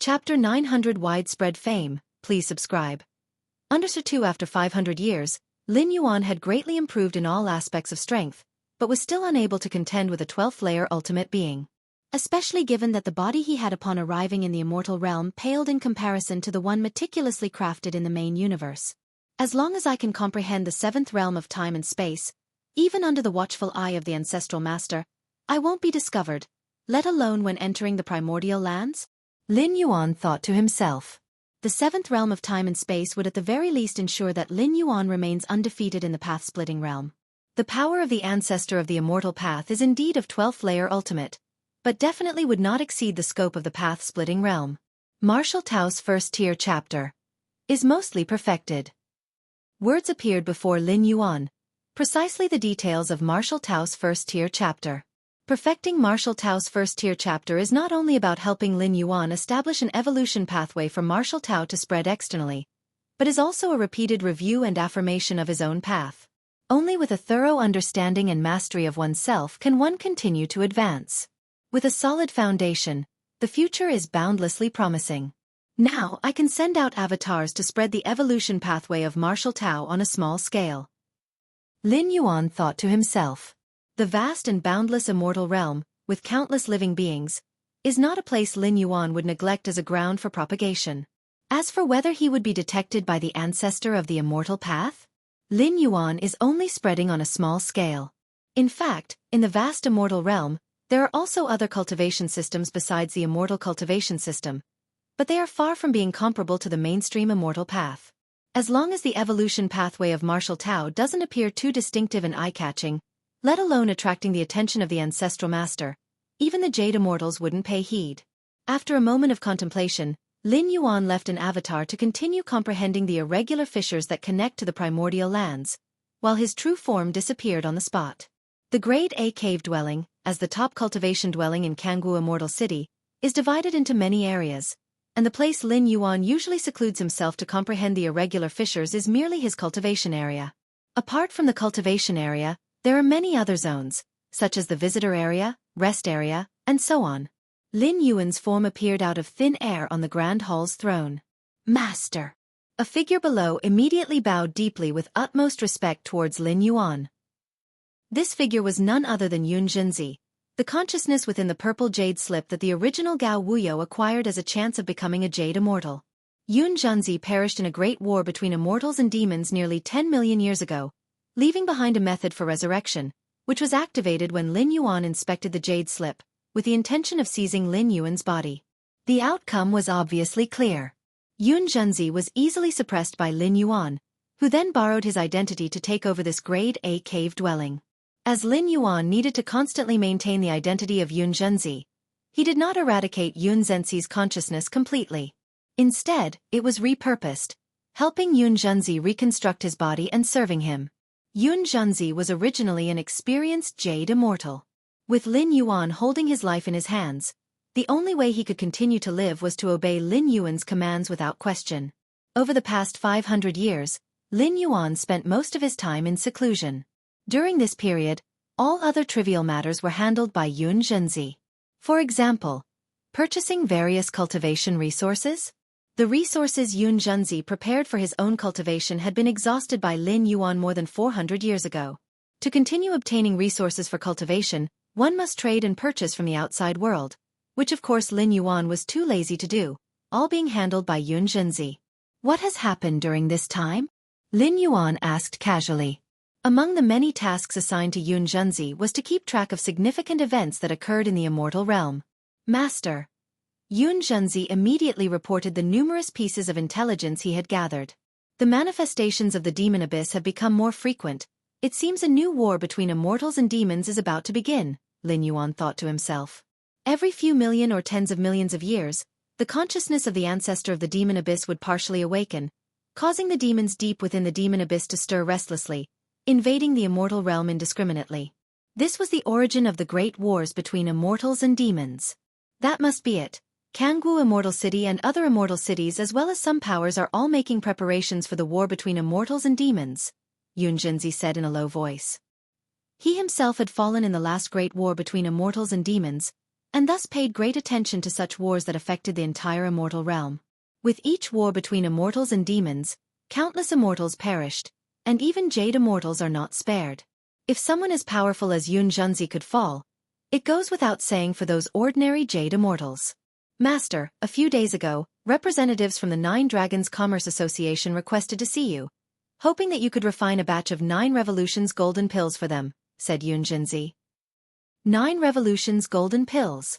Chapter 900 Widespread Fame, please subscribe. Under 2 after 500 years, Lin Yuan had greatly improved in all aspects of strength, but was still unable to contend with a 12th-layer ultimate being. Especially given that the body he had upon arriving in the immortal realm paled in comparison to the one meticulously crafted in the main universe. As long as I can comprehend the 7th realm of time and space, even under the watchful eye of the ancestral master, I won't be discovered, let alone when entering the primordial lands? Lin Yuan thought to himself. The 7th realm of time and space would at the very least ensure that Lin Yuan remains undefeated in the path-splitting realm. The power of the ancestor of the immortal path is indeed of 12th-layer ultimate, but definitely would not exceed the scope of the path-splitting realm. Martial Tao's first-tier chapter is mostly perfected. Words appeared before Lin Yuan, precisely the details of Martial Tao's first-tier chapter. Perfecting Martial Tao's first-tier chapter is not only about helping Lin Yuan establish an evolution pathway for Martial Tao to spread externally, but is also a repeated review and affirmation of his own path. Only with a thorough understanding and mastery of oneself can one continue to advance. With a solid foundation, the future is boundlessly promising. Now I can send out avatars to spread the evolution pathway of Martial Tao on a small scale. Lin Yuan thought to himself. The vast and boundless immortal realm, with countless living beings, is not a place Lin Yuan would neglect as a ground for propagation. As for whether he would be detected by the ancestor of the immortal path, Lin Yuan is only spreading on a small scale. In fact, in the vast immortal realm, there are also other cultivation systems besides the immortal cultivation system, but they are far from being comparable to the mainstream immortal path. As long as the evolution pathway of Martial Tao doesn't appear too distinctive and eye-catching, let alone attracting the attention of the ancestral master, even the Jade Immortals wouldn't pay heed. After a moment of contemplation, Lin Yuan left an avatar to continue comprehending the irregular fissures that connect to the primordial lands, while his true form disappeared on the spot. The Grade A cave dwelling, as the top cultivation dwelling in Jianghu Immortal City, is divided into many areas, and the place Lin Yuan usually secludes himself to comprehend the irregular fissures is merely his cultivation area. Apart from the cultivation area, there are many other zones, such as the visitor area, rest area, and so on. Lin Yuan's form appeared out of thin air on the Grand Hall's throne. Master! A figure below immediately bowed deeply with utmost respect towards Lin Yuan. This figure was none other than Xianxia, the consciousness within the purple jade slip that the original Gao Wuyo acquired as a chance of becoming a jade immortal. Xianxia perished in a great war between immortals and demons nearly 10 million years ago, leaving behind a method for resurrection, which was activated when Lin Yuan inspected the jade slip, with the intention of seizing Lin Yuan's body. The outcome was obviously clear. Xianxia was easily suppressed by Lin Yuan, who then borrowed his identity to take over this Grade A cave dwelling. As Lin Yuan needed to constantly maintain the identity of Xianxia, he did not eradicate Xianxia's consciousness completely. Instead, it was repurposed, helping Xianxia reconstruct his body and serving him. Xianxia was originally an experienced jade immortal. With Lin Yuan holding his life in his hands, the only way he could continue to live was to obey Lin Yuan's commands without question. Over the past 500 years, Lin Yuan spent most of his time in seclusion. During this period, all other trivial matters were handled by Xianxia. For example, purchasing various cultivation resources. The resources Xianxia prepared for his own cultivation had been exhausted by Lin Yuan more than 400 years ago. To continue obtaining resources for cultivation, one must trade and purchase from the outside world, which of course Lin Yuan was too lazy to do, all being handled by Xianxia. What has happened during this time? Lin Yuan asked casually. Among the many tasks assigned to Xianxia was to keep track of significant events that occurred in the immortal realm. Master. Xianxia immediately reported the numerous pieces of intelligence he had gathered. The manifestations of the demon abyss have become more frequent. It seems a new war between immortals and demons is about to begin, Lin Yuan thought to himself. Every few million or tens of millions of years, the consciousness of the ancestor of the demon abyss would partially awaken, causing the demons deep within the demon abyss to stir restlessly, invading the immortal realm indiscriminately. This was the origin of the great wars between immortals and demons. That must be it. Jianghu Immortal City and other immortal cities as well as some powers are all making preparations for the war between immortals and demons, Xianxia said in a low voice. He himself had fallen in the last great war between immortals and demons, and thus paid great attention to such wars that affected the entire immortal realm. With each war between immortals and demons, countless immortals perished, and even jade immortals are not spared. If someone as powerful as Xianxia could fall, it goes without saying for those ordinary jade immortals. Master, a few days ago, representatives from the 9 Dragons Commerce Association requested to see you, hoping that you could refine a batch of 9 Revolutions golden pills for them, said Xianxia. 9 Revolutions golden pills.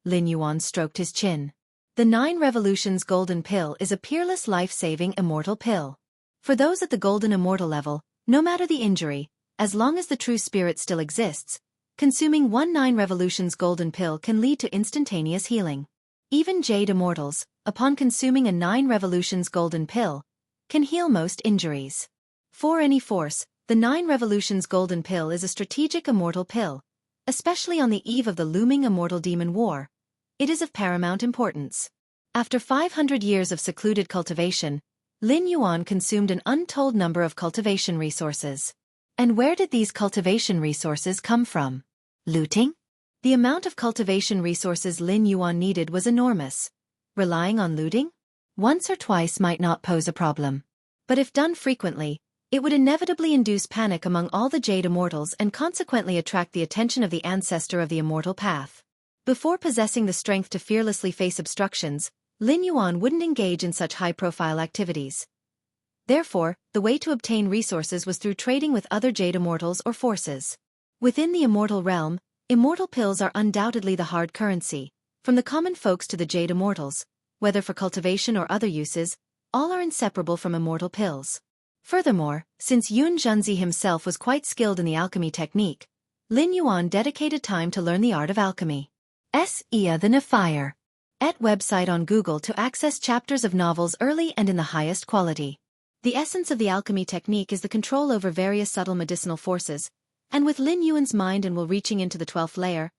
Lin Yuan stroked his chin. The 9 Revolutions golden pill is a peerless life-saving immortal pill. For those at the golden immortal level, no matter the injury, as long as the true spirit still exists, consuming 1 9 Revolutions golden pill can lead to instantaneous healing. Even jade immortals, upon consuming a 9 Revolutions golden pill, can heal most injuries. For any force, the 9 Revolutions golden pill is a strategic immortal pill, especially on the eve of the looming immortal demon war. It is of paramount importance. After 500 years of secluded cultivation, Lin Yuan consumed an untold number of cultivation resources. And where did these cultivation resources come from? Looting? The amount of cultivation resources Lin Yuan needed was enormous. Relying on looting? Once or twice might not pose a problem. But if done frequently, it would inevitably induce panic among all the jade immortals and consequently attract the attention of the ancestor of the immortal path. Before possessing the strength to fearlessly face obstructions, Lin Yuan wouldn't engage in such high-profile activities. Therefore, the way to obtain resources was through trading with other jade immortals or forces. Within the immortal realm, immortal pills are undoubtedly the hard currency. From the common folks to the jade immortals, whether for cultivation or other uses, all are inseparable from immortal pills. Furthermore, since Xianxia himself was quite skilled in the alchemy technique, Lin Yuan dedicated time to learn the art of alchemy. Xianxia the Fire. At website on Google to access chapters of novels early and in the highest quality. The essence of the alchemy technique is the control over various subtle medicinal forces, and with Lin Yuan's mind and will reaching into the 12th layer,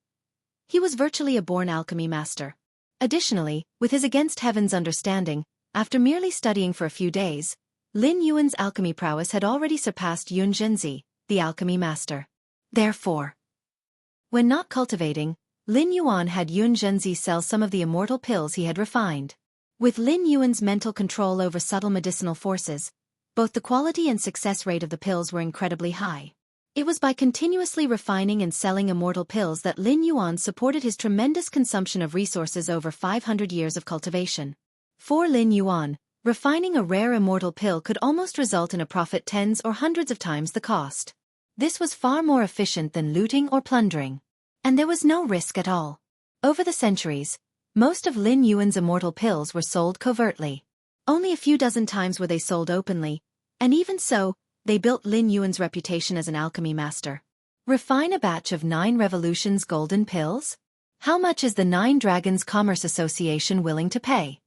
he was virtually a born alchemy master. Additionally, with his against heaven's understanding, after merely studying for a few days, Lin Yuan's alchemy prowess had already surpassed Xianxia, the alchemy master. Therefore, when not cultivating, Lin Yuan had Xianxia sell some of the immortal pills he had refined. With Lin Yuan's mental control over subtle medicinal forces, both the quality and success rate of the pills were incredibly high. It was by continuously refining and selling immortal pills that Lin Yuan supported his tremendous consumption of resources over 500 years of cultivation. For Lin Yuan, refining a rare immortal pill could almost result in a profit tens or hundreds of times the cost. This was far more efficient than looting or plundering. And there was no risk at all. Over the centuries, most of Lin Yuan's immortal pills were sold covertly. Only a few dozen times were they sold openly, and even so, they built Lin Yuan's reputation as an alchemy master. Refine a batch of 9 Revolutions golden pills? How much is the 9 Dragons Commerce Association willing to pay?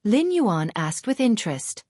Lin Yuan asked with interest.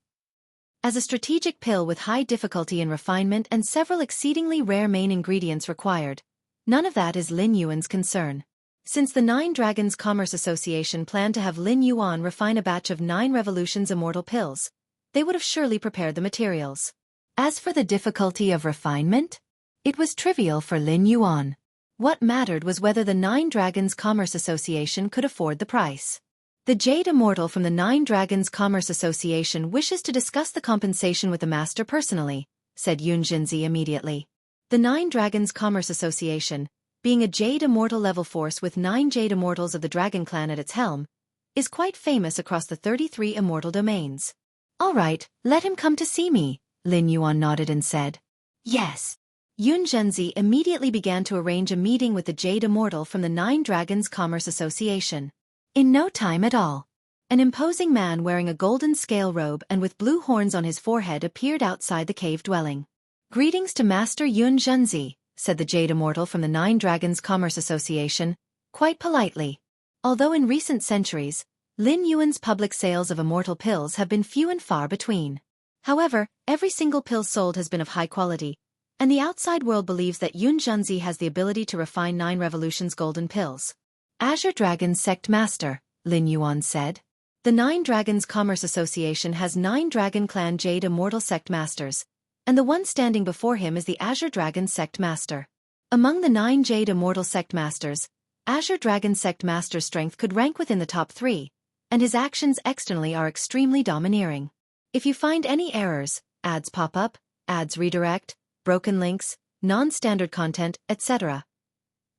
As a strategic pill with high difficulty in refinement and several exceedingly rare main ingredients required, none of that is Lin Yuan's concern. Since the 9 Dragons Commerce Association planned to have Lin Yuan refine a batch of 9 Revolutions immortal pills, they would have surely prepared the materials. As for the difficulty of refinement, it was trivial for Lin Yuan. What mattered was whether the 9 Dragons Commerce Association could afford the price. The Jade Immortal from the 9 Dragons Commerce Association wishes to discuss the compensation with the master personally, said Xianxia immediately. The 9 Dragons Commerce Association, being a Jade Immortal level force with 9 Jade Immortals of the Dragon Clan at its helm, is quite famous across the 33 immortal domains. All right, let him come to see me, Lin Yuan nodded and said. Yes. Xianxia immediately began to arrange a meeting with the Jade Immortal from the 9 Dragons Commerce Association. In no time at all, an imposing man wearing a golden scale robe and with blue horns on his forehead appeared outside the cave dwelling. Greetings to Master Xianxia, said the Jade Immortal from the 9 Dragons Commerce Association, quite politely. Although in recent centuries, Lin Yuan's public sales of immortal pills have been few and far between. However, every single pill sold has been of high quality, and the outside world believes that Xianxia has the ability to refine 9 Revolutions golden pills. Azure Dragon Sect Master, Lin Yuan said. The 9 Dragons Commerce Association has 9 Dragon Clan Jade Immortal Sect Masters, and the one standing before him is the Azure Dragon Sect Master. Among the 9 Jade Immortal Sect Masters, Azure Dragon Sect Master's strength could rank within the top 3, and his actions externally are extremely domineering. If you find any errors, ads pop up, ads redirect, broken links, non-standard content, etc.,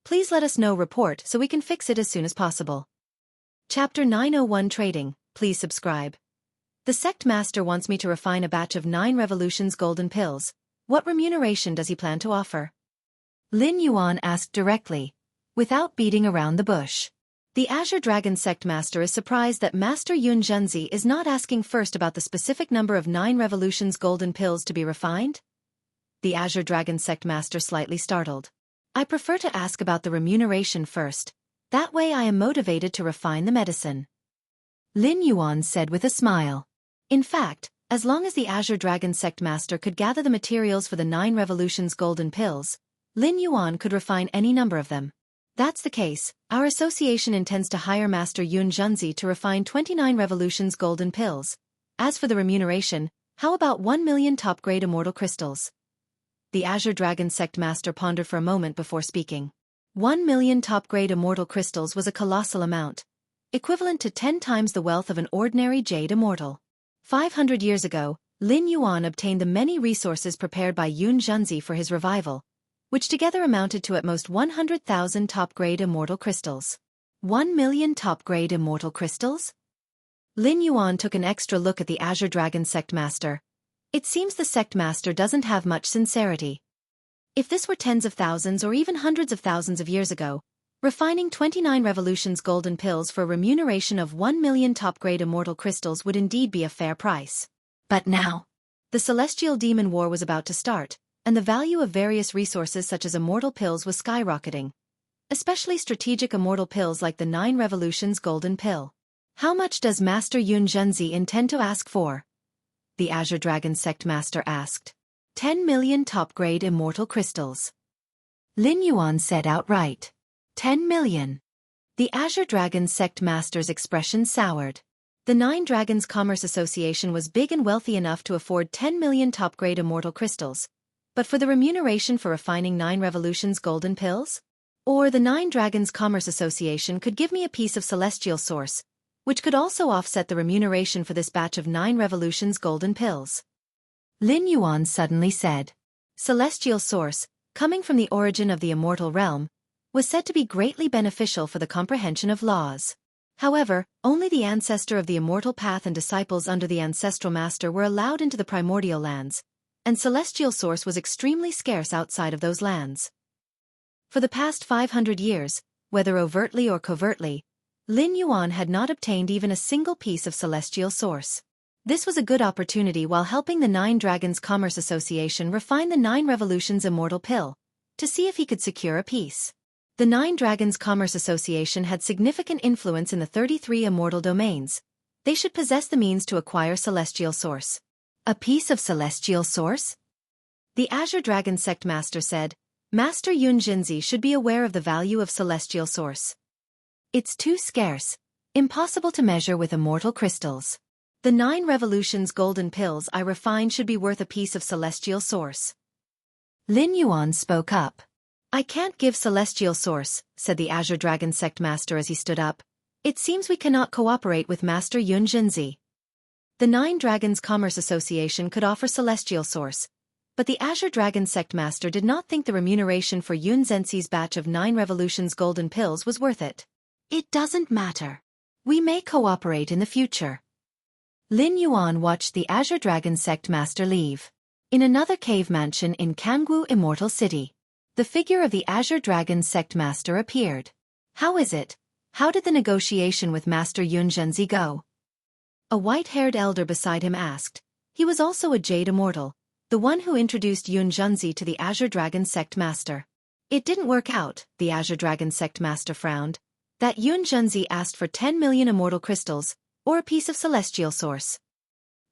please let us know report so we can fix it as soon as possible. Chapter 901 Trading, please subscribe. The Sect Master wants me to refine a batch of 9 Revolutions golden pills. What remuneration does he plan to offer? Lin Yuan asked directly, without beating around the bush. The Azure Dragon Sect Master is surprised that Master Yun Zhenzi is not asking first about the specific number of 9 Revolutions golden pills to be refined. The Azure Dragon Sect Master slightly startled. I prefer to ask about the remuneration first. That way I am motivated to refine the medicine. Lin Yuan said with a smile. In fact, as long as the Azure Dragon Sect Master could gather the materials for the 9 Revolutions golden pills, Lin Yuan could refine any number of them. That's the case, our association intends to hire Master Yun Zhenzi to refine 29 Revolutions golden pills. As for the remuneration, how about 1 million top-grade immortal crystals? The Azure Dragon Sect Master pondered for a moment before speaking. 1 million top-grade immortal crystals was a colossal amount, equivalent to 10 times the wealth of an ordinary jade immortal. 500 years ago, Lin Yuan obtained the many resources prepared by Yun Zhenzi for his revival, which together amounted to at most 100,000 top-grade immortal crystals. 1 million top-grade immortal crystals? Lin Yuan took an extra look at the Azure Dragon Sect Master. It seems the Sect Master doesn't have much sincerity. If this were tens of thousands or even hundreds of thousands of years ago, refining 29 Revolutions golden pills for a remuneration of 1 million top-grade immortal crystals would indeed be a fair price. But now, the Celestial Demon War was about to start, and the value of various resources such as immortal pills was skyrocketing, especially strategic immortal pills like the 9 Revolutions golden pill. How much does Master Yun Zhenzi intend to ask for? The Azure Dragon Sect Master asked. 10 million top-grade immortal crystals. Lin Yuan said outright. 10 million. The Azure Dragon Sect Master's expression soured. The 9 Dragons Commerce Association was big and wealthy enough to afford 10 million top-grade immortal crystals. But for the remuneration for refining 9 Revolutions golden pills? Or the 9 Dragons Commerce Association could give me a piece of celestial source, which could also offset the remuneration for this batch of 9 Revolutions golden pills. Lin Yuan suddenly said. Celestial source, coming from the origin of the immortal realm, was said to be greatly beneficial for the comprehension of laws. However, only the ancestor of the immortal path and disciples under the ancestral master were allowed into the primordial lands, and celestial source was extremely scarce outside of those lands. For the past 500 years, whether overtly or covertly, Lin Yuan had not obtained even a single piece of celestial source. This was a good opportunity while helping the 9 Dragons Commerce Association refine the 9 Revolutions immortal pill, to see if he could secure a piece. The 9 Dragons Commerce Association had significant influence in the 33 immortal domains. They should possess the means to acquire celestial source. A piece of celestial source? The Azure Dragon Sect Master said, Master Yun Zhenzi should be aware of the value of celestial source. It's too scarce, impossible to measure with immortal crystals. The 9 Revolutions golden pills I refine should be worth a piece of celestial source. Lin Yuan spoke up. I can't give celestial source, said the Azure Dragon Sect Master as he stood up. It seems we cannot cooperate with Master Yun Zhenzi. The 9 Dragons Commerce Association could offer celestial source, but the Azure Dragon Sect Master did not think the remuneration for Yun Zhenzi's batch of 9 Revolutions golden pills was worth it. It doesn't matter. We may cooperate in the future. Lin Yuan watched the Azure Dragon Sect Master leave. In another cave mansion in Jianghu Immortal City, the figure of the Azure Dragon Sect Master appeared. How is it? How did the negotiation with Master Yun Zhenzi go? A white-haired elder beside him asked. He was also a jade immortal, the one who introduced Yun Zhenzi to the Azure Dragon Sect Master. It didn't work out, the Azure Dragon Sect Master frowned. That Yun Zhenzi asked for 10 million immortal crystals, or a piece of celestial source.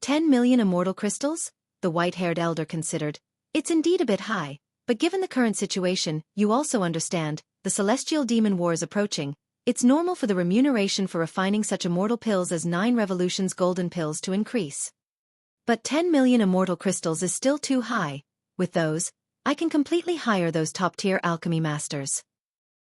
10 million immortal crystals? The white-haired elder considered. It's indeed a bit high, but given the current situation, you also understand, the Celestial Demon War is approaching. It's normal for the remuneration for refining such immortal pills as 9 Revolutions golden pills to increase. But 10 million immortal crystals is still too high. With those, I can completely hire those top-tier alchemy masters.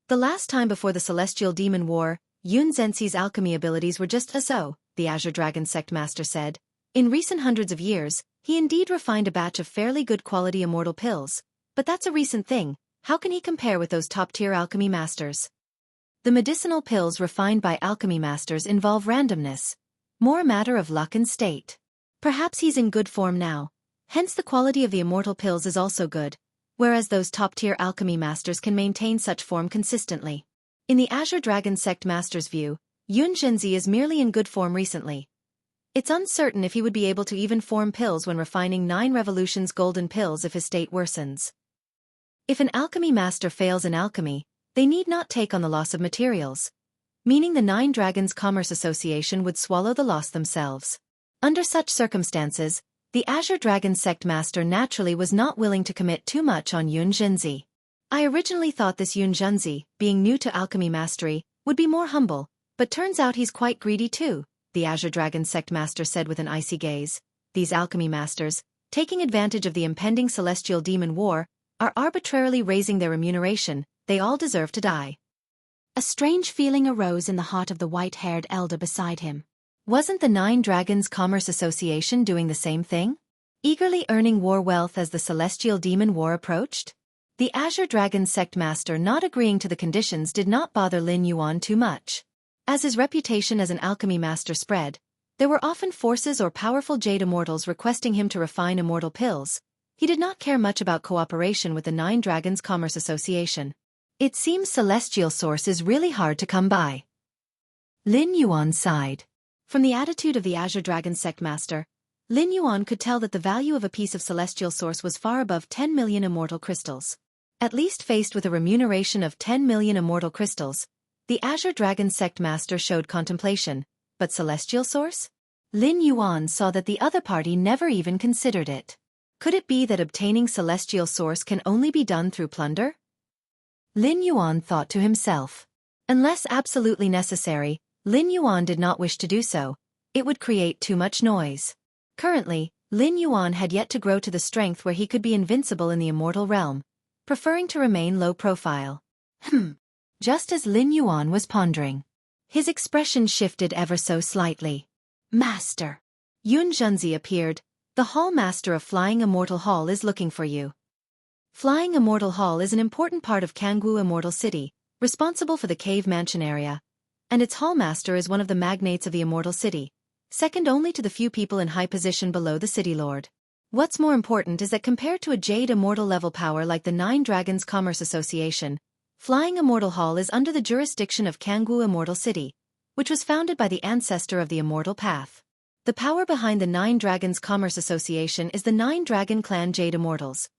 The last time before the Celestial Demon War, Yun Zhenxi's alchemy abilities were just so, the Azure Dragon Sect Master said. In recent hundreds of years, he indeed refined a batch of fairly good quality immortal pills. But that's a recent thing. How can he compare with those top-tier alchemy masters? The medicinal pills refined by alchemy masters involve randomness. More a matter of luck and state. Perhaps he's in good form now. Hence the quality of the immortal pills is also good. Whereas those top-tier alchemy masters can maintain such form consistently. In the Azure Dragon Sect Master's view, Yun Zhenxi is merely in good form recently. It's uncertain if he would be able to even form pills when refining 9 revolutions golden pills if his state worsens. If an alchemy master fails in alchemy, they need not take on the loss of materials. Meaning the 9 Dragons Commerce Association would swallow the loss themselves. Under such circumstances, the Azure Dragon Sect Master naturally was not willing to commit too much on Yun Zhenxi. I originally thought this Yun Zhenxi, being new to alchemy mastery, would be more humble, but turns out he's quite greedy too, the Azure Dragon Sect Master said with an icy gaze. These alchemy masters, taking advantage of the impending Celestial Demon War, are arbitrarily raising their remuneration. They all deserve to die. A strange feeling arose in the heart of the white-haired elder beside him. Wasn't the 9 Dragons Commerce Association doing the same thing? Eagerly earning war wealth as the Celestial Demon War approached? The Azure Dragon Sect Master not agreeing to the conditions did not bother Lin Yuan too much. As his reputation as an alchemy master spread, there were often forces or powerful jade immortals requesting him to refine immortal pills. He did not care much about cooperation with the 9 Dragons Commerce Association. It seems celestial source is really hard to come by. Lin Yuan sighed. From the attitude of the Azure Dragon Sect Master, Lin Yuan could tell that the value of a piece of celestial source was far above 10 million immortal crystals. At least faced with a remuneration of 10 million immortal crystals, the Azure Dragon Sect Master showed contemplation. But celestial source? Lin Yuan saw that the other party never even considered it. Could it be that obtaining celestial source can only be done through plunder? Lin Yuan thought to himself. Unless absolutely necessary, Lin Yuan did not wish to do so. It would create too much noise. Currently, Lin Yuan had yet to grow to the strength where he could be invincible in the immortal realm, preferring to remain low profile. Just as Lin Yuan was pondering, his expression shifted ever so slightly. Master. Yun Zhenxi appeared. The Hall Master of Flying Immortal Hall is looking for you. Flying Immortal Hall is an important part of Jianghu Immortal City, responsible for the cave mansion area. And its Hall Master is one of the magnates of the Immortal City, second only to the few people in high position below the City Lord. What's more important is that compared to a Jade Immortal level power like the 9 Dragons Commerce Association, Flying Immortal Hall is under the jurisdiction of Jianghu Immortal City, which was founded by the ancestor of the Immortal Path. The power behind the 9 Dragons Commerce Association is the 9 Dragon Clan Jade Immortals,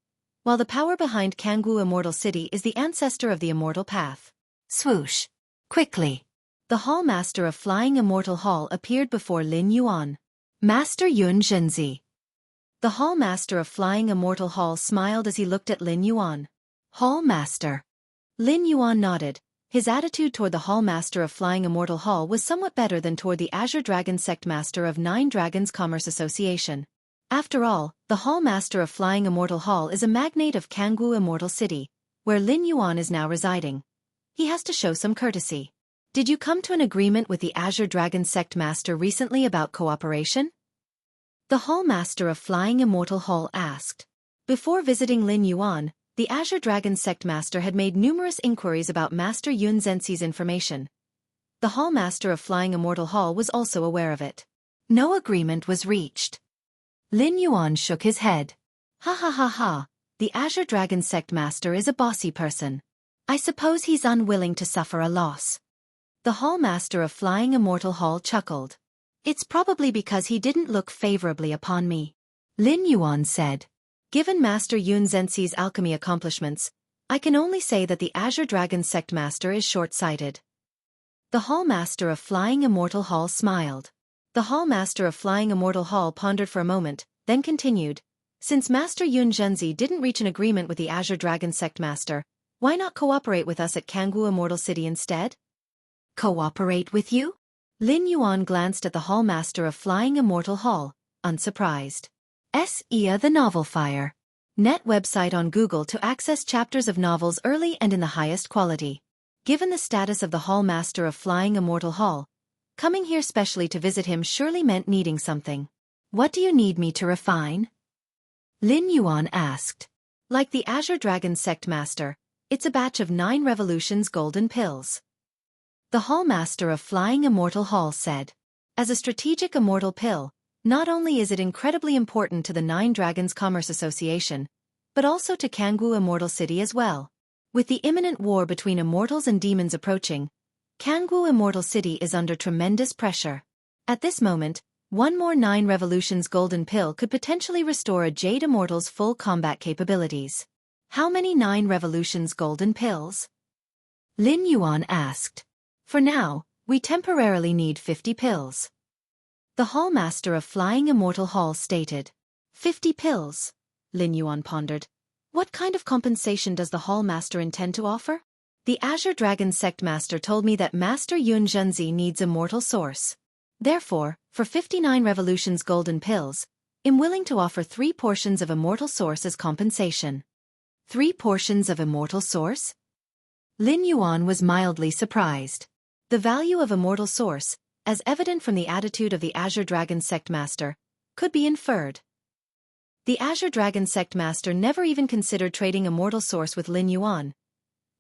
while the power behind Jianghu Immortal City is the ancestor of the Immortal Path. Swoosh! Quickly! The Hall Master of Flying Immortal Hall appeared before Lin Yuan. Master Yun Zhenxi. The Hall Master of Flying Immortal Hall smiled as he looked at Lin Yuan. Hall Master. Lin Yuan nodded. His attitude toward the Hall Master of Flying Immortal Hall was somewhat better than toward the Azure Dragon Sect Master of 9 Dragons Commerce Association. After all, the Hall Master of Flying Immortal Hall is a magnate of Jianghu Immortal City, where Lin Yuan is now residing. He has to show some courtesy. Did you come to an agreement with the Azure Dragon Sect Master recently about cooperation? The Hall Master of Flying Immortal Hall asked. Before visiting Lin Yuan, the Azure Dragon Sect Master had made numerous inquiries about Master Yun Zhenxi's information. The Hall Master of Flying Immortal Hall was also aware of it. No agreement was reached. Lin Yuan shook his head. Ha ha ha ha, the Azure Dragon Sect Master is a bossy person. I suppose he's unwilling to suffer a loss. The Hall Master of Flying Immortal Hall chuckled. It's probably because he didn't look favorably upon me. Lin Yuan said. Given Master Yun Zhenxi's alchemy accomplishments, I can only say that the Azure Dragon Sect Master is short-sighted. The Hall Master of Flying Immortal Hall smiled. The Hall Master of Flying Immortal Hall pondered for a moment, then continued. Since Master Yun Zhenxi didn't reach an agreement with the Azure Dragon Sect Master, why not cooperate with us at Jianghu Immortal City instead? Cooperate with you? Lin Yuan glanced at the Hall Master of Flying Immortal Hall, unsurprised. Xianxia the Novel Fire. Net website on Google to access chapters of novels early and in the highest quality. Given the status of the Hall Master of Flying Immortal Hall, coming here specially to visit him surely meant needing something. What do you need me to refine? Lin Yuan asked. Like the Azure Dragon Sect Master, it's a batch of 9 revolutions golden pills. The Hall Master of Flying Immortal Hall said. As a strategic immortal pill, not only is it incredibly important to the 9 Dragons Commerce Association, but also to Jianghu Immortal City as well. With the imminent war between immortals and demons approaching, Jianghu Immortal City is under tremendous pressure. At this moment, one more 9 revolutions golden pill could potentially restore a Jade Immortal's full combat capabilities. How many 9 revolutions golden pills? Lin Yuan asked. For now, we temporarily need 50 pills. The Hall Master of Flying Immortal Hall stated. 50 pills? Lin Yuan pondered. What kind of compensation does the Hall Master intend to offer? The Azure Dragon Sect Master told me that Master Xianxia needs immortal source. Therefore, for 59 revolutions golden pills, I'm willing to offer 3 portions of immortal source as compensation. 3 portions of immortal source? Lin Yuan was mildly surprised. The value of immortal source, as evident from the attitude of the Azure Dragon Sect Master, could be inferred. The Azure Dragon Sect Master never even considered trading immortal source with Lin Yuan.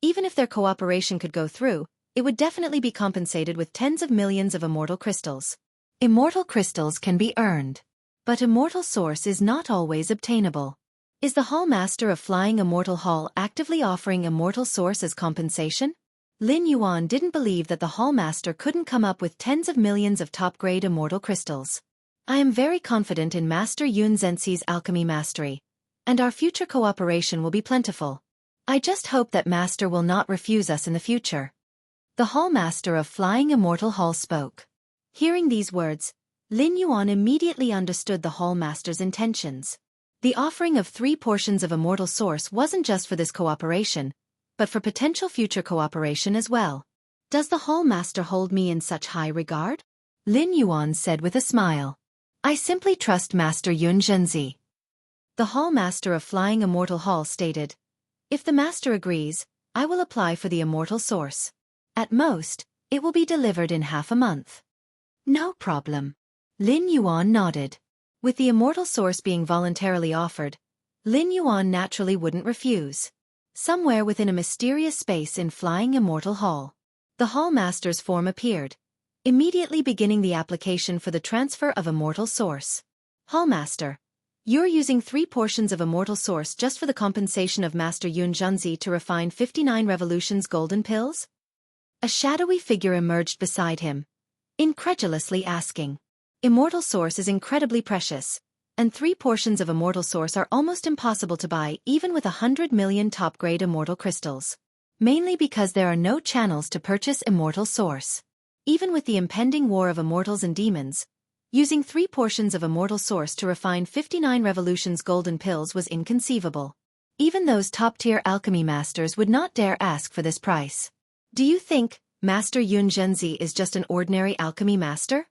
Even if their cooperation could go through, it would definitely be compensated with tens of millions of immortal crystals. Immortal crystals can be earned, but immortal source is not always obtainable. Is the Hall Master of Flying Immortal Hall actively offering immortal source as compensation? Lin Yuan didn't believe that the Hall Master couldn't come up with tens of millions of top-grade immortal crystals. I am very confident in Master Xianxia's alchemy mastery, and our future cooperation will be plentiful. I just hope that Master will not refuse us in the future. The Hall Master of Flying Immortal Hall spoke. Hearing these words, Lin Yuan immediately understood the Hall Master's intentions. The offering of 3 portions of immortal source wasn't just for this cooperation, but for potential future cooperation as well. Does the Hall Master hold me in such high regard? Lin Yuan said with a smile. I simply trust Master Xianxia. The Hall Master of Flying Immortal Hall stated. If the Master agrees, I will apply for the immortal source. At most, it will be delivered in half a month. No problem. Lin Yuan nodded. With the immortal source being voluntarily offered, Lin Yuan naturally wouldn't refuse. Somewhere within a mysterious space in Flying Immortal Hall, the Hall Master's form appeared, immediately beginning the application for the transfer of immortal source. Hall Master, you're using 3 portions of immortal source just for the compensation of Master Xianxia to refine 59 revolutions golden pills? A shadowy figure emerged beside him, incredulously asking. Immortal source is incredibly precious, and 3 portions of immortal source are almost impossible to buy even with 100 million top-grade immortal crystals. Mainly because there are no channels to purchase immortal source. Even with the impending war of immortals and demons, using 3 portions of immortal source to refine 59 revolutions golden pills was inconceivable. Even those top-tier alchemy masters would not dare ask for this price. Do you think Master Xianxia is just an ordinary alchemy master?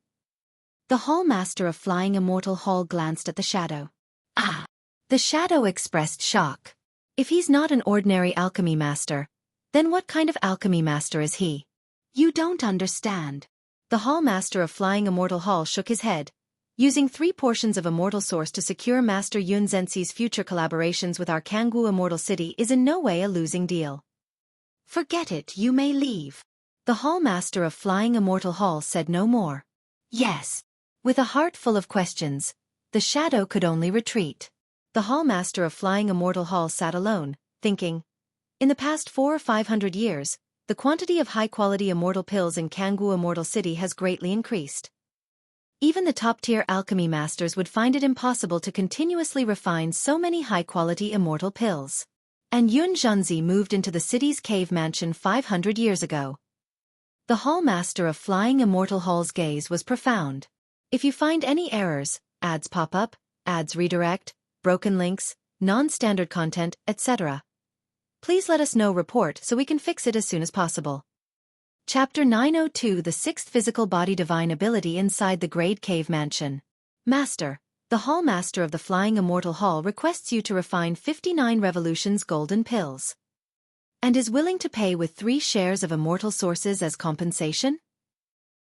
The Hall Master of Flying Immortal Hall glanced at the shadow. Ah! The shadow expressed shock. If he's not an ordinary alchemy master, then what kind of alchemy master is he? You don't understand. The Hall Master of Flying Immortal Hall shook his head. Using 3 portions of immortal source to secure Master Xianxia's future collaborations with our Jianghu Immortal City is in no way a losing deal. Forget it, you may leave. The Hall Master of Flying Immortal Hall said no more. Yes. With a heart full of questions, the shadow could only retreat. The Hall Master of Flying Immortal Hall sat alone, thinking. In the past 400 or 500 years, the quantity of high-quality immortal pills in Jianghu Immortal City has greatly increased. Even the top-tier alchemy masters would find it impossible to continuously refine so many high-quality immortal pills. And Xianxia moved into the city's cave mansion 500 years ago. The Hall Master of Flying Immortal Hall's gaze was profound. If you find any errors, ads pop up, ads redirect, broken links, non-standard content, etc., please let us know report so we can fix it as soon as possible. Chapter 902 The 6th Physical Body Divine Ability Inside the Grade Cave Mansion. Master, the Hall Master of the Flying Immortal Hall requests you to refine 59 revolutions golden pills. and is willing to pay with 3 shares of immortal sources as compensation?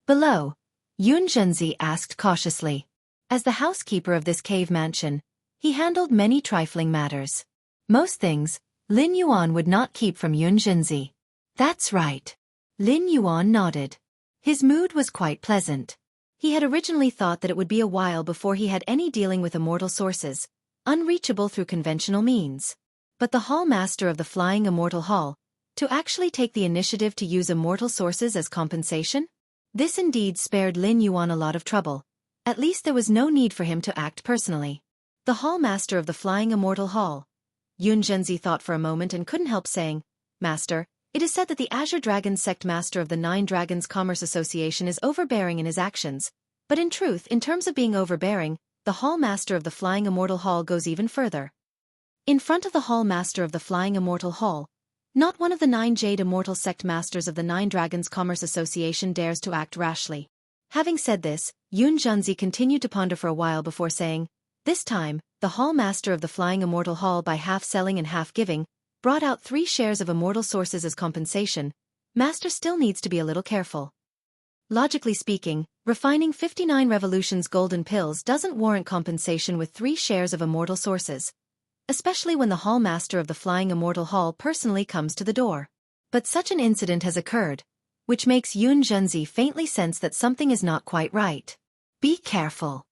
Below, Xianxia asked cautiously. As the housekeeper of this cave mansion, he handled many trifling matters. Most things, Lin Yuan would not keep from Xianxia. That's right. Lin Yuan nodded. His mood was quite pleasant. He had originally thought that it would be a while before he had any dealing with immortal sources, unreachable through conventional means. But the Hall Master of the Flying Immortal Hall, to actually take the initiative to use immortal sources as compensation? This indeed spared Lin Yuan a lot of trouble. At least there was no need for him to act personally. The Hall Master of the Flying Immortal Hall. Xianxia thought for a moment and couldn't help saying, Master, it is said that the Azure Dragon Sect Master of the 9 Dragons Commerce Association is overbearing in his actions. But in truth, in terms of being overbearing, the Hall Master of the Flying Immortal Hall goes even further. In front of the Hall Master of the Flying Immortal Hall, not one of the 9 Jade Immortal Sect Masters of the 9 Dragons Commerce Association dares to act rashly. Having said this, Xianxia continued to ponder for a while before saying, this time, the Hall Master of the Flying Immortal Hall, by half selling and half giving, brought out 3 shares of immortal sources as compensation. Master still needs to be a little careful. Logically speaking, refining 59 revolutions golden pills doesn't warrant compensation with 3 shares of immortal sources. Especially when the Hall Master of the Flying Immortal Hall personally comes to the door. But such an incident has occurred, which makes Xianxia faintly sense that something is not quite right. Be careful.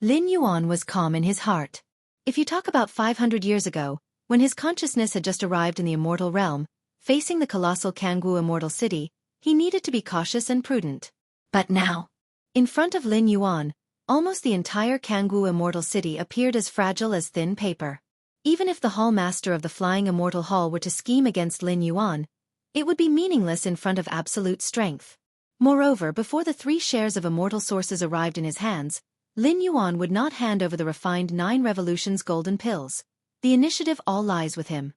Lin Yuan was calm in his heart. If you talk about 500 years ago, when his consciousness had just arrived in the immortal realm, facing the colossal Jianghu immortal city, he needed to be cautious and prudent. But now, in front of Lin Yuan, almost the entire Jianghu immortal city appeared as fragile as thin paper. Even if the Hall Master of the Flying Immortal Hall were to scheme against Lin Yuan, it would be meaningless in front of absolute strength. Moreover, before the 3 shares of immortal sources arrived in his hands, Lin Yuan would not hand over the refined 9 revolutions golden pills. The initiative all lies with him.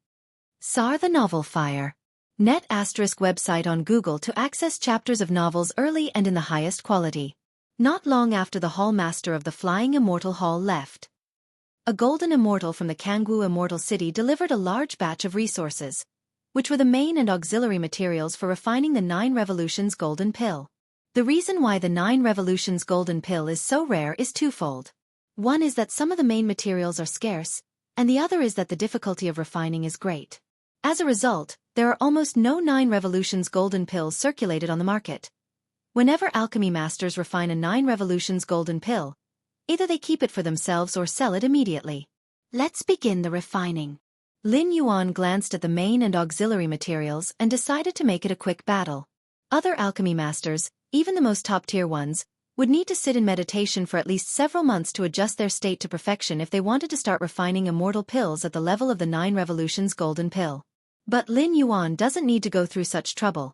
SAR the Novel Fire. Net ** website on Google to access chapters of novels early and in the highest quality. Not long after the Hall Master of the Flying Immortal Hall left, a golden immortal from the Jianghu immortal city delivered a large batch of resources, which were the main and auxiliary materials for refining the 9 revolutions golden pill. The reason why the 9 revolutions golden pill is so rare is twofold. One is that some of the main materials are scarce, and the other is that the difficulty of refining is great. As a result, there are almost no 9 revolutions golden pills circulated on the market. Whenever alchemy masters refine a 9 revolutions golden pill, either they keep it for themselves or sell it immediately. Let's begin the refining. Lin Yuan glanced at the main and auxiliary materials and decided to make it a quick battle. Other alchemy masters, even the most top-tier ones, would need to sit in meditation for at least several months to adjust their state to perfection if they wanted to start refining immortal pills at the level of the 9 revolutions golden pill. But Lin Yuan doesn't need to go through such trouble.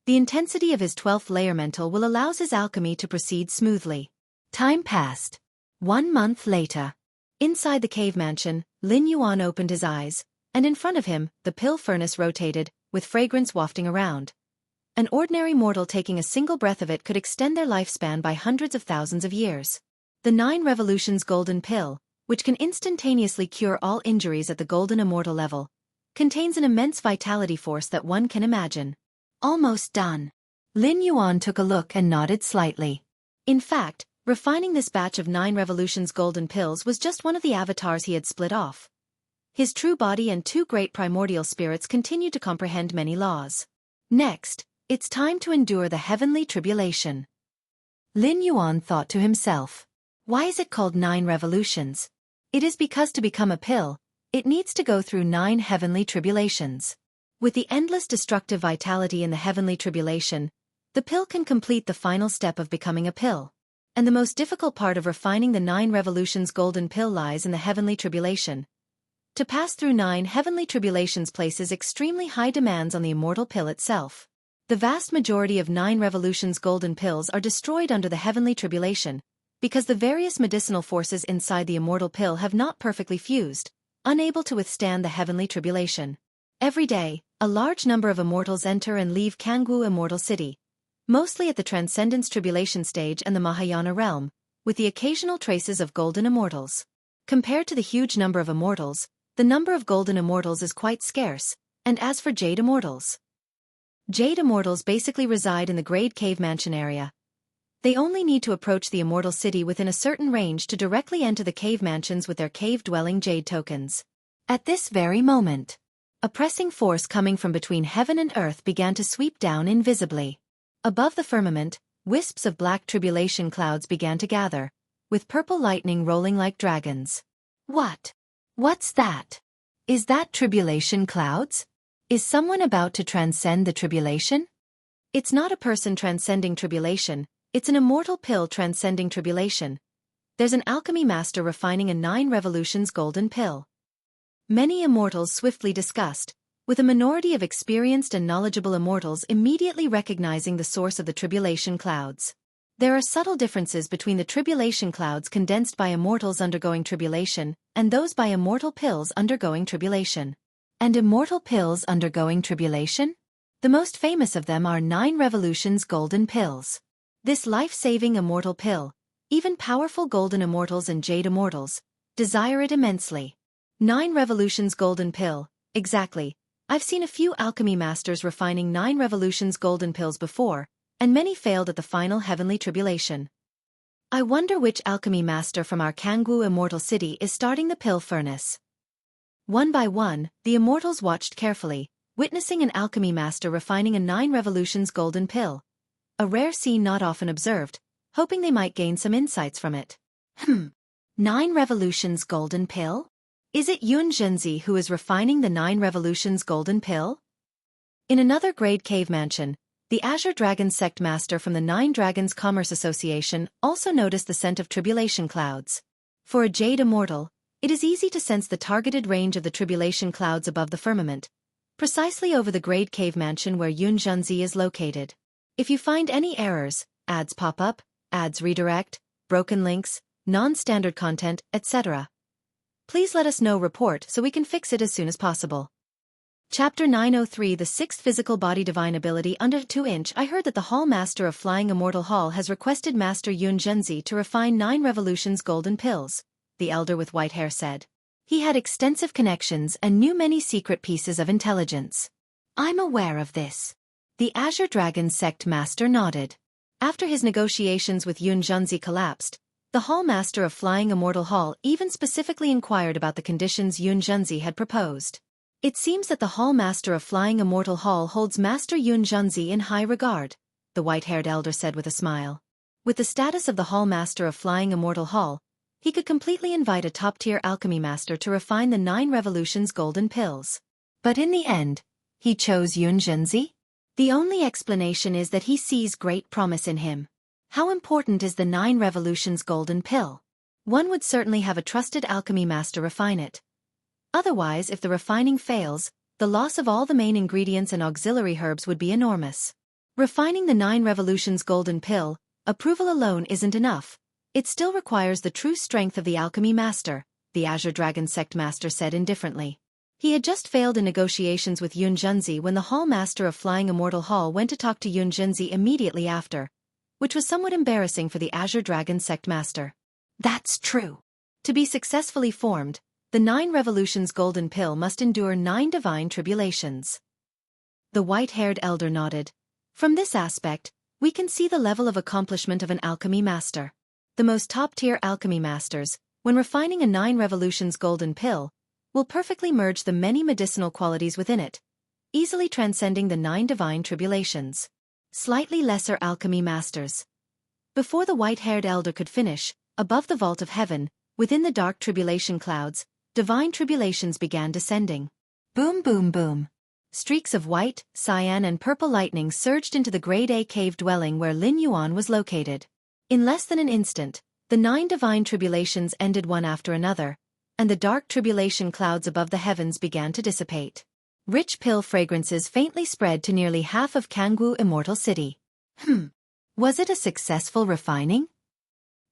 The intensity of his 12th layer mental will allow his alchemy to proceed smoothly. Time passed. 1 month later. Inside the cave mansion, Lin Yuan opened his eyes, and in front of him, the pill furnace rotated, with fragrance wafting around. An ordinary mortal taking a single breath of it could extend their lifespan by hundreds of thousands of years. The 9 revolutions golden pill, which can instantaneously cure all injuries at the golden immortal level, contains an immense vitality force that one can imagine. Almost done. Lin Yuan took a look and nodded slightly. In fact, refining this batch of 9 revolutions golden pills was just one of the avatars he had split off. His true body and 2 great primordial spirits continued to comprehend many laws. Next, it's time to endure the heavenly tribulation. Lin Yuan thought to himself. Why is it called 9 revolutions? It is because to become a pill, it needs to go through 9 heavenly tribulations. With the endless destructive vitality in the heavenly tribulation, the pill can complete the final step of becoming a pill. And the most difficult part of refining the 9 revolutions golden pill lies in the heavenly tribulation. To pass through 9 heavenly tribulations places extremely high demands on the immortal pill itself. The vast majority of 9 revolutions golden pills are destroyed under the heavenly tribulation, because the various medicinal forces inside the immortal pill have not perfectly fused, unable to withstand the heavenly tribulation. Every day, a large number of immortals enter and leave Jianghu immortal city, mostly at the Transcendence Tribulation stage and the Mahayana realm, with the occasional traces of golden immortals. Compared to the huge number of immortals, the number of golden immortals is quite scarce, And as for Jade Immortals, Jade Immortals basically reside in the Grade Cave Mansion area. They only need to approach the Immortal City within a certain range to directly enter the cave mansions with their cave-dwelling Jade tokens. At this very moment, a pressing force coming from between heaven and earth began to sweep down invisibly. Above the firmament, wisps of black tribulation clouds began to gather, with purple lightning rolling like dragons. What? What's that? Is that tribulation clouds? Is someone about to transcend the tribulation? It's not a person transcending tribulation, it's an immortal pill transcending tribulation. There's an alchemy master refining a 9 revolutions golden pill. Many immortals swiftly discussed, with a minority of experienced and knowledgeable immortals immediately recognizing the source of the tribulation clouds. There are subtle differences between the tribulation clouds condensed by immortals undergoing tribulation and those by immortal pills undergoing tribulation. And immortal pills undergoing tribulation? The most famous of them are 9 revolutions golden pills. This life-saving immortal pill, even powerful golden immortals and jade immortals, desire it immensely. 9 revolutions golden pill, exactly. I've seen a few alchemy masters refining 9 revolutions golden pills before, and many failed at the final heavenly tribulation. I wonder which alchemy master from our Jianghu immortal city is starting the pill furnace. One by one, the immortals watched carefully, witnessing an alchemy master refining a 9 revolutions golden pill. A rare scene not often observed, hoping they might gain some insights from it. 9 revolutions golden pill? Is it Xianxia who is refining the 9 revolutions golden pill? In another grade cave mansion, the Azure Dragon sect master from the 9 Dragons Commerce Association also noticed the scent of tribulation clouds. For a jade immortal, it is easy to sense the targeted range of the tribulation clouds above the firmament, precisely over the grade cave mansion where Xianxia is located. If you find any errors, ads pop up, ads redirect, broken links, non-standard content, etc., please let us know. Report so we can fix it as soon as possible. Chapter 903 The 6th Physical Body Divine Ability Under 2-inch. I heard that the Hall Master of Flying Immortal Hall has requested Master Xianxia to refine 9 revolutions golden pills, the elder with white hair said. He had extensive connections and knew many secret pieces of intelligence. I'm aware of this. The Azure Dragon sect master nodded. After his negotiations with Xianxia collapsed, the Hall Master of Flying Immortal Hall even specifically inquired about the conditions Xianxia had proposed. It seems that the Hall Master of Flying Immortal Hall holds Master Xianxia in high regard, the white-haired elder said with a smile. With the status of the Hall Master of Flying Immortal Hall, he could completely invite a top-tier alchemy master to refine the 9 revolutions golden pills. But in the end, he chose Xianxia? The only explanation is that he sees great promise in him. How important is the 9 revolutions golden pill? One would certainly have a trusted alchemy master refine it. Otherwise, if the refining fails, the loss of all the main ingredients and auxiliary herbs would be enormous. Refining the 9 revolutions golden pill, approval alone isn't enough. It still requires the true strength of the alchemy master, the Azure Dragon sect master said indifferently. He had just failed in negotiations with Xianxia when the Hall Master of Flying Immortal Hall went to talk to Xianxia immediately after, which was somewhat embarrassing for the Azure Dragon sect master. That's true. To be successfully formed, the 9 revolutions golden pill must endure 9 divine tribulations. The white-haired elder nodded. From this aspect, we can see the level of accomplishment of an alchemy master. The most top-tier alchemy masters, when refining a 9 revolutions golden pill, will perfectly merge the many medicinal qualities within it, easily transcending the 9 divine tribulations. Slightly lesser alchemy masters. Before the white-haired elder could finish, above the vault of heaven, within the dark tribulation clouds, divine tribulations began descending. Boom boom boom. Streaks of white, cyan and purple lightning surged into the grade A cave dwelling where Lin Yuan was located. In less than an instant, the 9 divine tribulations ended one after another, and the dark tribulation clouds above the heavens began to dissipate. Rich pill fragrances faintly spread to nearly half of Jianghu Immortal City. Was it a successful refining?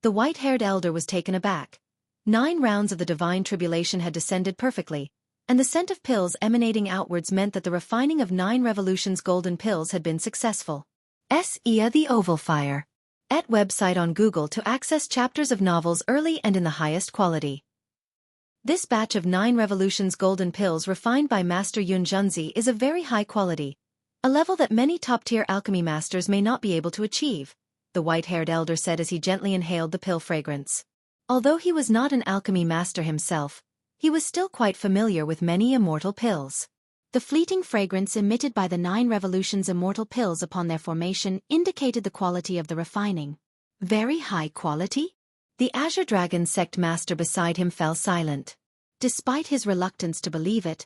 The white-haired elder was taken aback. 9 rounds of the divine tribulation had descended perfectly, and the scent of pills emanating outwards meant that the refining of 9 revolutions golden pills had been successful. Xianxia the Oval Fire. At website on Google to access chapters of novels early and in the highest quality. This batch of 9 Revolutions golden pills refined by Master Yunzhenzi is of very high quality, a level that many top-tier alchemy masters may not be able to achieve, the white-haired elder said as he gently inhaled the pill fragrance. Although he was not an alchemy master himself, he was still quite familiar with many immortal pills. The fleeting fragrance emitted by the 9 Revolutions immortal pills upon their formation indicated the quality of the refining. Very high quality? The Azure Dragon sect master beside him fell silent. Despite his reluctance to believe it,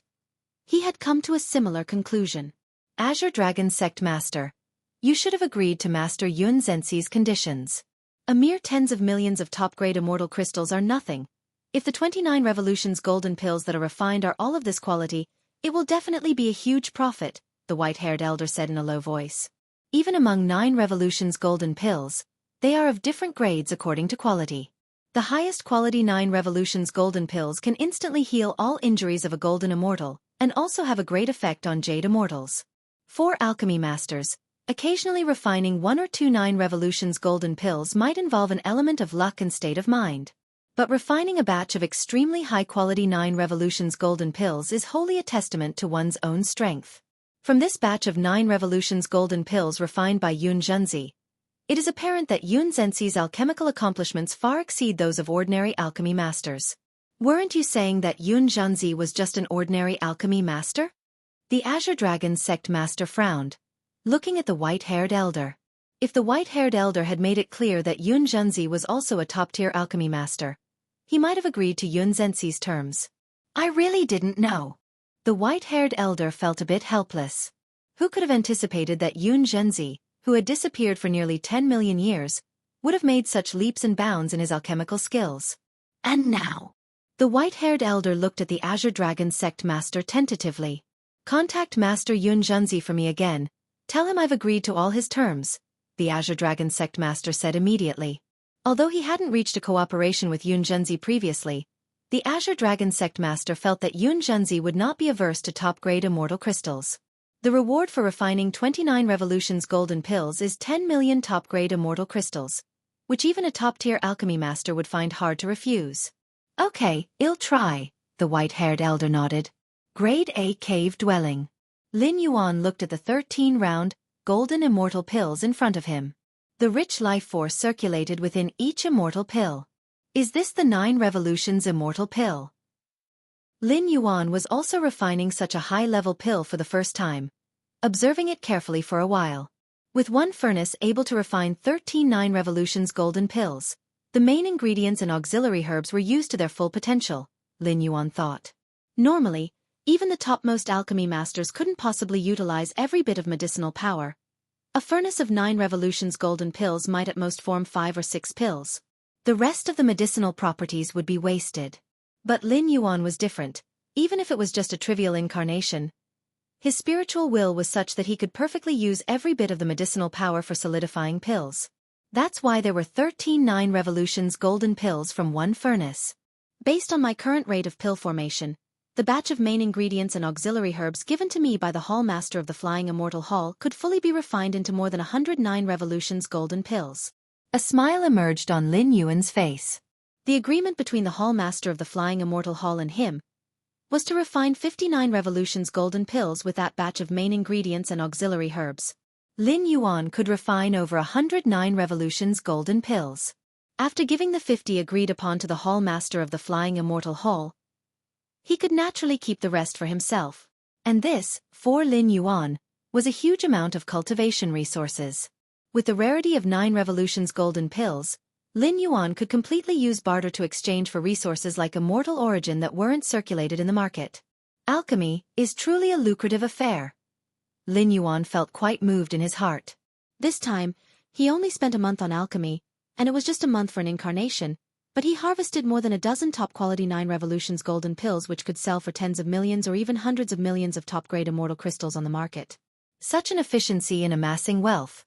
he had come to a similar conclusion. Azure Dragon sect master, you should have agreed to Master Yunzhenzi's conditions. A mere tens of millions of top-grade immortal crystals are nothing. If the 29 Revolutions golden pills that are refined are all of this quality, it will definitely be a huge profit, the white-haired elder said in a low voice. Even among 9 Revolutions golden pills, they are of different grades according to quality. The highest quality 9 Revolutions golden pills can instantly heal all injuries of a golden immortal, and also have a great effect on jade immortals. For alchemy masters, occasionally refining 1 or 2 9 Revolutions golden pills might involve an element of luck and state of mind. But refining a batch of extremely high-quality 9 Revolutions golden pills is wholly a testament to one's own strength. From this batch of 9 Revolutions golden pills refined by Yunzhenzi, it is apparent that Yunzhenzi's alchemical accomplishments far exceed those of ordinary alchemy masters. Weren't you saying that Yunzhenzi was just an ordinary alchemy master? The Azure Dragon sect master frowned, looking at the white-haired elder. If the white-haired elder had made it clear that Yunzhenzi was also a top-tier alchemy master, he might have agreed to Yunzhenzi's terms. I really didn't know. The white-haired elder felt a bit helpless. Who could have anticipated that Yunzhenzi, who had disappeared for nearly 10 million years, would have made such leaps and bounds in his alchemical skills? And now? The white-haired elder looked at the Azure Dragon sect master tentatively. Contact Master Yunzhenzi for me again. Tell him I've agreed to all his terms, the Azure Dragon sect master said immediately. Although he hadn't reached a cooperation with Yunzhenzi previously, the Azure Dragon sect master felt that Yunzhenzi would not be averse to top-grade immortal crystals. The reward for refining 29 Revolutions golden pills is 10 million top-grade immortal crystals, which even a top-tier alchemy master would find hard to refuse. Okay, I'll try, the white-haired elder nodded. Grade A cave dwelling. Lin Yuan looked at the 13 round, golden immortal pills in front of him. The rich life force circulated within each immortal pill. Is this the 9 Revolutions immortal pill? Lin Yuan was also refining such a high-level pill for the first time, observing it carefully for a while. With one furnace able to refine 13 9 Revolutions golden pills, the main ingredients and auxiliary herbs were used to their full potential, Lin Yuan thought. Normally, even the topmost alchemy masters couldn't possibly utilize every bit of medicinal power. A furnace of 9 Revolutions golden pills might at most form 5 or 6 pills. The rest of the medicinal properties would be wasted. But Lin Yuan was different, even if it was just a trivial incarnation. His spiritual will was such that he could perfectly use every bit of the medicinal power for solidifying pills. That's why there were 13 9 Revolutions golden pills from one furnace. Based on my current rate of pill formation, the batch of main ingredients and auxiliary herbs given to me by the Hall Master of the Flying Immortal Hall could fully be refined into more than 109 Revolutions golden pills. A smile emerged on Lin Yuan's face. The agreement between the Hall Master of the Flying Immortal Hall and him was to refine 59 Revolutions golden pills with that batch of main ingredients and auxiliary herbs. Lin Yuan could refine over 109 Revolutions golden pills. After giving the 50 agreed upon to the Hall Master of the Flying Immortal Hall, he could naturally keep the rest for himself. And this, for Lin Yuan, was a huge amount of cultivation resources. With the rarity of 9 Revolutions golden pills, Lin Yuan could completely use barter to exchange for resources like immortal origin that weren't circulated in the market. Alchemy is truly a lucrative affair. Lin Yuan felt quite moved in his heart. This time, he only spent a month on alchemy, and it was just a month for an incarnation, but he harvested more than a dozen top-quality 9 Revolutions golden pills which could sell for tens of millions or even hundreds of millions of top-grade immortal crystals on the market. Such an efficiency in amassing wealth.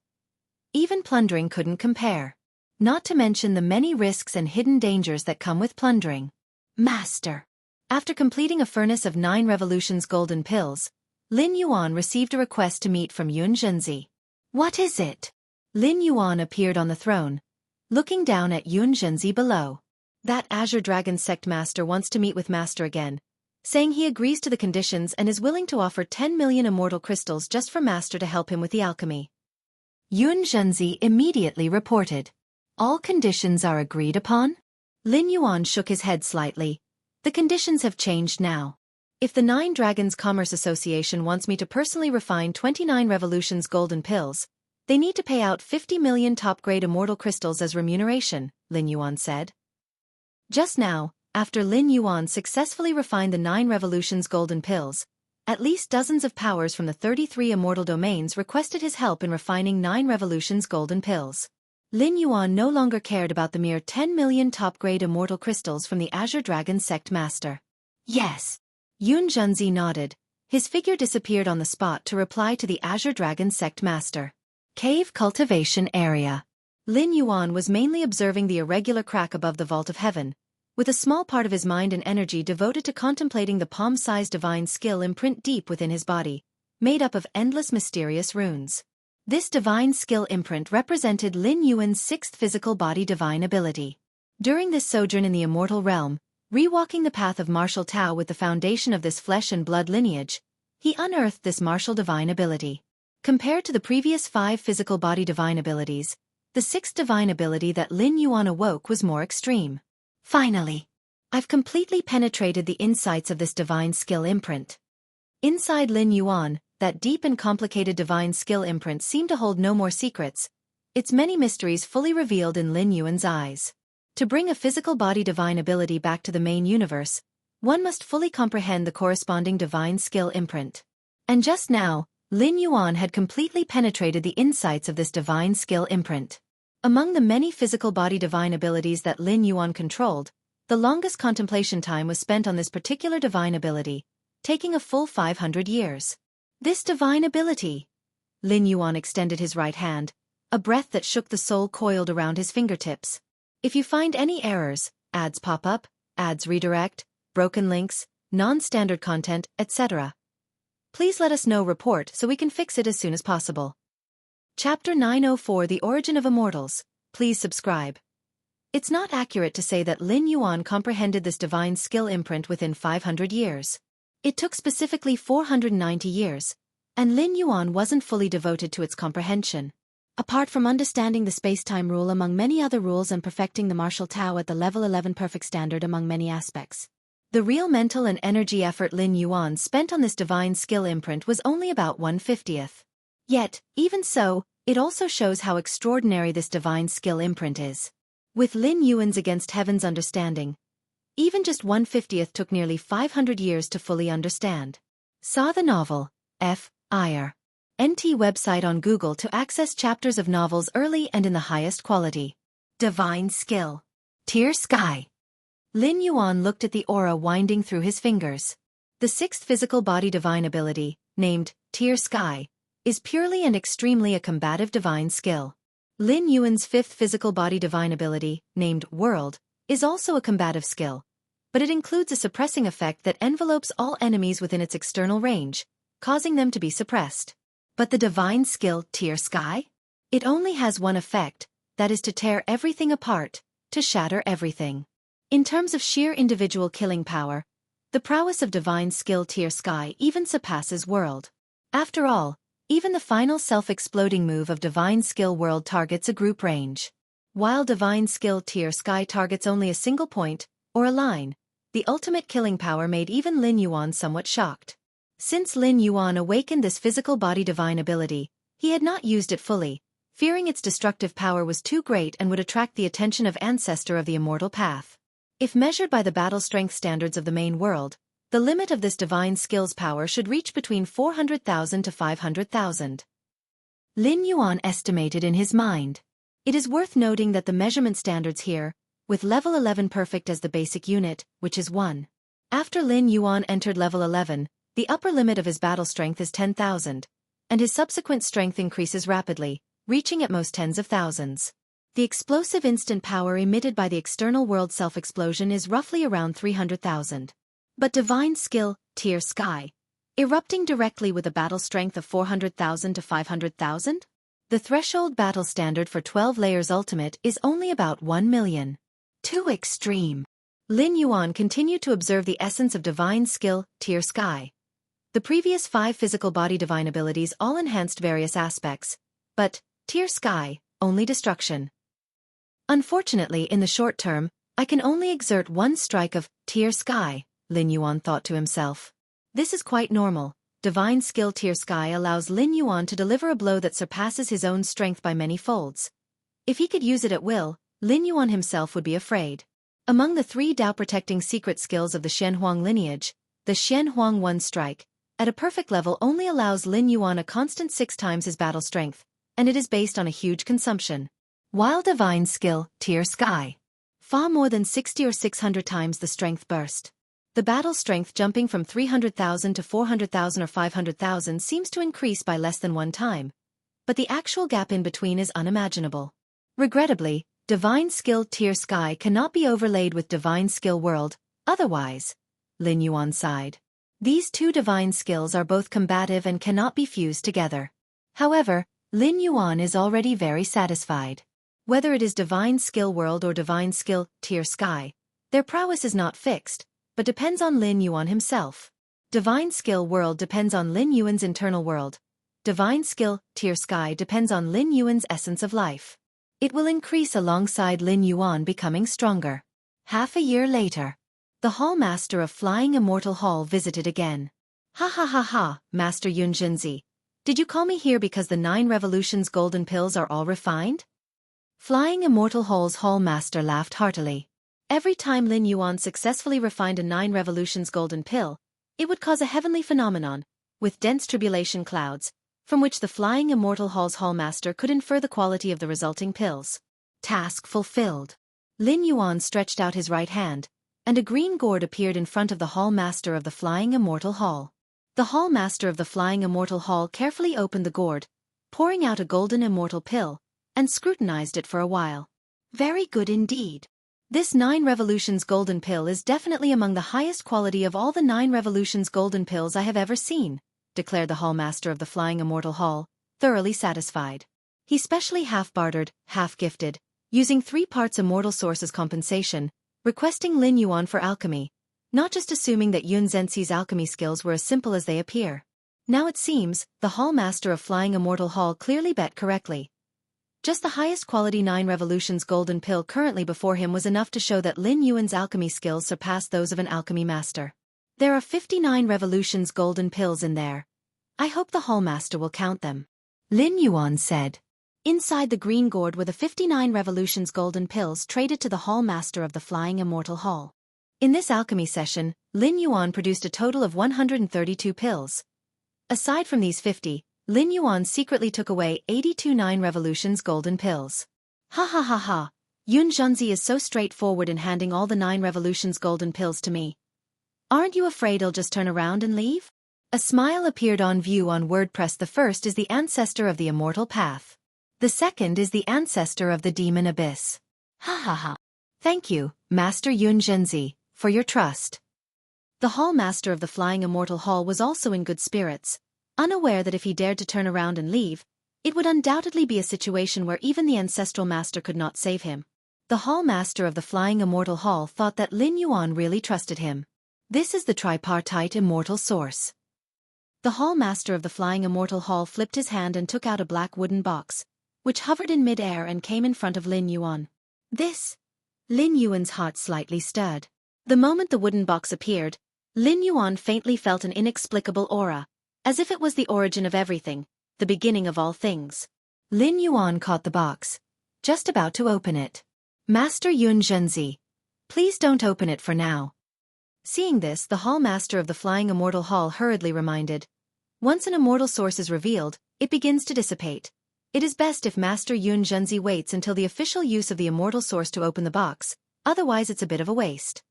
Even plundering couldn't compare. Not to mention the many risks and hidden dangers that come with plundering. Master. After completing a furnace of 9 Revolutions golden pills, Lin Yuan received a request to meet from Yunzhenzi. What is it? Lin Yuan appeared on the throne, looking down at Yunzhenzi below. That Azure Dragon sect master wants to meet with Master again, saying he agrees to the conditions and is willing to offer 10 million immortal crystals just for Master to help him with the alchemy. Yunzhenzi immediately reported. All conditions are agreed upon? Lin Yuan shook his head slightly. The conditions have changed now. If the Nine Dragons Commerce Association wants me to personally refine 29 Revolution's golden pills, they need to pay out 50 million top-grade immortal crystals as remuneration, Lin Yuan said. Just now, after Lin Yuan successfully refined the 9 Revolution's golden pills, at least dozens of powers from the 33 immortal domains requested his help in refining 9 Revolution's golden pills. Lin Yuan no longer cared about the mere 10 million top-grade immortal crystals from the Azure Dragon sect master. Yes. Yun Zhenzi nodded. His figure disappeared on the spot to reply to the Azure Dragon sect master. Cave Cultivation Area. Lin Yuan was mainly observing the irregular crack above the vault of heaven, with a small part of his mind and energy devoted to contemplating the palm-sized divine skill imprint deep within his body, made up of endless mysterious runes. This divine skill imprint represented Lin Yuan's 6th physical body divine ability. During this sojourn in the immortal realm, rewalking the path of martial Tao with the foundation of this flesh and blood lineage, he unearthed this martial divine ability. Compared to the previous 5 physical body divine abilities, the 6th divine ability that Lin Yuan awoke was more extreme. Finally, I've completely penetrated the insights of this divine skill imprint. Inside Lin Yuan, that deep and complicated divine skill imprint seemed to hold no more secrets, its many mysteries fully revealed in Lin Yuan's eyes. To bring a physical body divine ability back to the main universe, one must fully comprehend the corresponding divine skill imprint. And just now, Lin Yuan had completely penetrated the insights of this divine skill imprint. Among the many physical body divine abilities that Lin Yuan controlled, the longest contemplation time was spent on this particular divine ability, taking a full 500 years. This divine ability. Lin Yuan extended his right hand, a breath that shook the soul coiled around his fingertips. If you find any errors, ads pop up, ads redirect, broken links, non-standard content, etc., please let us know. Report so we can fix it as soon as possible. Chapter 904 The Origin of Immortals. Please subscribe. It's not accurate to say that Lin Yuan comprehended this divine skill imprint within 500 years. It took specifically 490 years, and Lin Yuan wasn't fully devoted to its comprehension. Apart from understanding the space-time rule among many other rules and perfecting the martial Tao at the level 11 perfect standard among many aspects, the real mental and energy effort Lin Yuan spent on this divine skill imprint was only about 1/50th. Yet, even so, it also shows how extraordinary this divine skill imprint is. With Lin Yuan's against heaven's understanding, even just 1/50th took nearly 500 years to fully understand. Saw the novel, F.I.R. NT website on Google to access chapters of novels early and in the highest quality. Divine skill. Tier Sky. Lin Yuan looked at the aura winding through his fingers. The 6th physical body divine ability, named Tier Sky, is purely and extremely a combative divine skill. Lin Yuan's 5th physical body divine ability, named World, is also a combative skill, but it includes a suppressing effect that envelopes all enemies within its external range, causing them to be suppressed. But the divine skill Tier Sky? It only has one effect, that is to tear everything apart, to shatter everything. In terms of sheer individual killing power, the prowess of divine skill Tier Sky even surpasses World. After all, even the final self-exploding move of divine skill World targets a group range. While divine skill Tier Sky targets only a single point, or a line, the ultimate killing power made even Lin Yuan somewhat shocked. Since Lin Yuan awakened this physical body divine ability, he had not used it fully, fearing its destructive power was too great and would attract the attention of Ancestor of the Immortal Path. If measured by the battle strength standards of the main world, the limit of this divine skill's power should reach between 400,000 to 500,000. Lin Yuan estimated in his mind. It is worth noting that the measurement standards here, with level 11 perfect as the basic unit, which is 1. After Lin Yuan entered level 11, the upper limit of his battle strength is 10,000, and his subsequent strength increases rapidly, reaching at most tens of thousands. The explosive instant power emitted by the external world self-explosion is roughly around 300,000. But divine skill, Tier Sky, erupting directly with a battle strength of 400,000 to 500,000? The threshold battle standard for 12 layers ultimate is only about 1 million. Too extreme. Lin Yuan continued to observe the essence of divine skill, Tier Sky. The previous 5 physical body divine abilities all enhanced various aspects, but, Tier Sky, only destruction. Unfortunately, in the short term, I can only exert one strike of Tier Sky, Lin Yuan thought to himself. This is quite normal. Divine skill Tier Sky allows Lin Yuan to deliver a blow that surpasses his own strength by many folds. If he could use it at will, Lin Yuan himself would be afraid. Among the 3 Dao-protecting secret skills of the Xianhuang lineage, the Xianhuang One Strike, at a perfect level only allows Lin Yuan a constant 6 times his battle strength, and it is based on a huge consumption. While divine skill, Tier Sky, far more than 60 or 600 times the strength burst. The battle strength jumping from 300,000 to 400,000 or 500,000 seems to increase by less than 1 time, but the actual gap in between is unimaginable. Regrettably, divine skill Tier Sky cannot be overlaid with divine skill World, otherwise, Lin Yuan sighed. These 2 divine skills are both combative and cannot be fused together. However, Lin Yuan is already very satisfied. Whether it is divine skill World or divine skill Tier Sky, their prowess is not fixed, but depends on Lin Yuan himself. Divine skill World depends on Lin Yuan's internal world. Divine skill Tier Sky depends on Lin Yuan's essence of life. It will increase alongside Lin Yuan becoming stronger. Half a year later, the Hall Master of Flying Immortal Hall visited again. Ha ha ha ha, Master Yun Jinzi. Did you call me here because the 9 Revolutions golden pills are all refined? Flying Immortal Hall's Hall Master laughed heartily. Every time Lin Yuan successfully refined a 9 Revolutions golden pill, it would cause a heavenly phenomenon, with dense tribulation clouds, from which the Flying Immortal Hall's Hallmaster could infer the quality of the resulting pills. Task fulfilled. Lin Yuan stretched out his right hand, and a green gourd appeared in front of the Hallmaster of the Flying Immortal Hall. The Hallmaster of the Flying Immortal Hall carefully opened the gourd, pouring out a golden immortal pill, and scrutinized it for a while. Very good indeed. This 9 Revolutions golden pill is definitely among the highest quality of all the 9 Revolutions golden pills I have ever seen, declared the Hallmaster of the Flying Immortal Hall, thoroughly satisfied. He specially half-bartered, half-gifted, using 3 parts immortal source as compensation, requesting Lin Yuan for alchemy, not just assuming that Yun Zhenxi's alchemy skills were as simple as they appear. Now it seems, the Hallmaster of Flying Immortal Hall clearly bet correctly. Just the highest quality 9 Revolutions golden pill currently before him was enough to show that Lin Yuan's alchemy skills surpassed those of an alchemy master. There are 59 Revolutions golden pills in there. I hope the Hallmaster will count them. Lin Yuan said. Inside the green gourd were the 59 Revolutions golden pills traded to the Hallmaster of the Flying Immortal Hall. In this alchemy session, Lin Yuan produced a total of 132 pills. Aside from these 50, Lin Yuan secretly took away 82 9 Revolutions golden pills. Ha ha ha ha, Yun Zhenxi is so straightforward in handing all the 9 Revolutions golden pills to me. Aren't you afraid he'll just turn around and leave? A smile appeared on view on WordPress. The first is the ancestor of the immortal path. The second is the ancestor of the demon abyss. Ha ha ha. Thank you, Master Yun Zhenxi, for your trust. The Hallmaster of the Flying Immortal Hall was also in good spirits, unaware that if he dared to turn around and leave, it would undoubtedly be a situation where even the ancestral master could not save him. The Hallmaster of the Flying Immortal Hall thought that Lin Yuan really trusted him. This is the tripartite immortal source. The Hallmaster of the Flying Immortal Hall flipped his hand and took out a black wooden box, which hovered in mid-air and came in front of Lin Yuan. This? Lin Yuan's heart slightly stirred. The moment the wooden box appeared, Lin Yuan faintly felt an inexplicable aura, as if it was the origin of everything, the beginning of all things. Lin Yuan caught the box, just about to open it. Master Yun Zhenxi, please don't open it for now. Seeing this, the Hallmaster of the Flying Immortal Hall hurriedly reminded, once an immortal source is revealed, it begins to dissipate. It is best if Master Yun Zhenxi waits until the official use of the immortal source to open the box, otherwise it's a bit of a waste.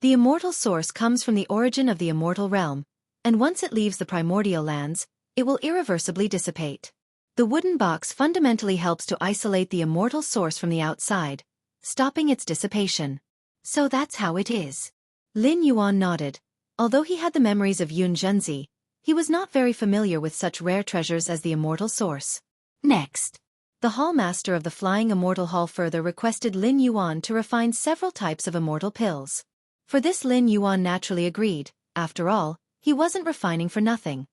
The immortal source comes from the origin of the immortal realm, and once it leaves the primordial lands, it will irreversibly dissipate. The wooden box fundamentally helps to isolate the immortal source from the outside, stopping its dissipation. So that's how it is. Lin Yuan nodded. Although he had the memories of Yun Zhenxi, he was not very familiar with such rare treasures as the immortal source. Next, The hallmaster of the Flying Immortal Hall further requested Lin Yuan to refine several types of immortal pills. For this Lin Yuan naturally agreed. After all, he wasn't refining for nothing.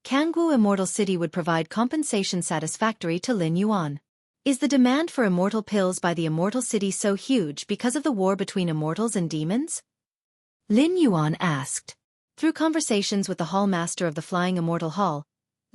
Jianghu Immortal City would provide compensation satisfactory to Lin Yuan. Is the demand for immortal pills by the Immortal City so huge because of the war between immortals and demons? Lin Yuan asked. Through conversations with the hallmaster of the Flying Immortal Hall,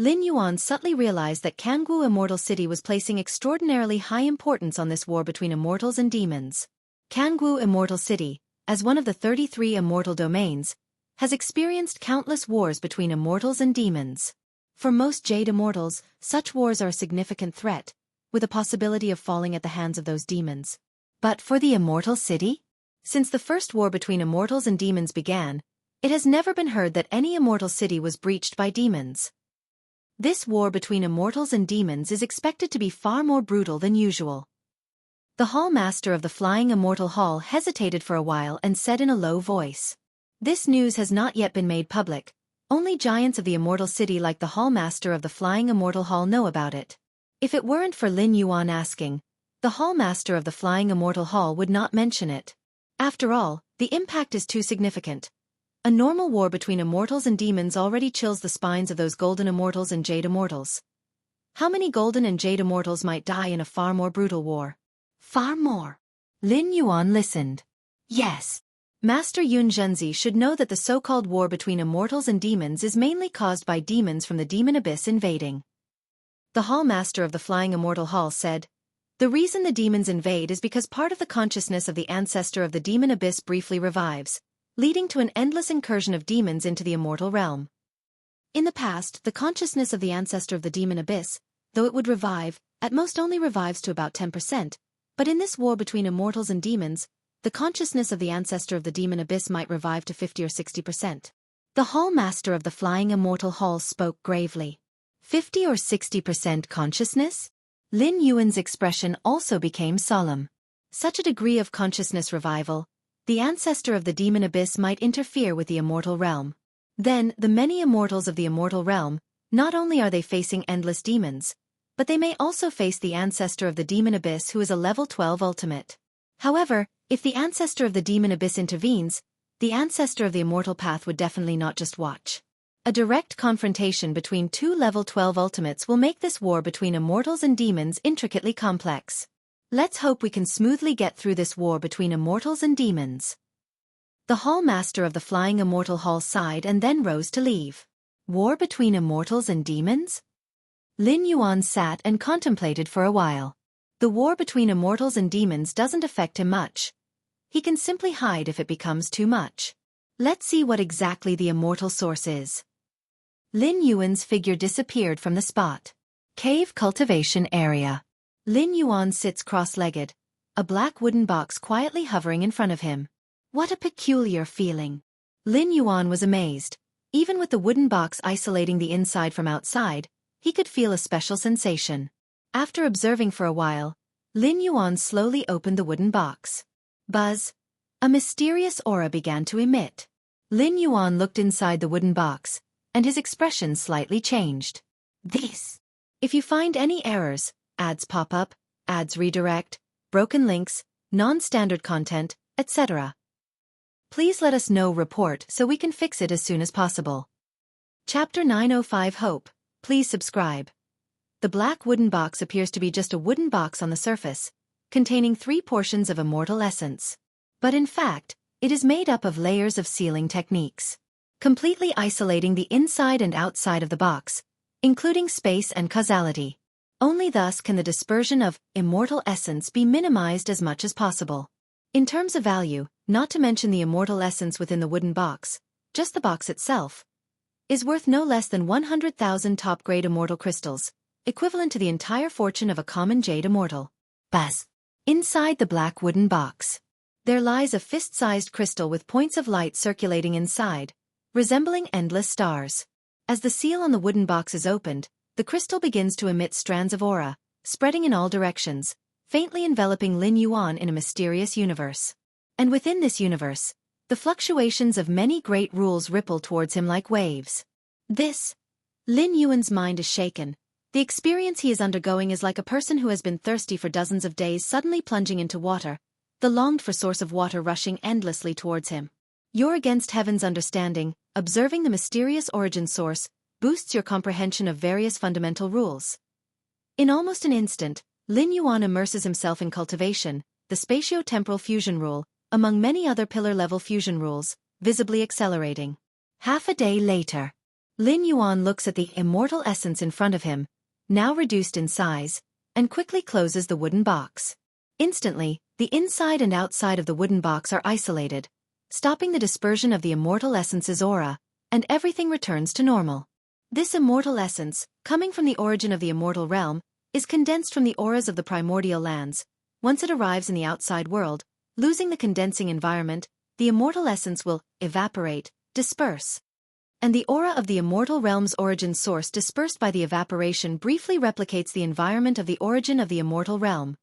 Lin Yuan subtly realized that Jianghu Immortal City was placing extraordinarily high importance on this war between immortals and demons. Jianghu Immortal City, as one of the 33 immortal domains, has experienced countless wars between immortals and demons. For most Jade immortals, such wars are a significant threat, with a possibility of falling at the hands of those demons. But for the Immortal City? Since the first war between immortals and demons began, it has never been heard that any immortal city was breached by demons. This war between immortals and demons is expected to be far more brutal than usual. The hallmaster of the Flying Immortal Hall hesitated for a while and said in a low voice. This news has not yet been made public. Only giants of the Immortal City like the hallmaster of the Flying Immortal Hall know about it. If it weren't for Lin Yuan asking, the hallmaster of the Flying Immortal Hall would not mention it. After all, the impact is too significant. A normal war between immortals and demons already chills the spines of those golden immortals and jade immortals. How many golden and jade immortals might die in a far more brutal war? Far more. Lin Yuan listened. Yes. Master Yun Zhenzi should know that the so-called war between immortals and demons is mainly caused by demons from the demon abyss invading. The hallmaster of the Flying Immortal Hall said, the reason the demons invade is because part of the consciousness of the ancestor of the demon abyss briefly revives, leading to an endless incursion of demons into the immortal realm. In the past, the consciousness of the ancestor of the demon abyss, though it would revive, at most only revives to about 10%, but in this war between immortals and demons, the consciousness of the ancestor of the demon abyss might revive to 50 or 60%. The hallmaster of the Flying Immortal Hall spoke gravely. 50 or 60% consciousness? Lin Yuan's expression also became solemn. Such a degree of consciousness revival, the ancestor of the demon abyss might interfere with the immortal realm. Then, the many immortals of the immortal realm, not only are they facing endless demons, but they may also face the ancestor of the demon abyss who is a level 12 ultimate. However, if the ancestor of the demon abyss intervenes, the ancestor of the immortal path would definitely not just watch. A direct confrontation between two level 12 ultimates will make this war between immortals and demons intricately complex. Let's hope we can smoothly get through this war between immortals and demons. The hallmaster of the Flying Immortal Hall sighed and then rose to leave. War between immortals and demons? Lin Yuan sat and contemplated for a while. The war between immortals and demons doesn't affect him much. He can simply hide if it becomes too much. Let's see what exactly the immortal source is. Lin Yuan's figure disappeared from the spot. Cave cultivation area. Lin Yuan sits cross-legged, a black wooden box quietly hovering in front of him. What a peculiar feeling. Lin Yuan was amazed. Even with the wooden box isolating the inside from outside, he could feel a special sensation. After observing for a while, Lin Yuan slowly opened the wooden box. Buzz. A mysterious aura began to emit. Lin Yuan looked inside the wooden box, and his expression slightly changed. This. If you find any errors, ads pop up, ads redirect, broken links, non-standard content, etc., please let us know. Report so we can fix it as soon as possible. Chapter 905 Hope. Please subscribe. The black wooden box appears to be just a wooden box on the surface, containing 3 portions of immortal essence. But in fact, it is made up of layers of sealing techniques, completely isolating the inside and outside of the box, including space and causality. Only thus can the dispersion of immortal essence be minimized as much as possible. In terms of value, not to mention the immortal essence within the wooden box, just the box itself, is worth no less than 100,000 top-grade immortal crystals, equivalent to the entire fortune of a common jade immortal. Buzz. Inside the black wooden box, there lies a fist-sized crystal with points of light circulating inside, resembling endless stars. As the seal on the wooden box is opened, the crystal begins to emit strands of aura, spreading in all directions, faintly enveloping Lin Yuan in a mysterious universe. And within this universe, the fluctuations of many great rules ripple towards him like waves. Lin Yuan's mind is shaken, The experience he is undergoing is like a person who has been thirsty for dozens of days suddenly plunging into water, the longed-for source of water rushing endlessly towards him. You're against heaven's understanding, observing the mysterious origin source, boosts your comprehension of various fundamental rules. In almost an instant, Lin Yuan immerses himself in cultivation, the spatio-temporal fusion rule, among many other pillar-level fusion rules, visibly accelerating. Half a day later, Lin Yuan looks at the immortal essence in front of him, now reduced in size, and quickly closes the wooden box. Instantly, the inside and outside of the wooden box are isolated, stopping the dispersion of the immortal essence's aura, and everything returns to normal. This immortal essence, coming from the origin of the immortal realm, is condensed from the auras of the primordial lands. Once it arrives in the outside world, losing the condensing environment, the immortal essence will evaporate, disperse. And the aura of the immortal realm's origin source dispersed by the evaporation briefly replicates the environment of the origin of the immortal realm.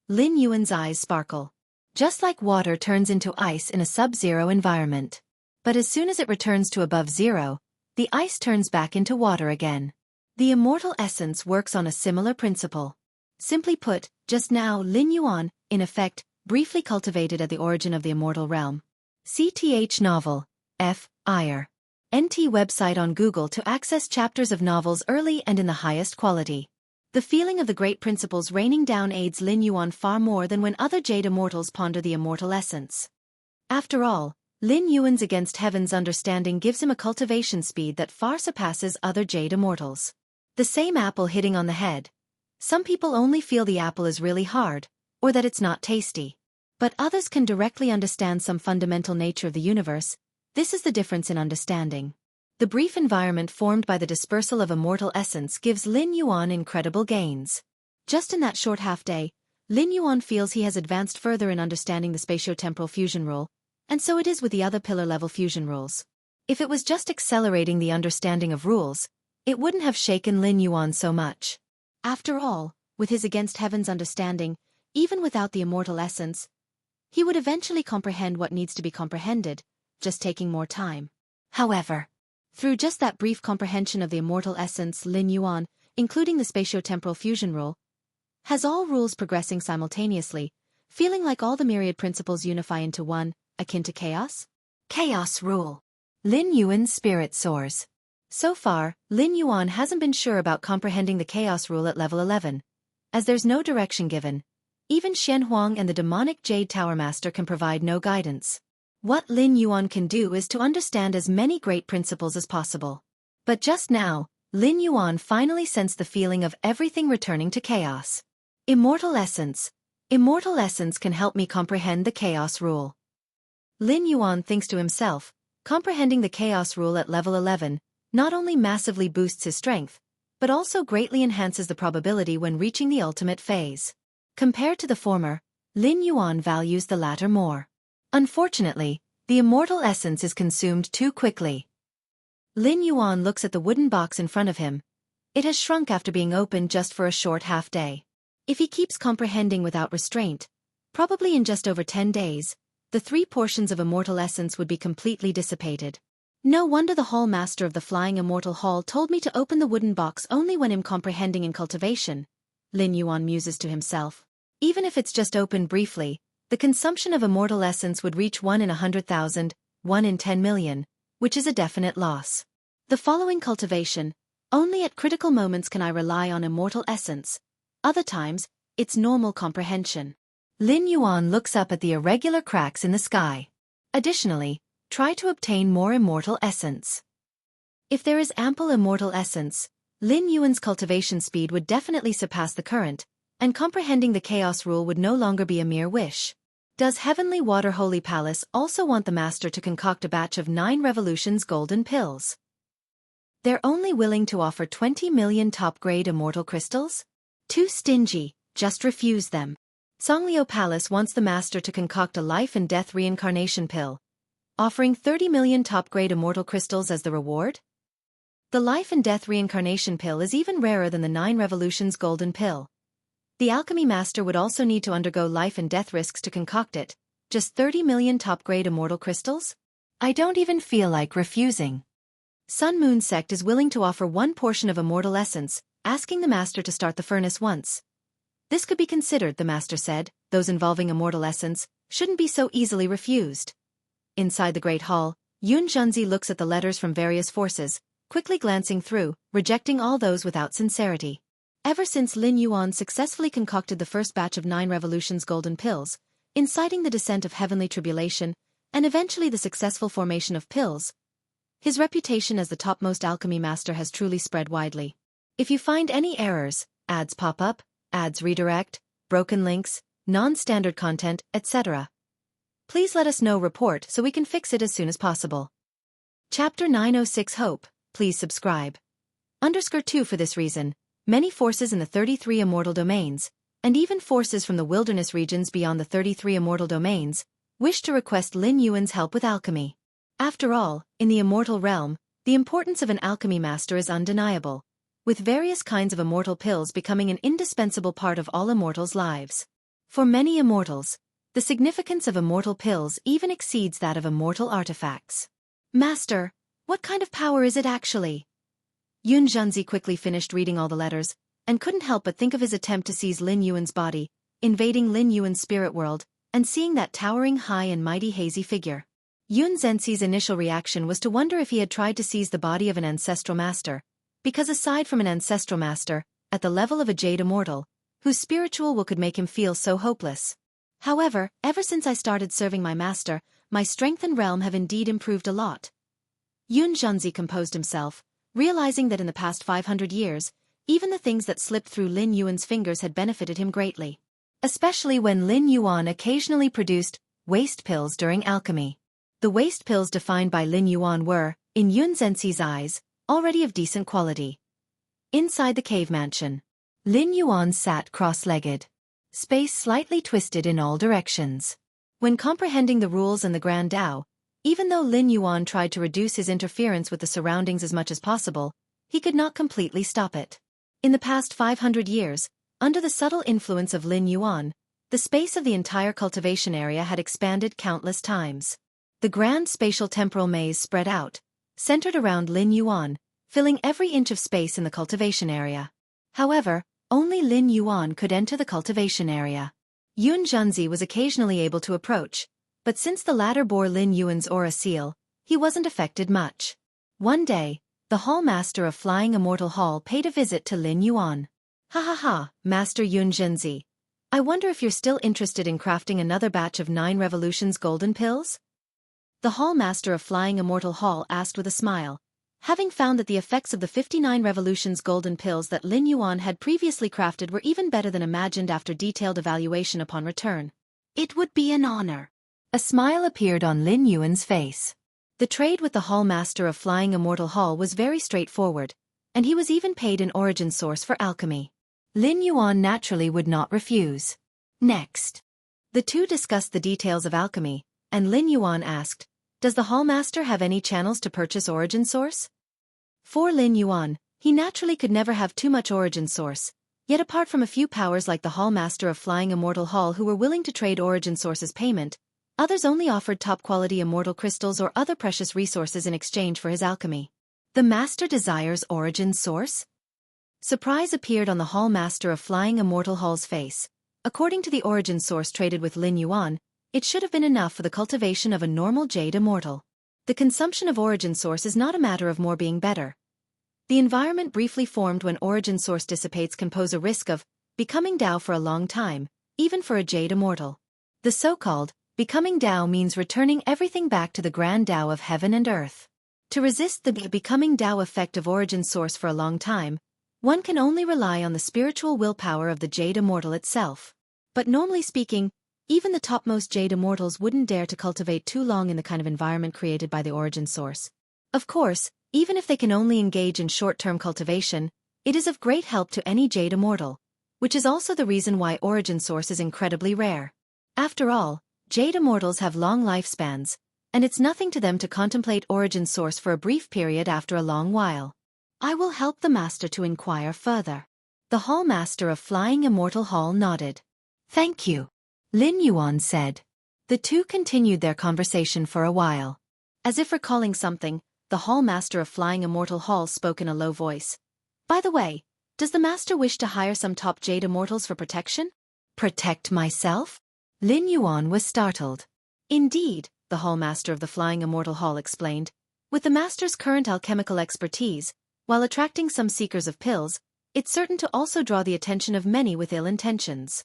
Lin Yuan's eyes sparkle. Just like water turns into ice in a sub-zero environment. But as soon as it returns to above zero, the ice turns back into water again. The immortal essence works on a similar principle. Simply put, just now Lin Yuan, in effect, briefly cultivated at the origin of the immortal realm. CTH novel, F. Iyer. NT website on Google to access chapters of novels early and in the highest quality. The feeling of the great principles raining down aids Lin Yuan far more than when other Jade immortals ponder the immortal essence. After all, Lin Yuan's against heaven's understanding gives him a cultivation speed that far surpasses other Jade immortals. The same apple hitting on the head. Some people only feel the apple is really hard, or that it's not tasty. But others can directly understand some fundamental nature of the universe. This is the difference in understanding. The brief environment formed by the dispersal of immortal essence gives Lin Yuan incredible gains. Just in that short half-day, Lin Yuan feels he has advanced further in understanding the spatio-temporal fusion rule, and so it is with the other pillar-level fusion rules. If it was just accelerating the understanding of rules, it wouldn't have shaken Lin Yuan so much. After all, with his against heaven's understanding, even without the immortal essence, he would eventually comprehend what needs to be comprehended, just taking more time. However, through just that brief comprehension of the immortal essence, Lin Yuan, including the spatio-temporal fusion rule, has all rules progressing simultaneously, feeling like all the myriad principles unify into one, akin to chaos? Chaos rule. Lin Yuan's spirit soars. So far, Lin Yuan hasn't been sure about comprehending the chaos rule at level 11. As there's no direction given, even Xianxia and the demonic Jade Tower Master can provide no guidance. What Lin Yuan can do is to understand as many great principles as possible. But just now, Lin Yuan finally sensed the feeling of everything returning to chaos. Immortal essence. Immortal essence can help me comprehend the chaos rule. Lin Yuan thinks to himself, comprehending the chaos rule at level 11 not only massively boosts his strength, but also greatly enhances the probability when reaching the ultimate phase. Compared to the former, Lin Yuan values the latter more. Unfortunately, the immortal essence is consumed too quickly. Lin Yuan looks at the wooden box in front of him. It has shrunk after being opened just for a short half-day. If he keeps comprehending without restraint, probably in just over 10 days, the 3 portions of immortal essence would be completely dissipated. No wonder the Hall Master of the Flying Immortal Hall told me to open the wooden box only when I'm comprehending in cultivation, Lin Yuan muses to himself. Even if it's just opened briefly, the consumption of immortal essence would reach 1 in 100,000, 1 in 10 million, which is a definite loss. The following cultivation, only at critical moments can I rely on immortal essence. Other times, it's normal comprehension. Lin Yuan looks up at the irregular cracks in the sky. Additionally, try to obtain more immortal essence. If there is ample immortal essence, Lin Yuan's cultivation speed would definitely surpass the current, and comprehending the chaos rule would no longer be a mere wish. Does Heavenly Water Holy Palace also want the Master to concoct a batch of 9 Revolutions golden pills? They're only willing to offer 20 million top-grade immortal crystals? Too stingy, just refuse them. Songlio Palace wants the Master to concoct a life and death reincarnation pill, offering 30 million top-grade immortal crystals as the reward? The life and death reincarnation pill is even rarer than the 9 Revolutions golden pill. The Alchemy Master would also need to undergo life and death risks to concoct it. Just 30 million top-grade immortal crystals? I don't even feel like refusing. Sun Moon Sect is willing to offer 1 portion of immortal essence, asking the master to start the furnace once. This could be considered, the master said, those involving immortal essence shouldn't be so easily refused. Inside the great hall, Yunzhenzi looks at the letters from various forces, quickly glancing through, rejecting all those without sincerity. Ever since Lin Yuan successfully concocted the first batch of 9 revolutions golden pills, inciting the descent of heavenly tribulation, and eventually the successful formation of pills, his reputation as the topmost alchemy master has truly spread widely. If you find any errors, ads pop up, ads redirect, broken links, non-standard content, etc., please let us know. Report so we can fix it as soon as possible. Chapter 906 Hope, please subscribe. _2 For this reason, many forces in the 33 immortal domains, and even forces from the wilderness regions beyond the 33 immortal domains, wish to request Lin Yuan's help with alchemy. After all, in the immortal realm, the importance of an alchemy master is undeniable, with various kinds of immortal pills becoming an indispensable part of all immortals' lives. For many immortals, the significance of immortal pills even exceeds that of immortal artifacts. Master, what kind of power is it actually? Yunzhenzi quickly finished reading all the letters, and couldn't help but think of his attempt to seize Lin Yuan's body, invading Lin Yuan's spirit world, and seeing that towering high and mighty hazy figure. Yunzhenzi's initial reaction was to wonder if he had tried to seize the body of an ancestral master, because aside from an ancestral master, at the level of a jade immortal, whose spiritual will could make him feel so hopeless. However, ever since I started serving my master, my strength and realm have indeed improved a lot. Yunzhenzi composed himself, realizing that in the past 500 years, even the things that slipped through Lin Yuan's fingers had benefited him greatly. Especially when Lin Yuan occasionally produced waste pills during alchemy. The waste pills defined by Lin Yuan were, in Yunzhenzi's eyes, already of decent quality. Inside the cave mansion, Lin Yuan sat cross-legged, space slightly twisted in all directions. When comprehending the rules and the Grand Tao, even though Lin Yuan tried to reduce his interference with the surroundings as much as possible, he could not completely stop it. In the past 500 years, under the subtle influence of Lin Yuan, the space of the entire cultivation area had expanded countless times. The grand spatial temporal maze spread out, centered around Lin Yuan, filling every inch of space in the cultivation area. However, only Lin Yuan could enter the cultivation area. Yunzhenzi was occasionally able to approach, but since the latter bore Lin Yuan's aura seal, he wasn't affected much. One day, the Hall Master of Flying Immortal Hall paid a visit to Lin Yuan. Ha ha ha, Master Yunzhenzi. I wonder if you're still interested in crafting another batch of 9 revolutions golden pills? The Hall Master of Flying Immortal Hall asked with a smile, having found that the effects of the 59 revolutions golden pills that Lin Yuan had previously crafted were even better than imagined after detailed evaluation upon return. It would be an honor. A smile appeared on Lin Yuan's face. The trade with the Hall Master of Flying Immortal Hall was very straightforward, and he was even paid an origin source for alchemy. Lin Yuan naturally would not refuse. Next, the two discussed the details of alchemy, and Lin Yuan asked, "Does the Hall Master have any channels to purchase origin source?" For Lin Yuan, he naturally could never have too much origin source, yet apart from a few powers like the Hall Master of Flying Immortal Hall who were willing to trade origin source as payment, others only offered top-quality immortal crystals or other precious resources in exchange for his alchemy. The Master desires origin source? Surprise appeared on the Hall Master of Flying Immortal Hall's face. According to the origin source traded with Lin Yuan, it should have been enough for the cultivation of a normal jade immortal. The consumption of origin source is not a matter of more being better. The environment briefly formed when origin source dissipates can pose a risk of becoming Tao for a long time, even for a jade immortal. The so-called becoming Tao means returning everything back to the grand Tao of heaven and earth. To resist the becoming Tao effect of origin source for a long time, one can only rely on the spiritual willpower of the jade immortal itself. But normally speaking, even the topmost jade immortals wouldn't dare to cultivate too long in the kind of environment created by the origin source. Of course, even if they can only engage in short-term cultivation, it is of great help to any jade immortal, which is also the reason why origin source is incredibly rare. After all, jade immortals have long lifespans, and it's nothing to them to contemplate origin source for a brief period after a long while. I will help the Master to inquire further. The Hall Master of Flying Immortal Hall nodded. Thank you, Lin Yuan said. The two continued their conversation for a while. As if recalling something, the Hall Master of Flying Immortal Hall spoke in a low voice. By the way, Does the master wish to hire some top jade immortals for protection? Protect myself? Lin Yuan was startled. Indeed, the hall master of the Flying Immortal Hall explained, with the master's current alchemical expertise, while attracting some seekers of pills, it's certain to also draw the attention of many with ill intentions.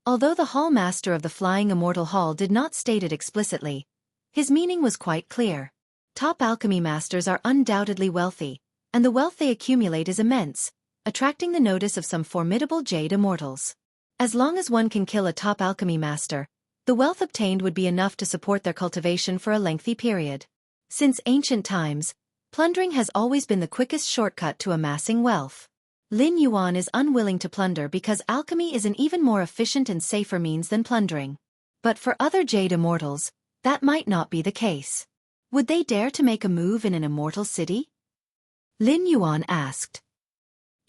Although the hall master of the Flying Immortal Hall did not state it explicitly, his meaning was quite clear. Top alchemy masters are undoubtedly wealthy, and the wealth they accumulate is immense, attracting the notice of some formidable jade immortals. As long as one can kill a top alchemy master, the wealth obtained would be enough to support their cultivation for a lengthy period. Since ancient times, plundering has always been the quickest shortcut to amassing wealth. Lin Yuan is unwilling to plunder because alchemy is an even more efficient and safer means than plundering. But for other jade immortals, that might not be the case. Would they dare to make a move in an immortal city? Lin Yuan asked.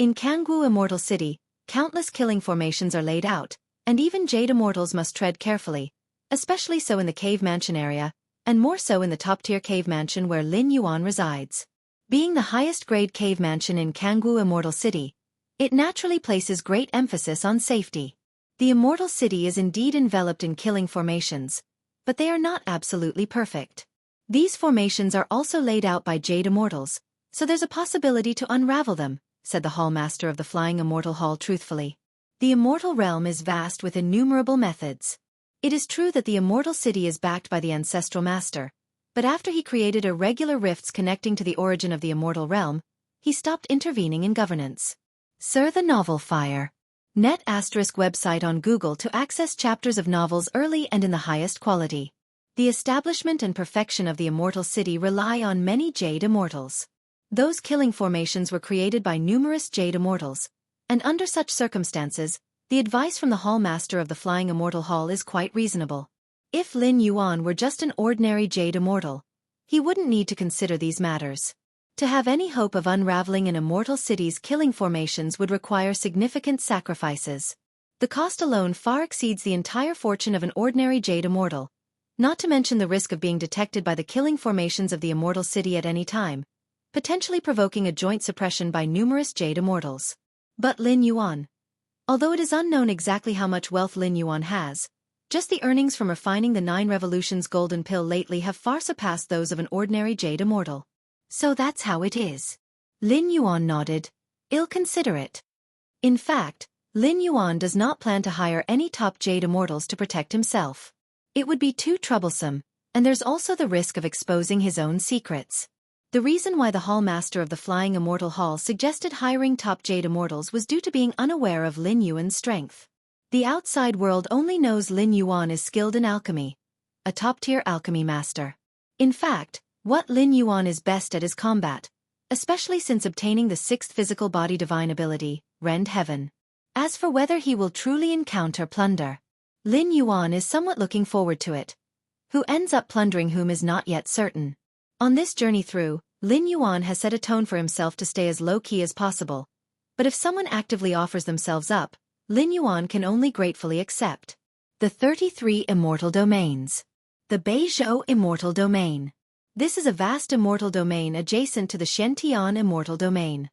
In Jianghu Immortal City, countless killing formations are laid out, and even jade immortals must tread carefully, especially so in the cave mansion area, and more so in the top-tier cave mansion where Lin Yuan resides. Being the highest-grade cave mansion in Jianghu Immortal City, it naturally places great emphasis on safety. The Immortal City is indeed enveloped in killing formations, but they are not absolutely perfect. These formations are also laid out by jade immortals, so there's a possibility to unravel them, said the hall master of the Flying Immortal Hall truthfully. The immortal realm is vast with innumerable methods. It is true that the Immortal City is backed by the ancestral master, but after he created irregular rifts connecting to the origin of the immortal realm, he stopped intervening in governance. Sir, the novel Fire. Net ** website on Google to access chapters of novels early and in the highest quality. The establishment and perfection of the Immortal City rely on many jade immortals. Those killing formations were created by numerous jade immortals, and under such circumstances, the advice from the hall master of the Flying Immortal Hall is quite reasonable. If Lin Yuan were just an ordinary jade immortal, he wouldn't need to consider these matters. To have any hope of unraveling an immortal city's killing formations would require significant sacrifices. The cost alone far exceeds the entire fortune of an ordinary jade immortal, not to mention the risk of being detected by the killing formations of the immortal city at any time, potentially provoking a joint suppression by numerous jade immortals. But Lin Yuan. Although it is unknown exactly how much wealth Lin Yuan has, just the earnings from refining the 9 Revolutions golden pill lately have far surpassed those of an ordinary jade immortal. So that's how it is. Lin Yuan nodded, ill-considerate. In fact, Lin Yuan does not plan to hire any top jade immortals to protect himself. It would be too troublesome, and there's also the risk of exposing his own secrets. The reason why the hall master of the Flying Immortal Hall suggested hiring top jade immortals was due to being unaware of Lin Yuan's strength. The outside world only knows Lin Yuan is skilled in alchemy, a top-tier alchemy master. In fact, what Lin Yuan is best at is combat, especially since obtaining the 6th physical body divine ability, Rend Heaven. As for whether he will truly encounter plunder, Lin Yuan is somewhat looking forward to it. Who ends up plundering whom is not yet certain. On this journey through, Lin Yuan has set a tone for himself to stay as low-key as possible, but if someone actively offers themselves up, Lin Yuan can only gratefully accept. The 33 Immortal Domains. The Beizhou Immortal Domain. This is a vast immortal domain adjacent to the Xianxia Immortal Domain.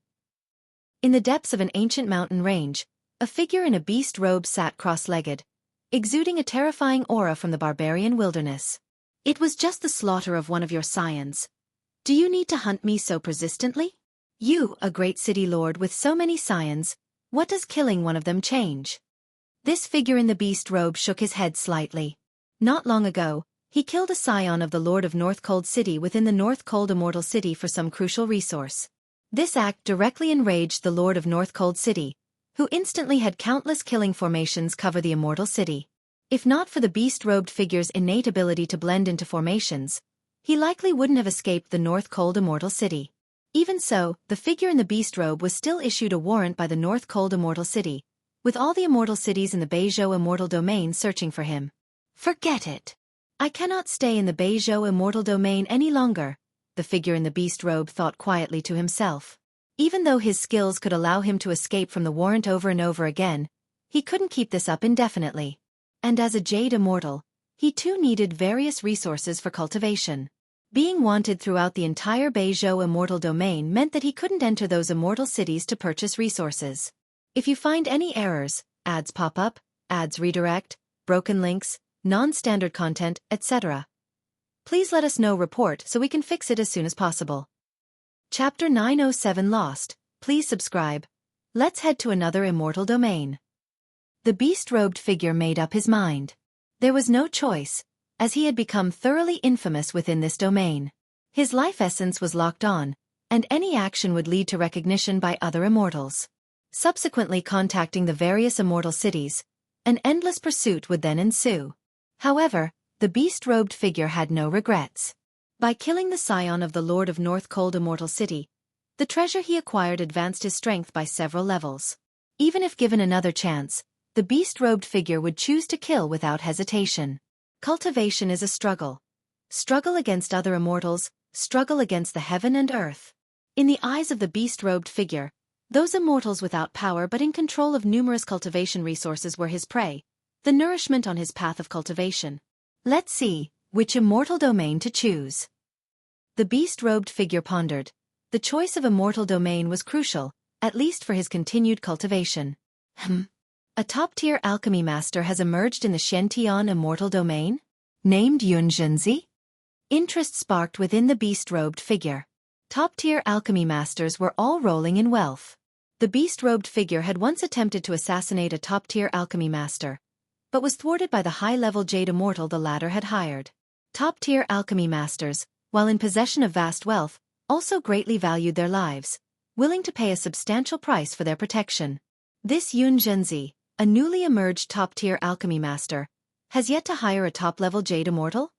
In the depths of an ancient mountain range, a figure in a beast robe sat cross-legged, exuding a terrifying aura from the barbarian wilderness. It was just the slaughter of one of your scions. Do you need to hunt me so persistently? You, a great city lord with so many scions, what does killing one of them change? This figure in the beast robe shook his head slightly. Not long ago, he killed a scion of the Lord of North Cold City within the North Cold Immortal City for some crucial resource. This act directly enraged the Lord of North Cold City, who instantly had countless killing formations cover the Immortal City. If not for the beast-robed figure's innate ability to blend into formations, he likely wouldn't have escaped the North Cold Immortal City. Even so, the figure in the beast robe was still issued a warrant by the North Cold Immortal City, with all the immortal cities in the Beizhou Immortal Domain searching for him. Forget it. I cannot stay in the Beizhou Immortal Domain any longer, the figure in the beast robe thought quietly to himself. Even though his skills could allow him to escape from the warrant over and over again, he couldn't keep this up indefinitely. And as a jade immortal, he too needed various resources for cultivation. Being wanted throughout the entire Beizhou immortal domain meant that he couldn't enter those immortal cities to purchase resources. If you find any errors, ads pop up, ads redirect, broken links, non-standard content, etc., please let us know report so we can fix it as soon as possible. Chapter 907 Lost. Please subscribe. Let's head to another immortal domain. The beast-robed figure made up his mind. There was no choice, as he had become thoroughly infamous within this domain. His life essence was locked on, and any action would lead to recognition by other immortals. Subsequently contacting the various immortal cities, an endless pursuit would then ensue. However, the beast-robed figure had no regrets. By killing the scion of the Lord of North Cold Immortal City, the treasure he acquired advanced his strength by several levels. Even if given another chance, the beast-robed figure would choose to kill without hesitation. Cultivation is a struggle. Struggle against other immortals, struggle against the heaven and earth. In the eyes of the beast-robed figure, those immortals without power but in control of numerous cultivation resources were his prey, the nourishment on his path of cultivation. Let's see which immortal domain to choose. The beast-robed figure pondered. The choice of immortal domain was crucial, at least for his continued cultivation. A top-tier alchemy master has emerged in the Xianxia immortal domain? Named Xianxia? Interest sparked within the beast-robed figure. Top-tier alchemy masters were all rolling in wealth. The beast-robed figure had once attempted to assassinate a top-tier alchemy master, but was thwarted by the high-level jade immortal the latter had hired. Top-tier alchemy masters, while in possession of vast wealth, also greatly valued their lives, willing to pay a substantial price for their protection. This Xianxia, a newly emerged top-tier alchemy master, has yet to hire a top-level jade immortal?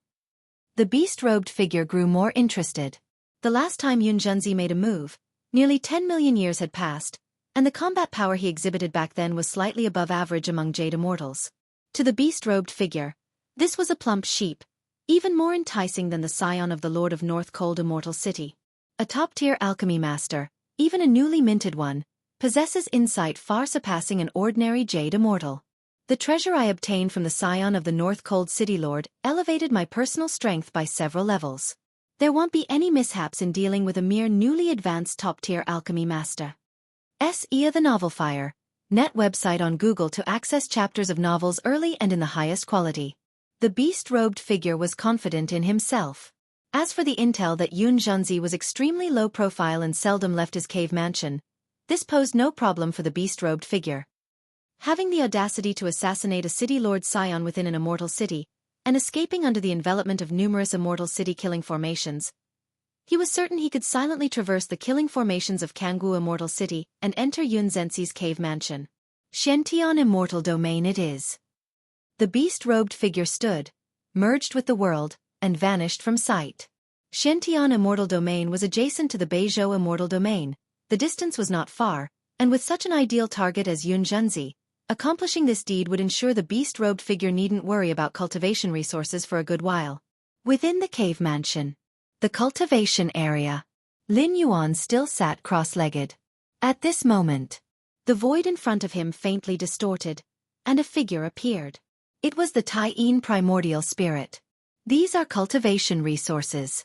The beast-robed figure grew more interested. The last time Xianxia made a move, nearly 10 million years had passed, and the combat power he exhibited back then was slightly above average among jade immortals. To the beast-robed figure, this was a plump sheep, even more enticing than the scion of the Lord of North Cold Immortal City. A top-tier alchemy master, even a newly minted one, possesses insight far surpassing an ordinary jade immortal. The treasure I obtained from the scion of the North Cold City Lord elevated my personal strength by several levels. There won't be any mishaps in dealing with a mere newly advanced top-tier alchemy master. Xianxia the Novel Fire, net website on Google to access chapters of novels early and in the highest quality. The beast-robed figure was confident in himself. As for the intel that Xianxia was extremely low profile and seldom left his cave mansion, this posed no problem for the beast-robed figure. Having the audacity to assassinate a city lord scion within an immortal city, and escaping under the envelopment of numerous immortal city-killing formations, he was certain he could silently traverse the killing formations of Jianghu Immortal City and enter Xianxia's cave mansion. Xianxia Immortal Domain it is. The beast-robed figure stood, merged with the world, and vanished from sight. Xianxia Immortal Domain was adjacent to the Beizhou Immortal Domain. The distance was not far, and with such an ideal target as Xianxia, accomplishing this deed would ensure the beast-robed figure needn't worry about cultivation resources for a good while. Within the cave mansion, the cultivation area, Lin Yuan still sat cross-legged. At this moment, the void in front of him faintly distorted, and a figure appeared. It was the Taiyin primordial spirit. These are cultivation resources.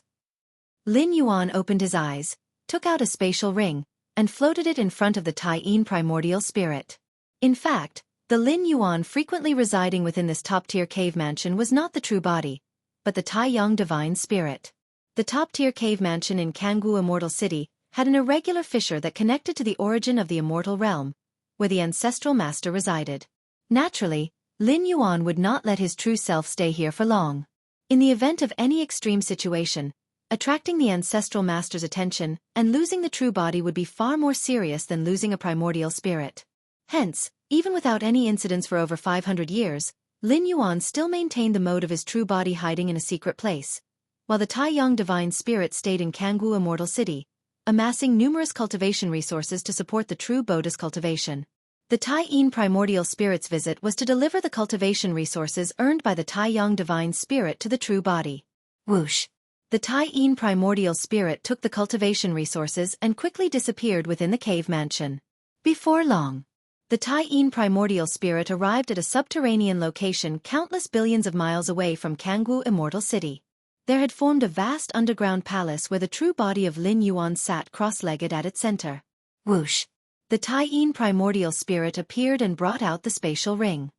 Lin Yuan opened his eyes, took out a spatial ring, and floated it in front of the Taiyin primordial spirit. In fact, the Lin Yuan frequently residing within this top-tier cave mansion was not the true body, but the Taiyang divine spirit. The top-tier cave mansion in Jianghu Immortal City had an irregular fissure that connected to the origin of the immortal realm, where the ancestral master resided. Naturally, Lin Yuan would not let his true self stay here for long. In the event of any extreme situation, attracting the ancestral master's attention and losing the true body would be far more serious than losing a primordial spirit. Hence, even without any incidents for over 500 years, Lin Yuan still maintained the mode of his true body hiding in a secret place, while the Taiyang divine spirit stayed in Jianghu Immortal City, amassing numerous cultivation resources to support the true Buddha's cultivation. The Taiyin primordial spirit's visit was to deliver the cultivation resources earned by the Taiyang divine spirit to the true body. Whoosh! The Taiyin primordial spirit took the cultivation resources and quickly disappeared within the cave mansion. Before long, the Taiyin primordial spirit arrived at a subterranean location countless billions of miles away from Jianghu Immortal City. There had formed a vast underground palace where the true body of Lin Yuan sat cross-legged at its center. Whoosh! The Taiyin primordial spirit appeared and brought out the spatial ring.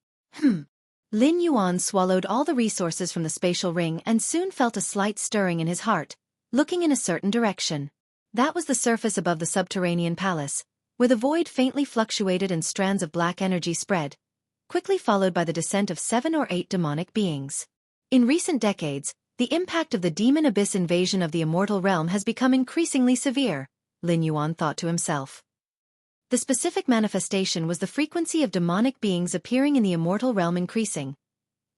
Lin Yuan swallowed all the resources from the spatial ring and soon felt a slight stirring in his heart, looking in a certain direction. That was the surface above the subterranean palace, where the void faintly fluctuated and strands of black energy spread, quickly followed by the descent of 7 or 8 demonic beings. In recent decades, the impact of the demon abyss invasion of the immortal realm has become increasingly severe, Lin Yuan thought to himself. The specific manifestation was the frequency of demonic beings appearing in the immortal realm increasing,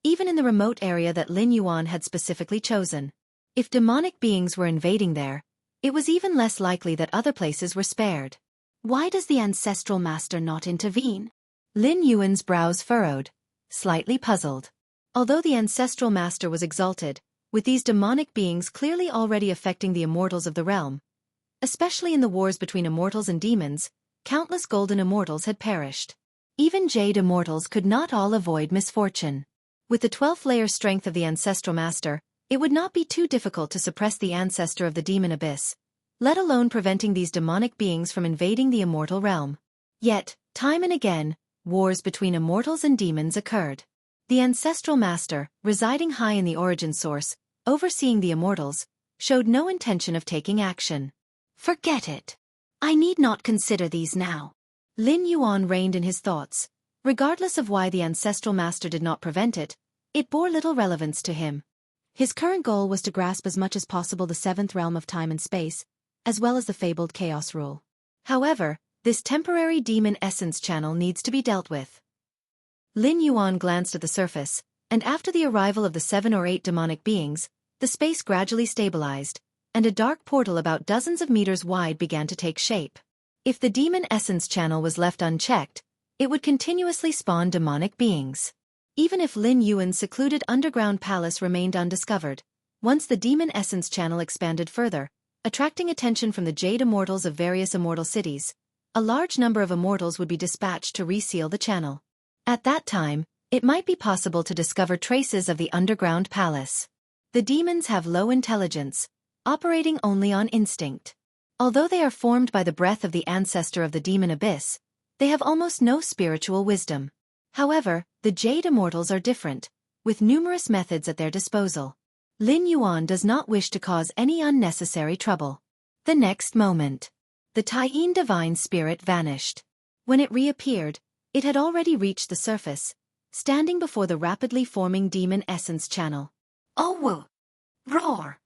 even in the remote area that Lin Yuan had specifically chosen. If demonic beings were invading there, it was even less likely that other places were spared. Why does the ancestral master not intervene? Lin Yuan's brows furrowed, slightly puzzled. Although the ancestral master was exalted, with these demonic beings clearly already affecting the immortals of the realm, especially in the wars between immortals and demons, countless golden immortals had perished. Even jade immortals could not all avoid misfortune. With the 12th layer strength of the ancestral master, it would not be too difficult to suppress the ancestor of the demon abyss, let alone preventing these demonic beings from invading the immortal realm. Yet, time and again, wars between immortals and demons occurred. The ancestral master, residing high in the origin source, overseeing the immortals, showed no intention of taking action. Forget it. I need not consider these now. Lin Yuan reined in his thoughts. Regardless of why the ancestral master did not prevent it, it bore little relevance to him. His current goal was to grasp as much as possible the 7th realm of time and space, as well as the fabled chaos rule. However, this temporary demon essence channel needs to be dealt with. Lin Yuan glanced at the surface, and after the arrival of the 7 or 8 demonic beings, the space gradually stabilized, and a dark portal about dozens of meters wide began to take shape. If the demon essence channel was left unchecked, it would continuously spawn demonic beings. Even if Lin Yuan's secluded underground palace remained undiscovered, once the demon essence channel expanded further, attracting attention from the jade immortals of various immortal cities, a large number of immortals would be dispatched to reseal the channel. At that time, it might be possible to discover traces of the underground palace. The demons have low intelligence, operating only on instinct. Although they are formed by the breath of the ancestor of the demon abyss, they have almost no spiritual wisdom. However, the jade immortals are different, with numerous methods at their disposal. Lin Yuan does not wish to cause any unnecessary trouble. The next moment, the Taiyin divine spirit vanished. When it reappeared, it had already reached the surface, standing before the rapidly forming demon essence channel. Oh woo! Roar!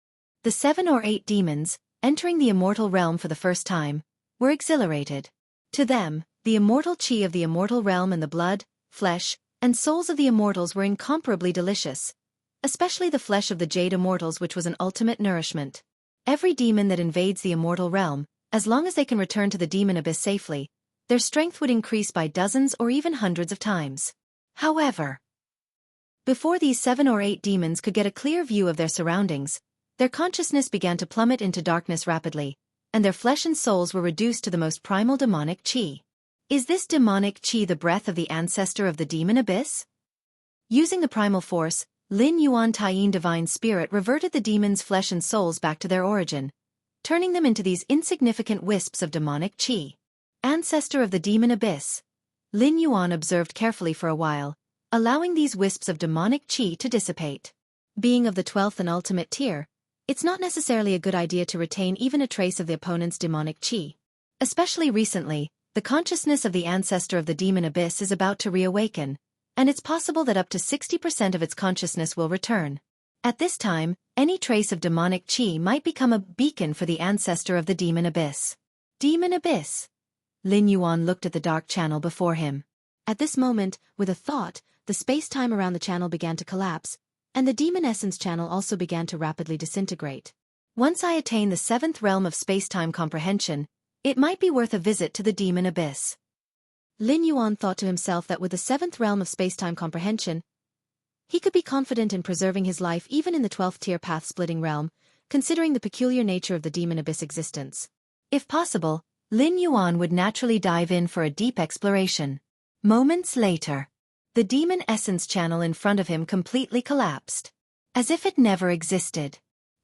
The 7 or 8 demons, entering the immortal realm for the first time, were exhilarated. To them, the immortal chi of the immortal realm and the blood, flesh, and souls of the immortals were incomparably delicious, especially the flesh of the jade immortals, which was an ultimate nourishment. Every demon that invades the immortal realm, as long as they can return to the demon abyss safely, their strength would increase by dozens or even hundreds of times. However, before these 7 or 8 demons could get a clear view of their surroundings, their consciousness began to plummet into darkness rapidly, and their flesh and souls were reduced to the most primal demonic chi. Is this demonic chi the breath of the ancestor of the demon abyss? Using the primal force, Lin Yuan Taiyin divine spirit reverted the demons' flesh and souls back to their origin, turning them into these insignificant wisps of demonic chi. Ancestor of the demon abyss. Lin Yuan observed carefully for a while, allowing these wisps of demonic chi to dissipate. Being of the 12th and ultimate tier, it's not necessarily a good idea to retain even a trace of the opponent's demonic chi. Especially recently, the consciousness of the ancestor of the demon abyss is about to reawaken, and it's possible that up to 60% of its consciousness will return. At this time, any trace of demonic chi might become a beacon for the ancestor of the demon abyss. Demon abyss. Lin Yuan looked at the dark channel before him. At this moment, with a thought, the space-time around the channel began to collapse, and the demon essence channel also began to rapidly disintegrate. Once I attain the 7th realm of space-time comprehension, it might be worth a visit to the demon abyss. Lin Yuan thought to himself that with the 7th realm of space-time comprehension, he could be confident in preserving his life even in the 12th tier path-splitting realm, considering the peculiar nature of the demon abyss existence. If possible, Lin Yuan would naturally dive in for a deep exploration. Moments later, the demon essence channel in front of him completely collapsed, as if it never existed.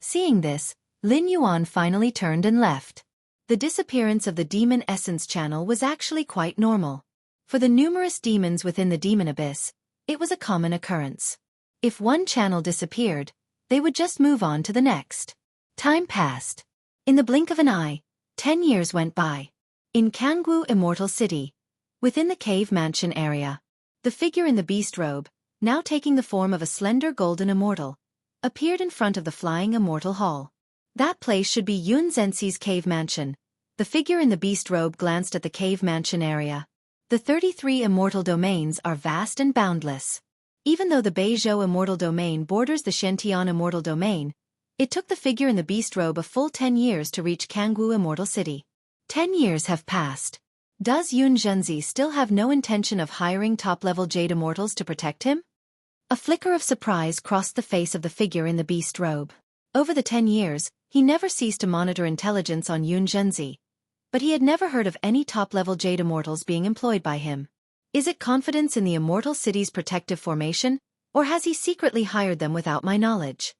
Seeing this, Lin Yuan finally turned and left. The disappearance of the demon essence channel was actually quite normal. For the numerous demons within the demon abyss, it was a common occurrence. If one channel disappeared, they would just move on to the next. Time passed. In the blink of an eye, 10 years went by. In Jianghu Immortal City, within the cave mansion area, the figure in the beast robe, now taking the form of a slender golden immortal, appeared in front of the flying immortal hall. That place should be Yun Zhenxi's cave mansion. The figure in the beast robe glanced at the cave mansion area. The 33 immortal domains are vast and boundless. Even though the Beizhou immortal domain borders the Shentian immortal domain, it took the figure in the beast robe a full 10 years to reach Jianghu Immortal City. 10 years have passed. Does Yun Zhenxi still have no intention of hiring top-level Jade Immortals to protect him? A flicker of surprise crossed the face of the figure in the beast robe. Over the 10 years, he never ceased to monitor intelligence on Yun Zhenxi, but he had never heard of any top-level Jade Immortals being employed by him. Is it confidence in the Immortal City's protective formation, or has he secretly hired them without my knowledge?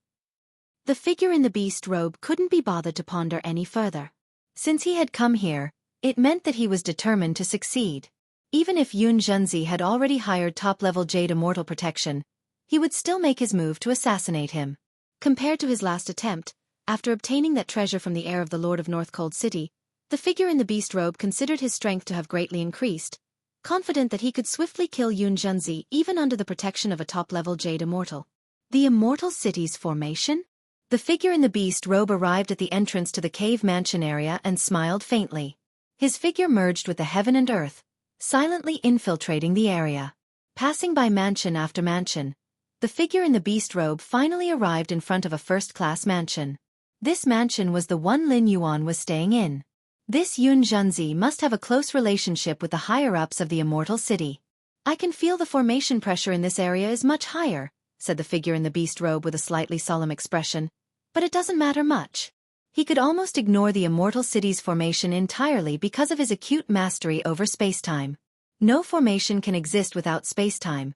The figure in the beast robe couldn't be bothered to ponder any further. Since he had come here, it meant that he was determined to succeed. Even if Yun Zhenxi had already hired top-level Jade Immortal protection, he would still make his move to assassinate him. Compared to his last attempt, after obtaining that treasure from the heir of the Lord of North Cold City, the figure in the beast robe considered his strength to have greatly increased, confident that he could swiftly kill Yun Zhenxi even under the protection of a top-level Jade Immortal. The Immortal City's formation? The figure in the beast robe arrived at the entrance to the cave mansion area and smiled faintly. His figure merged with the heaven and earth, silently infiltrating the area. Passing by mansion after mansion, the figure in the beast robe finally arrived in front of a first-class mansion. This mansion was the one Lin Yuan was staying in. This Yun Zhenxi must have a close relationship with the higher-ups of the Immortal City. I can feel the formation pressure in this area is much higher, said the figure in the beast robe with a slightly solemn expression, but it doesn't matter much. He could almost ignore the Immortal City's formation entirely because of his acute mastery over spacetime. No formation can exist without spacetime.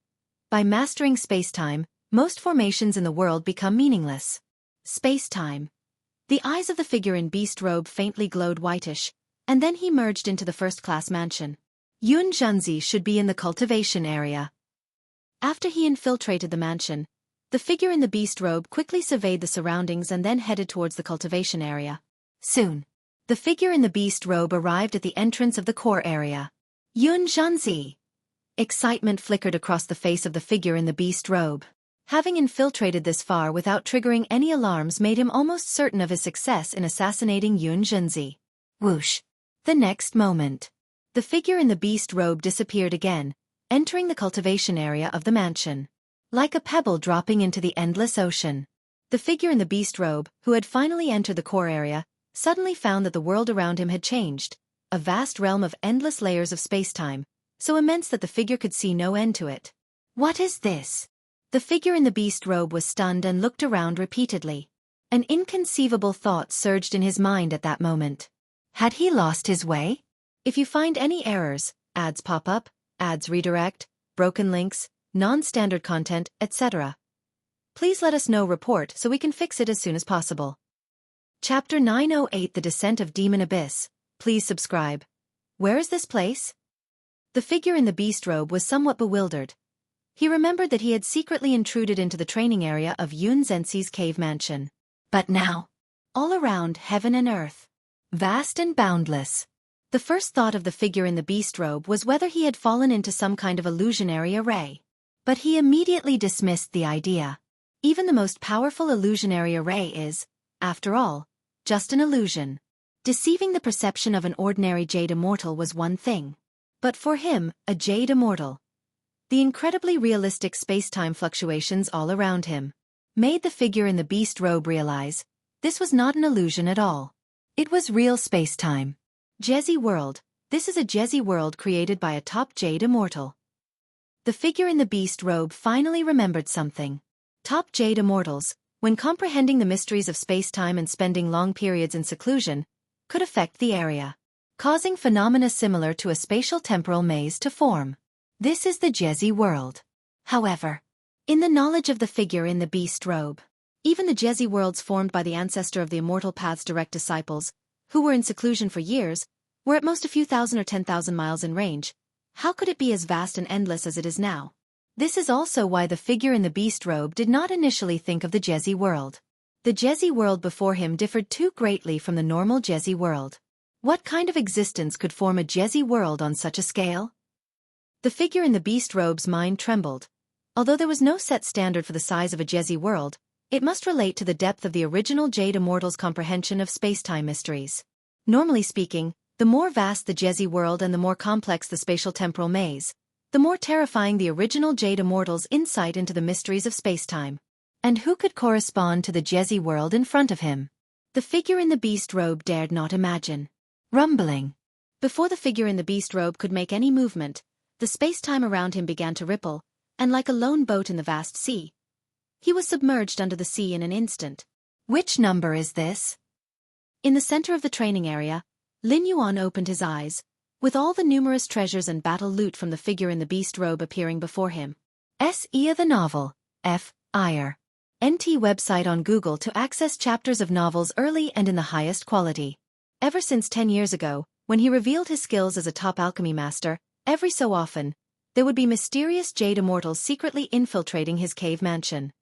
By mastering spacetime, most formations in the world become meaningless. Spacetime. The eyes of the figure in beast robe faintly glowed whitish, and then he merged into the first-class mansion. Yun Zhenxi should be in the cultivation area. After he infiltrated the mansion, the figure in the beast robe quickly surveyed the surroundings and then headed towards the cultivation area. Soon, the figure in the beast robe arrived at the entrance of the core area. Yun Zhenxi! Excitement flickered across the face of the figure in the beast robe. Having infiltrated this far without triggering any alarms made him almost certain of his success in assassinating Yun Zhenxi. Whoosh! The next moment, the figure in the beast robe disappeared again, entering the cultivation area of the mansion. Like a pebble dropping into the endless ocean. The figure in the beast robe, who had finally entered the core area, suddenly found that the world around him had changed, a vast realm of endless layers of spacetime, so immense that the figure could see no end to it. What is this? The figure in the beast robe was stunned and looked around repeatedly. An inconceivable thought surged in his mind at that moment. Had he lost his way? If you find any errors, ads pop up, ads redirect, broken links, non-standard content, etc., please let us know report so we can fix it as soon as possible. Chapter 908 The Descent of Demon Abyss. Please subscribe. Where is this place? The figure in the beast robe was somewhat bewildered. He remembered that he had secretly intruded into the training area of Yun Zhenxi's cave mansion. But now, all around heaven and earth, vast and boundless. The first thought of the figure in the beast robe was whether he had fallen into some kind of illusionary array. But he immediately dismissed the idea. Even the most powerful illusionary array is, after all, just an illusion. Deceiving the perception of an ordinary Jade Immortal was one thing. But for him, a Jade Immortal, the incredibly realistic space-time fluctuations all around him made the figure in the beast robe realize this was not an illusion at all. It was real space-time. Jezi world. This is a Jezi world created by a top Jade Immortal. The figure in the beast robe finally remembered something. Top Jade Immortals, when comprehending the mysteries of space-time and spending long periods in seclusion, could affect the area, causing phenomena similar to a spatial temporal maze to form. This is the Jezi world. However, in the knowledge of the figure in the beast robe, Even the Jezi worlds formed by the ancestor of the Immortal Path's direct disciples, who were in seclusion for years, were at most a few thousand or 10,000 miles in range. How could it be as vast and endless as it is now? This is also why the figure in the beast robe did not initially think of the Jezi world. The Jezi world before him differed too greatly from the normal Jezi world. What kind of existence could form a Jezi world on such a scale? The figure in the beast robe's mind trembled. Although there was no set standard for the size of a Jezi world, it must relate to the depth of the original Jade Immortal's comprehension of space-time mysteries. Normally speaking, the more vast the Jezi world and the more complex the spatial temporal maze, the more terrifying the original Jade Immortal's insight into the mysteries of space-time. And who could correspond to the Jezi world in front of him? The figure in the beast robe dared not imagine. Rumbling. Before the figure in the beast robe could make any movement, the space-time around him began to ripple, and like a lone boat in the vast sea, he was submerged under the sea in an instant. Which number is this? In the center of the training area, Lin Yuan opened his eyes, with all the numerous treasures and battle loot from the figure in the beast robe appearing before him. S.E. the novel, F. Ire. NT website on Google to access chapters of novels early and in the highest quality. Ever since 10 years ago, when he revealed his skills as a top alchemy master, every so often, there would be mysterious Jade Immortals secretly infiltrating his cave mansion.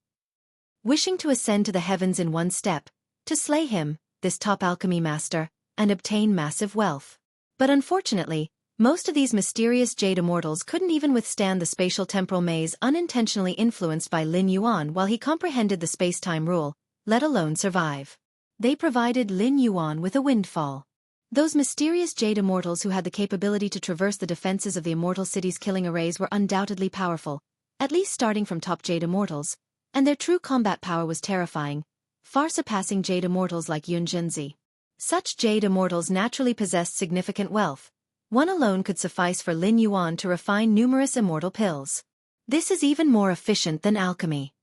Wishing to ascend to the heavens in one step, to slay him, this top alchemy master, and obtain massive wealth. But unfortunately, most of these mysterious Jade Immortals couldn't even withstand the spatial temporal maze unintentionally influenced by Lin Yuan while he comprehended the space-time rule, let alone survive. They provided Lin Yuan with a windfall. Those mysterious Jade Immortals who had the capability to traverse the defenses of the Immortal City's killing arrays were undoubtedly powerful, at least starting from top Jade Immortals, and their true combat power was terrifying, far surpassing Jade Immortals like Xianxia. Such Jade Immortals naturally possessed significant wealth. One alone could suffice for Lin Yuan to refine numerous immortal pills. This is even more efficient than alchemy.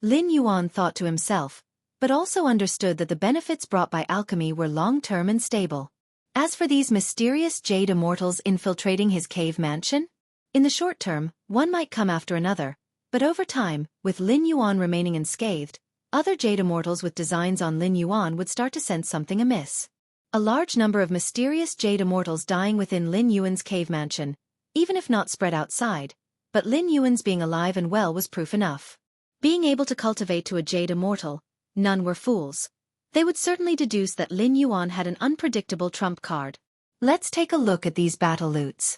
Lin Yuan thought to himself, but also understood that the benefits brought by alchemy were long-term and stable. As for these mysterious Jade Immortals infiltrating his cave mansion, in the short term, one might come after another, but over time, with Lin Yuan remaining unscathed, other Jade Immortals with designs on Lin Yuan would start to sense something amiss. A large number of mysterious Jade Immortals dying within Lin Yuan's cave mansion, even if not spread outside, but Lin Yuan's being alive and well was proof enough. Being able to cultivate to a Jade Immortal, none were fools. They would certainly deduce that Lin Yuan had an unpredictable trump card. Let's take a look at these battle loots.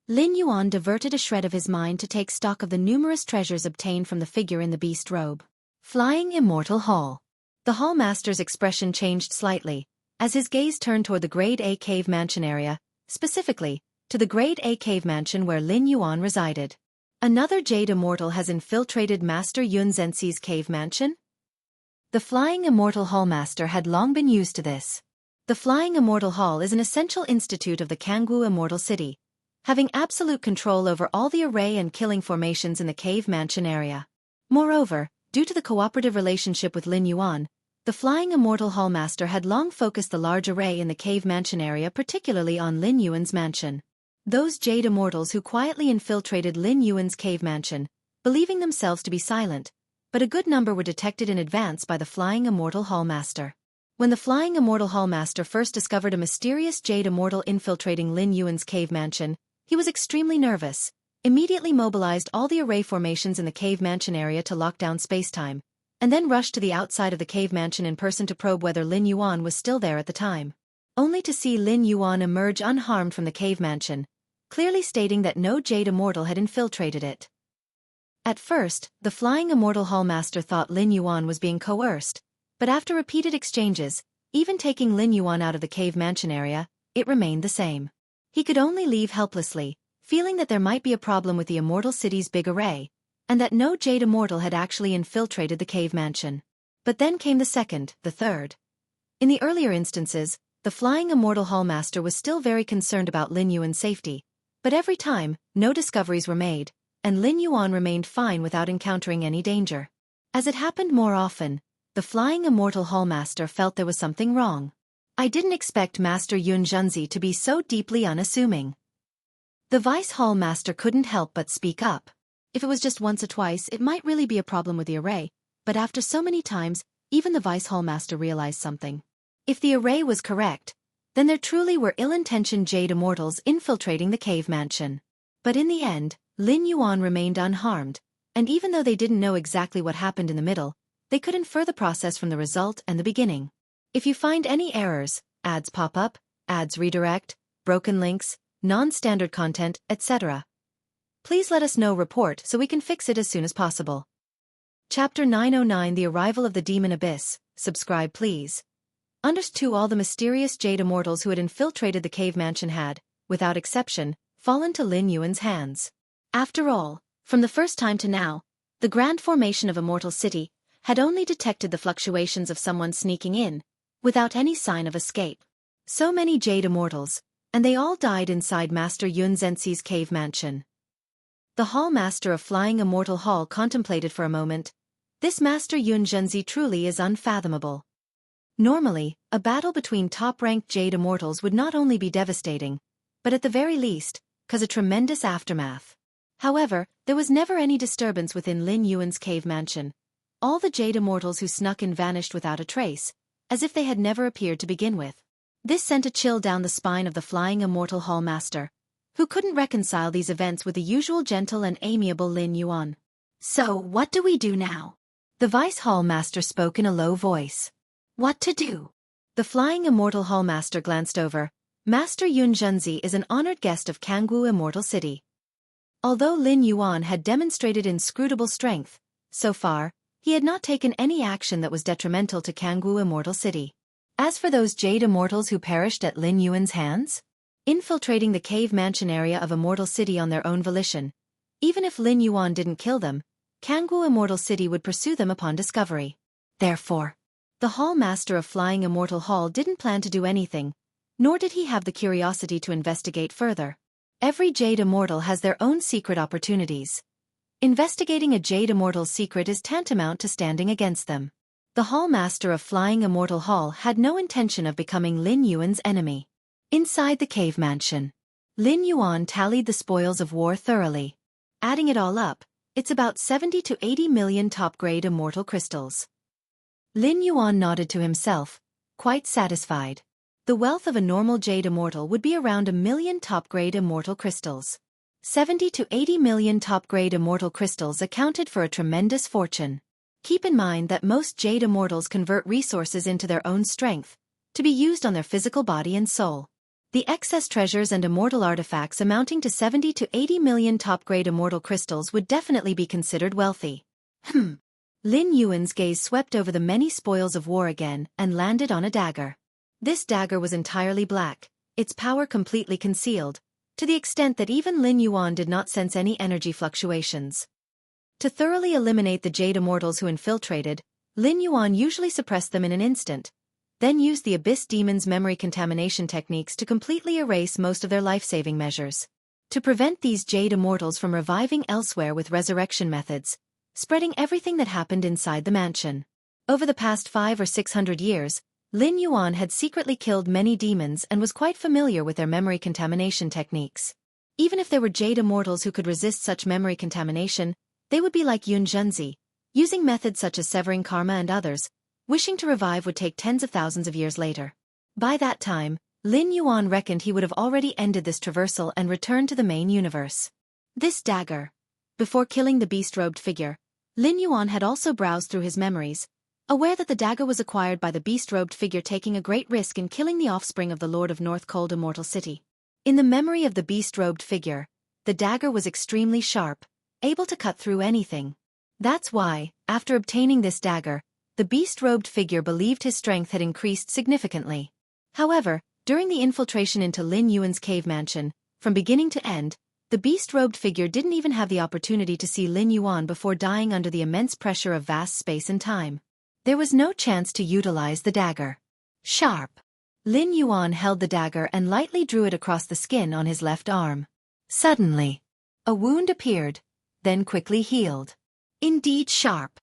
Lin Yuan diverted a shred of his mind to take stock of the numerous treasures obtained from the figure in the beast robe. Flying Immortal Hall. The Hall Master's expression changed slightly, as his gaze turned toward the Grade A cave mansion area, specifically, to the Grade A cave mansion where Lin Yuan resided. Another Jade Immortal has infiltrated Master Yun Zhenxi's cave mansion? The Flying Immortal Hall Master had long been used to this. The Flying Immortal Hall is an essential institute of the Jianghu Immortal City, having absolute control over all the array and killing formations in the cave mansion area. Moreover, due to the cooperative relationship with Lin Yuan, the Flying Immortal Hall Master had long focused the large array in the cave mansion area particularly on Lin Yuan's mansion. Those Jade Immortals who quietly infiltrated Lin Yuan's cave mansion, believing themselves to be silent, but a good number were detected in advance by the Flying Immortal Hall Master. When the Flying Immortal Hall Master first discovered a mysterious Jade Immortal infiltrating Lin Yuan's cave mansion, he was extremely nervous, immediately mobilized all the array formations in the cave mansion area to lock down spacetime, and then rushed to the outside of the cave mansion in person to probe whether Lin Yuan was still there at the time. Only to see Lin Yuan emerge unharmed from the cave mansion, clearly stating that no Jade Immortal had infiltrated it. At first, the Flying Immortal Hall Master thought Lin Yuan was being coerced, but after repeated exchanges, even taking Lin Yuan out of the cave mansion area, it remained the same. He could only leave helplessly, feeling that there might be a problem with the Immortal City's big array, and that no Jade Immortal had actually infiltrated the cave mansion. But then came the second, the third. In the earlier instances, the Flying Immortal Hall Master was still very concerned about Lin Yuan's safety, but every time, no discoveries were made, and Lin Yuan remained fine without encountering any danger. As it happened more often, the Flying Immortal Hall Master felt there was something wrong. I didn't expect Master Yun Zhenxi to be so deeply unassuming. The Vice Hall Master couldn't help but speak up. If it was just once or twice, it might really be a problem with the array, but after so many times, even the Vice Hall Master realized something. If the array was correct, then there truly were ill-intentioned jade immortals infiltrating the cave mansion. But in the end, Lin Yuan remained unharmed, and even though they didn't know exactly what happened in the middle, they could infer the process from the result and the beginning. If you find any errors, ads pop up, ads redirect, broken links, non-standard content, etc., please let us know. Report so we can fix it as soon as possible. Chapter 909, The Arrival of the Demon Abyss. Subscribe please. Understood. All the mysterious jade immortals who had infiltrated the cave mansion had, without exception, fallen to Lin Yuan's hands. After all, from the first time to now, the grand formation of Immortal City had only detected the fluctuations of someone sneaking in, without any sign of escape. So many jade immortals, and they all died inside Master Yun Zhenxi's cave mansion. The Hall Master of Flying Immortal Hall contemplated for a moment. This Master Yun Zhenxi truly is unfathomable. Normally, a battle between top-ranked jade immortals would not only be devastating, but at the very least, cause a tremendous aftermath. However, there was never any disturbance within Lin Yuan's cave mansion. All the jade immortals who snuck in vanished without a trace, as if they had never appeared to begin with. This sent a chill down the spine of the Flying Immortal Hall Master, who couldn't reconcile these events with the usual gentle and amiable Lin Yuan. So, what do we do now? The Vice Hall Master spoke in a low voice. What to do? The Flying Immortal Hall Master glanced over. Master Yun Zhenxi is an honored guest of Jianghu Immortal City. Although Lin Yuan had demonstrated inscrutable strength, so far, he had not taken any action that was detrimental to Jianghu Immortal City. As for those jade immortals who perished at Lin Yuan's hands, infiltrating the cave mansion area of Immortal City on their own volition, even if Lin Yuan didn't kill them, Jianghu Immortal City would pursue them upon discovery. Therefore, the Hall Master of Flying Immortal Hall didn't plan to do anything, nor did he have the curiosity to investigate further. Every jade immortal has their own secret opportunities. Investigating a jade immortal's secret is tantamount to standing against them. The Hall Master of Flying Immortal Hall had no intention of becoming Lin Yuan's enemy. Inside the cave mansion, Lin Yuan tallied the spoils of war thoroughly. Adding it all up, it's about 70 to 80 million top-grade immortal crystals. Lin Yuan nodded to himself, quite satisfied. The wealth of a normal jade immortal would be around 1 million top-grade immortal crystals. 70 to 80 million top-grade immortal crystals accounted for a tremendous fortune. Keep in mind that most jade immortals convert resources into their own strength, to be used on their physical body and soul. The excess treasures and immortal artifacts amounting to 70 to 80 million top-grade immortal crystals would definitely be considered wealthy. Lin Yuan's gaze swept over the many spoils of war again and landed on a dagger. This dagger was entirely black, its power completely concealed, to the extent that even Lin Yuan did not sense any energy fluctuations. To thoroughly eliminate the jade immortals who infiltrated, Lin Yuan usually suppressed them in an instant, then used the Abyss Demon's memory contamination techniques to completely erase most of their life-saving measures. To prevent these jade immortals from reviving elsewhere with resurrection methods, spreading everything that happened inside the mansion. Over the past 500 or 600 years, Lin Yuan had secretly killed many demons and was quite familiar with their memory contamination techniques. Even if there were jade immortals who could resist such memory contamination, they would be like Yun Zhenxi, using methods such as severing karma and others. Wishing to revive would take tens of thousands of years later. By that time, Lin Yuan reckoned he would have already ended this traversal and returned to the main universe. This dagger. Before killing the beast-robed figure, Lin Yuan had also browsed through his memories, aware that the dagger was acquired by the beast-robed figure, taking a great risk in killing the offspring of the Lord of North Cold Immortal City. In the memory of the beast-robed figure, the dagger was extremely sharp, able to cut through anything. That's why, after obtaining this dagger, the beast-robed figure believed his strength had increased significantly. However, during the infiltration into Lin Yuan's cave mansion, from beginning to end, the beast-robed figure didn't even have the opportunity to see Lin Yuan before dying under the immense pressure of vast space and time. There was no chance to utilize the dagger. Sharp. Lin Yuan held the dagger and lightly drew it across the skin on his left arm. Suddenly, a wound appeared, then quickly healed. Indeed sharp.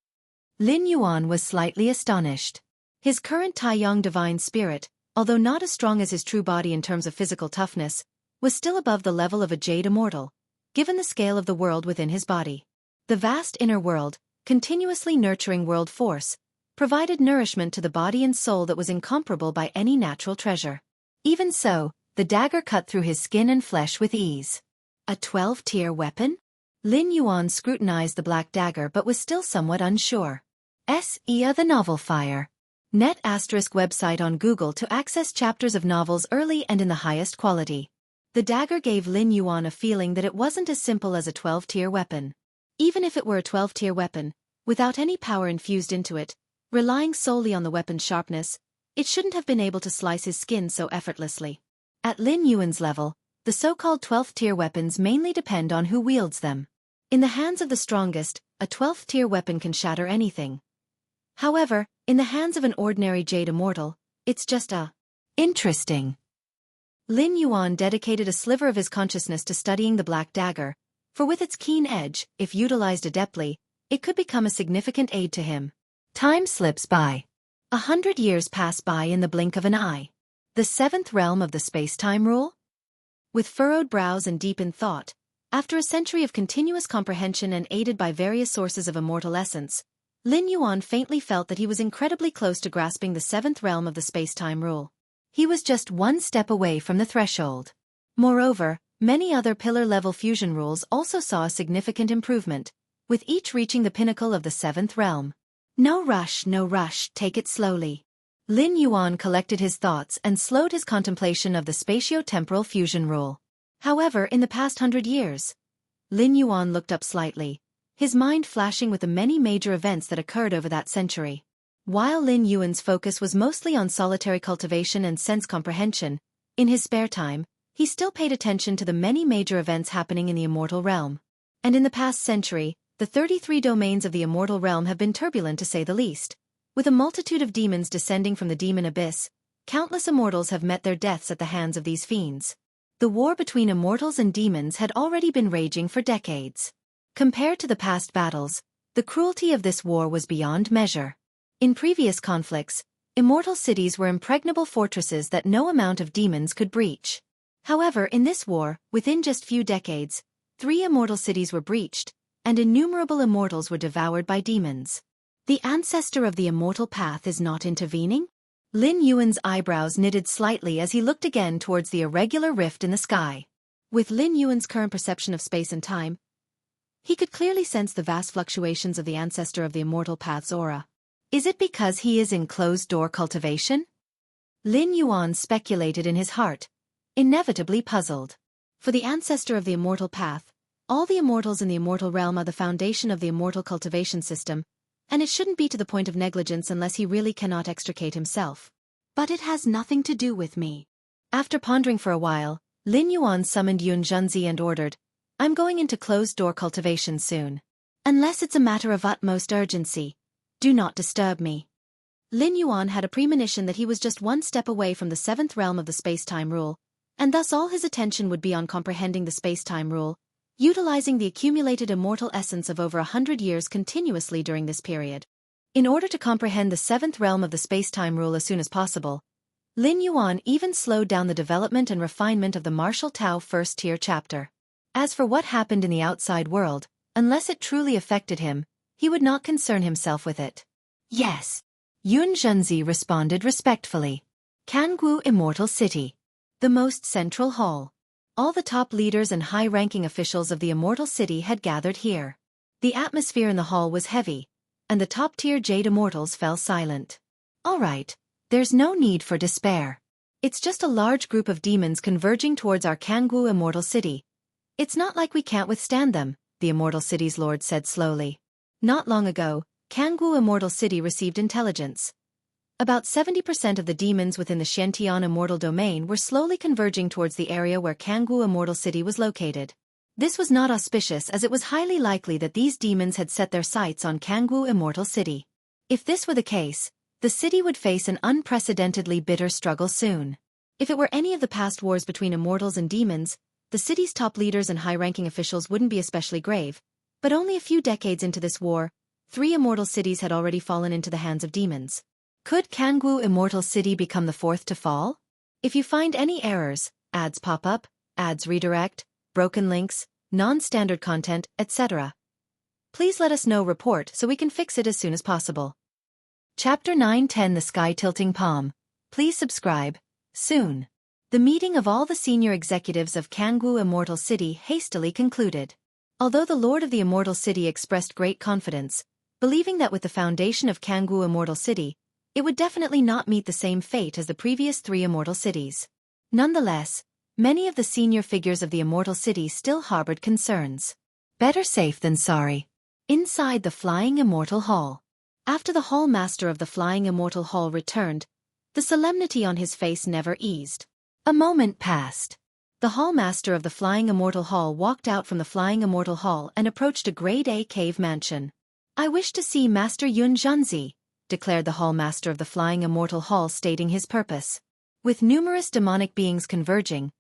Lin Yuan was slightly astonished. His current Taiyang divine spirit, although not as strong as his true body in terms of physical toughness, was still above the level of a jade immortal, given the scale of the world within his body. The vast inner world, continuously nurturing world force, provided nourishment to the body and soul that was incomparable by any natural treasure. Even so, the dagger cut through his skin and flesh with ease. A 12-tier weapon? Lin Yuan scrutinized the black dagger but was still somewhat unsure. The novel Fire. Net ** website on Google to access chapters of novels early and in the highest quality. The dagger gave Lin Yuan a feeling that it wasn't as simple as a 12-tier weapon. Even if it were a 12-tier weapon, without any power infused into it, relying solely on the weapon's sharpness, it shouldn't have been able to slice his skin so effortlessly. At Lin Yuan's level, the so-called 12th-tier weapons mainly depend on who wields them. In the hands of the strongest, a 12th-tier weapon can shatter anything. However, in the hands of an ordinary Jade Immortal, it's just interesting. Lin Yuan dedicated a sliver of his consciousness to studying the black dagger, for with its keen edge, if utilized adeptly, it could become a significant aid to him. Time slips by. 100 years pass by in the blink of an eye. The 7th realm of the space-time rule? With furrowed brows and deep in thought, after a century of continuous comprehension and aided by various sources of immortal essence, Lin Yuan faintly felt that he was incredibly close to grasping the 7th realm of the space-time rule. He was just one step away from the threshold. Moreover, many other pillar-level fusion rules also saw a significant improvement, with each reaching the pinnacle of the 7th realm. No rush, take it slowly. Lin Yuan collected his thoughts and slowed his contemplation of the spatio-temporal fusion rule. However, in the past 100 years, Lin Yuan looked up slightly, his mind flashing with the many major events that occurred over that century. While Lin Yuan's focus was mostly on solitary cultivation and sense comprehension, in his spare time, he still paid attention to the many major events happening in the immortal realm. And in the past century, the 33 domains of the immortal realm have been turbulent to say the least. With a multitude of demons descending from the demon abyss, countless immortals have met their deaths at the hands of these fiends. The war between immortals and demons had already been raging for decades. Compared to the past battles, the cruelty of this war was beyond measure. In previous conflicts, immortal cities were impregnable fortresses that no amount of demons could breach. However, in this war, within just few decades, 3 immortal cities were breached, and innumerable immortals were devoured by demons. The ancestor of the immortal path is not intervening? Lin Yuan's eyebrows knitted slightly as he looked again towards the irregular rift in the sky. With Lin Yuan's current perception of space and time, he could clearly sense the vast fluctuations of the ancestor of the immortal path's aura. Is it because he is in closed-door cultivation? Lin Yuan speculated in his heart, inevitably puzzled. For the ancestor of the immortal path, all the immortals in the immortal realm are the foundation of the immortal cultivation system, and it shouldn't be to the point of negligence unless he really cannot extricate himself. But it has nothing to do with me. After pondering for a while, Lin Yuan summoned Xianxia and ordered, I'm going into closed-door cultivation soon. Unless it's a matter of utmost urgency, do not disturb me. Lin Yuan had a premonition that he was just one step away from the 7th realm of the space-time rule, and thus all his attention would be on comprehending the space-time rule, utilizing the accumulated immortal essence of over 100 years continuously during this period. In order to comprehend the 7th realm of the space-time rule as soon as possible, Lin Yuan even slowed down the development and refinement of the Martial Tao first-tier chapter. As for what happened in the outside world, unless it truly affected him, he would not concern himself with it. Yes. Xianxia responded respectfully. Jianghu Immortal City. The most central hall. All the top leaders and high-ranking officials of the Immortal City had gathered here. The atmosphere in the hall was heavy, and the top-tier Jade Immortals fell silent. All right, there's no need for despair. It's just a large group of demons converging towards our Jianghu Immortal City. It's not like we can't withstand them, the Immortal City's lord said slowly. Not long ago, Jianghu Immortal City received intelligence. About 70% of the demons within the Xianxia Immortal Domain were slowly converging towards the area where Jianghu Immortal City was located. This was not auspicious as it was highly likely that these demons had set their sights on Jianghu Immortal City. If this were the case, the city would face an unprecedentedly bitter struggle soon. If it were any of the past wars between immortals and demons, the city's top leaders and high-ranking officials wouldn't be especially grave, but only a few decades into this war, 3 immortal cities had already fallen into the hands of demons. Could Jianghu Immortal City become the 4th to fall? If you find any errors, ads pop up, ads redirect, broken links, non-standard content, etc., Please let us know report so we can fix it as soon as possible. Chapter 9-10 The Sky Tilting Palm. Please subscribe. Soon. The meeting of all the senior executives of Jianghu Immortal City hastily concluded. Although the Lord of the Immortal City expressed great confidence, believing that with the foundation of Jianghu Immortal City, it would definitely not meet the same fate as the previous 3 immortal cities. Nonetheless, many of the senior figures of the Immortal City still harbored concerns. Better safe than sorry. Inside the Flying Immortal Hall. After the Hall Master of the Flying Immortal Hall returned, the solemnity on his face never eased. A moment passed. The Hall Master of the Flying Immortal Hall walked out from the Flying Immortal Hall and approached a Grade A cave mansion. I wish to see Master Xianxia, declared the Hall Master of the Flying Immortal Hall, stating his purpose. With numerous demonic beings converging,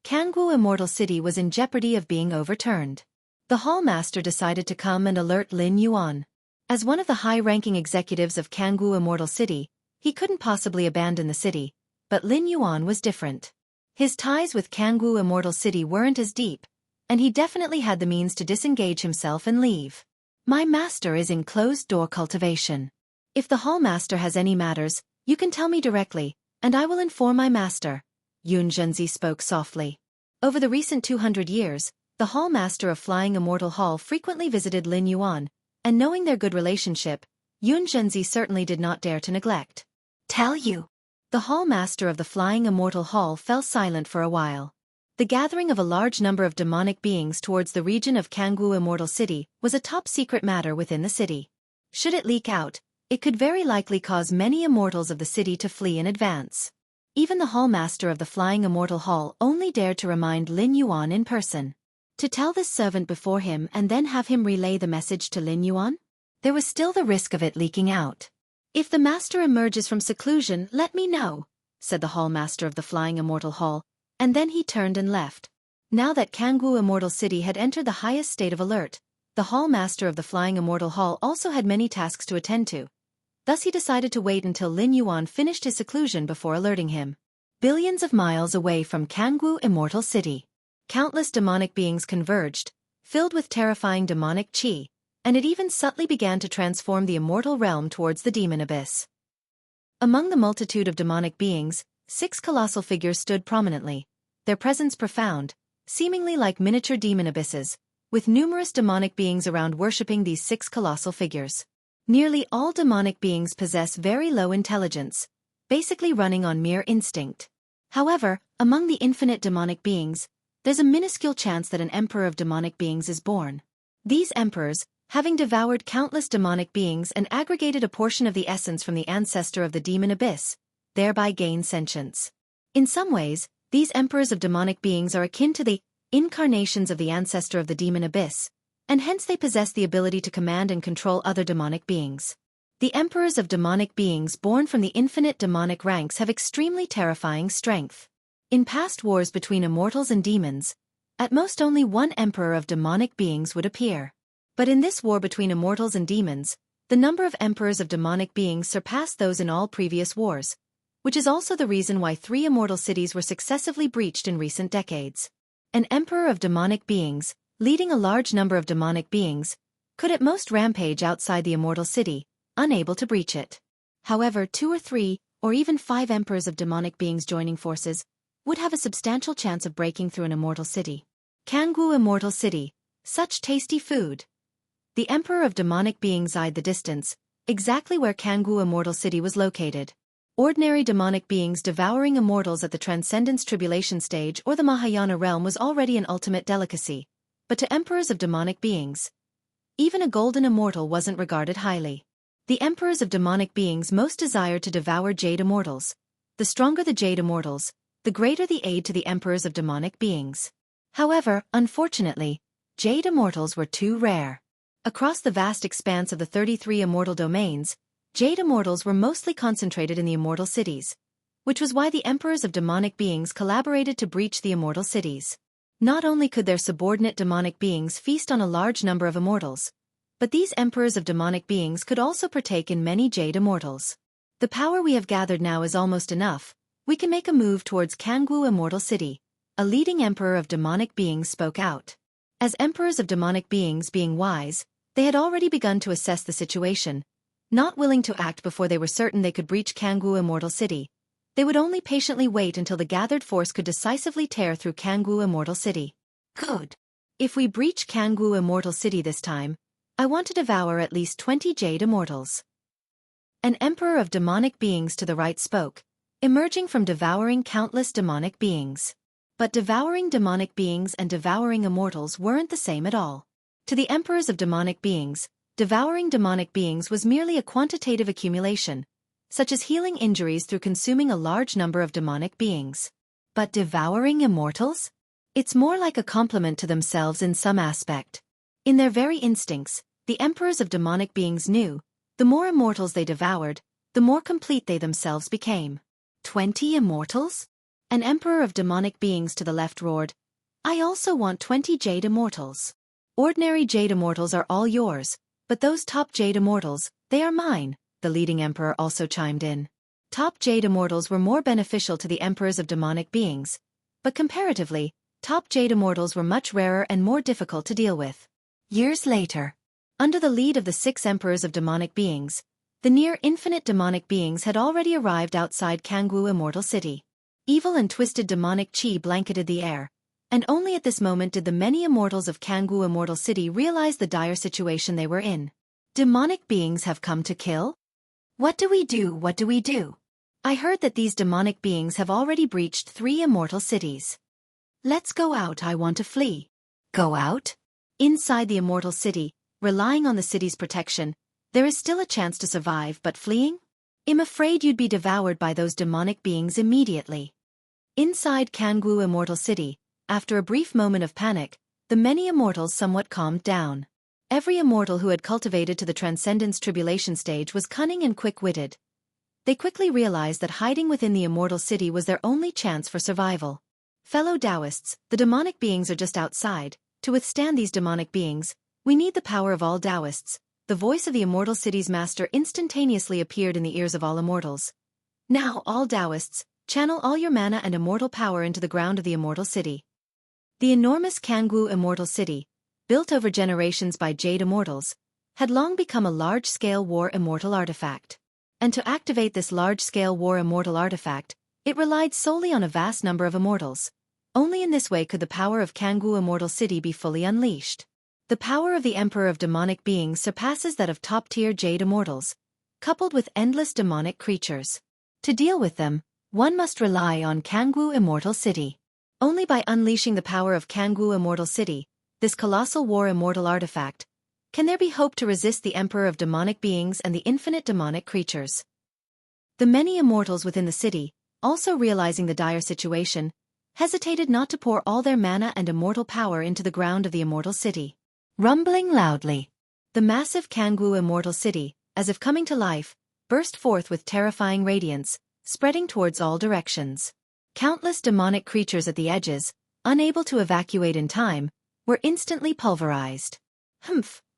Jianghu Immortal City was in jeopardy of being overturned. The Hall Master decided to come and alert Lin Yuan. As one of the high-ranking executives of Jianghu Immortal City, he couldn't possibly abandon the city, but Lin Yuan was different. His ties with Jianghu Immortal City weren't as deep, and he definitely had the means to disengage himself and leave. My master is in closed-door cultivation. If the Hall Master has any matters, you can tell me directly, and I will inform my master. Xianxia spoke softly. Over the recent 200 years, the Hall Master of Flying Immortal Hall frequently visited Lin Yuan, and knowing their good relationship, Xianxia certainly did not dare to neglect. Tell you. The Hall Master of the Flying Immortal Hall fell silent for a while. The gathering of a large number of demonic beings towards the region of Jianghu Immortal City was a top-secret matter within the city. Should it leak out, it could very likely cause many immortals of the city to flee in advance. Even the Hall Master of the Flying Immortal Hall only dared to remind Lin Yuan in person. To tell this servant before him and then have him relay the message to Lin Yuan? There was still the risk of it leaking out. If the master emerges from seclusion, let me know, said the Hall Master of the Flying Immortal Hall, and then he turned and left. Now that Jianghu Immortal City had entered the highest state of alert, the Hall Master of the Flying Immortal Hall also had many tasks to attend to. Thus he decided to wait until Lin Yuan finished his seclusion before alerting him. Billions of miles away from Jianghu Immortal City, countless demonic beings converged, filled with terrifying demonic qi, and it even subtly began to transform the immortal realm towards the demon abyss. Among the multitude of demonic beings, 6 colossal figures stood prominently, their presence profound, seemingly like miniature demon abysses, with numerous demonic beings around worshipping these 6 colossal figures. Nearly all demonic beings possess very low intelligence, basically running on mere instinct. However, among the infinite demonic beings, there's a minuscule chance that an emperor of demonic beings is born. These emperors, having devoured countless demonic beings and aggregated a portion of the essence from the ancestor of the demon abyss, thereby gain sentience. In some ways, these emperors of demonic beings are akin to the incarnations of the ancestor of the demon abyss, and hence they possess the ability to command and control other demonic beings. The emperors of demonic beings born from the infinite demonic ranks have extremely terrifying strength. In past wars between immortals and demons, at most only one emperor of demonic beings would appear. But in this war between immortals and demons, the number of emperors of demonic beings surpassed those in all previous wars, which is also the reason why 3 immortal cities were successively breached in recent decades. An emperor of demonic beings, leading a large number of demonic beings, could at most rampage outside the immortal city, unable to breach it. However, 2 or 3, or even 5 emperors of demonic beings joining forces, would have a substantial chance of breaking through an immortal city. Jianghu Immortal City, such tasty food. The emperor of demonic beings eyed the distance, exactly where Jianghu Immortal City was located. Ordinary demonic beings devouring immortals at the Transcendence Tribulation stage or the Mahayana realm was already an ultimate delicacy, but to emperors of demonic beings, even a golden immortal wasn't regarded highly. The emperors of demonic beings most desired to devour jade immortals. The stronger the jade immortals, the greater the aid to the emperors of demonic beings. However, unfortunately, jade immortals were too rare. Across the vast expanse of the 33 immortal domains, jade immortals were mostly concentrated in the immortal cities, which was why the emperors of demonic beings collaborated to breach the immortal cities. Not only could their subordinate demonic beings feast on a large number of immortals, but these emperors of demonic beings could also partake in many jade immortals. The power we have gathered now is almost enough. We can make a move towards Jianghu Immortal City. A leading emperor of demonic beings spoke out. As emperors of demonic beings being wise, They had already begun to assess the situation, not willing to act before they were certain they could breach Jianghu Immortal City. They would only patiently wait until the gathered force could decisively tear through Jianghu Immortal City. Good. If we breach Jianghu Immortal City this time, I want to devour at least 20 Jade Immortals. An emperor of demonic beings to the right spoke, emerging from devouring countless demonic beings. But devouring demonic beings and devouring immortals weren't the same at all. To the emperors of demonic beings, devouring demonic beings was merely a quantitative accumulation, such as healing injuries through consuming a large number of demonic beings. But devouring immortals? It's more like a complement to themselves in some aspect. In their very instincts, the emperors of demonic beings knew, the more immortals they devoured, the more complete they themselves became. 20 immortals? An emperor of demonic beings to the left roared, I also want 20 Jade Immortals. Ordinary Jade Immortals are all yours, but those top Jade Immortals, they are mine, the leading emperor also chimed in. Top Jade Immortals were more beneficial to the emperors of demonic beings, but comparatively, top Jade Immortals were much rarer and more difficult to deal with. Years later, under the lead of the 6 emperors of demonic beings, the near-infinite demonic beings had already arrived outside Jianghu Immortal City. Evil and twisted demonic chi blanketed the air, and only at this moment did the many immortals of Jianghu Immortal City realize the dire situation they were in. Demonic beings have come to kill? What do we do? What do we do? I heard that these demonic beings have already breached 3 immortal cities. Let's go out, I want to flee. Go out? Inside the immortal city, relying on the city's protection, there is still a chance to survive, but fleeing? I'm afraid you'd be devoured by those demonic beings immediately. Inside Jianghu Immortal City, after a brief moment of panic, the many immortals somewhat calmed down. Every immortal who had cultivated to the Transcendence Tribulation stage was cunning and quick-witted. They quickly realized that hiding within the immortal city was their only chance for survival. Fellow Taoists, the demonic beings are just outside. To withstand these demonic beings, we need the power of all Taoists. The voice of the immortal city's master instantaneously appeared in the ears of all immortals. Now, all Taoists, channel all your mana and immortal power into the ground of the immortal city. The enormous Jianghu Immortal City, built over generations by Jade Immortals, had long become a large-scale war immortal artifact. And to activate this large-scale war immortal artifact, it relied solely on a vast number of immortals. Only in this way could the power of Jianghu Immortal City be fully unleashed. The power of the Emperor of Demonic Beings surpasses that of top-tier Jade Immortals, coupled with endless demonic creatures. To deal with them, one must rely on Jianghu Immortal City. Only by unleashing the power of Jianghu Immortal City, this colossal war immortal artifact, can there be hope to resist the Emperor of Demonic Beings and the infinite demonic creatures. The many immortals within the city, also realizing the dire situation, hesitated not to pour all their mana and immortal power into the ground of the immortal city. Rumbling loudly, the massive Jianghu Immortal City, as if coming to life, burst forth with terrifying radiance, spreading towards all directions. Countless demonic creatures at the edges, unable to evacuate in time, were instantly pulverized.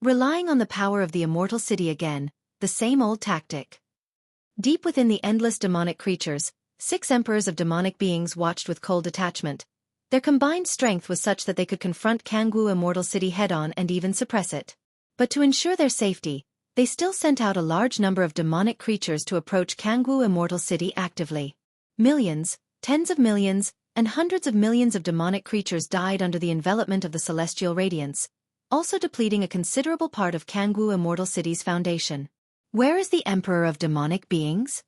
Relying on the power of the immortal city again, the same old tactic. Deep within the endless demonic creatures, 6 emperors of demonic beings watched with cold detachment. Their combined strength was such that they could confront Jianghu Immortal City head-on and even suppress it. But to ensure their safety, they still sent out a large number of demonic creatures to approach Jianghu Immortal City actively. Millions, tens of millions, and hundreds of millions of demonic creatures died under the envelopment of the celestial radiance, also depleting a considerable part of Jianghu Immortal City's foundation. Where is the Emperor of Demonic Beings?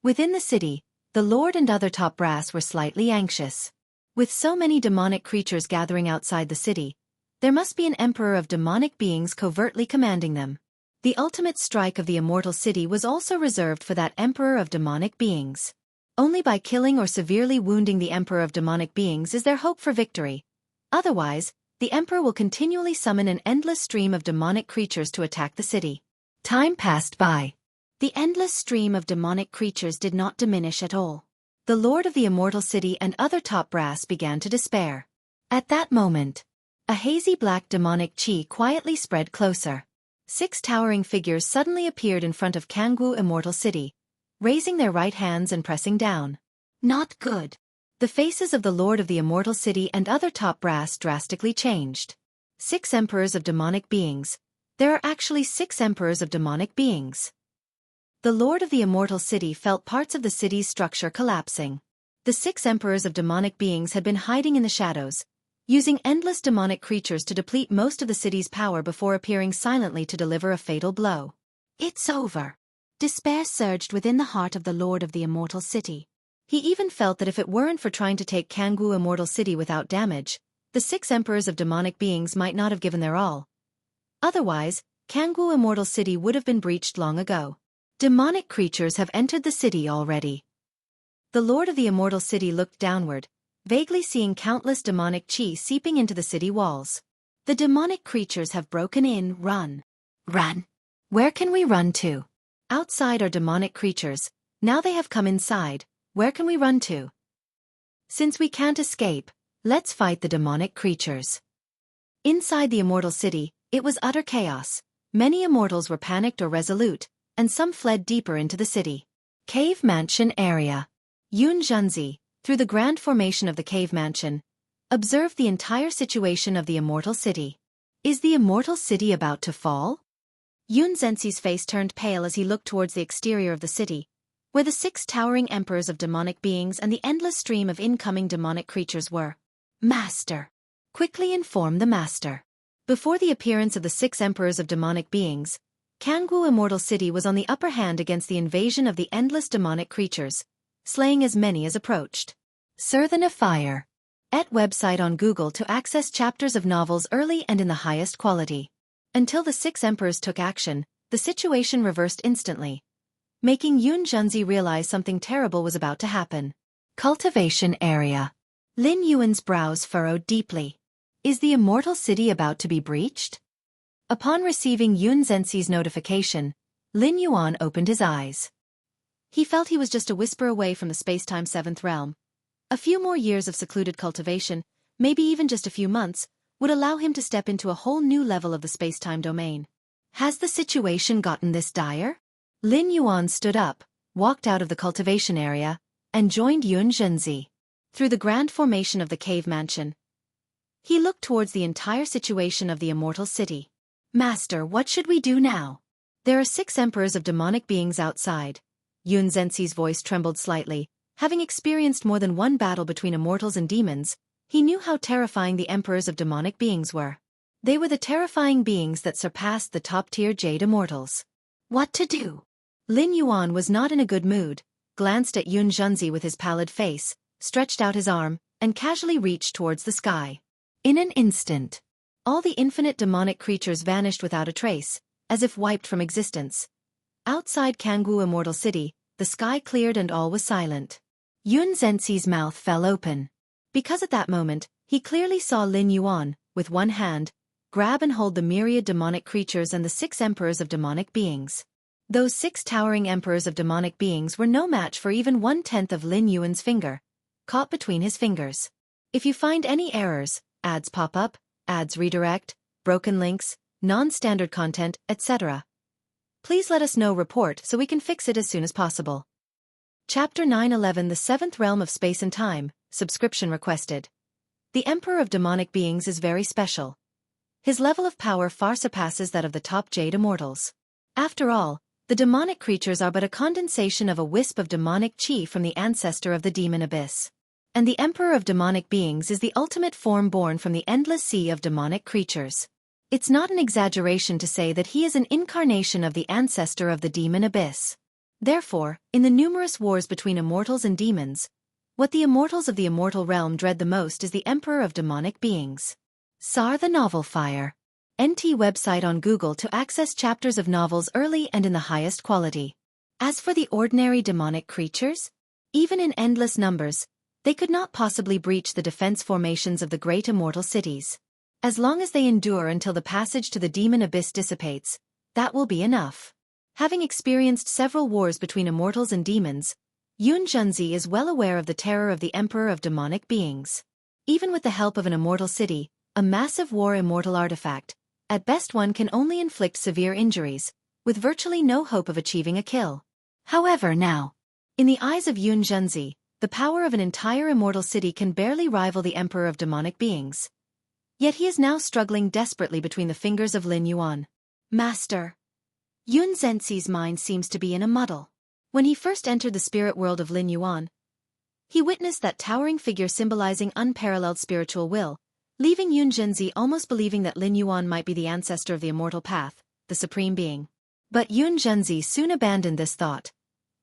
Within the city, the Lord and other top brass were slightly anxious. With so many demonic creatures gathering outside the city, there must be an Emperor of Demonic Beings covertly commanding them. The ultimate strike of the immortal city was also reserved for that Emperor of Demonic Beings. Only by killing or severely wounding the Emperor of Demonic Beings is there hope for victory. Otherwise, the Emperor will continually summon an endless stream of demonic creatures to attack the city. Time passed by. The endless stream of demonic creatures did not diminish at all. The Lord of the Immortal City and other top brass began to despair. At that moment, a hazy black demonic chi quietly spread closer. 6 towering figures suddenly appeared in front of Jianghu Immortal City, raising their right hands and pressing down. Not good. The faces of the Lord of the Immortal City and other top brass drastically changed. 6 emperors of demonic beings, There are actually 6 emperors of demonic beings. The Lord of the Immortal City felt parts of the city's structure collapsing. The 6 emperors of demonic beings had been hiding in the shadows, using endless demonic creatures to deplete most of the city's power before appearing silently to deliver a fatal blow. It's over. Despair surged within the heart of the Lord of the Immortal City. He even felt that if it weren't for trying to take Jianghu Immortal City without damage, the 6 emperors of demonic beings might not have given their all. Otherwise, Jianghu Immortal City would have been breached long ago. Demonic creatures have entered the city already. The Lord of the Immortal City looked downward, vaguely seeing countless demonic chi seeping into the city walls. The demonic creatures have broken in. Run. Run. Where can we run to? Outside are demonic creatures. Now they have come inside. Where can we run to? Since we can't escape, let's fight the demonic creatures. Inside the Immortal City, it was utter chaos. Many immortals were panicked or resolute, and some fled deeper into the city. Cave Mansion Area. Xianxia, through the grand formation of the cave mansion, observed the entire situation of the Immortal City. Is the Immortal City about to fall? Xianxia's face turned pale as he looked towards the exterior of the city, where the 6 towering emperors of demonic beings and the endless stream of incoming demonic creatures were. Master. Quickly inform the Master. Before the appearance of the 6 emperors of demonic beings, Jianghu Immortal City was on the upper hand against the invasion of the endless demonic creatures, slaying as many as approached. Sir the Fire. At website on Google to access chapters of novels early and in the highest quality. Until the 6 emperors took action, the situation reversed instantly, making Xianxia realize something terrible was about to happen. Cultivation Area. Lin Yuan's brows furrowed deeply. Is the Immortal City about to be breached? Upon receiving Xianxia's notification, Lin Yuan opened his eyes. He felt he was just a whisper away from the space-time 7th realm. A few more years of secluded cultivation, maybe even just a few months, would allow him to step into a whole new level of the space-time domain. Has the situation gotten this dire? Lin Yuan stood up, walked out of the cultivation area, and joined Xianxia. Through the grand formation of the cave mansion, he looked towards the entire situation of the Immortal City. Master, what should we do now? There are 6 emperors of demonic beings outside. Xianxia's voice trembled slightly. Having experienced more than one battle between immortals and demons, he knew how terrifying the emperors of demonic beings were. They were the terrifying beings that surpassed the top-tier jade immortals. What to do? Lin Yuan was not in a good mood, glanced at Xianxia with his pallid face, stretched out his arm, and casually reached towards the sky. In an instant, all the infinite demonic creatures vanished without a trace, as if wiped from existence. Outside Jianghu Immortal City, the sky cleared and all was silent. Xianxia's mouth fell open. Because at that moment, he clearly saw Lin Yuan, with one hand, grab and hold the myriad demonic creatures and the 6 emperors of demonic beings. Those 6 towering emperors of demonic beings were no match for even 1/10 of Lin Yuan's finger, caught between his fingers. If you find any errors, ads pop up, ads redirect, broken links, non-standard content, etc., please let us know. Report so we can fix it as soon as possible. Chapter 911 The 7th Realm of Space and Time, subscription requested. The Emperor of Demonic Beings is very special. His level of power far surpasses that of the top jade immortals. After all, the demonic creatures are but a condensation of a wisp of demonic chi from the ancestor of the demon abyss. And the Emperor of Demonic Beings is the ultimate form born from the endless sea of demonic creatures. It's not an exaggeration to say that he is an incarnation of the ancestor of the demon abyss. Therefore, in the numerous wars between immortals and demons, what the immortals of the immortal realm dread the most is the Emperor of Demonic Beings. Sar the Novel Fire. NT website on Google to access chapters of novels early and in the highest quality. As for the ordinary demonic creatures, even in endless numbers, they could not possibly breach the defense formations of the great immortal cities. As long as they endure until the passage to the demon abyss dissipates, that will be enough. Having experienced several wars between immortals and demons, Xianxia is well aware of the terror of the Emperor of Demonic Beings. Even with the help of an immortal city, a massive war immortal artifact, at best one can only inflict severe injuries, with virtually no hope of achieving a kill. However now, in the eyes of Xianxia, the power of an entire immortal city can barely rival the Emperor of Demonic Beings. Yet he is now struggling desperately between the fingers of Lin Yuan. Master. Yun Zhenxi's mind seems to be in a muddle. When he first entered the spirit world of Lin Yuan, he witnessed that towering figure symbolizing unparalleled spiritual will, leaving Yun Zhenxi almost believing that Lin Yuan might be the ancestor of the immortal path, the supreme being. But Yun Zhenxi soon abandoned this thought,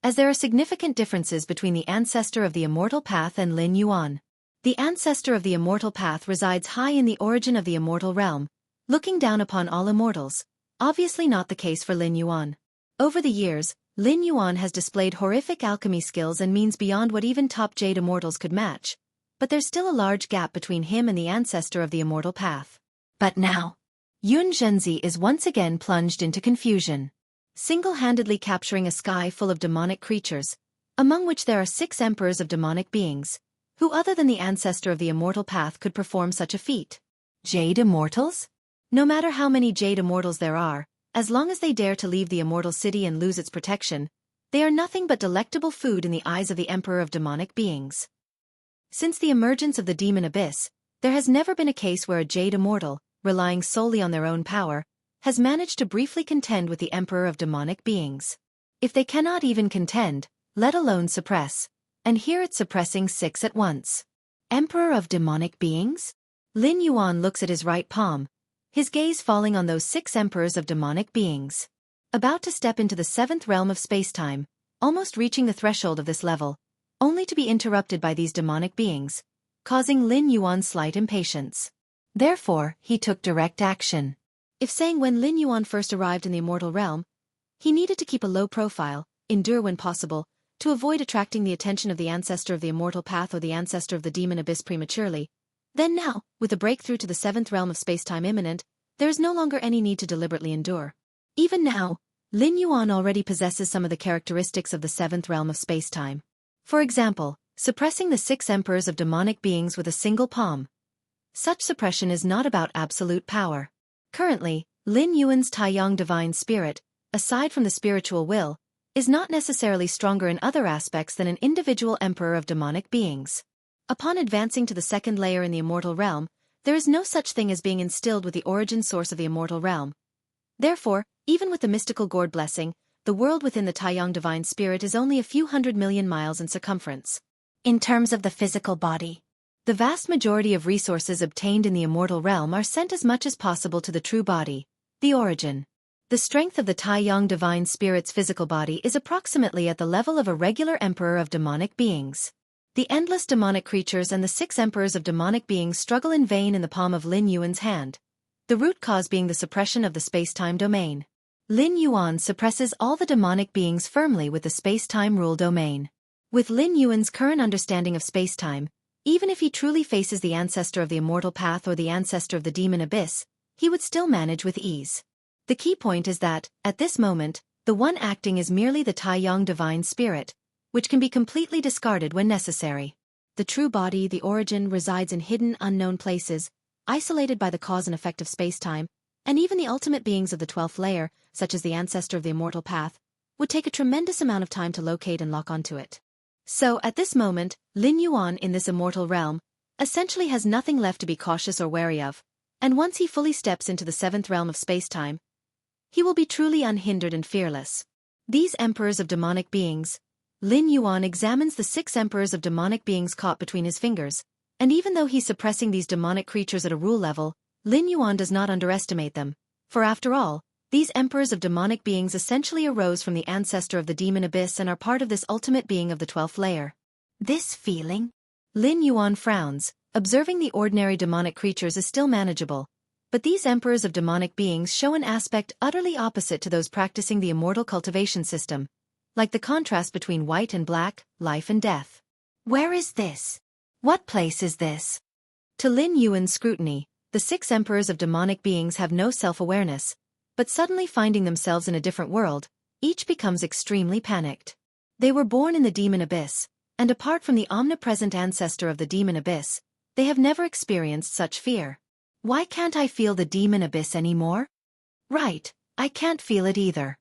as there are significant differences between the ancestor of the immortal path and Lin Yuan. The ancestor of the immortal path resides high in the origin of the immortal realm, looking down upon all immortals, obviously not the case for Lin Yuan. Over the years, Lin Yuan has displayed horrific alchemy skills and means beyond what even top jade immortals could match, but there's still a large gap between him and the ancestor of the immortal path. But now, Yun Zhenxi is once again plunged into confusion. Single-handedly capturing a sky full of demonic creatures, among which there are 6 emperors of demonic beings, who other than the ancestor of the immortal path could perform such a feat? Jade immortals? No matter how many jade immortals there are, as long as they dare to leave the immortal city and lose its protection, they are nothing but delectable food in the eyes of the emperor of demonic beings. Since the emergence of the demon abyss, there has never been a case where a jade immortal, relying solely on their own power, has managed to briefly contend with the emperor of demonic beings. If they cannot even contend, let alone suppress, and here it's suppressing 6 at once. Emperor of demonic beings? Lin Yuan looks at his right palm, his gaze falling on those 6 emperors of demonic beings. About to step into the 7th realm of spacetime, almost reaching the threshold of this level, only to be interrupted by these demonic beings, causing Lin Yuan slight impatience. Therefore, he took direct action. If saying when Lin Yuan first arrived in the immortal realm, he needed to keep a low profile, endure when possible, to avoid attracting the attention of the ancestor of the immortal path or the ancestor of the demon abyss prematurely, then now, with a breakthrough to the 7th realm of spacetime imminent, there is no longer any need to deliberately endure. Even now, Lin Yuan already possesses some of the characteristics of the 7th realm of spacetime. For example, suppressing the 6 emperors of demonic beings with a single palm. Such suppression is not about absolute power. Currently, Lin Yuan's Taiyang divine spirit, aside from the spiritual will, is not necessarily stronger in other aspects than an individual emperor of demonic beings. Upon advancing to the 2nd layer in the immortal realm, there is no such thing as being instilled with the origin source of the immortal realm. Therefore, even with the mystical gourd blessing, the world within the Taiyang divine spirit is only a few 100 million miles in circumference. In terms of the physical body, the vast majority of resources obtained in the immortal realm are sent as much as possible to the true body, the origin. The strength of the Taiyang divine spirit's physical body is approximately at the level of a regular emperor of demonic beings. The endless demonic creatures and the 6 emperors of demonic beings struggle in vain in the palm of Lin Yuan's hand, the root cause being the suppression of the space-time domain. Lin Yuan suppresses all the demonic beings firmly with the space-time rule domain. With Lin Yuan's current understanding of space-time, even if he truly faces the ancestor of the immortal path or the ancestor of the demon abyss, he would still manage with ease. The key point is that, at this moment, the one acting is merely the Taiyang divine spirit, which can be completely discarded when necessary. The true body, the origin, resides in hidden, unknown places, isolated by the cause and effect of space-time, and even the ultimate beings of the 12th layer, such as the ancestor of the immortal path, would take a tremendous amount of time to locate and lock onto it. So, at this moment, Lin Yuan in this immortal realm essentially has nothing left to be cautious or wary of, and once he fully steps into the 7th realm of space-time, he will be truly unhindered and fearless. These emperors of demonic beings, Lin Yuan examines the 6 emperors of demonic beings caught between his fingers, and even though he's suppressing these demonic creatures at a rule level, Lin Yuan does not underestimate them, for after all, these emperors of demonic beings essentially arose from the ancestor of the demon abyss and are part of this ultimate being of the 12th layer. This feeling? Lin Yuan frowns, observing the ordinary demonic creatures is still manageable, but these emperors of demonic beings show an aspect utterly opposite to those practicing the immortal cultivation system, like the contrast between white and black, life and death. Where is this? What place is this? To Lin Yuan's scrutiny, the 6 emperors of demonic beings have no self-awareness, but suddenly finding themselves in a different world, each becomes extremely panicked. They were born in the demon abyss, and apart from the omnipresent ancestor of the demon abyss, they have never experienced such fear. Why can't I feel the demon abyss anymore? Right, I can't feel it either.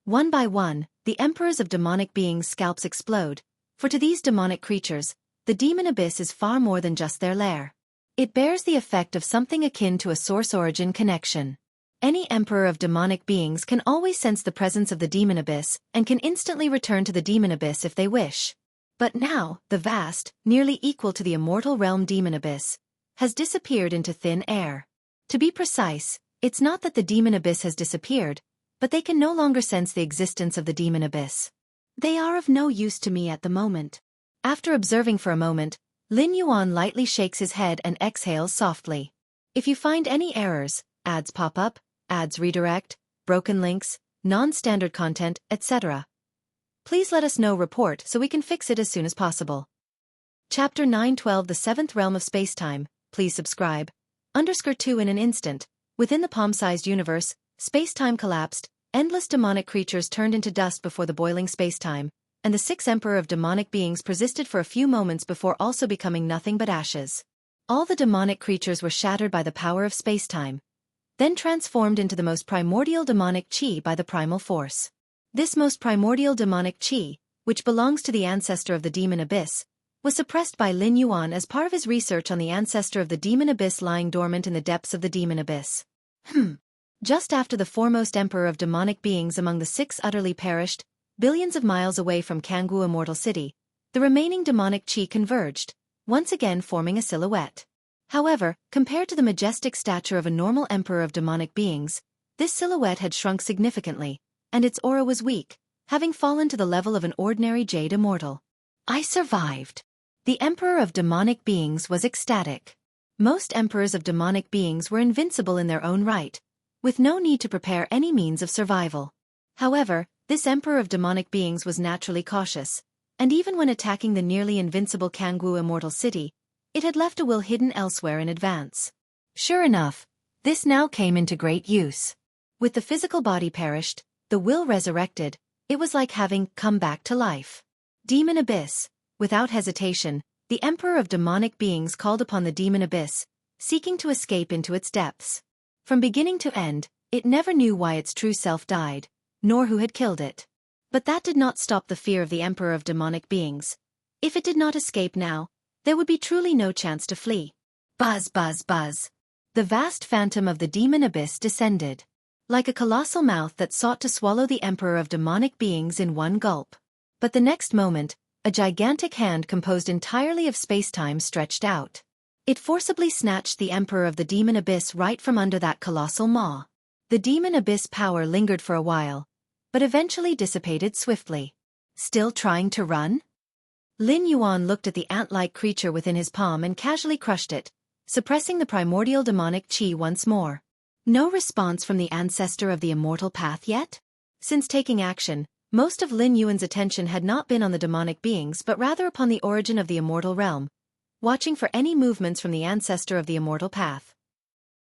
One by one, the emperors of demonic beings' scalps explode, for to these demonic creatures, the demon abyss is far more than just their lair. It bears the effect of something akin to a source-origin connection. Any emperor of demonic beings can always sense the presence of the demon abyss and can instantly return to the demon abyss if they wish. But now, the vast, nearly equal to the immortal realm demon abyss, has disappeared into thin air. To be precise, it's not that the demon abyss has disappeared, but they can no longer sense the existence of the demon abyss. They are of no use to me at the moment. After observing for a moment, Lin Yuan lightly shakes his head and exhales softly. If you find any errors, ads pop up, ads redirect, broken links, non-standard content, etc., please let us know. Report so we can fix it as soon as possible. Chapter 912 The Seventh Realm of Spacetime. Please subscribe. _2 In an instant, within the palm-sized universe, spacetime collapsed, endless demonic creatures turned into dust before the boiling spacetime, and the sixth emperor of demonic beings persisted for a few moments before also becoming nothing but ashes. All the demonic creatures were shattered by the power of spacetime, then transformed into the most primordial demonic chi by the primal force. This most primordial demonic chi, which belongs to the ancestor of the demon abyss, was suppressed by Lin Yuan as part of his research on the ancestor of the demon abyss lying dormant in the depths of the demon abyss. Just after the foremost emperor of demonic beings among the six utterly perished, billions of miles away from Jianghu Immortal City, the remaining demonic chi converged, once again forming a silhouette. However, compared to the majestic stature of a normal emperor of demonic beings, this silhouette had shrunk significantly, and its aura was weak, having fallen to the level of an ordinary jade immortal. I survived. The emperor of demonic beings was ecstatic. Most emperors of demonic beings were invincible in their own right, with no need to prepare any means of survival. However, this emperor of demonic beings was naturally cautious, and even when attacking the nearly invincible Jianghu Immortal City, it had left a will hidden elsewhere in advance. Sure enough, this now came into great use. With the physical body perished, the will resurrected, it was like having come back to life. Demon Abyss. Without hesitation, the emperor of demonic beings called upon the demon abyss, seeking to escape into its depths. From beginning to end, it never knew why its true self died, nor who had killed it. But that did not stop the fear of the emperor of demonic beings. If it did not escape now, there would be truly no chance to flee. Buzz, buzz, buzz. The vast phantom of the demon abyss descended, like a colossal mouth that sought to swallow the emperor of demonic beings in one gulp. But the next moment, a gigantic hand composed entirely of spacetime stretched out. It forcibly snatched the emperor of the demon abyss right from under that colossal maw. The demon abyss power lingered for a while, but eventually dissipated swiftly. Still trying to run? Lin Yuan looked at the ant-like creature within his palm and casually crushed it, suppressing the primordial demonic chi once more. No response from the ancestor of the immortal path yet? Since taking action, most of Lin Yuan's attention had not been on the demonic beings but rather upon the origin of the immortal realm, watching for any movements from the ancestor of the immortal path.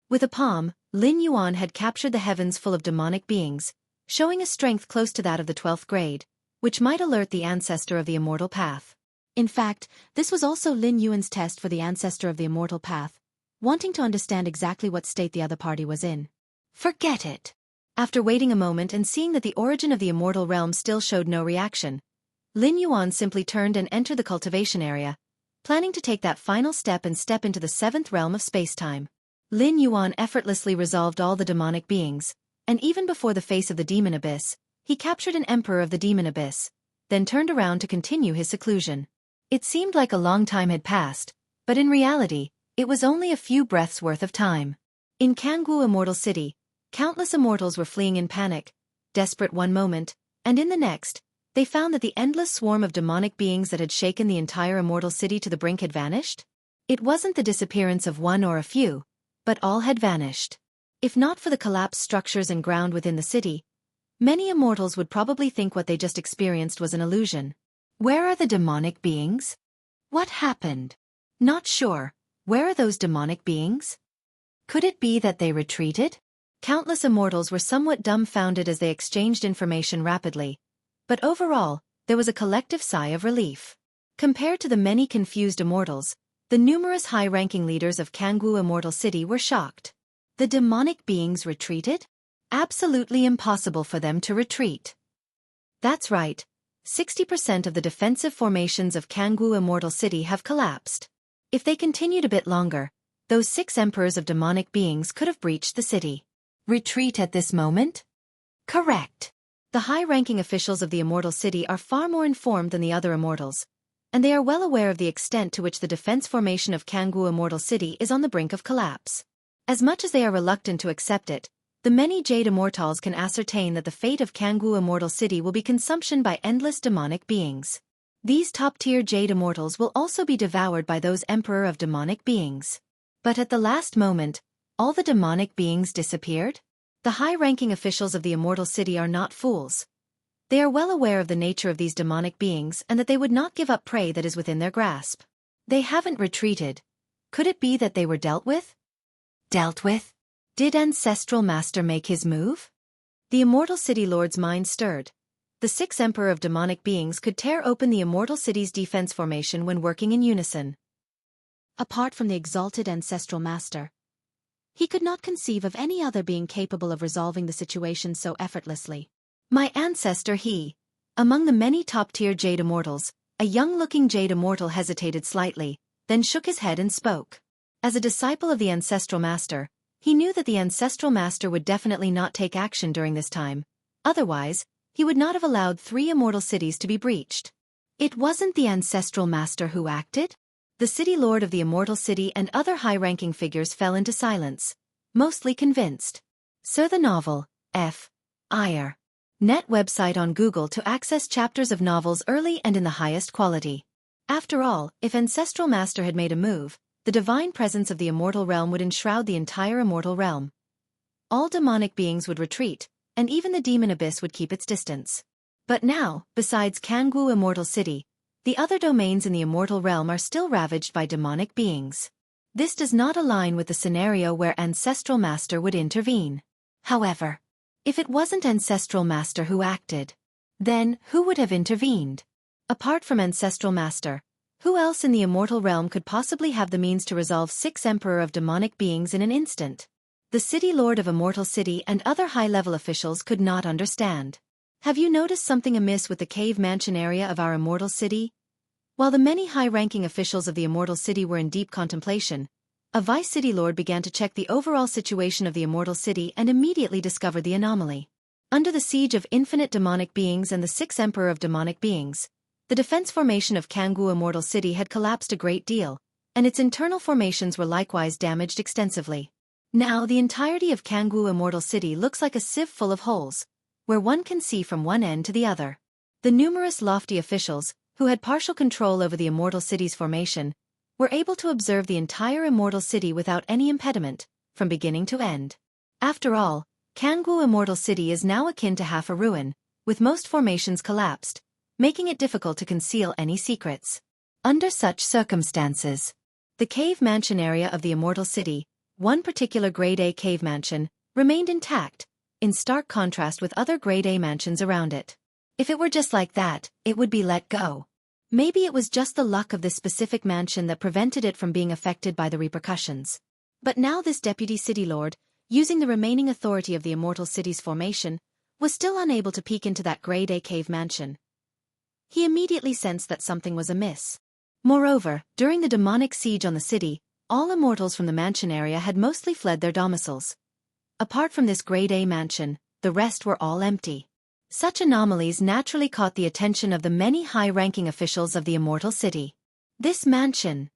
With a palm, Lin Yuan had captured the heavens full of demonic beings, showing a strength close to that of the 12th grade, which might alert the ancestor of the immortal path. In fact, this was also Lin Yuan's test for the ancestor of the immortal path, wanting to understand exactly what state the other party was in. Forget it. After waiting a moment and seeing that the origin of the immortal realm still showed no reaction, Lin Yuan simply turned and entered the cultivation area, planning to take that final step and step into the seventh realm of spacetime. Lin Yuan effortlessly resolved all the demonic beings, and even before the face of the demon abyss, he captured an emperor of the demon abyss, then turned around to continue his seclusion. It seemed like a long time had passed, but in reality, it was only a few breaths worth of time. In Jianghu Immortal City, countless immortals were fleeing in panic, desperate one moment, and in the next, they found that the endless swarm of demonic beings that had shaken the entire immortal city to the brink had vanished. It wasn't the disappearance of one or a few, but all had vanished. If not for the collapsed structures and ground within the city, many immortals would probably think what they just experienced was an illusion. Where are the demonic beings? What happened? Not sure. Where are those demonic beings? Could it be that they retreated? Countless immortals were somewhat dumbfounded as they exchanged information rapidly, but overall, there was a collective sigh of relief. Compared to the many confused immortals, the numerous high-ranking leaders of Jianghu Immortal City were shocked. The demonic beings retreated? Absolutely impossible for them to retreat. That's right. 60% of the defensive formations of Jianghu Immortal City have collapsed. If they continued a bit longer, those 6 emperors of demonic beings could have breached the city. Retreat at this moment? Correct. The high-ranking officials of the Immortal City are far more informed than the other immortals, and they are well aware of the extent to which the defense formation of Jianghu Immortal City is on the brink of collapse. As much as they are reluctant to accept it, the many Jade Immortals can ascertain that the fate of Jianghu Immortal City will be consumption by endless demonic beings. These top-tier Jade Immortals will also be devoured by those Emperor of Demonic Beings. But at the last moment, all the demonic beings disappeared? The high-ranking officials of the Immortal City are not fools. They are well aware of the nature of these demonic beings and that they would not give up prey that is within their grasp. They haven't retreated. Could it be that they were dealt with? Dealt with? Did Ancestral Master make his move? The Immortal City Lord's mind stirred. The 6th Emperor of Demonic Beings could tear open the Immortal City's defense formation when working in unison. Apart from the exalted Ancestral Master, he could not conceive of any other being capable of resolving the situation so effortlessly. My ancestor he. Among the many top-tier Jade Immortals, a young-looking Jade Immortal hesitated slightly, then shook his head and spoke. As a disciple of the Ancestral Master, he knew that the Ancestral Master would definitely not take action during this time. Otherwise, he would not have allowed 3 immortal cities to be breached. It wasn't the Ancestral Master who acted? The City Lord of the Immortal City and other high-ranking figures fell into silence, mostly convinced. Sir, the novel, F.I.R. Net website on Google to access chapters of novels early and in the highest quality. After all, if Ancestral Master had made a move, the divine presence of the immortal realm would enshroud the entire immortal realm. All demonic beings would retreat, and even the demon abyss would keep its distance. But now, besides Jianghu Immortal City, the other domains in the immortal realm are still ravaged by demonic beings. This does not align with the scenario where Ancestral Master would intervene. However, if it wasn't Ancestral Master who acted, then who would have intervened? Apart from Ancestral Master, who else in the immortal realm could possibly have the means to resolve 6 Emperor of Demonic Beings in an instant? The City Lord of Immortal City and other high-level officials could not understand. Have you noticed something amiss with the cave mansion area of our Immortal City? While the many high-ranking officials of the Immortal City were in deep contemplation, a Vice City Lord began to check the overall situation of the Immortal City and immediately discovered the anomaly. Under the siege of infinite demonic beings and the 6th Emperor of Demonic Beings, the defense formation of Jianghu Immortal City had collapsed a great deal, and its internal formations were likewise damaged extensively. Now the entirety of Jianghu Immortal City looks like a sieve full of holes, where one can see from one end to the other. The numerous lofty officials, who had partial control over the Immortal City's formation, were able to observe the entire Immortal City without any impediment, from beginning to end. After all, Jianghu Immortal City is now akin to half a ruin, with most formations collapsed, making it difficult to conceal any secrets. Under such circumstances, the cave mansion area of the Immortal City, one particular Grade A cave mansion, remained intact, in stark contrast with other Grade A mansions around it. If it were just like that, it would be let go. Maybe it was just the luck of this specific mansion that prevented it from being affected by the repercussions. But now this Deputy City Lord, using the remaining authority of the Immortal City's formation, was still unable to peek into that Grade A cave mansion. He immediately sensed that something was amiss. Moreover, during the demonic siege on the city, all immortals from the mansion area had mostly fled their domiciles. Apart from this Grade A mansion, the rest were all empty. Such anomalies naturally caught the attention of the many high-ranking officials of the Immortal City. This mansion.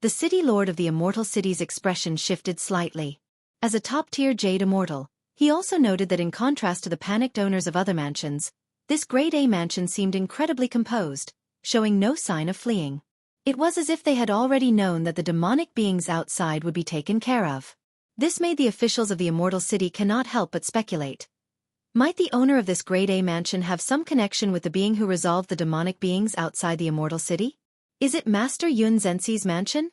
The City Lord of the Immortal City's expression shifted slightly. As a top-tier Jade Immortal, he also noted that in contrast to the panicked owners of other mansions, this Grade A mansion seemed incredibly composed, showing no sign of fleeing. It was as if they had already known that the demonic beings outside would be taken care of. This made the officials of the Immortal City cannot help but speculate. Might the owner of this Grade A mansion have some connection with the being who resolved the demonic beings outside the Immortal City? Is it Master Yun Zhenxi's mansion?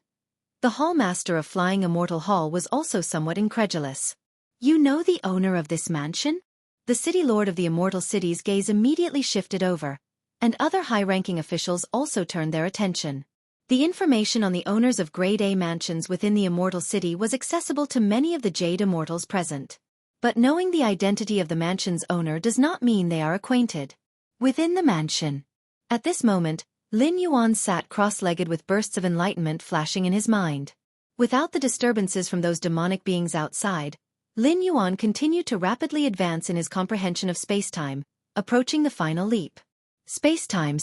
The Hall Master of Flying Immortal Hall was also somewhat incredulous. You know the owner of this mansion? The City Lord of the Immortal City's gaze immediately shifted over, and other high-ranking officials also turned their attention. The information on the owners of Grade A mansions within the Immortal City was accessible to many of the Jade Immortals present. But knowing the identity of the mansion's owner does not mean they are acquainted. Within the mansion. At this moment, Lin Yuan sat cross-legged with bursts of enlightenment flashing in his mind. Without the disturbances from those demonic beings outside, Lin Yuan continued to rapidly advance in his comprehension of space-time, approaching the final leap. Space-time,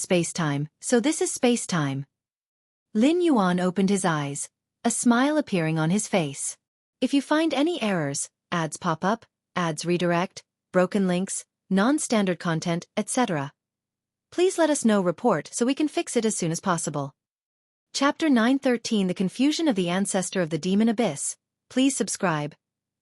so this is space-time. Lin Yuan opened his eyes, a smile appearing on his face. If you find any errors, ads pop up, ads redirect, broken links, non-standard content, etc., please let us know report so we can fix it as soon as possible. Chapter 913 The Confusion of the Ancestor of the Demon Abyss. Please subscribe.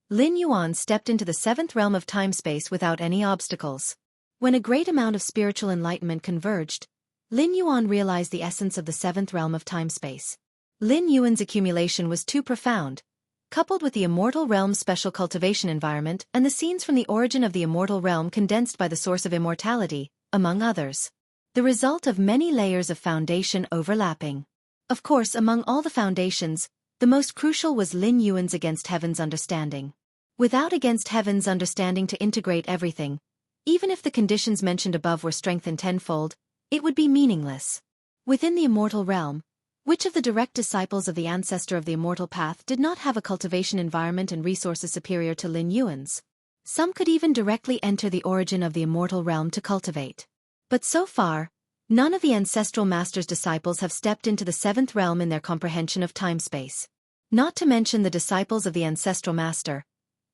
Lin Yuan stepped into the seventh realm of time-space without any obstacles. When a great amount of spiritual enlightenment converged, Lin Yuan realized the essence of the seventh realm of time-space. Lin Yuan's accumulation was too profound, coupled with the immortal realm's special cultivation environment and the scenes from the origin of the immortal realm condensed by the source of immortality, among others. The result of many layers of foundation overlapping. Of course, among all the foundations, the most crucial was Lin Yuan's Against Heaven's understanding. Without Against Heaven's understanding to integrate everything, even if the conditions mentioned above were strengthened tenfold, it would be meaningless. Within the immortal realm, which of the direct disciples of the ancestor of the immortal path did not have a cultivation environment and resources superior to Lin Yuan's? Some could even directly enter the origin of the immortal realm to cultivate. But so far, none of the ancestral master's disciples have stepped into the seventh realm in their comprehension of time-space. Not to mention the disciples of the ancestral master.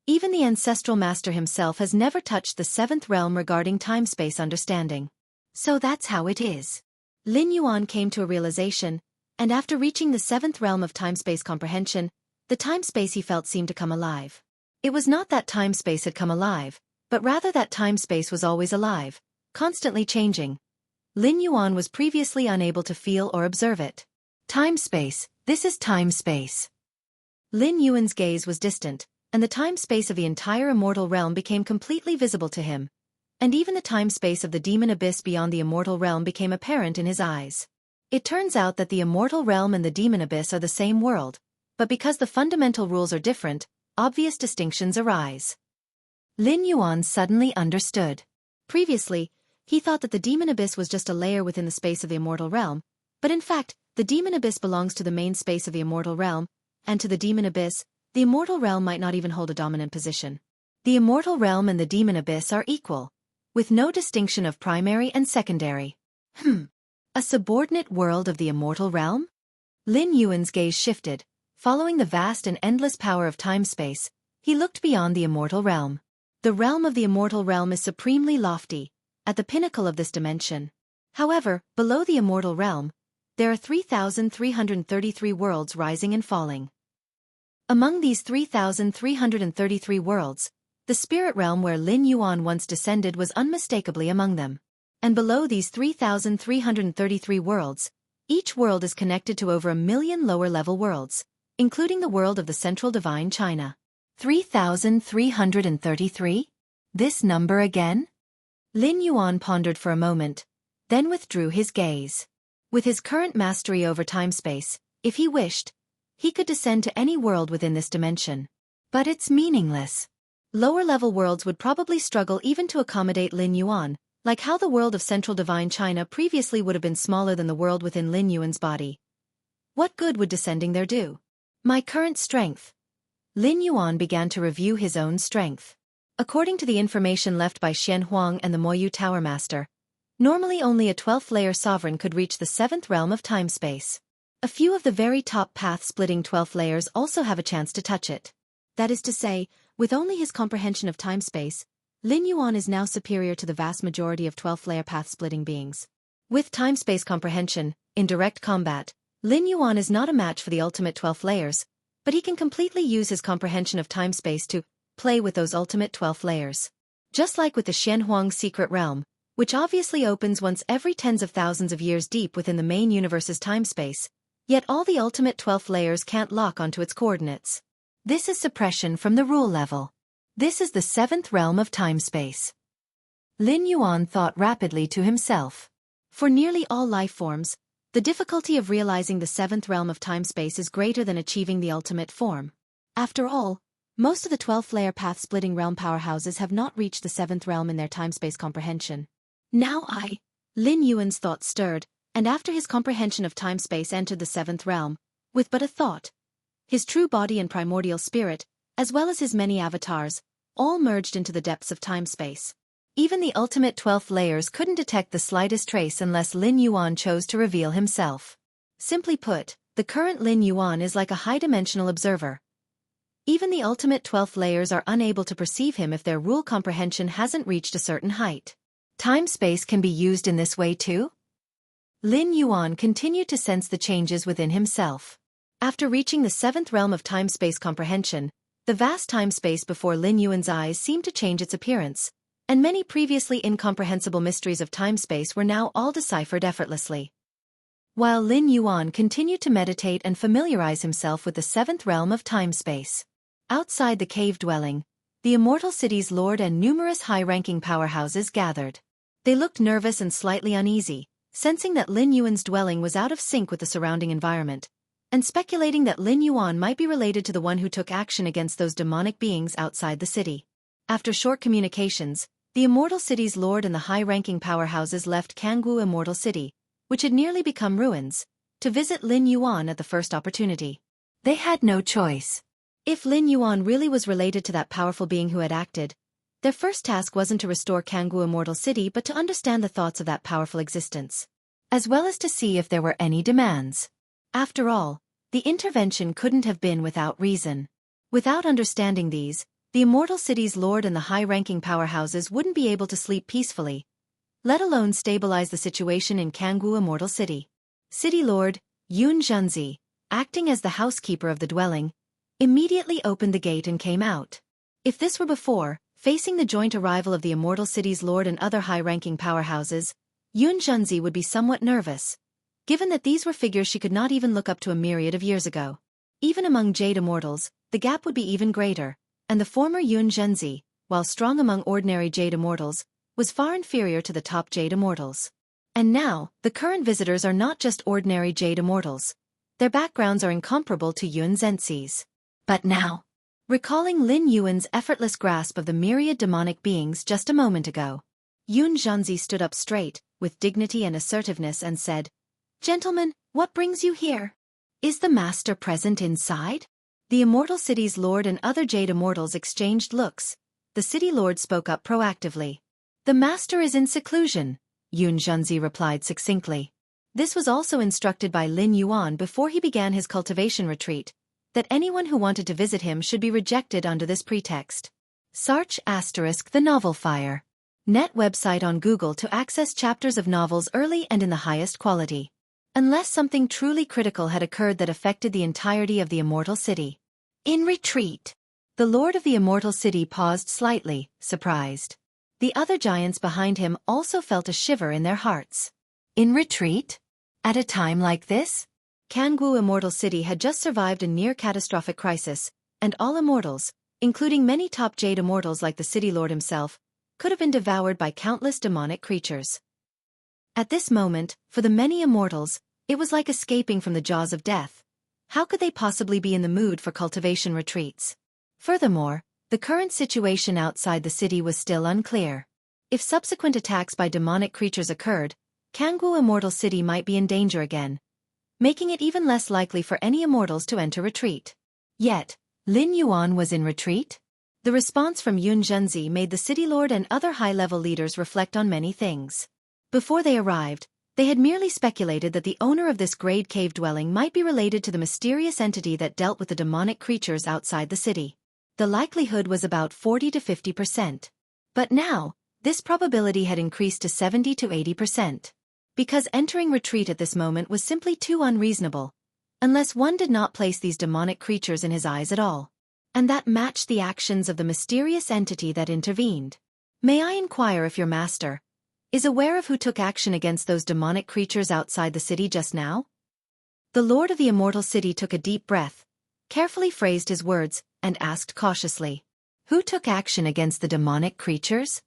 Even the ancestral master himself has never touched the seventh realm regarding time-space understanding. So that's how it is. Lin Yuan came to a realization, and after reaching the seventh realm of time-space comprehension, the time-space he felt seemed to come alive. It was not that time-space had come alive, but rather that time-space was always alive, constantly changing. Lin Yuan was previously unable to feel or observe it. Time-space, this is time-space. Lin Yuan's gaze was distant, and the time-space of the entire immortal realm became completely visible to him. And even the time-space of the demon abyss beyond the immortal realm became apparent in his eyes. It turns out that the immortal realm and the demon abyss are the same world, but because the fundamental rules are different, obvious distinctions arise. Lin Yuan suddenly understood. Previously, he thought that the demon abyss was just a layer within the space of the immortal realm, but in fact, the demon abyss belongs to the main space of the immortal realm, and to the demon abyss, the immortal realm might not even hold a dominant position. The immortal realm and the demon abyss are equal, with no distinction of primary and secondary. A subordinate world of the immortal realm? Lin Yuan's gaze shifted. Following the vast and endless power of time-space, he looked beyond the immortal realm. The realm of the immortal realm is supremely lofty, at the pinnacle of this dimension. However, below the immortal realm, there are 3,333 worlds rising and falling. Among these 3,333 worlds, the spirit realm where Lin Yuan once descended was unmistakably among them. And below these 3,333 worlds, each world is connected to over 1 million lower-level worlds, including the world of the central divine China. 3,333? This number again? Lin Yuan pondered for a moment, then withdrew his gaze. With his current mastery over time-space, if he wished, he could descend to any world within this dimension. But it's meaningless. Lower-level worlds would probably struggle even to accommodate Lin Yuan, like how the world of central divine China previously would have been smaller than the world within Lin Yuan's body. What good would descending there do? My current strength. Lin Yuan began to review his own strength. According to the information left by Xianxia and the Moyu Tower Master, normally only a 12th-layer sovereign could reach the 7th realm of time-space. A few of the very top path-splitting 12th layers also have a chance to touch it. That is to say, with only his comprehension of time-space, Lin Yuan is now superior to the vast majority of 12th-layer path-splitting beings. With time-space comprehension, in direct combat, Lin Yuan is not a match for the ultimate 12th layers, but he can completely use his comprehension of time-space to play with those ultimate 12th layers. Just like with the Xianxia secret realm, which obviously opens once every tens of thousands of years deep within the main universe's time-space, yet all the ultimate 12th layers can't lock onto its coordinates. This is suppression from the rule level. This is the 7th realm of time-space. Lin Yuan thought rapidly to himself. For nearly all life forms, the difficulty of realizing the 7th realm of time-space is greater than achieving the ultimate form. After all, most of the 12th-layer path-splitting realm powerhouses have not reached the 7th realm in their time-space comprehension. Now Lin Yuan's thought stirred, and after his comprehension of time-space entered the 7th realm, with but a thought, his true body and primordial spirit, as well as his many avatars, all merged into the depths of time-space. Even the ultimate 12th layers couldn't detect the slightest trace unless Lin Yuan chose to reveal himself. Simply put, the current Lin Yuan is like a high-dimensional observer. Even the ultimate 12th layers are unable to perceive him if their rule comprehension hasn't reached a certain height. Time-space can be used in this way too? Lin Yuan continued to sense the changes within himself. After reaching the 7th realm of time-space comprehension, the vast time-space before Lin Yuan's eyes seemed to change its appearance, and many previously incomprehensible mysteries of time-space were now all deciphered effortlessly. While Lin Yuan continued to meditate and familiarize himself with the 7th realm of time-space. Outside the cave dwelling, the immortal city's lord and numerous high-ranking powerhouses gathered. They looked nervous and slightly uneasy, sensing that Lin Yuan's dwelling was out of sync with the surrounding environment, and speculating that Lin Yuan might be related to the one who took action against those demonic beings outside the city. After short communications, the immortal city's lord and the high-ranking powerhouses left Jianghu Immortal City, which had nearly become ruins, to visit Lin Yuan at the first opportunity. They had no choice. If Lin Yuan really was related to that powerful being who had acted, their first task wasn't to restore Jianghu Immortal City but to understand the thoughts of that powerful existence, as well as to see if there were any demands. After all, the intervention couldn't have been without reason. Without understanding these, the immortal city's lord and the high-ranking powerhouses wouldn't be able to sleep peacefully, let alone stabilize the situation in Jianghu Immortal City. City Lord, Xianxia, acting as the housekeeper of the dwelling, immediately opened the gate and came out. If this were before, facing the joint arrival of the immortal city's lord and other high-ranking powerhouses, Xianxia would be somewhat nervous, given that these were figures she could not even look up to a myriad of years ago. Even among Jade Immortals, the gap would be even greater, and the former Xianxia, while strong among ordinary Jade Immortals, was far inferior to the top Jade Immortals. And now, the current visitors are not just ordinary Jade Immortals. Their backgrounds are incomparable to Xianxia's. But now, recalling Lin Yuan's effortless grasp of the myriad demonic beings just a moment ago, Xianxia stood up straight, with dignity and assertiveness and said, "Gentlemen, what brings you here? Is the master present inside?" The immortal city's lord and other Jade Immortals exchanged looks. The city lord spoke up proactively. "The master is in seclusion," Xianxia replied succinctly. This was also instructed by Lin Yuan before he began his cultivation retreat, that anyone who wanted to visit him should be rejected under this pretext. Search *the novel Fire. Net website on Google to access chapters of novels early and in the highest quality. Unless something truly critical had occurred that affected the entirety of the immortal city. In retreat. The lord of the immortal city paused slightly, surprised. The other giants behind him also felt a shiver in their hearts. In retreat? At a time like this? Jianghu Immortal City had just survived a near-catastrophic crisis, and all immortals, including many top Jade Immortals like the City Lord himself, could have been devoured by countless demonic creatures. At this moment, for the many immortals, it was like escaping from the jaws of death. How could they possibly be in the mood for cultivation retreats? Furthermore, the current situation outside the city was still unclear. If subsequent attacks by demonic creatures occurred, Jianghu Immortal City might be in danger again, making it even less likely for any immortals to enter retreat. Yet, Lin Yuan was in retreat? The response from Xianxia made the city lord and other high-level leaders reflect on many things. Before they arrived, they had merely speculated that the owner of this great cave dwelling might be related to the mysterious entity that dealt with the demonic creatures outside the city. The likelihood was about 40 to 50%. But now, this probability had increased to 70 to 80%. Because entering retreat at this moment was simply too unreasonable, unless one did not place these demonic creatures in his eyes at all. And that matched the actions of the mysterious entity that intervened. "May I inquire if your master is aware of who took action against those demonic creatures outside the city just now?" The lord of the immortal city took a deep breath, carefully phrased his words, and asked cautiously, "Who took action against the demonic creatures?"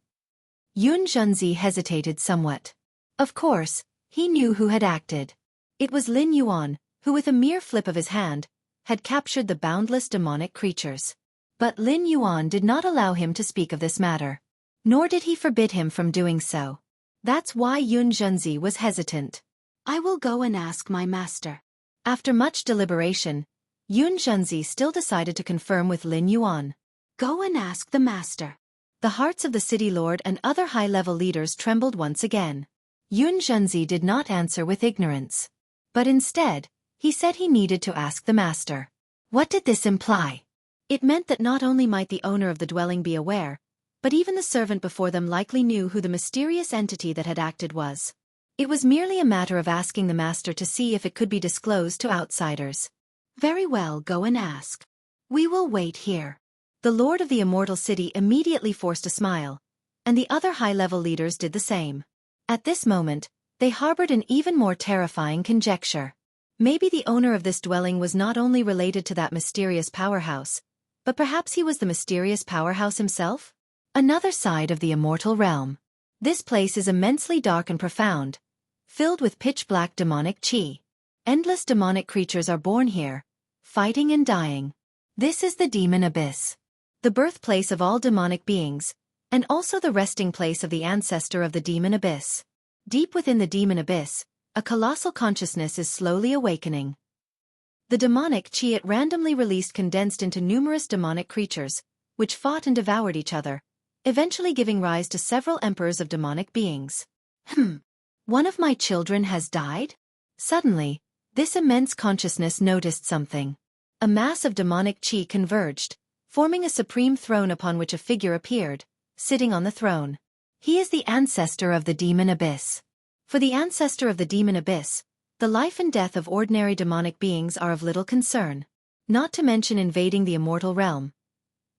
Xianxia hesitated somewhat. Of course, he knew who had acted. It was Lin Yuan, who with a mere flip of his hand, had captured the boundless demonic creatures. But Lin Yuan did not allow him to speak of this matter. Nor did he forbid him from doing so. That's why Xianxia was hesitant. "I will go and ask my master." After much deliberation, Xianxia still decided to confirm with Lin Yuan. Go and ask the master. The hearts of the city lord and other high-level leaders trembled once again. Xianxia did not answer with ignorance. But instead, he said he needed to ask the master. What did this imply? It meant that not only might the owner of the dwelling be aware, but even the servant before them likely knew who the mysterious entity that had acted was. It was merely a matter of asking the master to see if it could be disclosed to outsiders. Very well, go and ask. We will wait here. The lord of the immortal city immediately forced a smile, and the other high-level leaders did the same. At this moment, they harbored an even more terrifying conjecture. Maybe the owner of this dwelling was not only related to that mysterious powerhouse, but perhaps he was the mysterious powerhouse himself? Another side of the immortal realm. This place is immensely dark and profound, filled with pitch-black demonic chi. Endless demonic creatures are born here, fighting and dying. This is the demon abyss, the birthplace of all demonic beings, and also the resting place of the ancestor of the demon abyss. Deep within the demon abyss, a colossal consciousness is slowly awakening. The demonic chi it randomly released condensed into numerous demonic creatures, which fought and devoured each other, eventually giving rise to several emperors of demonic beings. One of my children has died? Suddenly, this immense consciousness noticed something. A mass of demonic chi converged, forming a supreme throne upon which a figure appeared, sitting on the throne. He is the ancestor of the demon abyss. For the ancestor of the demon abyss, the life and death of ordinary demonic beings are of little concern, not to mention invading the immortal realm.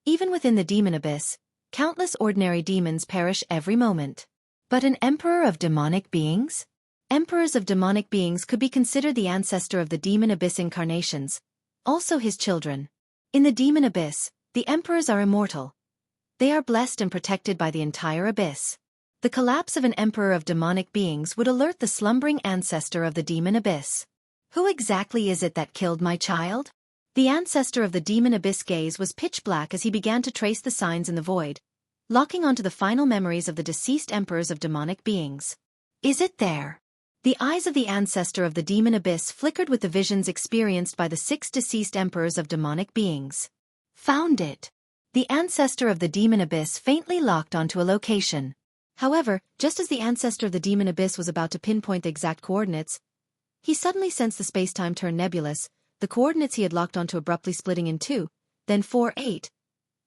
Even within the demon abyss, countless ordinary demons perish every moment. But an emperor of demonic beings? Emperors of demonic beings could be considered the ancestor of the demon abyss incarnations, also his children. In the demon abyss, the emperors are immortal. They are blessed and protected by the entire abyss. The collapse of an emperor of demonic beings would alert the slumbering ancestor of the demon abyss. Who exactly is it that killed my child? The ancestor of the demon abyss gaze was pitch black as he began to trace the signs in the void, locking onto the final memories of the deceased emperors of demonic beings. Is it there? The eyes of the ancestor of the demon abyss flickered with the visions experienced by the 6 deceased emperors of demonic beings. Found it. The ancestor of the demon abyss faintly locked onto a location. However, just as the ancestor of the demon abyss was about to pinpoint the exact coordinates, he suddenly sensed the space-time turn nebulous, the coordinates he had locked onto abruptly splitting in 2, then 4, 8.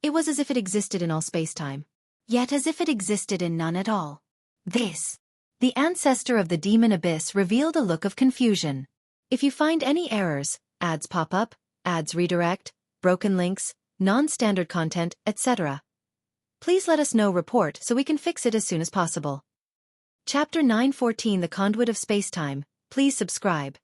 It was as if it existed in all space-time, yet as if it existed in none at all. The ancestor of the demon abyss revealed a look of confusion. If you find any errors, ads pop up, ads redirect, broken links, non-standard content, etc., please let us know report so we can fix it as soon as possible. Chapter 914 The Conduit of Spacetime, please subscribe.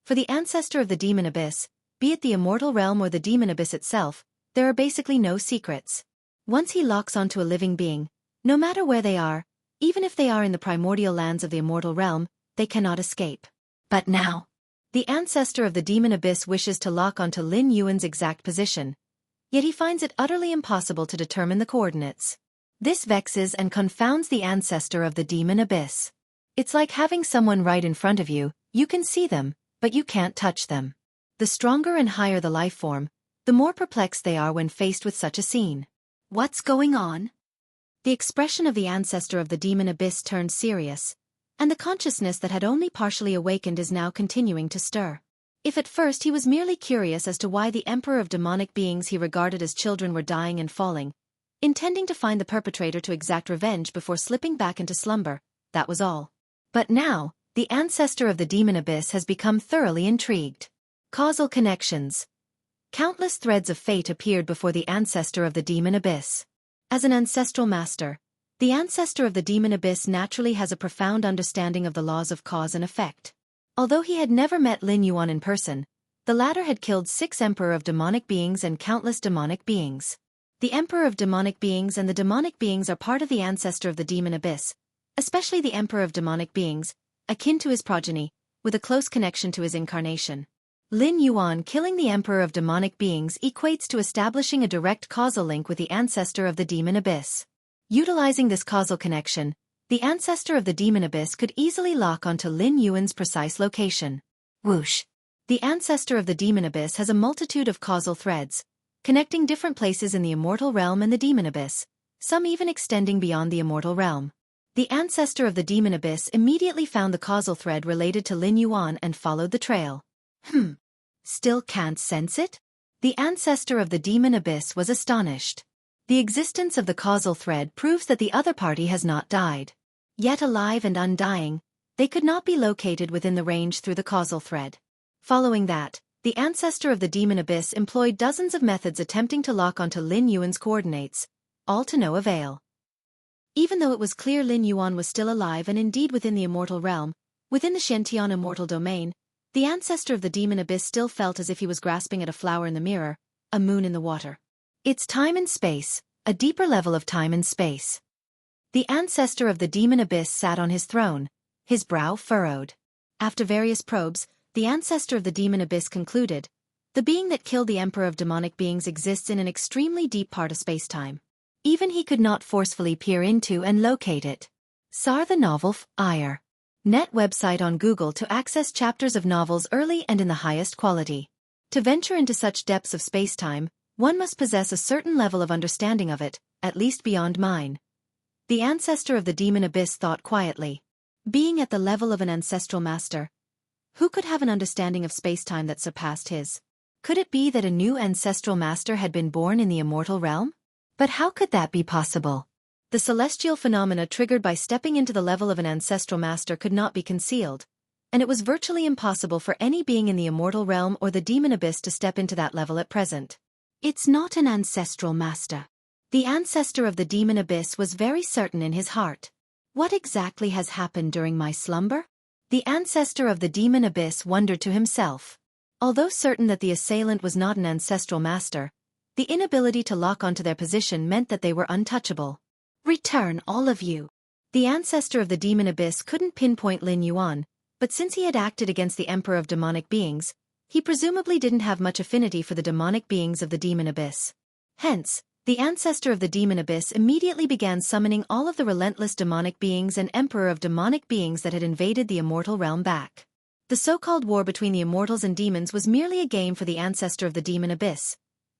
For the ancestor of the demon abyss, be it the immortal realm or the demon abyss itself, there are basically no secrets. Once he locks onto a living being, no matter where they are, even if they are in the primordial lands of the immortal realm, they cannot escape. But now, the ancestor of the demon abyss wishes to lock onto Lin Yuan's exact position, yet he finds it utterly impossible to determine the coordinates. This vexes and confounds the ancestor of the demon abyss. It's like having someone right in front of you, you can see them, but you can't touch them. The stronger and higher the life form, the more perplexed they are when faced with such a scene. What's going on? The expression of the ancestor of the demon abyss turned serious, and the consciousness that had only partially awakened is now continuing to stir. If at first he was merely curious as to why the emperor of demonic beings he regarded as children were dying and falling, intending to find the perpetrator to exact revenge before slipping back into slumber, that was all. But now, the ancestor of the demon abyss has become thoroughly intrigued. Causal connections. Countless threads of fate appeared before the ancestor of the demon abyss. As an ancestral master, the ancestor of the demon abyss naturally has a profound understanding of the laws of cause and effect. Although he had never met Lin Yuan in person, the latter had killed 6 emperor of demonic beings and countless demonic beings. The emperor of demonic beings and the demonic beings are part of the ancestor of the demon abyss, especially the emperor of demonic beings, akin to his progeny, with a close connection to his incarnation. Lin Yuan killing the emperor of demonic beings equates to establishing a direct causal link with the ancestor of the demon abyss. Utilizing this causal connection, the ancestor of the demon abyss could easily lock onto Lin Yuan's precise location. Whoosh! The ancestor of the demon abyss has a multitude of causal threads, connecting different places in the immortal realm and the demon abyss, some even extending beyond the immortal realm. The ancestor of the demon abyss immediately found the causal thread related to Lin Yuan and followed the trail. Still can't sense it? The ancestor of the demon abyss was astonished. The existence of the causal thread proves that the other party has not died. Yet alive and undying, they could not be located within the range through the causal thread. Following that, the ancestor of the demon abyss employed dozens of methods attempting to lock onto Lin Yuan's coordinates, all to no avail. Even though it was clear Lin Yuan was still alive and indeed within the immortal realm, within the Xianxia immortal domain, the ancestor of the demon abyss still felt as if he was grasping at a flower in the mirror, a moon in the water. It's time and space, a deeper level of time and space. The ancestor of the demon abyss sat on his throne, his brow furrowed. After various probes, the ancestor of the demon abyss concluded, the being that killed the emperor of demonic beings exists in an extremely deep part of space-time. Even he could not forcefully peer into and locate it. Sar the novel Ire. Net website on Google to access chapters of novels early and in the highest quality. To venture into such depths of space-time, one must possess a certain level of understanding of it, at least beyond mine. The ancestor of the demon abyss thought quietly. Being at the level of an ancestral master, who could have an understanding of space-time that surpassed his? Could it be that a new ancestral master had been born in the immortal realm? But how could that be possible? The celestial phenomena triggered by stepping into the level of an ancestral master could not be concealed, and it was virtually impossible for any being in the immortal realm or the demon abyss to step into that level at present. It's not an ancestral master. The ancestor of the demon abyss was very certain in his heart. What exactly has happened during my slumber? The ancestor of the demon abyss wondered to himself. Although certain that the assailant was not an ancestral master, the inability to lock onto their position meant that they were untouchable. Return, all of you. The ancestor of the demon abyss couldn't pinpoint Lin Yuan, but since he had acted against the emperor of demonic beings, he presumably didn't have much affinity for the demonic beings of the demon abyss. Hence, the ancestor of the demon abyss immediately began summoning all of the relentless demonic beings and emperor of demonic beings that had invaded the immortal realm back. The so-called war between the immortals and demons was merely a game for the ancestor of the demon abyss.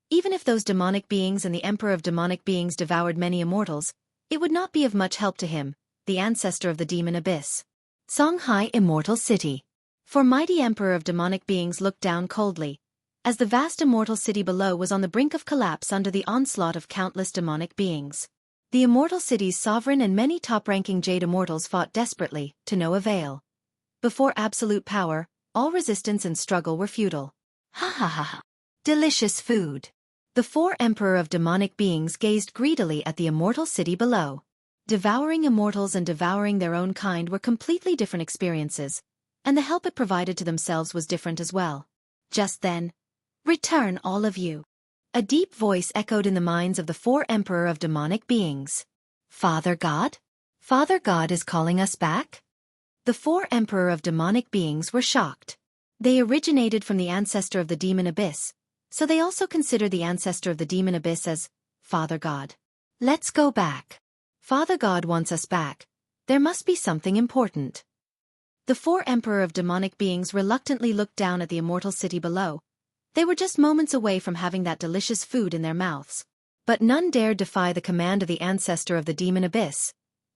Even if those demonic beings and the emperor of demonic beings devoured many immortals, it would not be of much help to him, the ancestor of the demon abyss. Songhai Immortal City. For mighty emperor of demonic beings looked down coldly, as the vast immortal city below was on the brink of collapse under the onslaught of countless demonic beings. The immortal city's sovereign and many top-ranking jade immortals fought desperately, to no avail. Before absolute power, all resistance and struggle were futile. Ha ha ha ha. Delicious food. The four emperor of demonic beings gazed greedily at the immortal city below. Devouring immortals and devouring their own kind were completely different experiences, and the help it provided to themselves was different as well. Just then, return all of you. A deep voice echoed in the minds of the four emperor of demonic beings. Father God? Father God is calling us back? The four emperor of demonic beings were shocked. They originated from the ancestor of the demon abyss, so they also considered the ancestor of the demon abyss as Father God. Let's go back. Father God wants us back. There must be something important. The four emperor of demonic beings reluctantly looked down at the immortal city below. They were just moments away from having that delicious food in their mouths. But none dared defy the command of the ancestor of the demon abyss.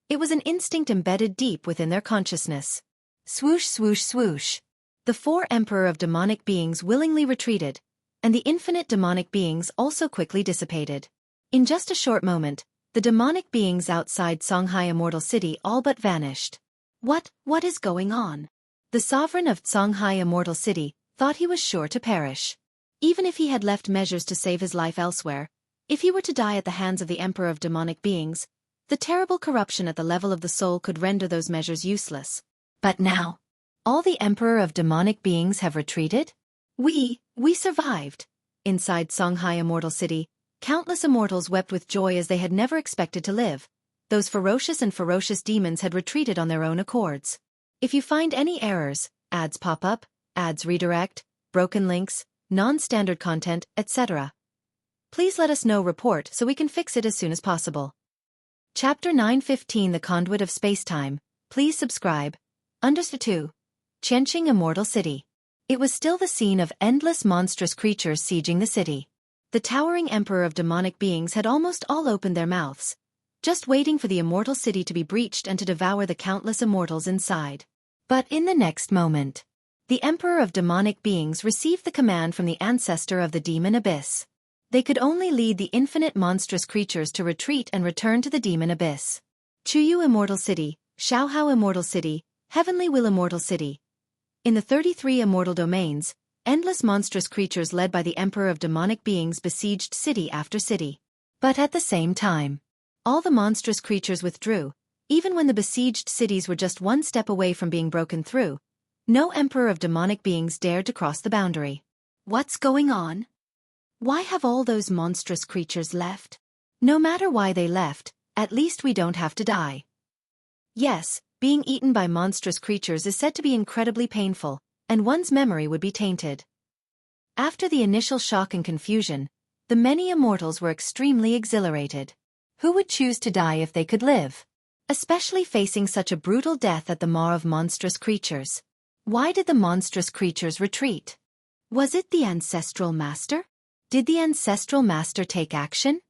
It was an instinct embedded deep within their consciousness. Swoosh swoosh swoosh. The four emperor of demonic beings willingly retreated, and the infinite demonic beings also quickly dissipated. In just a short moment, the demonic beings outside Songhai Immortal City all but vanished. What is going on? The sovereign of Songhai Immortal City thought he was sure to perish. Even if he had left measures to save his life elsewhere, if he were to die at the hands of the emperor of demonic beings, the terrible corruption at the level of the soul could render those measures useless. But now, all the emperor of demonic beings have retreated? We survived. Inside Songhai Immortal City, countless immortals wept with joy as they had never expected to live. Those ferocious demons had retreated on their own accords. If you find any errors, ads pop up, ads redirect, broken links, non-standard content, etc., please let us know report so we can fix it as soon as possible. Chapter 915 The Conduit of Spacetime. Please subscribe. Understood 2. Qianxing Immortal City. It was still the scene of endless monstrous creatures sieging the city. The towering emperor of demonic beings had almost all opened their mouths, just waiting for the immortal city to be breached and to devour the countless immortals inside. But in the next moment, the emperor of demonic beings received the command from the ancestor of the demon abyss. They could only lead the infinite monstrous creatures to retreat and return to the demon abyss. Chuyu Immortal City, Xiaohao Immortal City, Heavenly Will Immortal City. In the 33 immortal domains, endless monstrous creatures led by the emperor of demonic beings besieged city after city. But at the same time, all the monstrous creatures withdrew, even when the besieged cities were just one step away from being broken through. No emperor of demonic beings dared to cross the boundary. What's going on? Why have all those monstrous creatures left? No matter why they left, at least we don't have to die. Yes, being eaten by monstrous creatures is said to be incredibly painful, and one's memory would be tainted. After the initial shock and confusion, the many immortals were extremely exhilarated. Who would choose to die if they could live? Especially facing such a brutal death at the maw of monstrous creatures. Why did the monstrous creatures retreat? Was it the ancestral master? Did the ancestral master take action?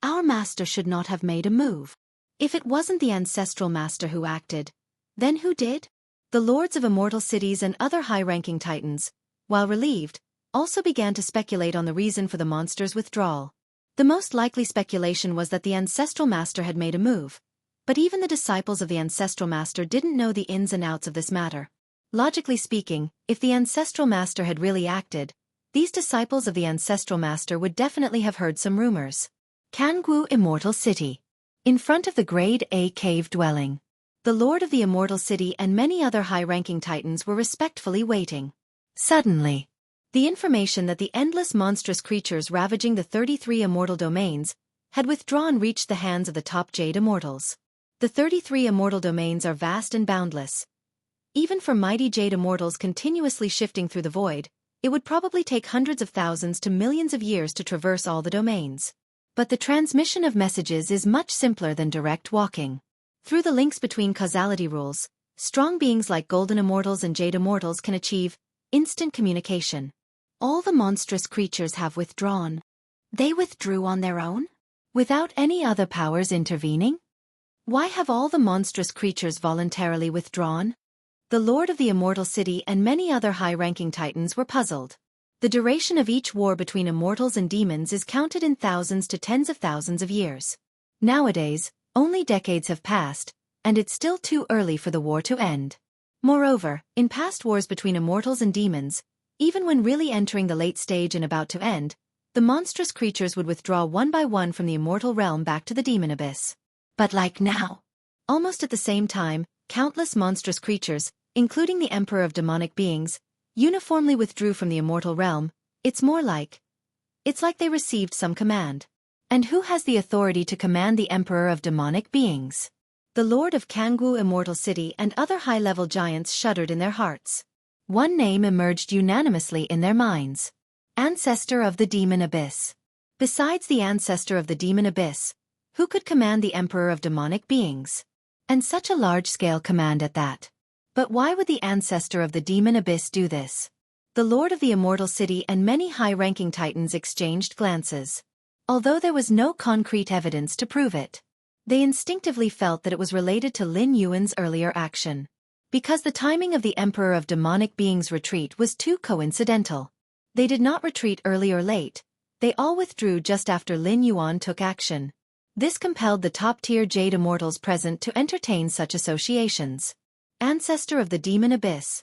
Our master should not have made a move. If it wasn't the ancestral master who acted, then who did? The lords of immortal cities and other high-ranking titans, while relieved, also began to speculate on the reason for the monster's withdrawal. The most likely speculation was that the ancestral master had made a move, but even the disciples of the ancestral master didn't know the ins and outs of this matter. Logically speaking, if the ancestral master had really acted, these disciples of the ancestral master would definitely have heard some rumors. Jianghu Immortal City. In front of the Grade A cave dwelling, the lord of the immortal city and many other high-ranking titans were respectfully waiting. Suddenly, the information that the endless monstrous creatures ravaging the 33 immortal domains had withdrawn reached the hands of the top Jade Immortals. The 33 immortal domains are vast and boundless. Even for mighty Jade Immortals continuously shifting through the void, it would probably take hundreds of thousands to millions of years to traverse all the domains. But the transmission of messages is much simpler than direct walking. Through the links between causality rules, strong beings like Golden Immortals and Jade Immortals can achieve instant communication. All the monstrous creatures have withdrawn. They withdrew on their own? Without any other powers intervening? Why have all the monstrous creatures voluntarily withdrawn? The lord of the immortal city and many other high-ranking titans were puzzled. The duration of each war between immortals and demons is counted in thousands to tens of thousands of years. Nowadays, only decades have passed, and it's still too early for the war to end. Moreover, in past wars between immortals and demons, even when really entering the late stage and about to end, the monstrous creatures would withdraw one by one from the immortal realm back to the demon abyss. But like now, almost at the same time, countless monstrous creatures, including the emperor of demonic beings, uniformly withdrew from the immortal realm. It's like they received some command. And who has the authority to command the emperor of demonic beings? The lord of Jianghu Immortal City and other high-level giants shuddered in their hearts. One name emerged unanimously in their minds. Ancestor of the demon abyss. Besides the ancestor of the demon abyss, who could command the emperor of demonic beings? And such a large-scale command at that. But why would the ancestor of the demon abyss do this? The lord of the immortal city and many high-ranking titans exchanged glances. Although there was no concrete evidence to prove it, they instinctively felt that it was related to Lin Yuan's earlier action. Because the timing of the emperor of demonic beings' retreat was too coincidental. They did not retreat early or late, they all withdrew just after Lin Yuan took action. This compelled the top-tier Jade Immortals present to entertain such associations. Ancestor of the demon abyss.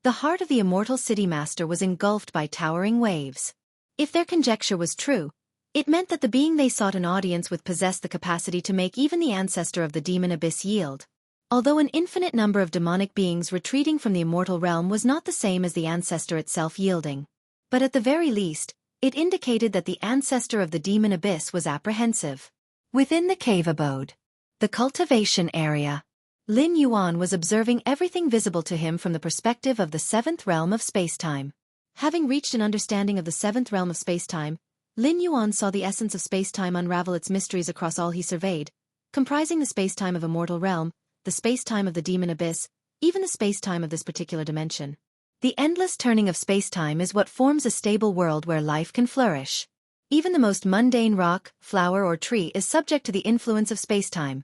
The heart of the immortal city master was engulfed by towering waves. If their conjecture was true, it meant that the being they sought an audience with possessed the capacity to make even the ancestor of the demon abyss yield. Although an infinite number of demonic beings retreating from the immortal realm was not the same as the ancestor itself yielding. But at the very least, it indicated that the ancestor of the demon abyss was apprehensive. Within the cave abode, the cultivation area, Lin Yuan was observing everything visible to him from the perspective of the seventh realm of spacetime. Having reached an understanding of the seventh realm of spacetime, Lin Yuan saw the essence of spacetime unravel its mysteries across all he surveyed, comprising the spacetime of immortal realm, the spacetime of the demon abyss, even the spacetime of this particular dimension. The endless turning of spacetime is what forms a stable world where life can flourish. Even the most mundane rock, flower or tree is subject to the influence of spacetime.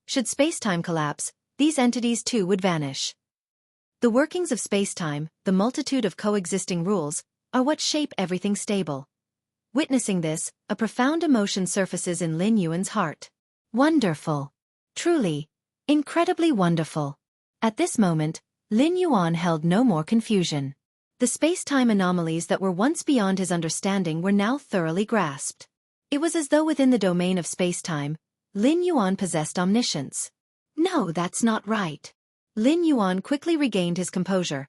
Should spacetime collapse, these entities too would vanish. The workings of spacetime, the multitude of coexisting rules, are what shape everything stable. Witnessing this, a profound emotion surfaces in Lin Yuan's heart. Wonderful. Truly. Incredibly wonderful. At this moment, Lin Yuan held no more confusion. The space-time anomalies that were once beyond his understanding were now thoroughly grasped. It was as though within the domain of space-time, Lin Yuan possessed omniscience. No, that's not right. Lin Yuan quickly regained his composure.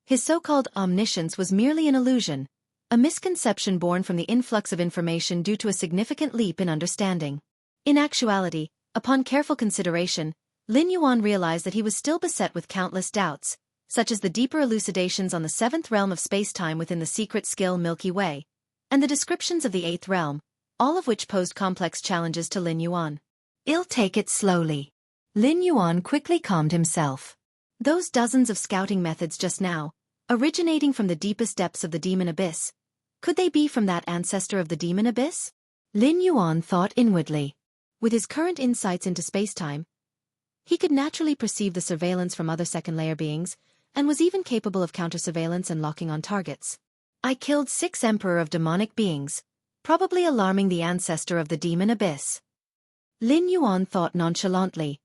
His so-called omniscience was merely an illusion, a misconception born from the influx of information due to a significant leap in understanding. In actuality, upon careful consideration, Lin Yuan realized that he was still beset with countless doubts, such as the deeper elucidations on the seventh realm of space-time within the secret skill Milky Way, and the descriptions of the eighth realm, all of which posed complex challenges to Lin Yuan. "I'll take it slowly." Lin Yuan quickly calmed himself. Those dozens of scouting methods just now, originating from the deepest depths of the demon abyss, could they be from that ancestor of the demon abyss? Lin Yuan thought inwardly. With his current insights into space-time, he could naturally perceive the surveillance from other second-layer beings, and was even capable of counter-surveillance and locking on targets. I killed 6 Emperor of demonic beings, probably alarming the ancestor of the demon abyss. Lin Yuan thought nonchalantly,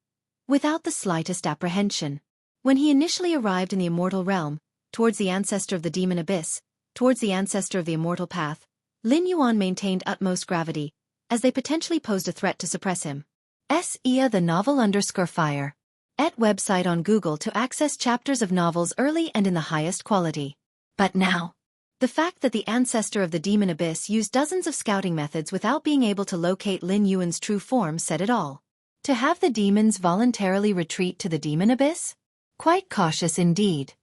without the slightest apprehension. When he initially arrived in the immortal realm, towards the ancestor of the demon abyss, towards the ancestor of the immortal path, Lin Yuan maintained utmost gravity, as they potentially posed a threat to suppress him. Xianxia the novel_fire. At website on Google to access chapters of novels early and in the highest quality. But now, the fact that the ancestor of the demon abyss used dozens of scouting methods without being able to locate Lin Yuan's true form said it all. To have the demons voluntarily retreat to the demon abyss? Quite cautious indeed.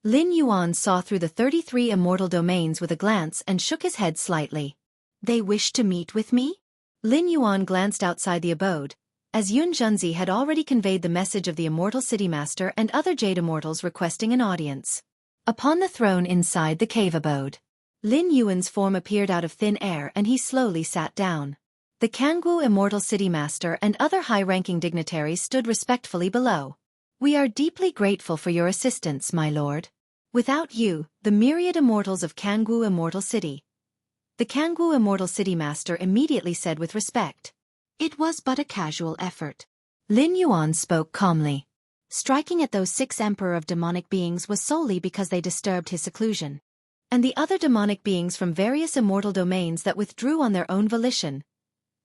Lin Yuan saw through the 33 immortal domains with a glance and shook his head slightly. They wish to meet with me? Lin Yuan glanced outside the abode, as Xianxia had already conveyed the message of the immortal city master and other jade immortals requesting an audience. Upon the throne inside the cave abode, Lin Yuan's form appeared out of thin air and he slowly sat down. The Jianghu immortal city master and other high-ranking dignitaries stood respectfully below. "We are deeply grateful for your assistance, my lord. Without you, the myriad immortals of Jianghu immortal city." The Jianghu immortal city master immediately said with respect. "It was but a casual effort." Lin Yuan spoke calmly. Striking at those 6 Emperor of demonic beings was solely because they disturbed his seclusion. And the other demonic beings from various immortal domains that withdrew on their own volition.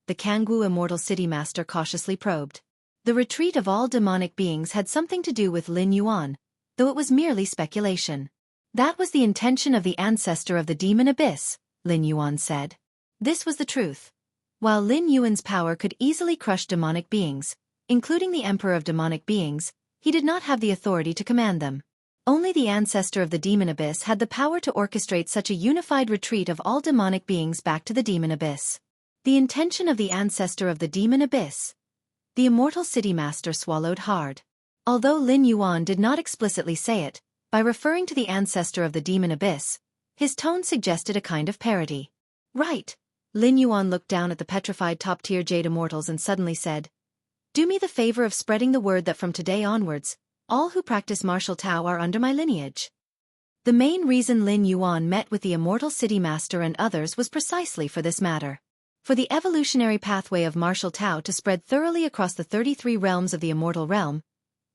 The Jianghu immortal city master cautiously probed. The retreat of all demonic beings had something to do with Lin Yuan, though it was merely speculation. That was the intention of the ancestor of the demon abyss, Lin Yuan said. This was the truth. While Lin Yuan's power could easily crush demonic beings, including the Emperor of demonic beings, he did not have the authority to command them. Only the ancestor of the demon abyss had the power to orchestrate such a unified retreat of all demonic beings back to the demon abyss. The intention of the ancestor of the demon abyss. The immortal city master swallowed hard. Although Lin Yuan did not explicitly say it, by referring to the ancestor of the demon abyss, his tone suggested a kind of parody. "Right." Lin Yuan looked down at the petrified top-tier jade immortals and suddenly said, "Do me the favor of spreading the word that from today onwards, all who practice martial Tao are under my lineage." The main reason Lin Yuan met with the immortal city master and others was precisely for this matter. For the evolutionary pathway of martial Tao to spread thoroughly across the 33 realms of the immortal realm,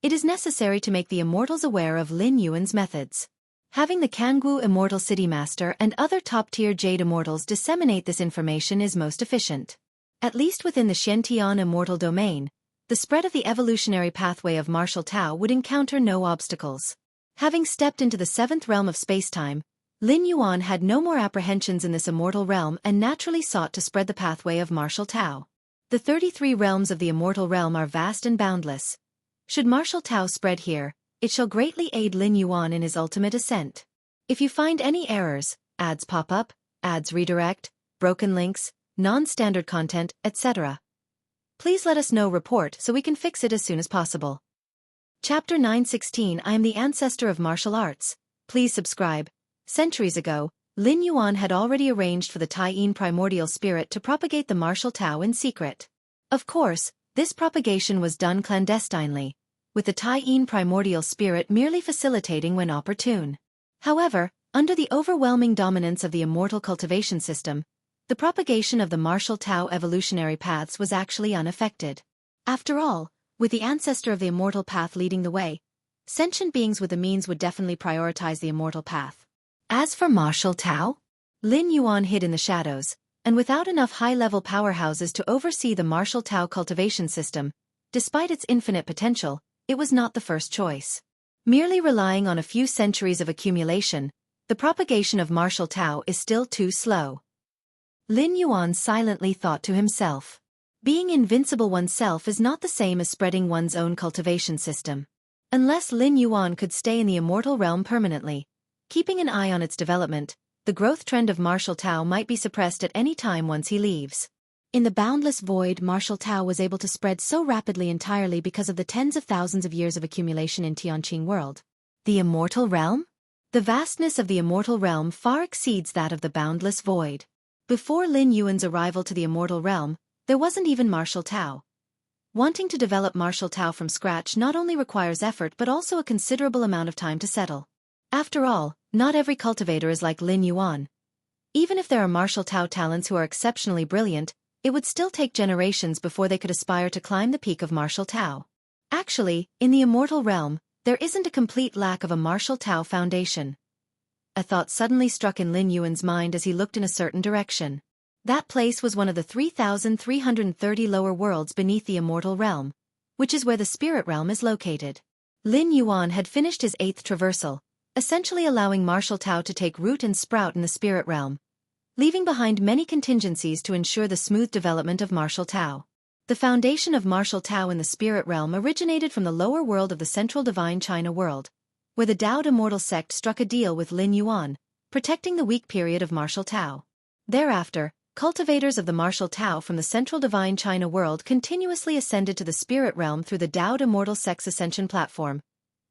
it is necessary to make the immortals aware of Lin Yuan's methods. Having the Jianghu immortal city master and other top-tier jade immortals disseminate this information is most efficient. At least within the Xianxia immortal domain, the spread of the evolutionary pathway of martial Tao would encounter no obstacles. Having stepped into the 7th realm of spacetime, Lin Yuan had no more apprehensions in this immortal realm and naturally sought to spread the pathway of martial Tao. The 33 realms of the immortal realm are vast and boundless. Should martial Tao spread here, it shall greatly aid Lin Yuan in his ultimate ascent. If you find any errors, ads pop up, ads redirect, broken links, non-standard content, etc., please let us know report so we can fix it as soon as possible. Chapter 916 I am the ancestor of martial arts, please subscribe. Centuries ago, Lin Yuan had already arranged for the Taiyin primordial spirit to propagate the martial Tao in secret. Of course, this propagation was done clandestinely, with the Taiyin primordial spirit merely facilitating when opportune. However, under the overwhelming dominance of the immortal cultivation system, the propagation of the martial Tao evolutionary paths was actually unaffected. After all, with the ancestor of the immortal path leading the way, sentient beings with the means would definitely prioritize the immortal path. As for martial Tao, Lin Yuan hid in the shadows, and without enough high-level powerhouses to oversee the martial Tao cultivation system, despite its infinite potential, it was not the first choice. Merely relying on a few centuries of accumulation, the propagation of martial Tao is still too slow. Lin Yuan silently thought to himself. Being invincible oneself is not the same as spreading one's own cultivation system. Unless Lin Yuan could stay in the immortal realm permanently, keeping an eye on its development, the growth trend of martial Tao might be suppressed at any time once he leaves. In the boundless void, martial Tao was able to spread so rapidly entirely because of the tens of thousands of years of accumulation in Tianqing world. The immortal realm? The vastness of the immortal realm far exceeds that of the boundless void. Before Lin Yuan's arrival to the immortal realm, there wasn't even martial Tao. Wanting to develop martial Tao from scratch not only requires effort but also a considerable amount of time to settle. After all, not every cultivator is like Lin Yuan. Even if there are martial Tao talents who are exceptionally brilliant, it would still take generations before they could aspire to climb the peak of martial Tao. Actually, in the immortal realm, there isn't a complete lack of a martial Tao foundation. A thought suddenly struck in Lin Yuan's mind as he looked in a certain direction. That place was one of the 3,330 lower worlds beneath the immortal realm, which is where the spirit realm is located. Lin Yuan had finished his 8th traversal, essentially allowing martial Tao to take root and sprout in the spirit realm, leaving behind many contingencies to ensure the smooth development of martial Tao. The foundation of martial Tao in the spirit realm originated from the lower world of the central divine China world, where the Taoed immortal sect struck a deal with Lin Yuan, protecting the weak period of martial Tao. Thereafter, cultivators of the martial Tao from the central divine China world continuously ascended to the spirit realm through the Taoed immortal sect's ascension platform,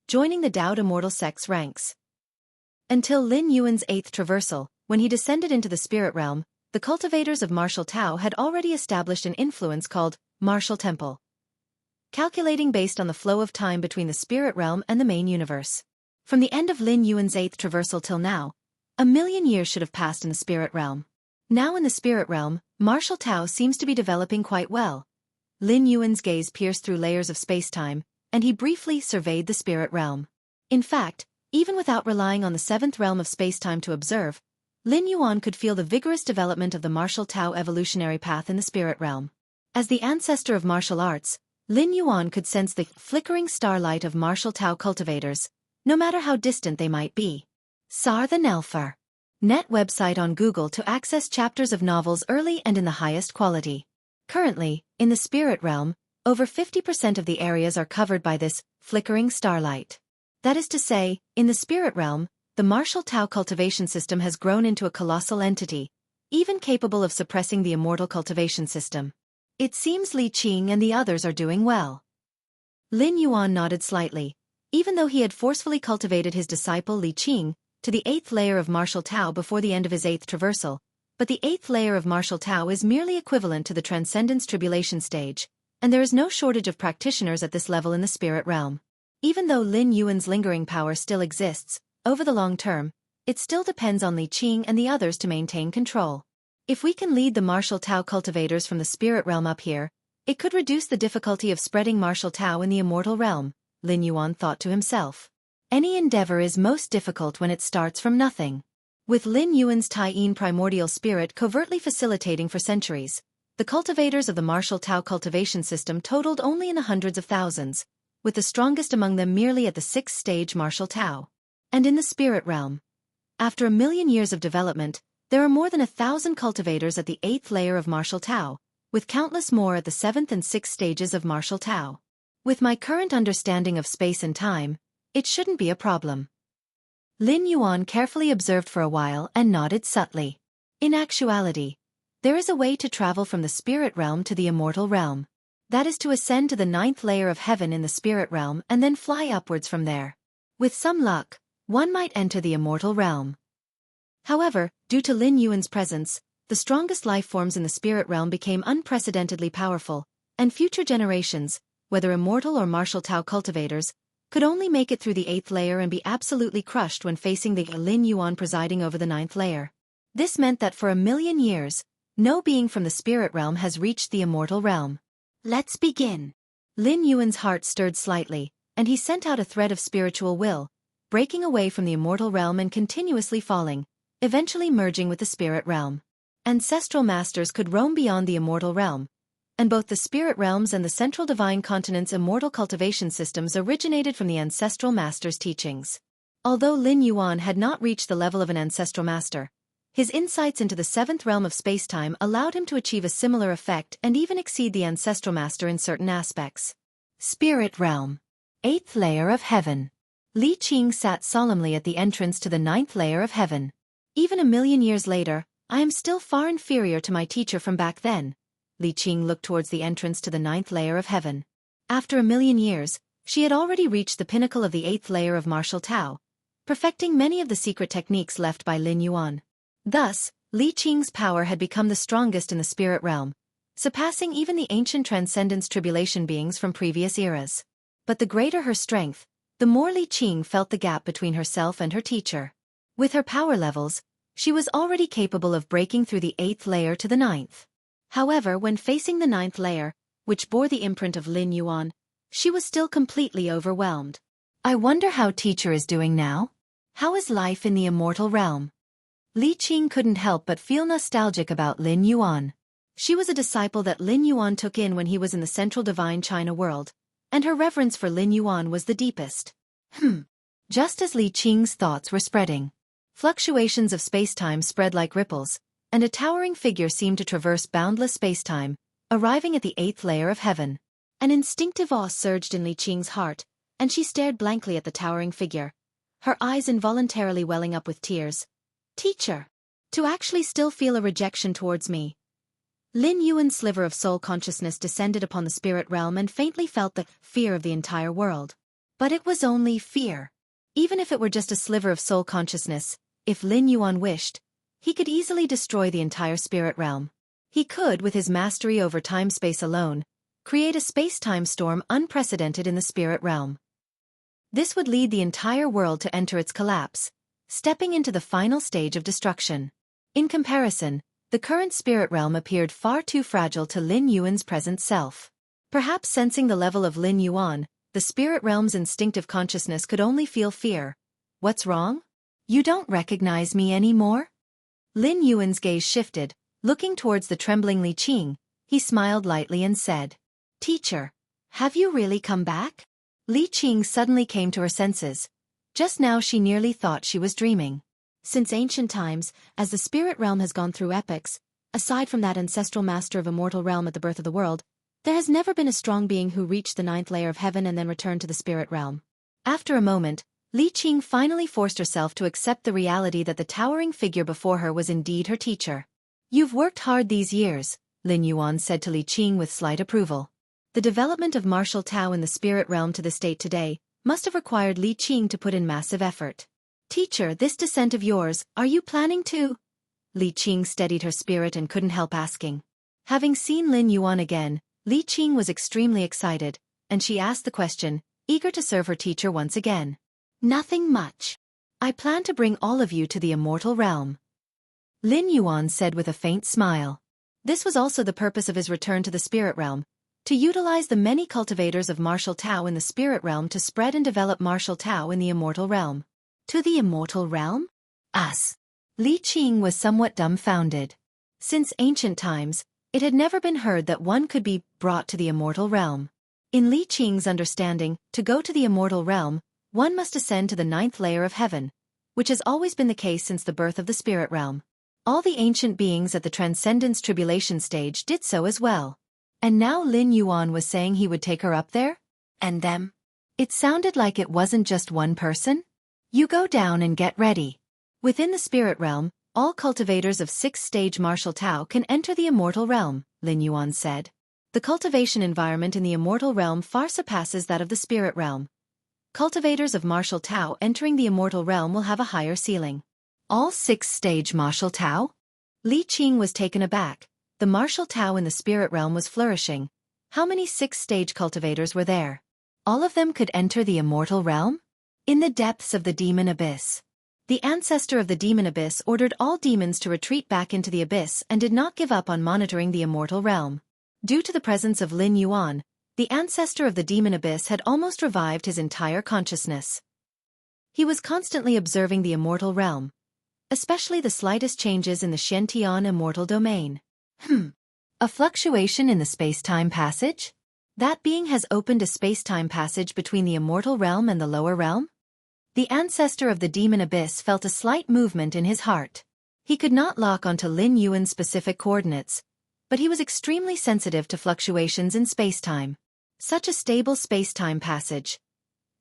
joining the Taoed immortal sect's ranks. Until Lin Yuan's 8th traversal, when he descended into the spirit realm, the cultivators of martial Tao had already established an influence called Martial Temple, calculating based on the flow of time between the spirit realm and the main universe. From the end of Lin Yuan's 8th traversal till now, 1,000,000 years should have passed in the spirit realm. Now in the spirit realm, martial Tao seems to be developing quite well. Lin Yuan's gaze pierced through layers of space-time, and he briefly surveyed the spirit realm. In fact, even without relying on the 7th realm of space-time to observe, Lin Yuan could feel the vigorous development of the martial Tao evolutionary path in the spirit realm. As the ancestor of martial arts, Lin Yuan could sense the flickering starlight of martial Tao cultivators, no matter how distant they might be. Sar the Nelfer. Net website on Google to access chapters of novels early and in the highest quality. Currently, in the spirit realm, over 50% of the areas are covered by this flickering starlight. That is to say, in the spirit realm, the martial Tao cultivation system has grown into a colossal entity, even capable of suppressing the immortal cultivation system. It seems Li Qing and the others are doing well. Lin Yuan nodded slightly, even though he had forcefully cultivated his disciple Li Qing to the 8th layer of martial Tao before the end of his 8th traversal, but the 8th layer of martial Tao is merely equivalent to the Transcendence Tribulation stage, and there is no shortage of practitioners at this level in the spirit realm. Even though Lin Yuan's lingering power still exists, over the long term, it still depends on Li Qing and the others to maintain control. If we can lead the martial Tao cultivators from the spirit realm up here, it could reduce the difficulty of spreading martial Tao in the immortal realm, Lin Yuan thought to himself. Any endeavor is most difficult when it starts from nothing. With Lin Yuan's Taiyin primordial spirit covertly facilitating for centuries, the cultivators of the martial Tao cultivation system totaled only in the hundreds of thousands, with the strongest among them merely at the 6th stage martial Tao. And in the spirit realm, after 1,000,000 years of development, there are more than 1,000 cultivators at the 8th layer of martial Tao, with countless more at the 7th and 6th stages of martial Tao. With my current understanding of space and time, it shouldn't be a problem. Lin Yuan carefully observed for a while and nodded subtly. In actuality, there is a way to travel from the spirit realm to the immortal realm. That is to ascend to the 9th layer of heaven in the spirit realm and then fly upwards from there. With some luck, one might enter the immortal realm. However, due to Lin Yuan's presence, the strongest life forms in the spirit realm became unprecedentedly powerful, and future generations, whether immortal or martial Tao cultivators, could only make it through the 8th layer and be absolutely crushed when facing the Lin Yuan presiding over the 9th layer. This meant that for 1,000,000 years, no being from the spirit realm has reached the immortal realm. Let's begin. Lin Yuan's heart stirred slightly, and he sent out a thread of spiritual will, breaking away from the immortal realm and continuously falling, eventually merging with the spirit realm. Ancestral masters could roam beyond the immortal realm, and both the spirit realms and the central divine continent's immortal cultivation systems originated from the ancestral master's teachings. Although Lin Yuan had not reached the level of an ancestral master, his insights into the 7th realm of spacetime allowed him to achieve a similar effect and even exceed the ancestral master in certain aspects. Spirit realm. 8th layer of heaven. Li Qing sat solemnly at the entrance to the 9th layer of heaven. Even 1,000,000 years later, I am still far inferior to my teacher from back then. Li Qing looked towards the entrance to the 9th layer of heaven. After 1,000,000 years, she had already reached the pinnacle of the 8th layer of martial Tao, perfecting many of the secret techniques left by Lin Yuan. Thus, Li Qing's power had become the strongest in the spirit realm, surpassing even the ancient transcendence tribulation beings from previous eras. But the greater her strength, the more Li Qing felt the gap between herself and her teacher. With her power levels, she was already capable of breaking through the 8th layer to the 9th. However, when facing the 9th layer, which bore the imprint of Lin Yuan, she was still completely overwhelmed. I wonder how teacher is doing now? How is life in the immortal realm? Li Qing couldn't help but feel nostalgic about Lin Yuan. She was a disciple that Lin Yuan took in when he was in the central divine China world, and her reverence for Lin Yuan was the deepest. Just as Li Qing's thoughts were spreading, fluctuations of spacetime spread like ripples, and a towering figure seemed to traverse boundless spacetime, arriving at the 8th layer of heaven. An instinctive awe surged in Li Qing's heart, and she stared blankly at the towering figure, her eyes involuntarily welling up with tears. Teacher! To actually still feel a rejection towards me. Lin Yuan's sliver of soul consciousness descended upon the spirit realm and faintly felt the fear of the entire world. But it was only fear. Even if it were just a sliver of soul consciousness, if Lin Yuan wished, he could easily destroy the entire spirit realm. He could, with his mastery over time-space alone, create a space-time storm unprecedented in the spirit realm. This would lead the entire world to enter its collapse, stepping into the final stage of destruction. In comparison, the current spirit realm appeared far too fragile to Lin Yuan's present self. Perhaps sensing the level of Lin Yuan, the spirit realm's instinctive consciousness could only feel fear. What's wrong? You don't recognize me anymore? Lin Yuan's gaze shifted, looking towards the trembling Li Qing. He smiled lightly and said, Teacher, have you really come back? Li Qing suddenly came to her senses. Just now she nearly thought she was dreaming. Since ancient times, as the spirit realm has gone through epochs, aside from that ancestral master of immortal realm at the birth of the world, there has never been a strong being who reached the 9th layer of heaven and then returned to the spirit realm. After a moment, Li Qing finally forced herself to accept the reality that the towering figure before her was indeed her teacher. You've worked hard these years, Lin Yuan said to Li Qing with slight approval. The development of martial Tao in the spirit realm to the state today must have required Li Qing to put in massive effort. Teacher, this descent of yours, are you planning to? Li Qing steadied her spirit and couldn't help asking. Having seen Lin Yuan again, Li Qing was extremely excited, and she asked the question, eager to serve her teacher once again. Nothing much. I plan to bring all of you to the immortal realm. Lin Yuan said with a faint smile. This was also the purpose of his return to the spirit realm, to utilize the many cultivators of martial Tao in the spirit realm to spread and develop martial Tao in the immortal realm. To the immortal realm? Us. Li Qing was somewhat dumbfounded. Since ancient times, it had never been heard that one could be brought to the immortal realm. In Li Qing's understanding, to go to the immortal realm, one must ascend to the 9th layer of heaven, which has always been the case since the birth of the spirit realm. All the ancient beings at the transcendence tribulation stage did so as well. And now Lin Yuan was saying he would take her up there? And them? It sounded like it wasn't just one person? You go down and get ready. Within the spirit realm, all cultivators of 6th-stage martial Tao can enter the immortal realm, Lin Yuan said. The cultivation environment in the immortal realm far surpasses that of the spirit realm. cultivators of martial Tao entering the immortal realm will have a higher ceiling. All 6th-stage martial Tao? Li Qing was taken aback. The martial Tao in the spirit realm was flourishing. How many 6th-stage cultivators were there? All of them could enter the immortal realm? In the depths of the demon abyss. The ancestor of the demon abyss ordered all demons to retreat back into the abyss and did not give up on monitoring the immortal realm. Due to the presence of Lin Yuan, the ancestor of the demon abyss had almost revived his entire consciousness. He was constantly observing the immortal realm, especially the slightest changes in the Xianxia immortal domain. A fluctuation in the space-time passage? That being has opened a space-time passage between the immortal realm and the lower realm? The ancestor of the demon abyss felt a slight movement in his heart. He could not lock onto Lin Yuan's specific coordinates, but he was extremely sensitive to fluctuations in space-time. Such a stable space-time passage.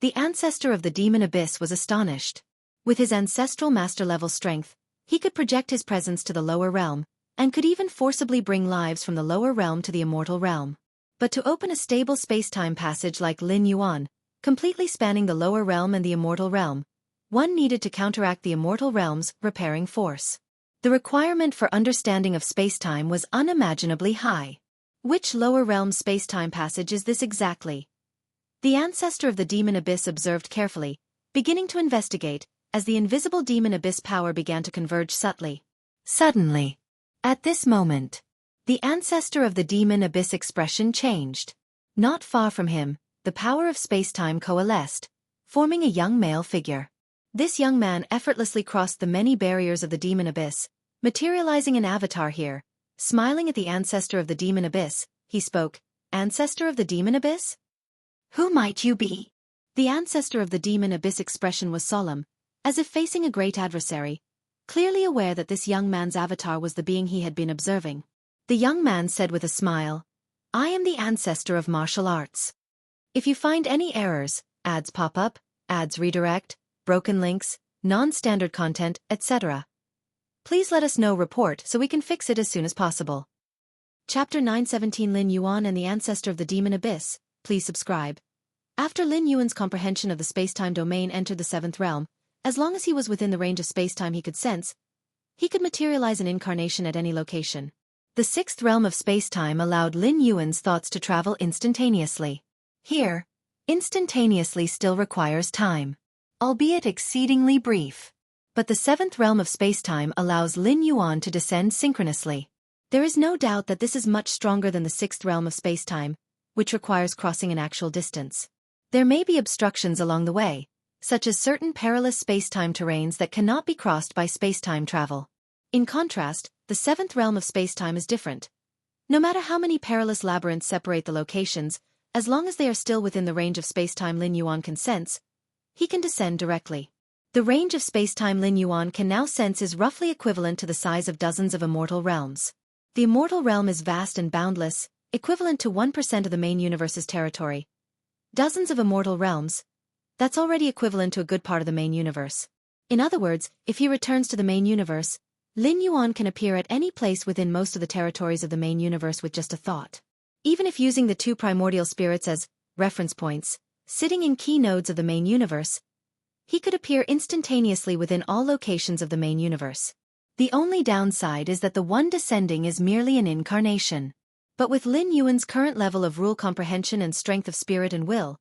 The ancestor of the demon abyss was astonished. With his ancestral master-level strength, he could project his presence to the lower realm, and could even forcibly bring lives from the lower realm to the immortal realm. But to open a stable space-time passage like Lin Yuan, completely spanning the lower realm and the immortal realm, one needed to counteract the immortal realm's repairing force. The requirement for understanding of space-time was unimaginably high. Which lower realm space-time passage is this exactly? The ancestor of the demon abyss observed carefully, beginning to investigate, as the invisible demon abyss power began to converge subtly. Suddenly, at this moment, the ancestor of the demon abyss expression changed. Not far from him, the power of space-time coalesced, forming a young male figure. This young man effortlessly crossed the many barriers of the demon abyss, materializing an avatar here. Smiling at the ancestor of the demon abyss, he spoke, "Ancestor of the demon abyss? Who might you be?" The ancestor of the demon abyss expression was solemn, as if facing a great adversary, clearly aware that this young man's avatar was the being he had been observing. The young man said with a smile, "I am the ancestor of martial arts. If you find any errors, ads pop up, ads redirect, broken links, non-standard content, etc., please let us know report so we can fix it as soon as possible." Chapter 917 Lin Yuan and the Ancestor of the Demon Abyss, please subscribe. After Lin Yuan's comprehension of the space-time domain entered the 7th realm, as long as he was within the range of space-time he could sense, he could materialize an incarnation at any location. The 6th realm of space-time allowed Lin Yuan's thoughts to travel instantaneously. Here, instantaneously still requires time, albeit exceedingly brief. But the 7th realm of space-time allows Lin Yuan to descend synchronously. There is no doubt that this is much stronger than the 6th realm of space-time, which requires crossing an actual distance. There may be obstructions along the way, such as certain perilous space-time terrains that cannot be crossed by space-time travel. In contrast, the 7th realm of space-time is different. No matter how many perilous labyrinths separate the locations, as long as they are still within the range of space-time Lin Yuan can sense, he can descend directly. The range of space-time Lin Yuan can now sense is roughly equivalent to the size of dozens of immortal realms. The immortal realm is vast and boundless, equivalent to 1% of the main universe's territory. Dozens of immortal realms, that's already equivalent to a good part of the main universe. In other words, if he returns to the main universe, Lin Yuan can appear at any place within most of the territories of the main universe with just a thought. Even if using the 2 primordial spirits as reference points, sitting in key nodes of the main universe, he could appear instantaneously within all locations of the main universe. The only downside is that the one descending is merely an incarnation. But with Lin Yuan's current level of rule comprehension and strength of spirit and will,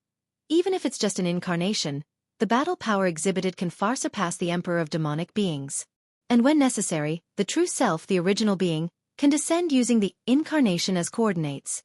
even if it's just an incarnation, the battle power exhibited can far surpass the Emperor of demonic beings. And when necessary, the true self, the original being, can descend using the incarnation as coordinates.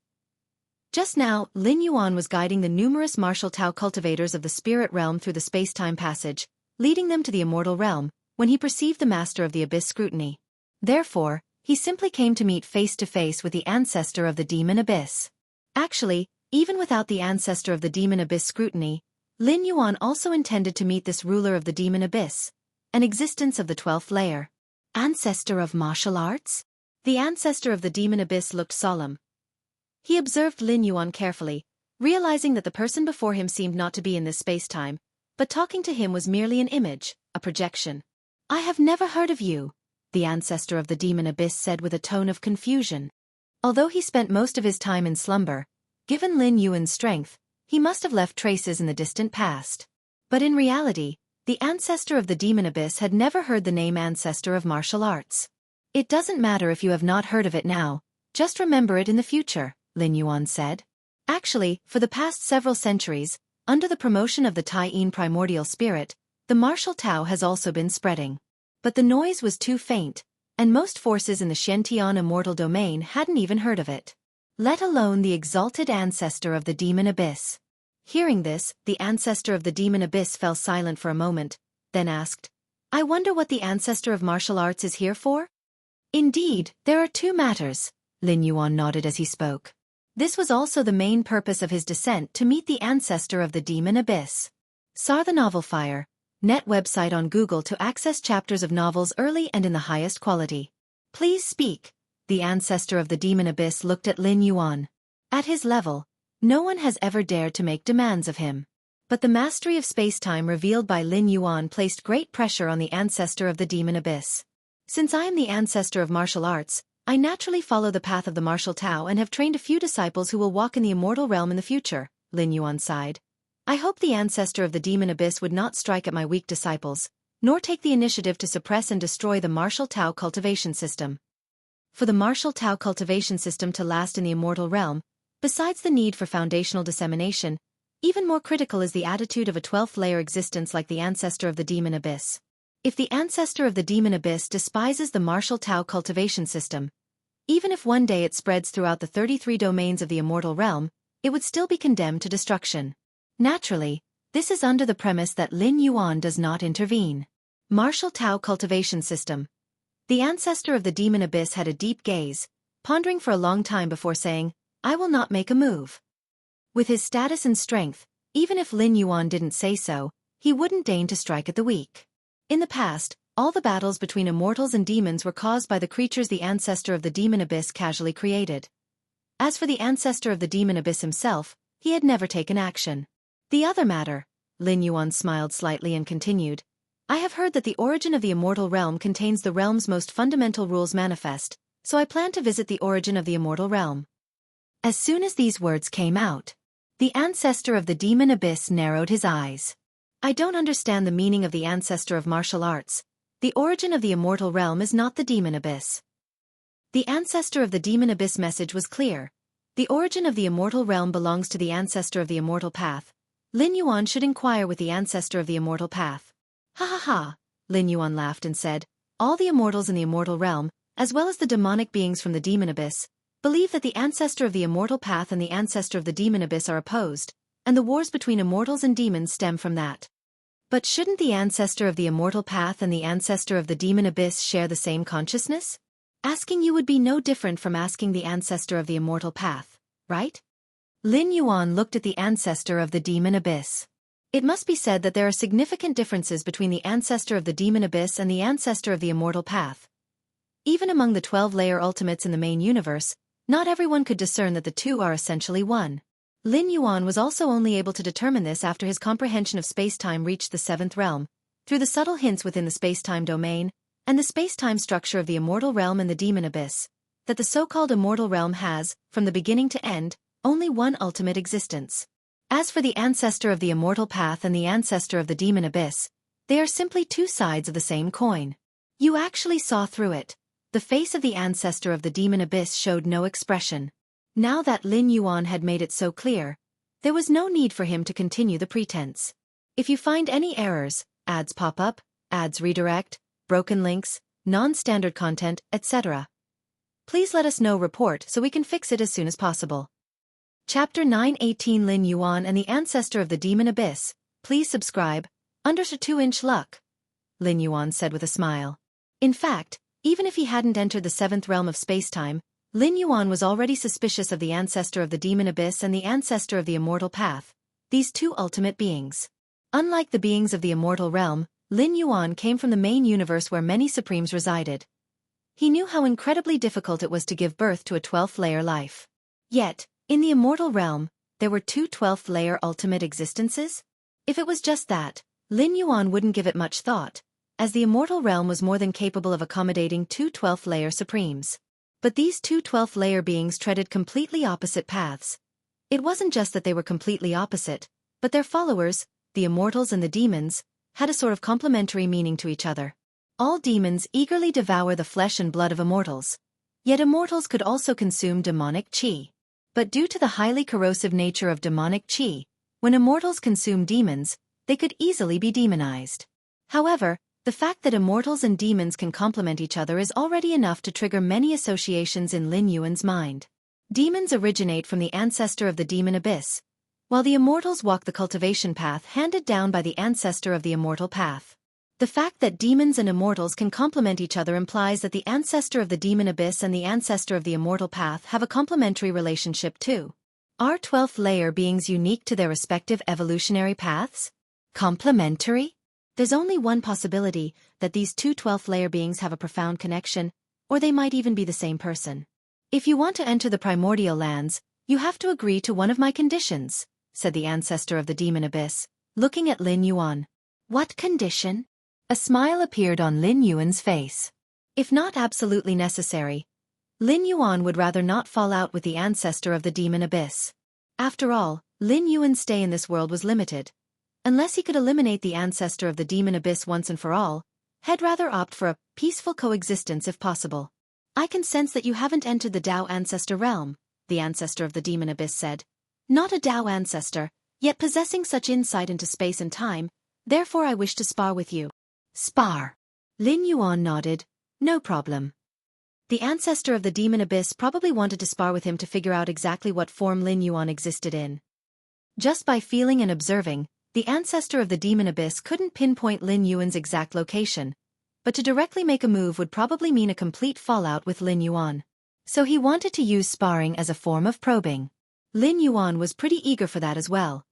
Just now, Lin Yuan was guiding the numerous martial Tao cultivators of the spirit realm through the space-time passage, leading them to the immortal realm, when he perceived the master of the abyss scrutiny. Therefore, he simply came to meet face-to-face with the ancestor of the demon abyss. Actually, even without the ancestor of the demon abyss scrutiny, Lin Yuan also intended to meet this ruler of the demon abyss, an existence of the 12th layer. Ancestor of martial arts? The ancestor of the demon abyss looked solemn. He observed Lin Yuan carefully, realizing that the person before him seemed not to be in this space-time, but talking to him was merely an image, a projection. "I have never heard of you," the ancestor of the demon abyss said with a tone of confusion. Although he spent most of his time in slumber, given Lin Yuan's strength, he must have left traces in the distant past. But in reality, the ancestor of the demon abyss had never heard the name ancestor of martial arts. It doesn't matter if you have not heard of it now, just remember it in the future, Lin Yuan said. Actually, for the past several centuries, under the promotion of the Tai-Yin primordial spirit, the martial Tao has also been spreading. But the noise was too faint, and most forces in the Xianxia immortal domain hadn't even heard of it. Let alone the exalted ancestor of the demon abyss. Hearing this, the ancestor of the demon abyss fell silent for a moment, then asked, I wonder what the ancestor of martial arts is here for? Indeed, there are two matters, Lin Yuan nodded as he spoke. This was also the main purpose of his descent to meet the ancestor of the demon abyss. SAR the Novel Fire, net website on Google to access chapters of novels early and in the highest quality. Please speak. The ancestor of the demon abyss looked at Lin Yuan. At his level, no one has ever dared to make demands of him. But the mastery of space-time revealed by Lin Yuan placed great pressure on the ancestor of the demon abyss. Since I am the ancestor of martial arts, I naturally follow the path of the martial Tao and have trained a few disciples who will walk in the immortal realm in the future, Lin Yuan sighed. I hope the ancestor of the demon abyss would not strike at my weak disciples, nor take the initiative to suppress and destroy the martial Tao cultivation system. For the martial Tao cultivation system to last in the immortal realm, besides the need for foundational dissemination, even more critical is the attitude of a 12th-layer existence like the ancestor of the demon abyss. If the ancestor of the demon abyss despises the martial Tao cultivation system, even if one day it spreads throughout the 33 domains of the immortal realm, it would still be condemned to destruction. Naturally, this is under the premise that Lin Yuan does not intervene. Martial Tao cultivation system. The ancestor of the demon abyss had a deep gaze, pondering for a long time before saying, I will not make a move. With his status and strength, even if Lin Yuan didn't say so, he wouldn't deign to strike at the weak. In the past, all the battles between immortals and demons were caused by the creatures the ancestor of the demon abyss casually created. As for the ancestor of the demon abyss himself, he had never taken action. The other matter, Lin Yuan smiled slightly and continued, I have heard that the origin of the immortal realm contains the realm's most fundamental rules manifest, so I plan to visit the origin of the immortal realm. As soon as these words came out, the ancestor of the demon abyss narrowed his eyes. I don't understand the meaning of the ancestor of martial arts. The origin of the immortal realm is not the demon abyss. The ancestor of the demon abyss message was clear. The origin of the immortal realm belongs to the ancestor of the immortal path. Lin Yuan should inquire with the ancestor of the immortal path. Ha ha ha, Lin Yuan laughed and said, all the immortals in the immortal realm, as well as the demonic beings from the demon abyss, believe that the ancestor of the immortal path and the ancestor of the demon abyss are opposed, and the wars between immortals and demons stem from that. But shouldn't the ancestor of the immortal path and the ancestor of the demon abyss share the same consciousness? Asking you would be no different from asking the ancestor of the immortal path, right? Lin Yuan looked at the ancestor of the demon abyss. It must be said that there are significant differences between the ancestor of the demon abyss and the ancestor of the immortal path. Even among the 12-layer ultimates in the main universe, not everyone could discern that the two are essentially one. Lin Yuan was also only able to determine this after his comprehension of space-time reached the 7th realm, through the subtle hints within the space-time domain, and the space-time structure of the immortal realm and the demon abyss, that the so-called immortal realm has, from the beginning to end, only one ultimate existence. As for the ancestor of the immortal path and the ancestor of the demon abyss, they are simply two sides of the same coin. You actually saw through it. The face of the ancestor of the demon abyss showed no expression. Now that Lin Yuan had made it so clear, there was no need for him to continue the pretense. If you find any errors, ads pop up, ads redirect, broken links, non-standard content, etc., please let us know report so we can fix it as soon as possible. Chapter 918 Lin Yuan and the ancestor of the demon abyss. Please subscribe. Under 2-inch luck, Lin Yuan said with a smile. In fact, even if he hadn't entered the 7th realm of spacetime, Lin Yuan was already suspicious of the ancestor of the demon abyss and the ancestor of the immortal path, these two ultimate beings. Unlike the beings of the immortal realm, Lin Yuan came from the main universe where many supremes resided. He knew how incredibly difficult it was to give birth to a 12th-layer life. Yet, in the immortal realm, there were two 12th-layer ultimate existences? If it was just that, Lin Yuan wouldn't give it much thought, as the immortal realm was more than capable of accommodating two 12th-layer supremes. But these two 12th-layer beings treaded completely opposite paths. It wasn't just that they were completely opposite, but their followers, the immortals and the demons, had a sort of complementary meaning to each other. All demons eagerly devour the flesh and blood of immortals. Yet immortals could also consume demonic qi. But due to the highly corrosive nature of demonic qi, when immortals consume demons, they could easily be demonized. However, the fact that immortals and demons can complement each other is already enough to trigger many associations in Lin Yuan's mind. Demons originate from the ancestor of the demon abyss, while the immortals walk the cultivation path handed down by the ancestor of the immortal path. The fact that demons and immortals can complement each other implies that the ancestor of the demon abyss and the ancestor of the immortal path have a complementary relationship too. Are 12th layer beings unique to their respective evolutionary paths? Complementary? There's only one possibility, that these two 12th layer beings have a profound connection, or they might even be the same person. If you want to enter the primordial lands, you have to agree to one of my conditions, said the ancestor of the demon abyss, looking at Lin Yuan. What condition? A smile appeared on Lin Yuan's face. If not absolutely necessary, Lin Yuan would rather not fall out with the ancestor of the demon abyss. After all, Lin Yuan's stay in this world was limited. Unless he could eliminate the ancestor of the demon abyss once and for all, he'd rather opt for a peaceful coexistence if possible. I can sense that you haven't entered the Dao ancestor realm, the ancestor of the demon abyss said. Not a Dao ancestor, yet possessing such insight into space and time, therefore I wish to spar with you. Spar. Lin Yuan nodded. No problem. The ancestor of the demon abyss probably wanted to spar with him to figure out exactly what form Lin Yuan existed in. Just by feeling and observing, the ancestor of the demon abyss couldn't pinpoint Lin Yuan's exact location, but to directly make a move would probably mean a complete fallout with Lin Yuan. So he wanted to use sparring as a form of probing. Lin Yuan was pretty eager for that as well.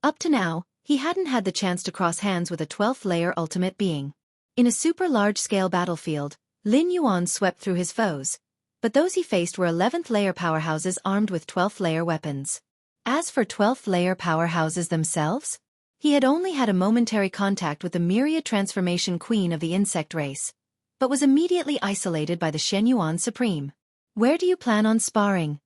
Up to now, he hadn't had the chance to cross hands with a 12th layer ultimate being. In a super large-scale battlefield, Lin Yuan swept through his foes, but those he faced were 11th layer powerhouses armed with 12th layer weapons. As for 12th layer powerhouses themselves, he had only had a momentary contact with the myriad transformation queen of the insect race, but was immediately isolated by the Shenyuan Supreme. Where do you plan on sparring?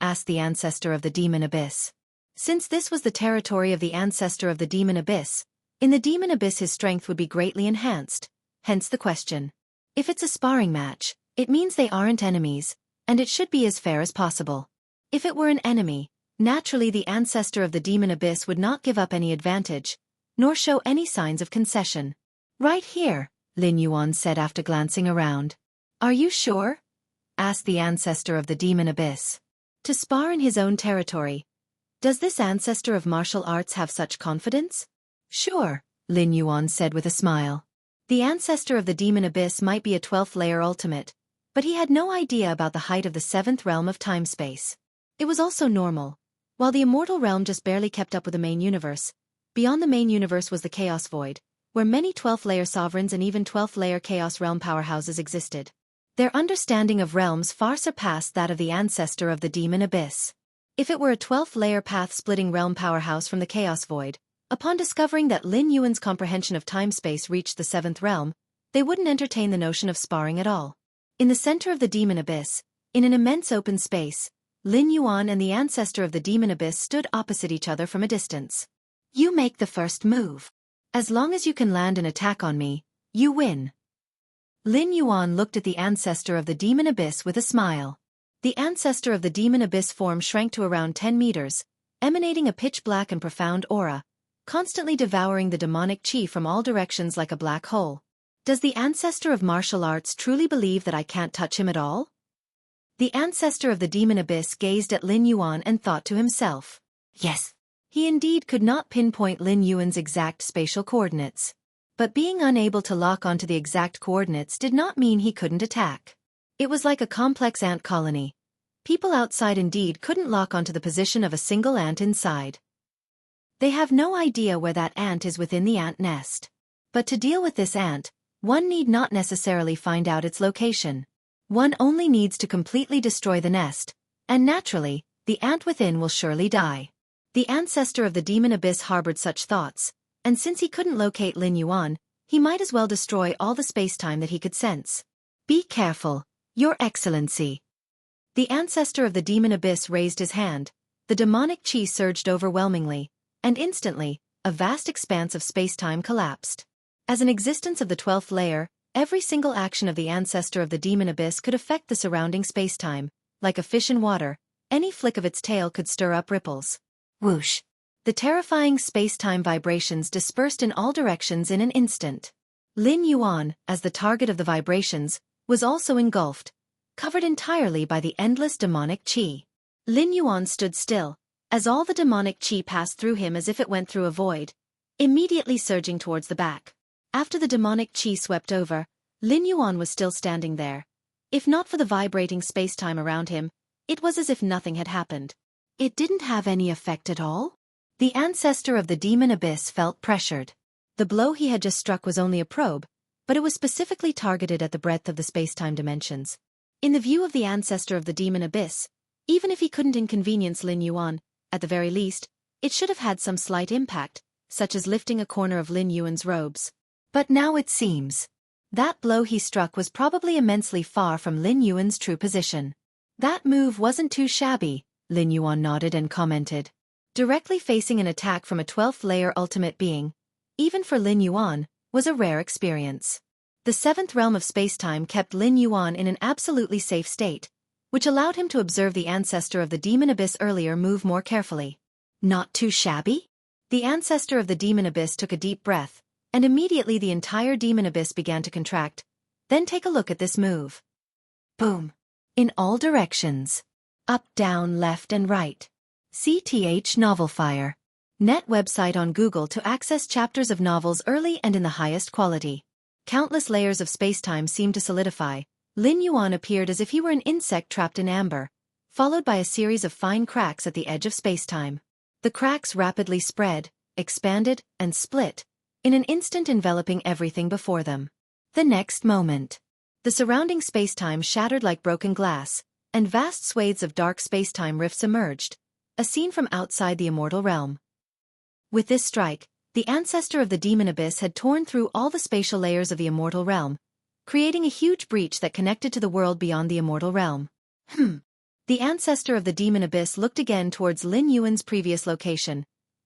Asked the ancestor of the demon abyss. Since this was the territory of the ancestor of the demon abyss, in the demon abyss his strength would be greatly enhanced, hence the question. If it's a sparring match, it means they aren't enemies, and it should be as fair as possible. If it were an enemy, naturally the ancestor of the demon abyss would not give up any advantage, nor show any signs of concession. Right here, Lin Yuan said after glancing around. Are you sure? Asked the ancestor of the demon abyss. To spar in his own territory. Does this ancestor of martial arts have such confidence? Sure, Lin Yuan said with a smile. The ancestor of the demon abyss might be a 12th layer ultimate, but he had no idea about the height of the 7th realm of time-space. It was also normal. While the immortal realm just barely kept up with the main universe, beyond the main universe was the chaos void, where many 12th layer sovereigns and even 12th layer chaos realm powerhouses existed. Their understanding of realms far surpassed that of the ancestor of the demon abyss. If it were a 12th layer path-splitting realm powerhouse from the chaos void, upon discovering that Lin Yuan's comprehension of time-space reached the 7th realm, they wouldn't entertain the notion of sparring at all. In the center of the demon abyss, in an immense open space, Lin Yuan and the ancestor of the demon abyss stood opposite each other from a distance. You make the first move. As long as you can land an attack on me, you win. Lin Yuan looked at the ancestor of the demon abyss with a smile. The ancestor of the demon abyss form shrank to around 10 meters, emanating a pitch-black and profound aura, constantly devouring the demonic qi from all directions like a black hole. Does the ancestor of martial arts truly believe that I can't touch him at all? The ancestor of the demon abyss gazed at Lin Yuan and thought to himself. Yes. He indeed could not pinpoint Lin Yuan's exact spatial coordinates. But being unable to lock onto the exact coordinates did not mean he couldn't attack. It was like a complex ant colony. People outside indeed couldn't lock onto the position of a single ant inside. They have no idea where that ant is within the ant nest. But to deal with this ant, one need not necessarily find out its location. One only needs to completely destroy the nest, and naturally, the ant within will surely die. The ancestor of the demon abyss harbored such thoughts, and since he couldn't locate Lin Yuan, he might as well destroy all the space-time that he could sense. Be careful, Your Excellency. The ancestor of the demon abyss raised his hand, the demonic qi surged overwhelmingly, and instantly, a vast expanse of space-time collapsed. As an existence of the 12th layer, every single action of the ancestor of the demon abyss could affect the surrounding space-time. Like a fish in water, any flick of its tail could stir up ripples. Whoosh! The terrifying space-time vibrations dispersed in all directions in an instant. Lin Yuan, as the target of the vibrations, was also engulfed, covered entirely by the endless demonic qi. Lin Yuan stood still, as all the demonic qi passed through him as if it went through a void, immediately surging towards the back. After the demonic qi swept over, Lin Yuan was still standing there. If not for the vibrating space-time around him, it was as if nothing had happened. It didn't have any effect at all? The ancestor of the demon abyss felt pressured. The blow he had just struck was only a probe, but it was specifically targeted at the breadth of the space-time dimensions. In the view of the ancestor of the demon abyss, even if he couldn't inconvenience Lin Yuan, at the very least, it should have had some slight impact, such as lifting a corner of Lin Yuan's robes. But now it seems that blow he struck was probably immensely far from Lin Yuan's true position. That move wasn't too shabby, Lin Yuan nodded and commented. Directly facing an attack from a 12th layer ultimate being, even for Lin Yuan, was a rare experience. The 7th realm of space-time kept Lin Yuan in an absolutely safe state, which allowed him to observe the ancestor of the demon abyss earlier move more carefully. Not too shabby? The ancestor of the demon abyss took a deep breath, and immediately the entire demon abyss began to contract. Then take a look at this move. Boom. In all directions. Up, down, left and right. CTH Novelfire. Net website on Google to access chapters of novels early and in the highest quality. Countless layers of spacetime seemed to solidify. Lin Yuan appeared as if he were an insect trapped in amber, followed by a series of fine cracks at the edge of spacetime. The cracks rapidly spread, expanded, and split, in an instant enveloping everything before them. The next moment, the surrounding spacetime shattered like broken glass, and vast swathes of dark spacetime rifts emerged, a scene from outside the immortal realm. With this strike, the ancestor of the demon abyss had torn through all the spatial layers of the immortal realm, creating a huge breach that connected to the world beyond the immortal realm. The ancestor of the demon abyss looked again towards Lin Yuan's previous location,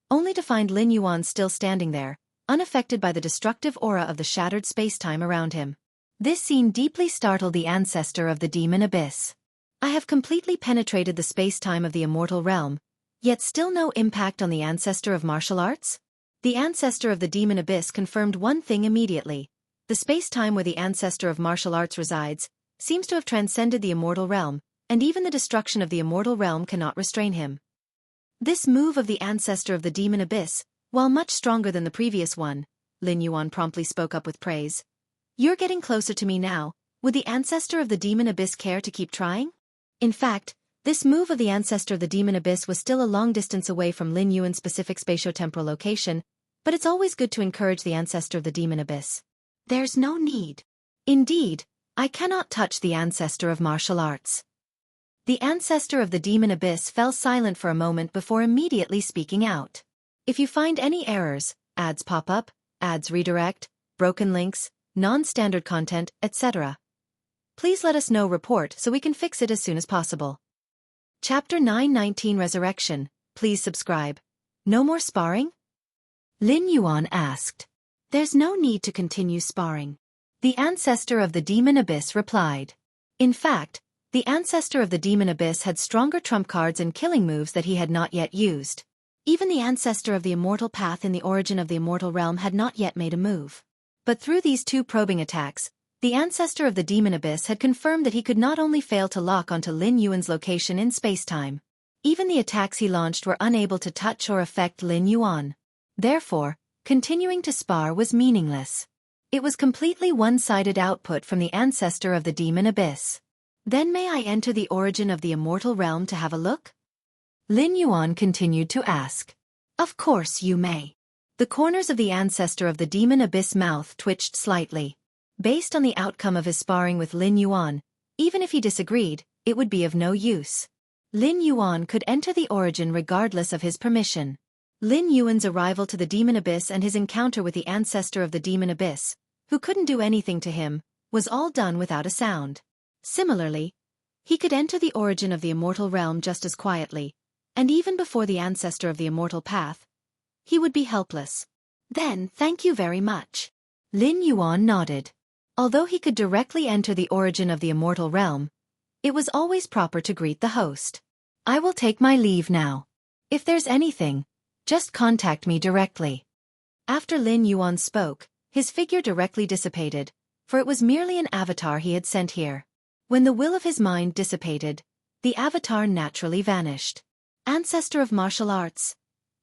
only to find Lin Yuan still standing there, unaffected by the destructive aura of the shattered spacetime around him. This scene deeply startled the ancestor of the demon abyss. I have completely penetrated the spacetime of the immortal realm, yet still no impact on the ancestor of martial arts? The ancestor of the demon abyss confirmed one thing immediately. The spacetime where the ancestor of martial arts resides seems to have transcended the immortal realm, and even the destruction of the immortal realm cannot restrain him. This move of the ancestor of the demon abyss, while much stronger than the previous one, Lin Yuan promptly spoke up with praise. You're getting closer to me now. Would the ancestor of the demon abyss care to keep trying? In fact, this move of the ancestor of the demon abyss was still a long distance away from Lin Yuan's specific spatiotemporal location, but it's always good to encourage the ancestor of the demon abyss. There's no need. Indeed, I cannot touch the ancestor of martial arts. The ancestor of the demon abyss fell silent for a moment before immediately speaking out. If you find any errors, ads pop up, ads redirect, broken links, non-standard content, etc., please let us know. Report so we can fix it as soon as possible. Chapter 919 Resurrection. Please subscribe. No more sparring? Lin Yuan asked. There's no need to continue sparring. The ancestor of the demon abyss replied. In fact, the ancestor of the demon abyss had stronger trump cards and killing moves that he had not yet used. Even the ancestor of the immortal path in the origin of the immortal realm had not yet made a move. But through these two probing attacks, the ancestor of the demon abyss had confirmed that he could not only fail to lock onto Lin Yuan's location in spacetime. Even the attacks he launched were unable to touch or affect Lin Yuan. Therefore, continuing to spar was meaningless. It was completely one-sided output from the ancestor of the demon abyss. Then may I enter the origin of the immortal realm to have a look? Lin Yuan continued to ask. Of course you may. The corners of the ancestor of the demon abyss mouth twitched slightly. Based on the outcome of his sparring with Lin Yuan, even if he disagreed, it would be of no use. Lin Yuan could enter the origin regardless of his permission. Lin Yuan's arrival to the demon abyss and his encounter with the ancestor of the demon abyss, who couldn't do anything to him, was all done without a sound. Similarly, he could enter the origin of the immortal realm just as quietly, and even before the ancestor of the immortal path, he would be helpless. Then, thank you very much. Lin Yuan nodded. Although he could directly enter the origin of the immortal realm, it was always proper to greet the host. I will take my leave now. If there's anything, just contact me directly. After Lin Yuan spoke, his figure directly dissipated, for it was merely an avatar he had sent here. When the will of his mind dissipated, the avatar naturally vanished. Ancestor of martial arts.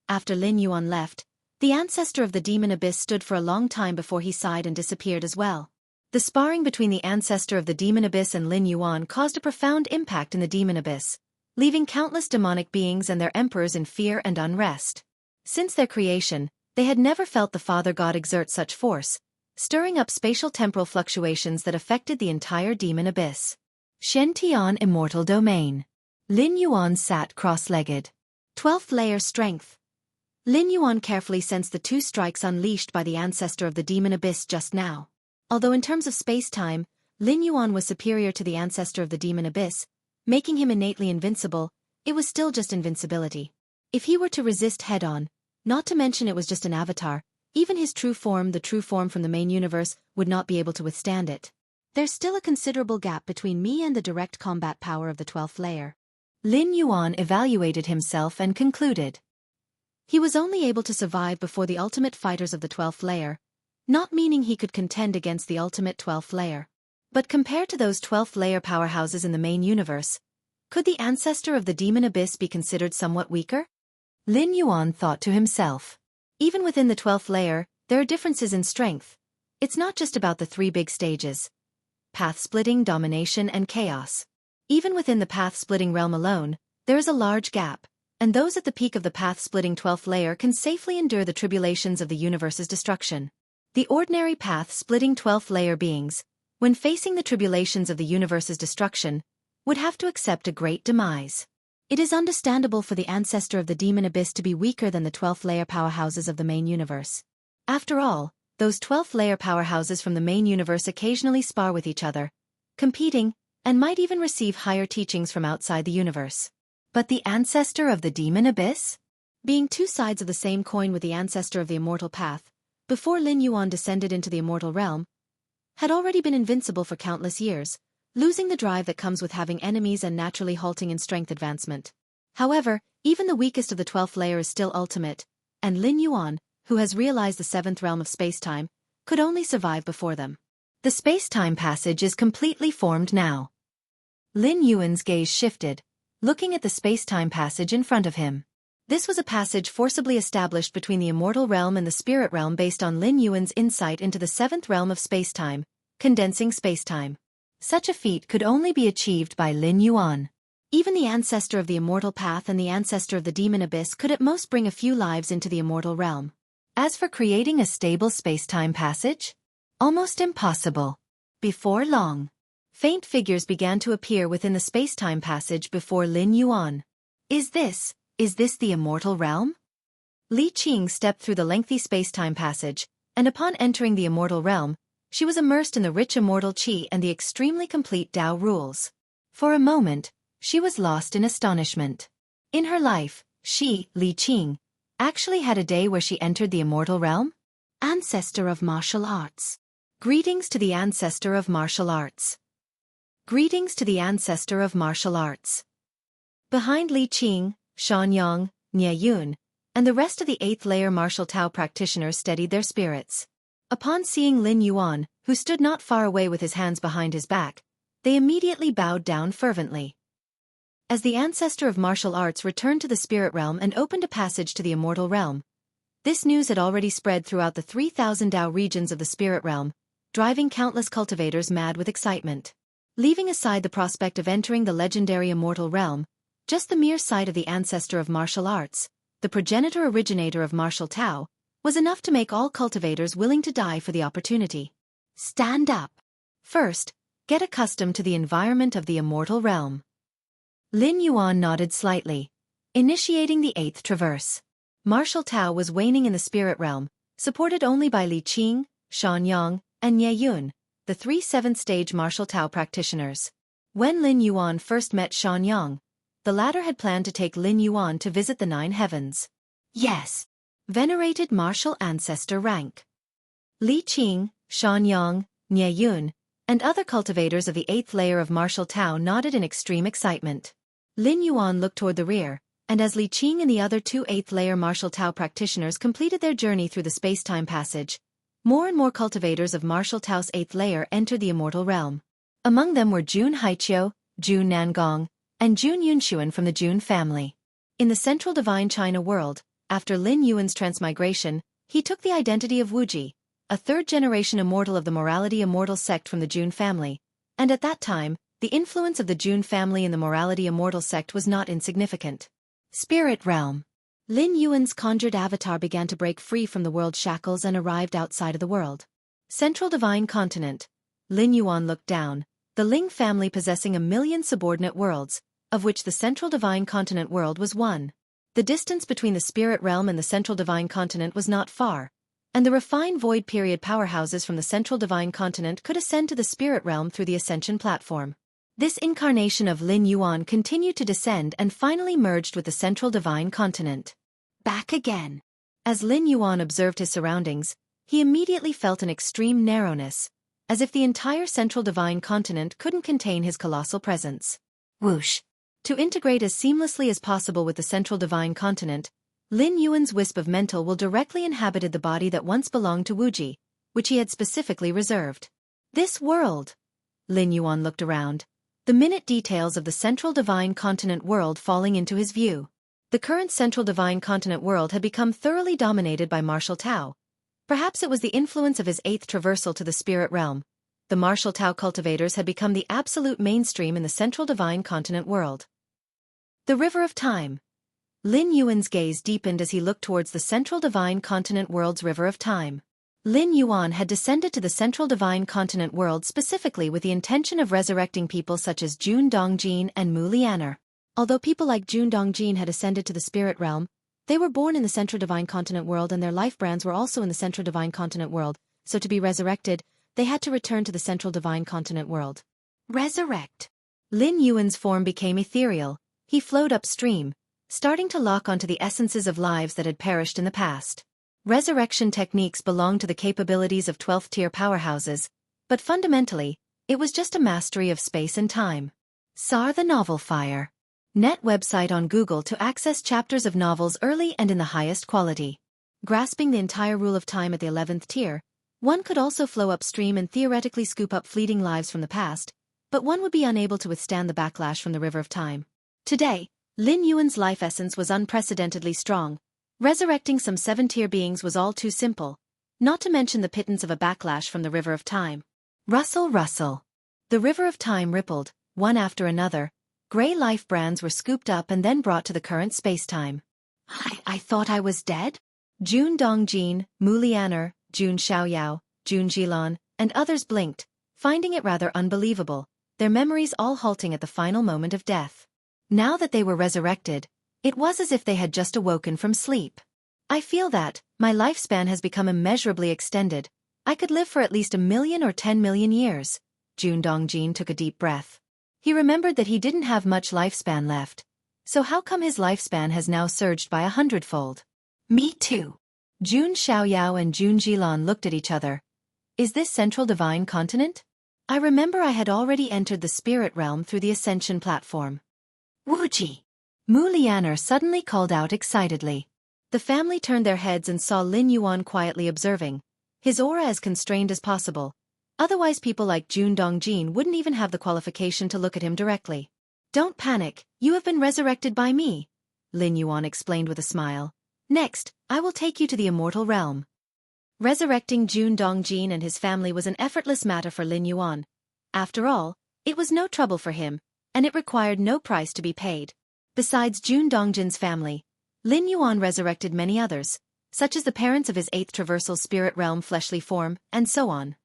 After Lin Yuan left, the ancestor of the demon abyss stood for a long time before he sighed and disappeared as well. The sparring between the ancestor of the demon abyss and Lin Yuan caused a profound impact in the demon abyss, leaving countless demonic beings and their emperors in fear and unrest. Since their creation, they had never felt the Father God exert such force, stirring up spatial temporal fluctuations that affected the entire demon abyss. Shen Immortal Domain. Lin Yuan sat cross-legged. 12th layer strength. Lin Yuan carefully sensed the 2 strikes unleashed by the ancestor of the demon abyss just now. Although in terms of space-time, Lin Yuan was superior to the ancestor of the demon abyss, making him innately invincible, it was still just invincibility. If he were to resist head-on, not to mention it was just an avatar, even his true form, the true form from the main universe, would not be able to withstand it. There's still a considerable gap between me and the direct combat power of the 12th layer. Lin Yuan evaluated himself and concluded. He was only able to survive before the ultimate fighters of the 12th layer, not meaning he could contend against the ultimate 12th layer. But compared to those 12th layer powerhouses in the main universe, could the ancestor of the demon abyss be considered somewhat weaker? Lin Yuan thought to himself. Even within the 12th layer, there are differences in strength. It's not just about the 3 big stages: path-splitting, domination, and chaos. Even within the path-splitting realm alone, there is a large gap, and those at the peak of the path-splitting 12th layer can safely endure the tribulations of the universe's destruction. The ordinary path-splitting 12th layer beings, when facing the tribulations of the universe's destruction, would have to accept a great demise. It is understandable for the ancestor of the demon abyss to be weaker than the 12th layer powerhouses of the main universe. After all, those 12th layer powerhouses from the main universe occasionally spar with each other, competing, and might even receive higher teachings from outside the universe. But the ancestor of the demon abyss? Being 2 sides of the same coin with the ancestor of the immortal path, before Lin Yuan descended into the immortal realm, had already been invincible for countless years, losing the drive that comes with having enemies and naturally halting in strength advancement. However, even the weakest of the 12th layer is still ultimate, and Lin Yuan, who has realized the 7th realm of space-time, could only survive before them. The space-time passage is completely formed now. Lin Yuan's gaze shifted, looking at the space-time passage in front of him. This was a passage forcibly established between the immortal realm and the spirit realm based on Lin Yuan's insight into the 7th realm of space-time, condensing space-time. Such a feat could only be achieved by Lin Yuan. Even the ancestor of the immortal path and the ancestor of the demon abyss could at most bring a few lives into the immortal realm. As for creating a stable space-time passage, almost impossible. Before long, faint figures began to appear within the space-time passage before Lin Yuan. Is this the immortal realm? Li Qing stepped through the lengthy space-time passage, and upon entering the immortal realm, she was immersed in the rich immortal qi and the extremely complete Tao rules. For a moment, she was lost in astonishment. In her life, she, Li Qing, actually had a day where she entered the immortal realm? Ancestor of martial arts. Greetings to the ancestor of martial arts. Greetings to the ancestor of martial arts. Behind Li Qing, Xianxia, Nie Yun, and the rest of the 8th layer martial Tao practitioners steadied their spirits. Upon seeing Lin Yuan, who stood not far away with his hands behind his back, they immediately bowed down fervently. As the ancestor of martial arts returned to the spirit realm and opened a passage to the immortal realm, this news had already spread throughout the 3,000 Tao regions of the spirit realm, driving countless cultivators mad with excitement. Leaving aside the prospect of entering the legendary immortal realm, just the mere sight of the ancestor of martial arts, the progenitor originator of martial Tao, was enough to make all cultivators willing to die for the opportunity. Stand up. First, get accustomed to the environment of the immortal realm. Lin Yuan nodded slightly, initiating the 8th traverse. Martial Tao was waning in the spirit realm, supported only by Li Qing, Xianxia, and Nie Yun, the 3 7th-stage martial Tao practitioners. When Lin Yuan first met Xianxia, the latter had planned to take Lin Yuan to visit the 9 heavens. Yes. Venerated martial ancestor rank. Li Qing, Shan Yang, Nie Yun, and other cultivators of the 8th layer of martial Tao nodded in extreme excitement. Lin Yuan looked toward the rear, and as Li Qing and the other 2 8th layer martial Tao practitioners completed their journey through the space-time passage, more and more cultivators of martial Tao's 8th layer entered the immortal realm. Among them were Jun Haiqiu, Jun Nangong, and Jun Yunxuan from the Jun family. In the central divine China world, after Lin Yuan's transmigration, he took the identity of Wuji, a 3rd-generation immortal of the morality immortal sect from the Jun family, and at that time, the influence of the Jun family in the morality immortal sect was not insignificant. Spirit Realm. Lin Yuan's conjured avatar began to break free from the world's shackles and arrived outside of the world. Central Divine Continent. Lin Yuan looked down, the Ling family possessing 1,000,000 subordinate worlds, of which the Central Divine Continent world was one. The distance between the Spirit Realm and the Central Divine Continent was not far, and the refined void period powerhouses from the Central Divine Continent could ascend to the Spirit Realm through the Ascension platform. This incarnation of Lin Yuan continued to descend and finally merged with the Central Divine Continent. Back again. As Lin Yuan observed his surroundings, he immediately felt an extreme narrowness, as if the entire Central Divine Continent couldn't contain his colossal presence. Whoosh! To integrate as seamlessly as possible with the Central Divine Continent, Lin Yuan's wisp of mental will directly inhabited the body that once belonged to Wuji, which he had specifically reserved. This world! Lin Yuan looked around, the minute details of the Central Divine Continent world falling into his view. The current Central Divine Continent world had become thoroughly dominated by martial Tao. Perhaps it was the influence of his 8th traversal to the Spirit Realm. The martial Tao cultivators had become the absolute mainstream in the Central Divine Continent world. The River of Time. Lin Yuan's gaze deepened as he looked towards the Central Divine Continent world's River of Time. Lin Yuan had descended to the Central Divine Continent world specifically with the intention of resurrecting people such as Jun Dongjin and Mu Lianer. Although people like Jun Dongjin had ascended to the Spirit Realm, they were born in the Central Divine Continent world and their life brands were also in the Central Divine Continent world, so to be resurrected, they had to return to the Central Divine Continent world. Resurrect. Lin Yuan's form became ethereal. He flowed upstream, starting to lock onto the essences of lives that had perished in the past. Resurrection techniques belong to the capabilities of 12th-tier powerhouses, but fundamentally, it was just a mastery of space and time. SAR the Novel Fire. Net website on Google to access chapters of novels early and in the highest quality. Grasping the entire rule of time at the 11th tier, one could also flow upstream and theoretically scoop up fleeting lives from the past, but one would be unable to withstand the backlash from the River of Time. Today, Lin Yuan's life essence was unprecedentedly strong. Resurrecting some 7th-tier beings was all too simple, not to mention the pittance of a backlash from the River of Time. Rustle, rustle. The River of Time rippled, one after another. Gray life brands were scooped up and then brought to the current space-time. I thought I was dead? Jun Dongjin, Mu Lianer, Jun Xiaoyao, Jun Jilan, and others blinked, finding it rather unbelievable, their memories all halting at the final moment of death. Now that they were resurrected, it was as if they had just awoken from sleep. I feel that my lifespan has become immeasurably extended. I could live for at least 1,000,000 or 10,000,000 years. Jun Dongjin took a deep breath. He remembered that he didn't have much lifespan left. So how come his lifespan has now surged by 100-fold? Me too. Jun Xiaoyao and Jun Jilan looked at each other. Is this Central Divine Continent? I remember I had already entered the Spirit Realm through the Ascension platform. Wuji! Mu Lianer suddenly called out excitedly. The family turned their heads and saw Lin Yuan quietly observing, his aura as constrained as possible. Otherwise people like Jun Dongjin wouldn't even have the qualification to look at him directly. Don't panic, you have been resurrected by me, Lin Yuan explained with a smile. Next, I will take you to the immortal realm. Resurrecting Jun Dongjin and his family was an effortless matter for Lin Yuan. After all, it was no trouble for him, and it required no price to be paid. Besides Jun Dongjin's family, Lin Yuan resurrected many others, such as the parents of his 8th traversal spirit realm fleshly form, and so on.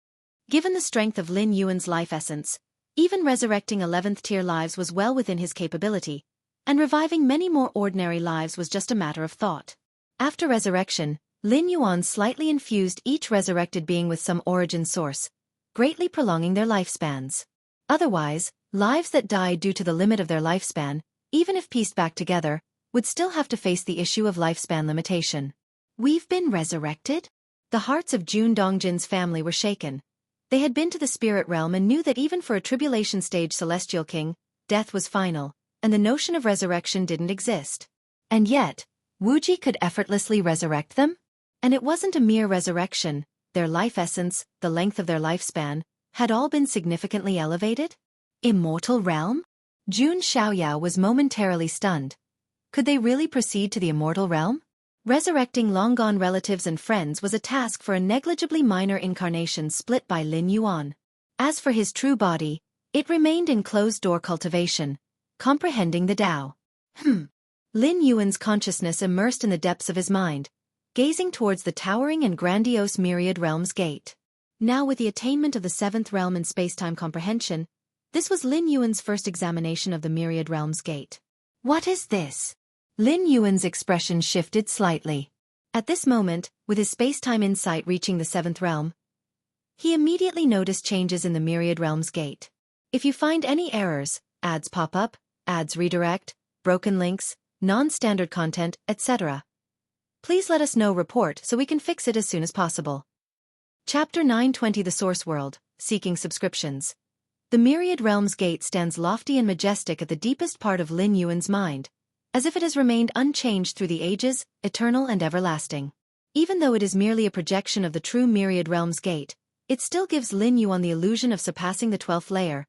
Given the strength of Lin Yuan's life essence, even resurrecting 11th-tier lives was well within his capability, and reviving many more ordinary lives was just a matter of thought. After resurrection, Lin Yuan slightly infused each resurrected being with some origin source, greatly prolonging their lifespans. Otherwise, lives that died due to the limit of their lifespan, even if pieced back together, would still have to face the issue of lifespan limitation. We've been resurrected? The hearts of Jun Dongjin's family were shaken. They had been to the spirit realm and knew that even for a tribulation-stage celestial king, death was final, and the notion of resurrection didn't exist. And yet, Wuji could effortlessly resurrect them? And it wasn't a mere resurrection, their life essence, the length of their lifespan, had all been significantly elevated? Immortal realm? Jun Xiaoyao was momentarily stunned. Could they really proceed to the immortal realm? Resurrecting long-gone relatives and friends was a task for a negligibly minor incarnation split by Lin Yuan. As for his true body, it remained in closed-door cultivation, comprehending the Tao. Lin Yuan's consciousness immersed in the depths of his mind, gazing towards the towering and grandiose Myriad Realms Gate. Now with the attainment of the seventh realm in space-time comprehension, this was Lin Yuan's first examination of the Myriad Realms Gate. What is this? Lin Yuan's expression shifted slightly. At this moment, with his space-time insight reaching the seventh realm, he immediately noticed changes in the Myriad Realms Gate. If you find any errors, ads pop up, ads redirect, broken links, non-standard content, etc., please let us know report so we can fix it as soon as possible. Chapter 920 The Source World, Seeking Subscriptions. The Myriad Realms Gate stands lofty and majestic at the deepest part of Lin Yuan's mind, as if it has remained unchanged through the ages, eternal and everlasting. Even though it is merely a projection of the true Myriad Realms Gate, it still gives Lin Yuan the illusion of surpassing the 12th layer,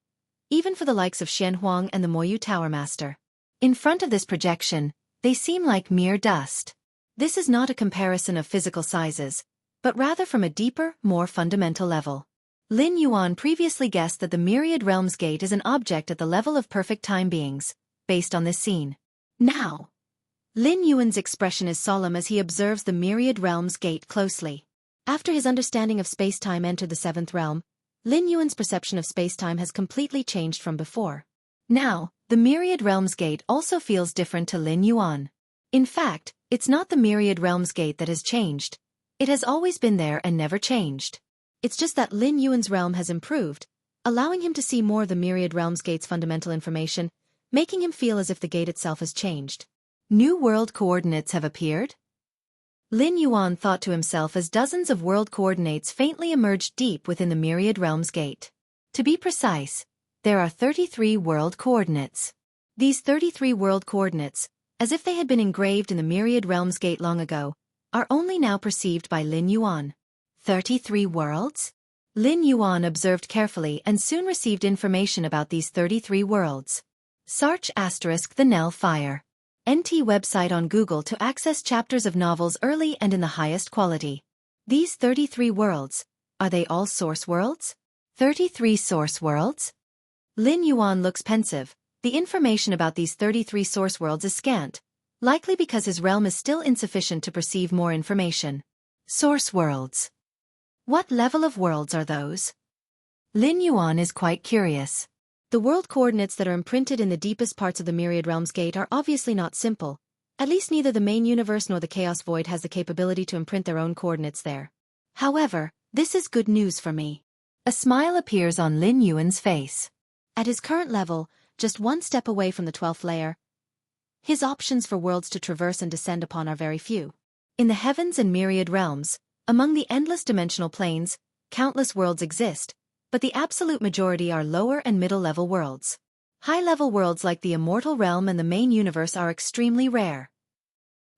even for the likes of Xianxia and the Moyu Tower Master. In front of this projection, they seem like mere dust. This is not a comparison of physical sizes, but rather from a deeper, more fundamental level. Lin Yuan previously guessed that the Myriad Realms Gate is an object at the level of perfect time beings, based on this scene. Now, Lin Yuan's expression is solemn as he observes the Myriad Realms Gate closely. After his understanding of space-time entered the seventh realm, Lin Yuan's perception of space-time has completely changed from before. Now, the Myriad Realms Gate also feels different to Lin Yuan. In fact, it's not the Myriad Realms Gate that has changed. It has always been there and never changed. It's just that Lin Yuan's realm has improved, allowing him to see more of the Myriad Realms Gate's fundamental information, making him feel as if the gate itself has changed. New world coordinates have appeared? Lin Yuan thought to himself as dozens of world coordinates faintly emerged deep within the Myriad Realms Gate. To be precise, there are 33 world coordinates. These 33 world coordinates, as if they had been engraved in the Myriad Realms Gate long ago, are only now perceived by Lin Yuan. 33 worlds? Lin Yuan observed carefully and soon received information about these 33 worlds. Search * The Nell Fire. NT website on Google to access chapters of novels early and in the highest quality. These 33 worlds, are they all source worlds? 33 source worlds? Lin Yuan looks pensive. The information about these 33 source worlds is scant, likely because his realm is still insufficient to perceive more information. Source worlds. What level of worlds are those? Lin Yuan is quite curious. The world coordinates that are imprinted in the deepest parts of the Myriad Realms Gate are obviously not simple. At least neither the main universe nor the Chaos Void has the capability to imprint their own coordinates there. However, this is good news for me. A smile appears on Lin Yuan's face. At his current level, just one step away from the 12th layer, his options for worlds to traverse and descend upon are very few. In the heavens and myriad realms, among the endless dimensional planes, countless worlds exist, but the absolute majority are lower and middle-level worlds. High-level worlds like the immortal realm and the main universe are extremely rare.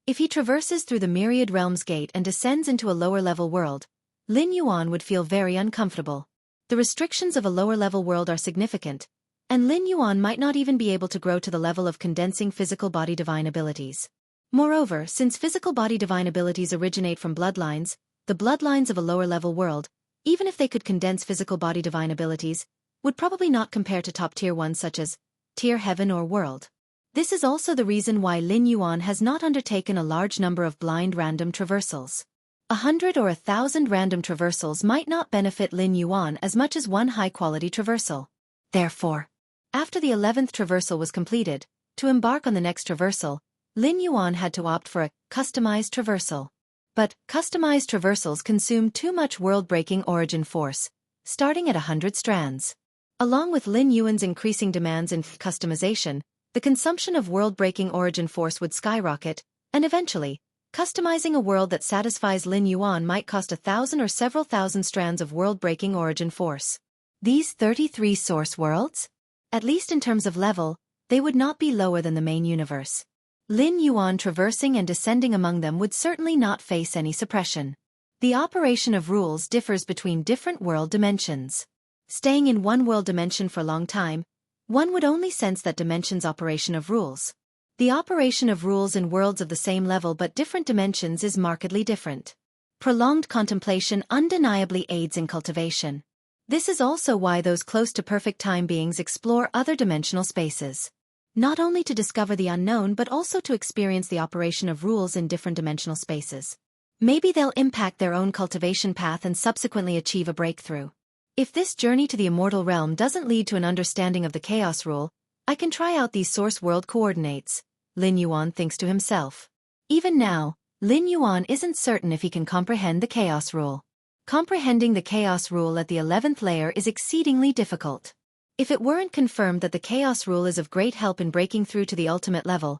If he traverses through the Myriad Realms Gate and descends into a lower-level world, Lin Yuan would feel very uncomfortable. The restrictions of a lower-level world are significant, and Lin Yuan might not even be able to grow to the level of condensing physical body divine abilities. Moreover, since physical body divine abilities originate from bloodlines, the bloodlines of a lower-level world, even if they could condense physical body divine abilities, would probably not compare to top-tier ones such as tier heaven or world. This is also the reason why Lin Yuan has not undertaken a large number of blind random traversals. 100 or 1,000 random traversals might not benefit Lin Yuan as much as one high-quality traversal. Therefore, after the 11th traversal was completed, to embark on the next traversal, Lin Yuan had to opt for a customized traversal. But customized traversals consume too much world-breaking origin force, starting at 100 strands. Along with Lin Yuan's increasing demands in customization, the consumption of world-breaking origin force would skyrocket, and eventually, Customizing a world that satisfies Lin Yuan might cost 1,000 or several thousand strands of world-breaking origin force. These 33 source worlds? At least in terms of level, they would not be lower than the main universe. Lin Yuan traversing and descending among them would certainly not face any suppression. The operation of rules differs between different world dimensions. Staying in one world dimension for a long time, one would only sense that dimension's operation of rules. The operation of rules in worlds of the same level but different dimensions is markedly different. Prolonged contemplation undeniably aids in cultivation. This is also why those close to perfect time beings explore other dimensional spaces. Not only to discover the unknown but also to experience the operation of rules in different dimensional spaces. Maybe they'll impact their own cultivation path and subsequently achieve a breakthrough. If this journey to the immortal realm doesn't lead to an understanding of the chaos rule, I can try out these source world coordinates, Lin Yuan thinks to himself. Even now, Lin Yuan isn't certain if he can comprehend the chaos rule. Comprehending the chaos rule at the 11th layer is exceedingly difficult. If it weren't confirmed that the chaos rule is of great help in breaking through to the ultimate level,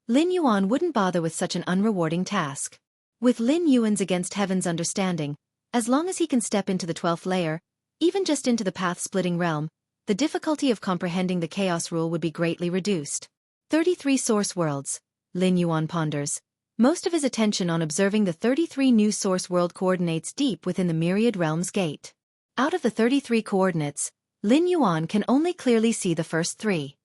Lin Yuan wouldn't bother with such an unrewarding task. With Lin Yuan's against heaven's understanding, as long as he can step into the 12th layer, even just into the path-splitting realm, the difficulty of comprehending the chaos rule would be greatly reduced. 33 source worlds, Lin Yuan ponders, most of his attention on observing the 33 new source world coordinates deep within the myriad realms gate. Out of the 33 coordinates, Lin Yuan can only clearly see the first 3.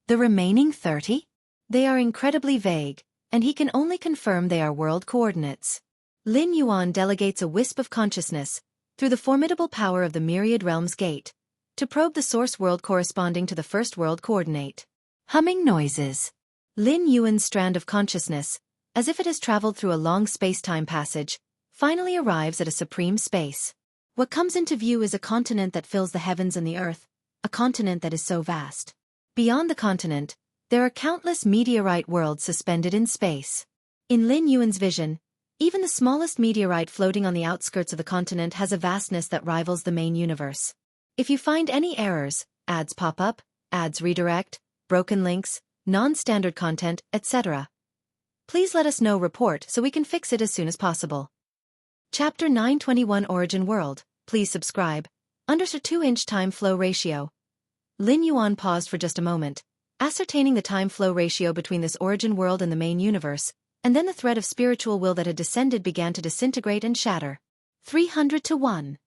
The remaining 30? They are incredibly vague, and he can only confirm they are world coordinates. Lin Yuan delegates a wisp of consciousness, through the formidable power of the myriad realms gate, to probe the source world corresponding to the first world coordinate. Humming noises. Lin Yuan's strand of consciousness, as if it has traveled through a long space-time passage, finally arrives at a supreme space. What comes into view is a continent that fills the heavens and the earth, a continent that is so vast. Beyond the continent, there are countless meteorite worlds suspended in space. In Lin Yuan's vision, even the smallest meteorite floating on the outskirts of the continent has a vastness that rivals the main universe. If you find any errors, ads pop up, ads redirect, broken links, non-standard content, etc., please let us know report so we can fix it as soon as possible. Chapter 921 Origin World, please subscribe. Under 2-inch time flow ratio. Lin Yuan paused for just a moment, ascertaining the time flow ratio between this origin world and the main universe, and then the thread of spiritual will that had descended began to disintegrate and shatter. 300 to 1.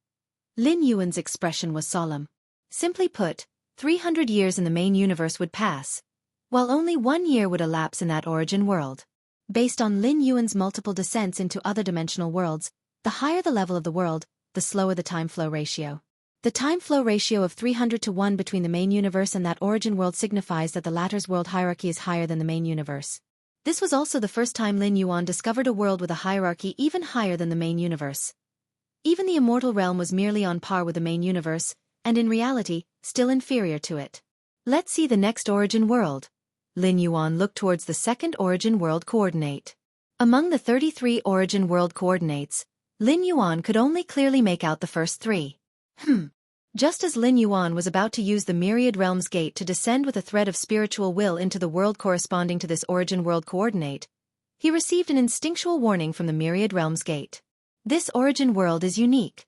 Lin Yuan's expression was solemn. Simply put, 300 years in the main universe would pass, while only 1 year would elapse in that origin world. Based on Lin Yuan's multiple descents into other dimensional worlds, the higher the level of the world, the slower the time flow ratio. The time flow ratio of 300 to 1 between the main universe and that origin world signifies that the latter's world hierarchy is higher than the main universe. This was also the first time Lin Yuan discovered a world with a hierarchy even higher than the main universe. Even the immortal realm was merely on par with the main universe, and in reality, still inferior to it. Let's see the next origin world. Lin Yuan looked towards the second origin world coordinate. Among the 33 origin world coordinates, Lin Yuan could only clearly make out the first 3. Just as Lin Yuan was about to use the myriad realms gate to descend with a thread of spiritual will into the world corresponding to this origin world coordinate, he received an instinctual warning from the myriad realms gate. This origin world is unique.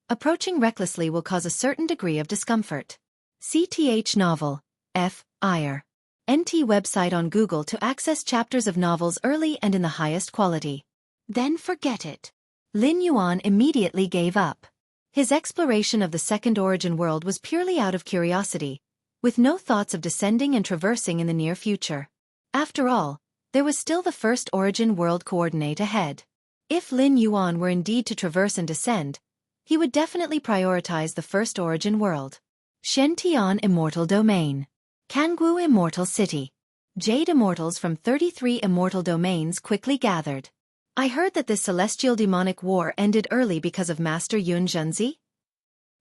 Approaching recklessly will cause a certain degree of discomfort. CTH novel, F. Iyer. NT website on Google to access chapters of novels early and in the highest quality. Then forget it. Lin Yuan immediately gave up. His exploration of the second origin world was purely out of curiosity, with no thoughts of descending and traversing in the near future. After all, there was still the first origin world coordinate ahead. If Lin Yuan were indeed to traverse and descend, he would definitely prioritize the first origin world. Shentian Immortal Domain. Kangwu Immortal City. Jade Immortals from 33 immortal domains quickly gathered. I heard that this celestial demonic war ended early because of Master Yun Zhenzi?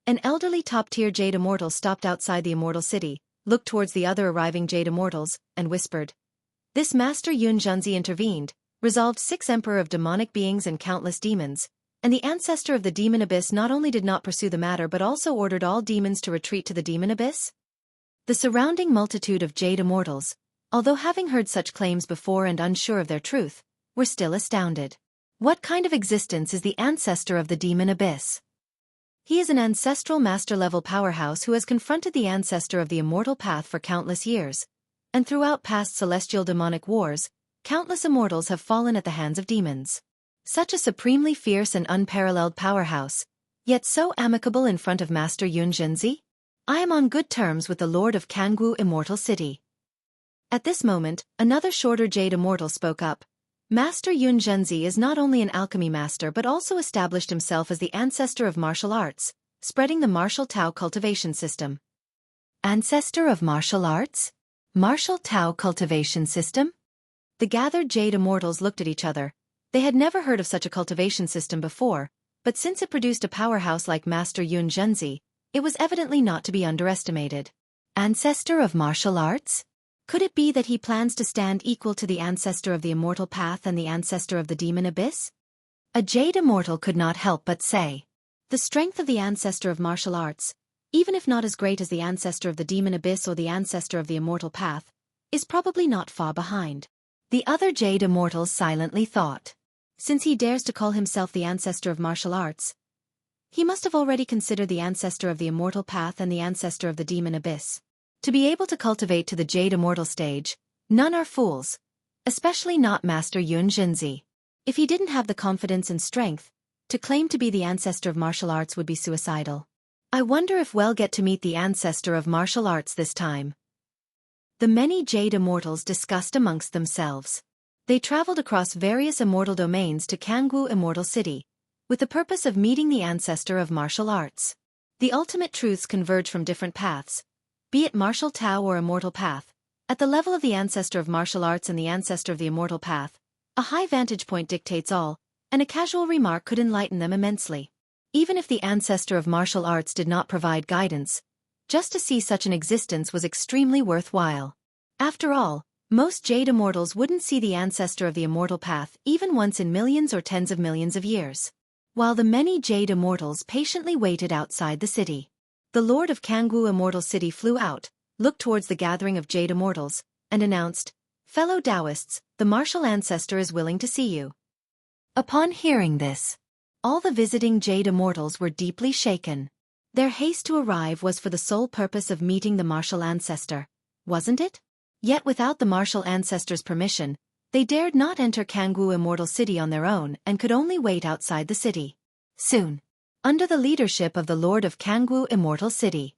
An elderly top-tier Jade Immortal stopped outside the Immortal City, looked towards the other arriving Jade Immortals, and whispered. This Master Yun Zhenzi intervened, resolved 6 Emperor of demonic beings and countless demons, and the ancestor of the demon abyss not only did not pursue the matter but also ordered all demons to retreat to the demon abyss? The surrounding multitude of Jade Immortals, although having heard such claims before and unsure of their truth, were still astounded. What kind of existence is the ancestor of the demon abyss? He is an ancestral master-level powerhouse who has confronted the ancestor of the immortal path for countless years, and throughout past celestial demonic wars, countless immortals have fallen at the hands of demons. Such a supremely fierce and unparalleled powerhouse, yet so amicable in front of Master Yunzhenzi? I am on good terms with the Lord of Jianghu Immortal City. At this moment, another shorter jade immortal spoke up. Master Yunzhenzi is not only an alchemy master but also established himself as the ancestor of martial arts, spreading the martial Tao cultivation system. Ancestor of martial arts? Martial Tao cultivation system? The gathered jade immortals looked at each other. They had never heard of such a cultivation system before, but since it produced a powerhouse like Master Yunzhenzi, it was evidently not to be underestimated. Ancestor of martial arts? Could it be that he plans to stand equal to the ancestor of the immortal path and the ancestor of the demon abyss? A jade immortal could not help but say. The strength of the ancestor of martial arts, even if not as great as the ancestor of the demon abyss or the ancestor of the immortal path, is probably not far behind. The other jade immortals silently thought. Since he dares to call himself the ancestor of martial arts, he must have already considered the ancestor of the immortal path and the ancestor of the demon abyss. To be able to cultivate to the jade immortal stage, none are fools, especially not Master Yunzhenzi. If he didn't have the confidence and strength, to claim to be the ancestor of martial arts would be suicidal. I wonder if we'll get to meet the ancestor of martial arts this time. The many jade immortals discussed amongst themselves. They traveled across various immortal domains to Jianghu Immortal City, with the purpose of meeting the ancestor of martial arts. The ultimate truths converge from different paths, be it martial Tao or immortal path. At the level of the ancestor of martial arts and the ancestor of the immortal path, a high vantage point dictates all, and a casual remark could enlighten them immensely. Even if the ancestor of martial arts did not provide guidance, just to see such an existence was extremely worthwhile. After all, most jade immortals wouldn't see the ancestor of the immortal path even once in millions or tens of millions of years. While the many jade immortals patiently waited outside the city, the Lord of Jianghu Immortal City flew out, looked towards the gathering of jade immortals, and announced, "Fellow Taoists, the martial ancestor is willing to see you." Upon hearing this, all the visiting jade immortals were deeply shaken. Their haste to arrive was for the sole purpose of meeting the martial ancestor, wasn't it? Yet without the martial ancestor's permission, they dared not enter Jianghu Immortal City on their own and could only wait outside the city. Soon, under the leadership of the Lord of Jianghu Immortal City,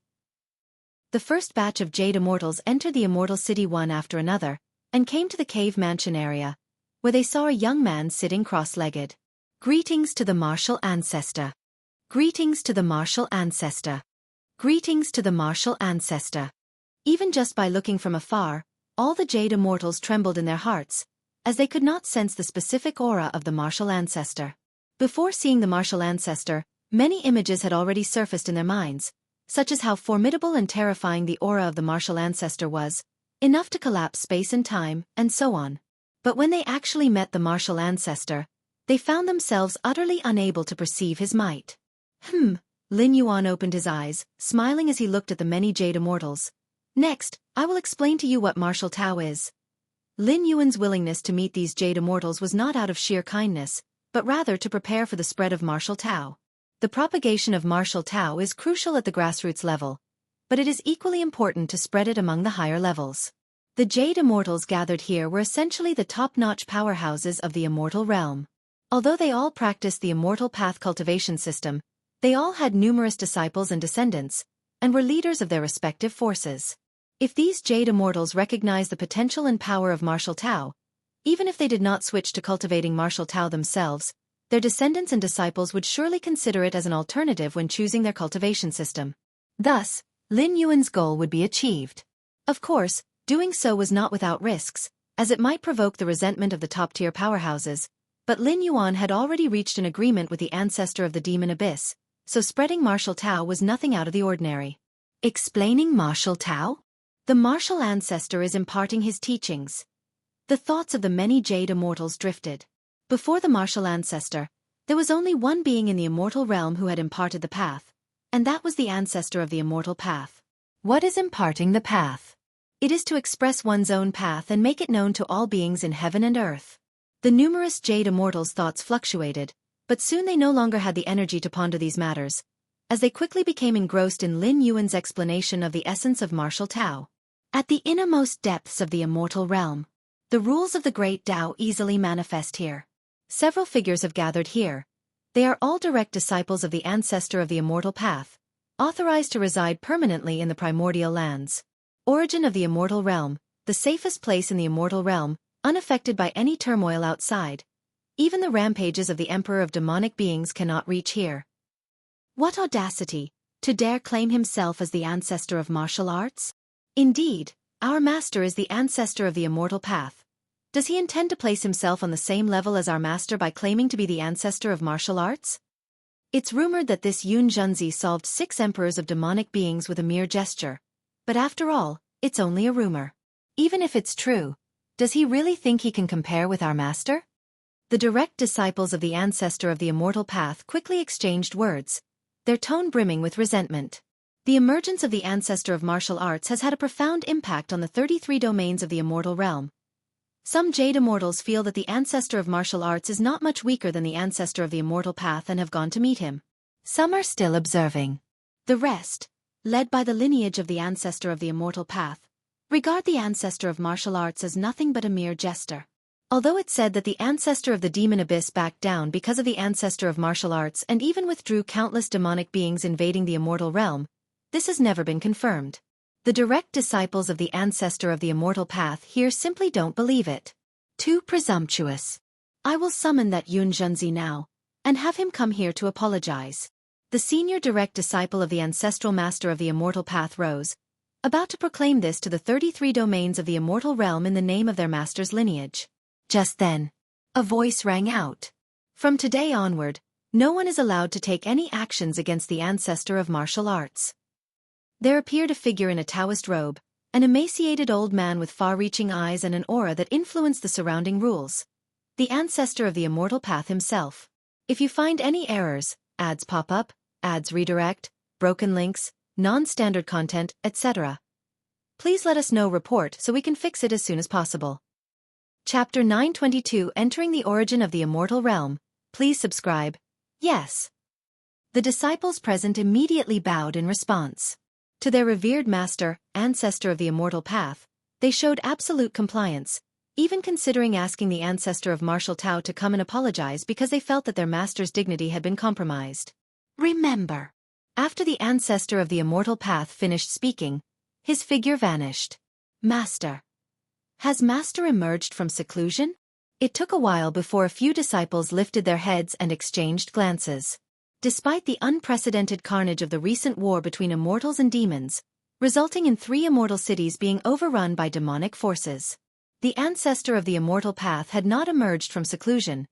the first batch of jade immortals entered the Immortal City one after another, and came to the cave mansion area, where they saw a young man sitting cross-legged. Greetings to the martial ancestor. Greetings to the martial ancestor. Greetings to the martial ancestor. Even just by looking from afar, all the jade immortals trembled in their hearts, as they could not sense the specific aura of the martial ancestor. Before seeing the martial ancestor, many images had already surfaced in their minds, such as how formidable and terrifying the aura of the martial ancestor was, enough to collapse space and time, and so on. But when they actually met the martial ancestor, they found themselves utterly unable to perceive his might. Lin Yuan opened his eyes, smiling as he looked at the many jade immortals. Next, I will explain to you what martial Tao is. Lin Yuan's willingness to meet these jade immortals was not out of sheer kindness, but rather to prepare for the spread of martial Tao. The propagation of martial Tao is crucial at the grassroots level, but it is equally important to spread it among the higher levels. The jade immortals gathered here were essentially the top-notch powerhouses of the immortal realm. Although they all practiced the immortal path cultivation system, they all had numerous disciples and descendants, and were leaders of their respective forces. If these jade immortals recognized the potential and power of martial Tao, even if they did not switch to cultivating martial Tao themselves, their descendants and disciples would surely consider it as an alternative when choosing their cultivation system. Thus, Lin Yuan's goal would be achieved. Of course, doing so was not without risks, as it might provoke the resentment of the top-tier powerhouses, but Lin Yuan had already reached an agreement with the ancestor of the demon abyss, so spreading martial Tao was nothing out of the ordinary. Explaining martial Tao? The martial ancestor is imparting his teachings. The thoughts of the many jade immortals drifted. Before the martial ancestor, there was only one being in the immortal realm who had imparted the path, and that was the ancestor of the immortal path. What is imparting the path? It is to express one's own path and make it known to all beings in heaven and earth. The numerous Jade Immortals' thoughts fluctuated, but soon they no longer had the energy to ponder these matters, as they quickly became engrossed in Lin Yuan's explanation of the essence of martial Tao. At the innermost depths of the immortal realm, the rules of the great Tao easily manifest here. Several figures have gathered here. They are all direct disciples of the ancestor of the immortal path, authorized to reside permanently in the primordial lands. Origin of the immortal realm, the safest place in the immortal realm, unaffected by any turmoil outside. Even the rampages of the Emperor of demonic beings cannot reach here. What audacity, to dare claim himself as the ancestor of martial arts? Indeed, our master is the ancestor of the immortal path. Does he intend to place himself on the same level as our master by claiming to be the ancestor of martial arts? It's rumored that this Yun Junzi solved 6 emperors of demonic beings with a mere gesture. But after all, it's only a rumor. Even if it's true, does he really think he can compare with our master? The direct disciples of the ancestor of the immortal path quickly exchanged words, their tone brimming with resentment. The emergence of the ancestor of martial arts has had a profound impact on the 33 domains of the immortal realm. Some Jade Immortals feel that the ancestor of martial arts is not much weaker than the ancestor of the immortal path and have gone to meet him. Some are still observing. The rest, led by the lineage of the ancestor of the immortal path, regard the ancestor of martial arts as nothing but a mere jester. Although it's said that the ancestor of the demon abyss backed down because of the ancestor of martial arts and even withdrew countless demonic beings invading the immortal realm, this has never been confirmed. The direct disciples of the ancestor of the immortal path here simply don't believe it. Too presumptuous. I will summon that Yun Junzi now, and have him come here to apologize. The senior direct disciple of the ancestral master of the immortal path rose, about to proclaim this to the 33 domains of the immortal realm in the name of their master's lineage. Just then, a voice rang out. From today onward, no one is allowed to take any actions against the ancestor of martial arts. There appeared a figure in a Taoist robe, an emaciated old man with far-reaching eyes and an aura that influenced the surrounding rules. The ancestor of the immortal path himself. If you find any errors, ads pop up, ads redirect, broken links, non-standard content, etc., please let us know. Report so we can fix it as soon as possible. Chapter 922 Entering the Origin of the Immortal Realm. Please subscribe. Yes. The disciples present immediately bowed in response. To their revered master, ancestor of the immortal path, they showed absolute compliance, even considering asking the ancestor of martial Tao to come and apologize because they felt that their master's dignity had been compromised. Remember. After the ancestor of the immortal path finished speaking, his figure vanished. Master. Has master emerged from seclusion? It took a while before a few disciples lifted their heads and exchanged glances. Despite the unprecedented carnage of the recent war between immortals and demons, resulting in 3 immortal cities being overrun by demonic forces, the ancestor of the immortal path had not emerged from seclusion,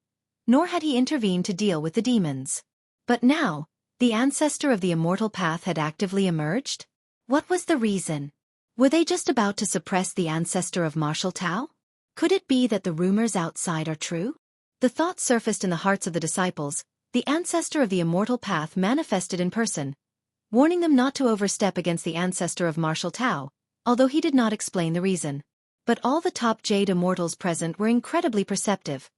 nor had he intervened to deal with the demons. But now, the ancestor of the immortal path had actively emerged? What was the reason? Were they just about to suppress the ancestor of martial Tao? Could it be that the rumors outside are true? The thought surfaced in the hearts of the disciples. The ancestor of the immortal path manifested in person, warning them not to overstep against the ancestor of martial Tao, although he did not explain the reason. But all the top Jade Immortals present were incredibly perceptive,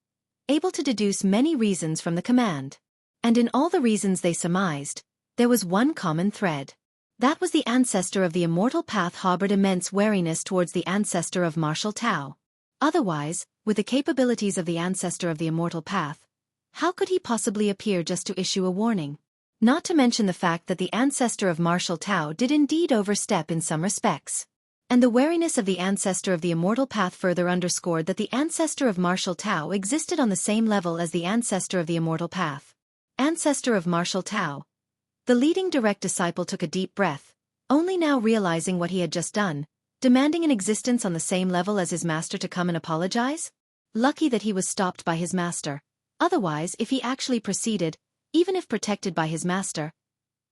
able to deduce many reasons from the command. And in all the reasons they surmised, there was one common thread. That was the ancestor of the immortal path harbored immense wariness towards the ancestor of martial Tao. Otherwise, with the capabilities of the ancestor of the immortal path, how could he possibly appear just to issue a warning? Not to mention the fact that the ancestor of martial Tao did indeed overstep in some respects. And the wariness of the ancestor of the immortal path further underscored that the ancestor of martial Tao existed on the same level as the ancestor of the immortal path. Ancestor of martial Tao. The leading direct disciple took a deep breath, only now realizing what he had just done, demanding an existence on the same level as his master to come and apologize? Lucky that he was stopped by his master. Otherwise, if he actually proceeded, even if protected by his master,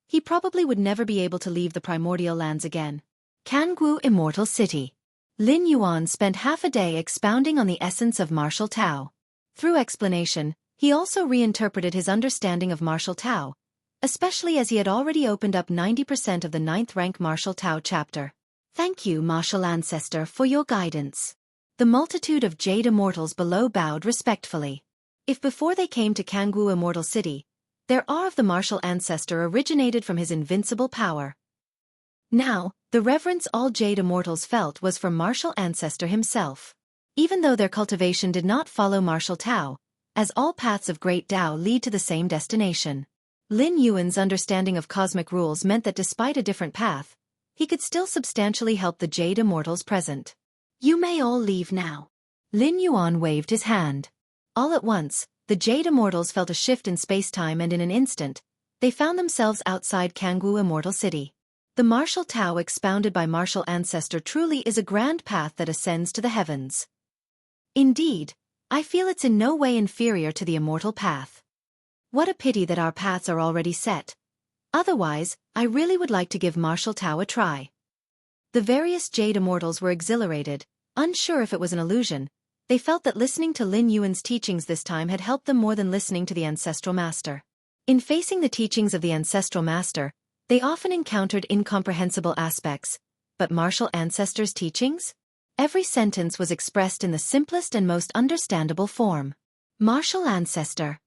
he probably would never be able to leave the primordial lands again. Jianghu Immortal City. Lin Yuan spent half a day expounding on the essence of martial Tao. Through explanation, he also reinterpreted his understanding of martial Tao, especially as he had already opened up 90% of the 9th rank martial Tao chapter. Thank you, martial ancestor, for your guidance. The multitude of Jade immortals below bowed respectfully. If before they came to Jianghu Immortal City, their awe of the martial ancestor originated from his invincible power. Now, the reverence all Jade immortals felt was for martial ancestor himself. Even though their cultivation did not follow martial Tao, as all paths of great Tao lead to the same destination. Lin Yuan's understanding of cosmic rules meant that despite a different path, he could still substantially help the Jade immortals present. You may all leave now. Lin Yuan waved his hand. All at once, the Jade immortals felt a shift in space-time, and in an instant, they found themselves outside Jianghu Immortal City. The martial Tao expounded by martial ancestor truly is a grand path that ascends to the heavens. Indeed, I feel it's in no way inferior to the immortal path. What a pity that our paths are already set. Otherwise, I really would like to give martial Tao a try. The various Jade immortals were exhilarated, unsure if it was an illusion. They felt that listening to Lin Yuan's teachings this time had helped them more than listening to the ancestral master. In facing the teachings of the ancestral master, they often encountered incomprehensible aspects, but martial ancestors' teachings? Every sentence was expressed in the simplest and most understandable form. Martial ancestor.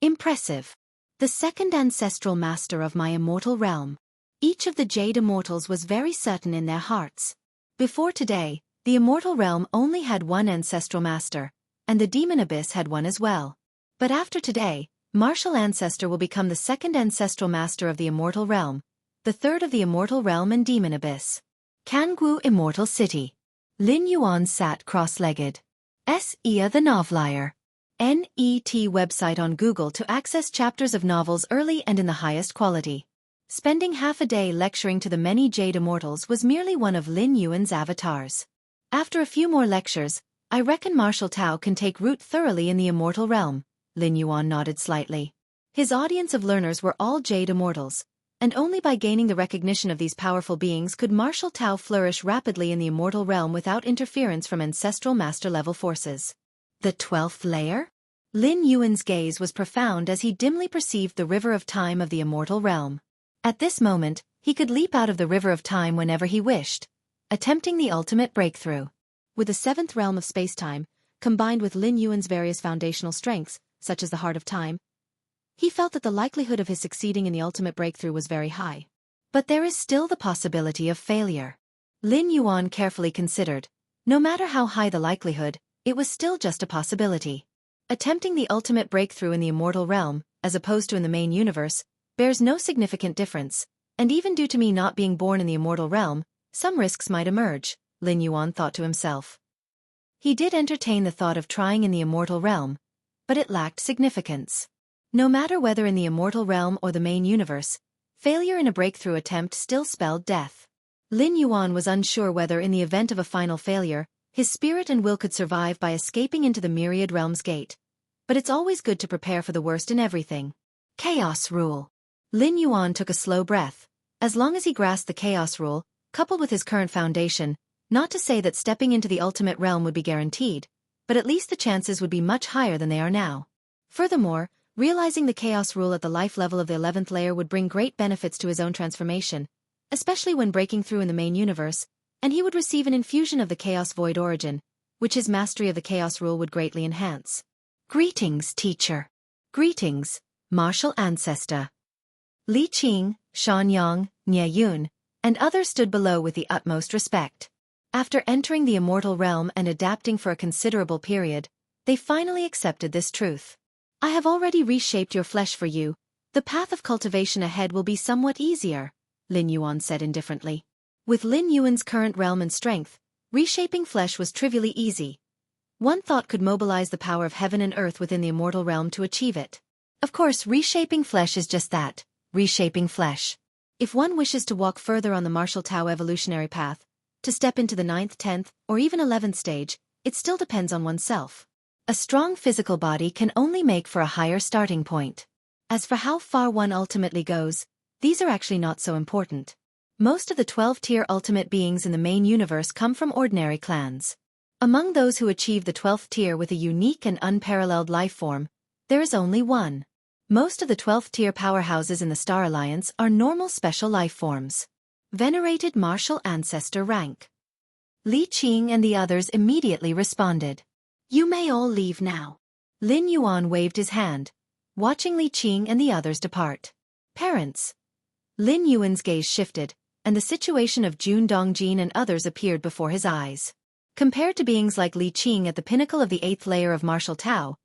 Impressive. The second ancestral master of my immortal realm. Each of the Jade immortals was very certain in their hearts. Before today, the immortal realm only had one ancestral master, and the demon abyss had one as well. But after today, martial ancestor will become the second ancestral master of the immortal realm, the third of the immortal realm and demon abyss. Jianghu Immortal City. Lin Yuan sat cross-legged. Xianxia the Novelier. NET website on Google to access chapters of novels early and in the highest quality. Spending half a day lecturing to the many Jade immortals was merely one of Lin Yuan's avatars. After a few more lectures, I reckon martial Tao can take root thoroughly in the immortal realm. Lin Yuan nodded slightly. His audience of learners were all Jade immortals, and only by gaining the recognition of these powerful beings could martial Tao flourish rapidly in the immortal realm without interference from ancestral master-level forces. The 12th layer? Lin Yuan's gaze was profound as he dimly perceived the river of time of the immortal realm. At this moment, he could leap out of the river of time whenever he wished, attempting the ultimate breakthrough. With the 7th realm of space-time, combined with Lin Yuan's various foundational strengths, such as the heart of time, he felt that the likelihood of his succeeding in the ultimate breakthrough was very high. But there is still the possibility of failure. Lin Yuan carefully considered. No matter how high the likelihood, it was still just a possibility. Attempting the ultimate breakthrough in the immortal realm, as opposed to in the main universe, bears no significant difference, and even due to me not being born in the immortal realm, some risks might emerge, Lin Yuan thought to himself. He did entertain the thought of trying in the immortal realm, but it lacked significance. No matter whether in the immortal realm or the main universe, failure in a breakthrough attempt still spelled death. Lin Yuan was unsure whether in the event of a final failure, his spirit and will could survive by escaping into the Myriad Realms Gate. But it's always good to prepare for the worst in everything. Chaos Rule. Lin Yuan took a slow breath. As long as he grasped the Chaos Rule, coupled with his current foundation, not to say that stepping into the ultimate realm would be guaranteed, but at least the chances would be much higher than they are now. Furthermore, realizing the Chaos Rule at the life level of the 11th layer would bring great benefits to his own transformation, especially when breaking through in the main universe, and he would receive an infusion of the Chaos Void origin, which his mastery of the Chaos Rule would greatly enhance. Greetings, teacher. Greetings, martial ancestor. Li Qing, Shan Yang, Nie Yun, and others stood below with the utmost respect. After entering the immortal realm and adapting for a considerable period, they finally accepted this truth. I have already reshaped your flesh for you. The path of cultivation ahead will be somewhat easier, Lin Yuan said indifferently. With Lin Yuan's current realm and strength, reshaping flesh was trivially easy. One thought could mobilize the power of heaven and earth within the immortal realm to achieve it. Of course, reshaping flesh is just that, reshaping flesh. If one wishes to walk further on the martial Tao evolutionary path, to step into the 9th, 10th, or even 11th stage, it still depends on oneself. A strong physical body can only make for a higher starting point. As for how far one ultimately goes, these are actually not so important. Most of the 12th-tier ultimate beings in the main universe come from ordinary clans. Among those who achieve the 12th tier with a unique and unparalleled life form, there is only one. Most of the 12th tier powerhouses in the Star Alliance are normal special life forms. Venerated martial ancestor rank. Li Qing and the others immediately responded. You may all leave now. Lin Yuan waved his hand, watching Li Qing and the others depart. Parents. Lin Yuan's gaze shifted, and the situation of Jun Dongjin and others appeared before his eyes. Compared to beings like Li Qing at the pinnacle of the 8th layer of martial Tao,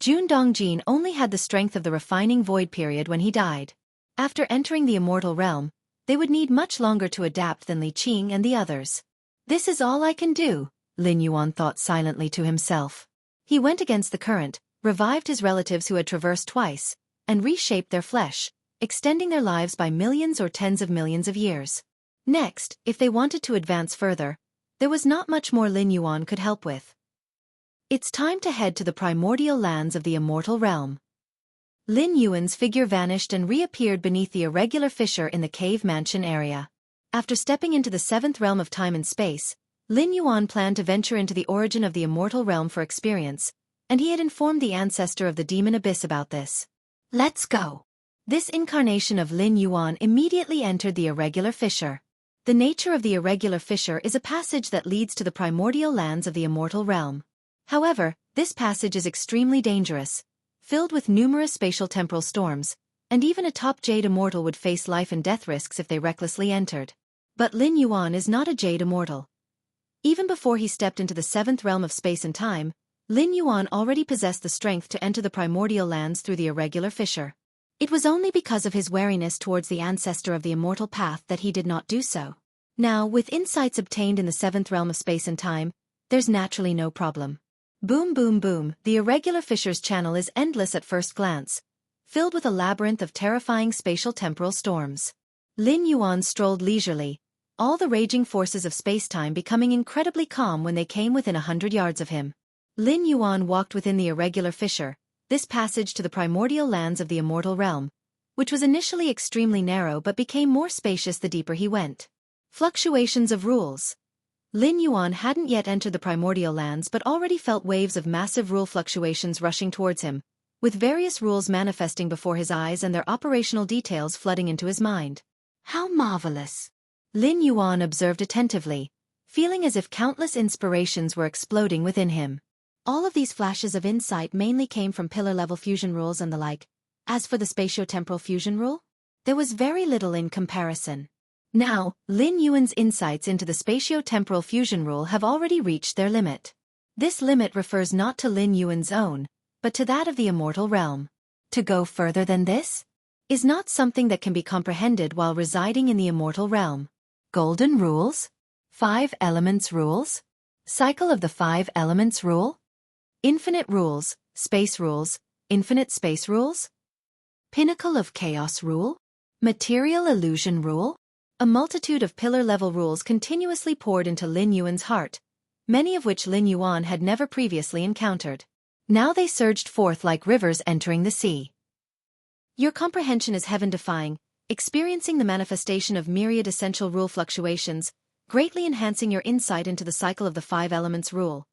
Jun Dongjin only had the strength of the refining void period when he died. After entering the immortal realm, they would need much longer to adapt than Li Qing and the others. This is all I can do, Lin Yuan thought silently to himself. He went against the current, revived his relatives who had traversed twice, and reshaped their flesh, extending their lives by millions or tens of millions of years. Next, if they wanted to advance further, there was not much more Lin Yuan could help with. It's time to head to the primordial lands of the immortal realm. Lin Yuan's figure vanished and reappeared beneath the irregular fissure in the cave mansion area. After stepping into the 7th realm of time and space, Lin Yuan planned to venture into the origin of the immortal realm for experience, and he had informed the ancestor of the demon abyss about this. Let's go. This incarnation of Lin Yuan immediately entered the irregular fissure. The nature of the irregular fissure is a passage that leads to the primordial lands of the immortal realm. However, this passage is extremely dangerous, filled with numerous spatial temporal storms, and even a top Jade immortal would face life and death risks if they recklessly entered. But Lin Yuan is not a Jade immortal. Even before he stepped into the 7th realm of space and time, Lin Yuan already possessed the strength to enter the primordial lands through the irregular fissure. It was only because of his wariness towards the ancestor of the immortal path that he did not do so. Now, with insights obtained in the 7th realm of space and time, there's naturally no problem. Boom boom boom, the irregular fissure's channel is endless at first glance, filled with a labyrinth of terrifying spatial temporal storms. Lin Yuan strolled leisurely, all the raging forces of space-time becoming incredibly calm when they came within 100 yards of him. Lin Yuan walked within the irregular fissure, this passage to the primordial lands of the immortal realm, which was initially extremely narrow but became more spacious the deeper he went. Fluctuations of rules. Lin Yuan hadn't yet entered the primordial lands but already felt waves of massive rule fluctuations rushing towards him, with various rules manifesting before his eyes and their operational details flooding into his mind. How marvelous! Lin Yuan observed attentively, feeling as if countless inspirations were exploding within him. All of these flashes of insight mainly came from pillar-level fusion rules and the like. As for the spatio-temporal fusion rule, there was very little in comparison. Now, Lin Yuan's insights into the spatio-temporal fusion rule have already reached their limit. This limit refers not to Lin Yuan's own, but to that of the immortal realm. To go further than this is not something that can be comprehended while residing in the immortal realm. Golden rules? 5 elements rules? Cycle of the 5 elements rule? Infinite rules, space rules, infinite space rules? Pinnacle of chaos rule? Material illusion rule? A multitude of pillar-level rules continuously poured into Lin Yuan's heart, many of which Lin Yuan had never previously encountered. Now they surged forth like rivers entering the sea. Your comprehension is heaven-defying, experiencing the manifestation of myriad essential rule fluctuations, greatly enhancing your insight into the cycle of the 5 elements rule.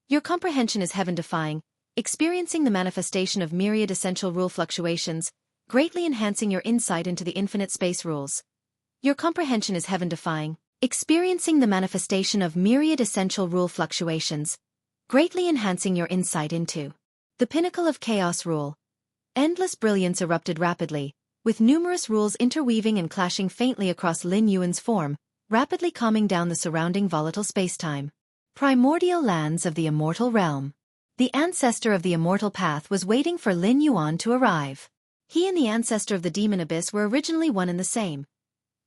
Your comprehension is heaven-defying, experiencing the manifestation of myriad essential rule fluctuations, greatly enhancing your insight into the infinite space rules. Your comprehension is heaven-defying, experiencing the manifestation of myriad essential rule fluctuations, greatly enhancing your insight into the pinnacle of chaos rule. Endless brilliance erupted rapidly, with numerous rules interweaving and clashing faintly across Lin Yuan's form, rapidly calming down the surrounding volatile spacetime. Primordial lands of the immortal realm. The ancestor of the immortal path was waiting for Lin Yuan to arrive. He and the ancestor of the demon abyss were originally one and the same.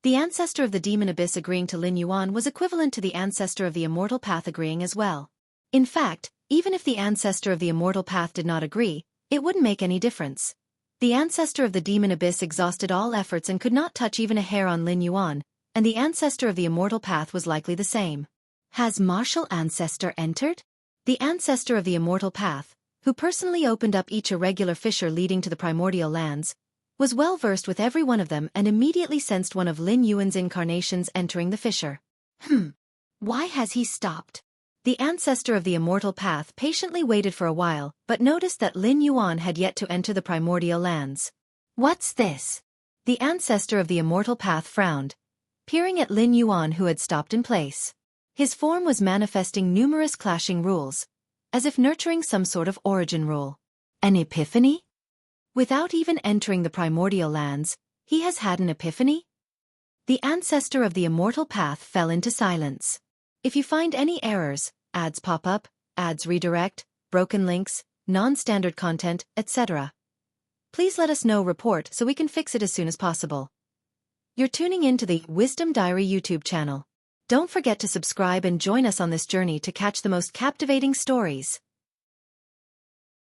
The ancestor of the demon abyss agreeing to Lin Yuan was equivalent to the ancestor of the immortal path agreeing as well. In fact, even if the ancestor of the immortal path did not agree, it wouldn't make any difference. The ancestor of the demon abyss exhausted all efforts and could not touch even a hair on Lin Yuan, and the ancestor of the immortal path was likely the same. Has martial ancestor entered? The ancestor of the immortal path, who personally opened up each irregular fissure leading to the primordial lands, was well versed with every one of them and immediately sensed one of Lin Yuan's incarnations entering the fissure. Why has he stopped? The ancestor of the immortal path patiently waited for a while, but noticed that Lin Yuan had yet to enter the primordial lands. What's this? The ancestor of the immortal path frowned, peering at Lin Yuan who had stopped in place. His form was manifesting numerous clashing rules, as if nurturing some sort of origin rule. An epiphany? Without even entering the primordial lands, he has had an epiphany? The ancestor of the immortal path fell into silence. If you find any errors, ads pop up, ads redirect, broken links, non-standard content, etc., please let us know. Report so we can fix it as soon as possible. You're tuning in to the Wisdom Diary YouTube channel. Don't forget to subscribe and join us on this journey to catch the most captivating stories.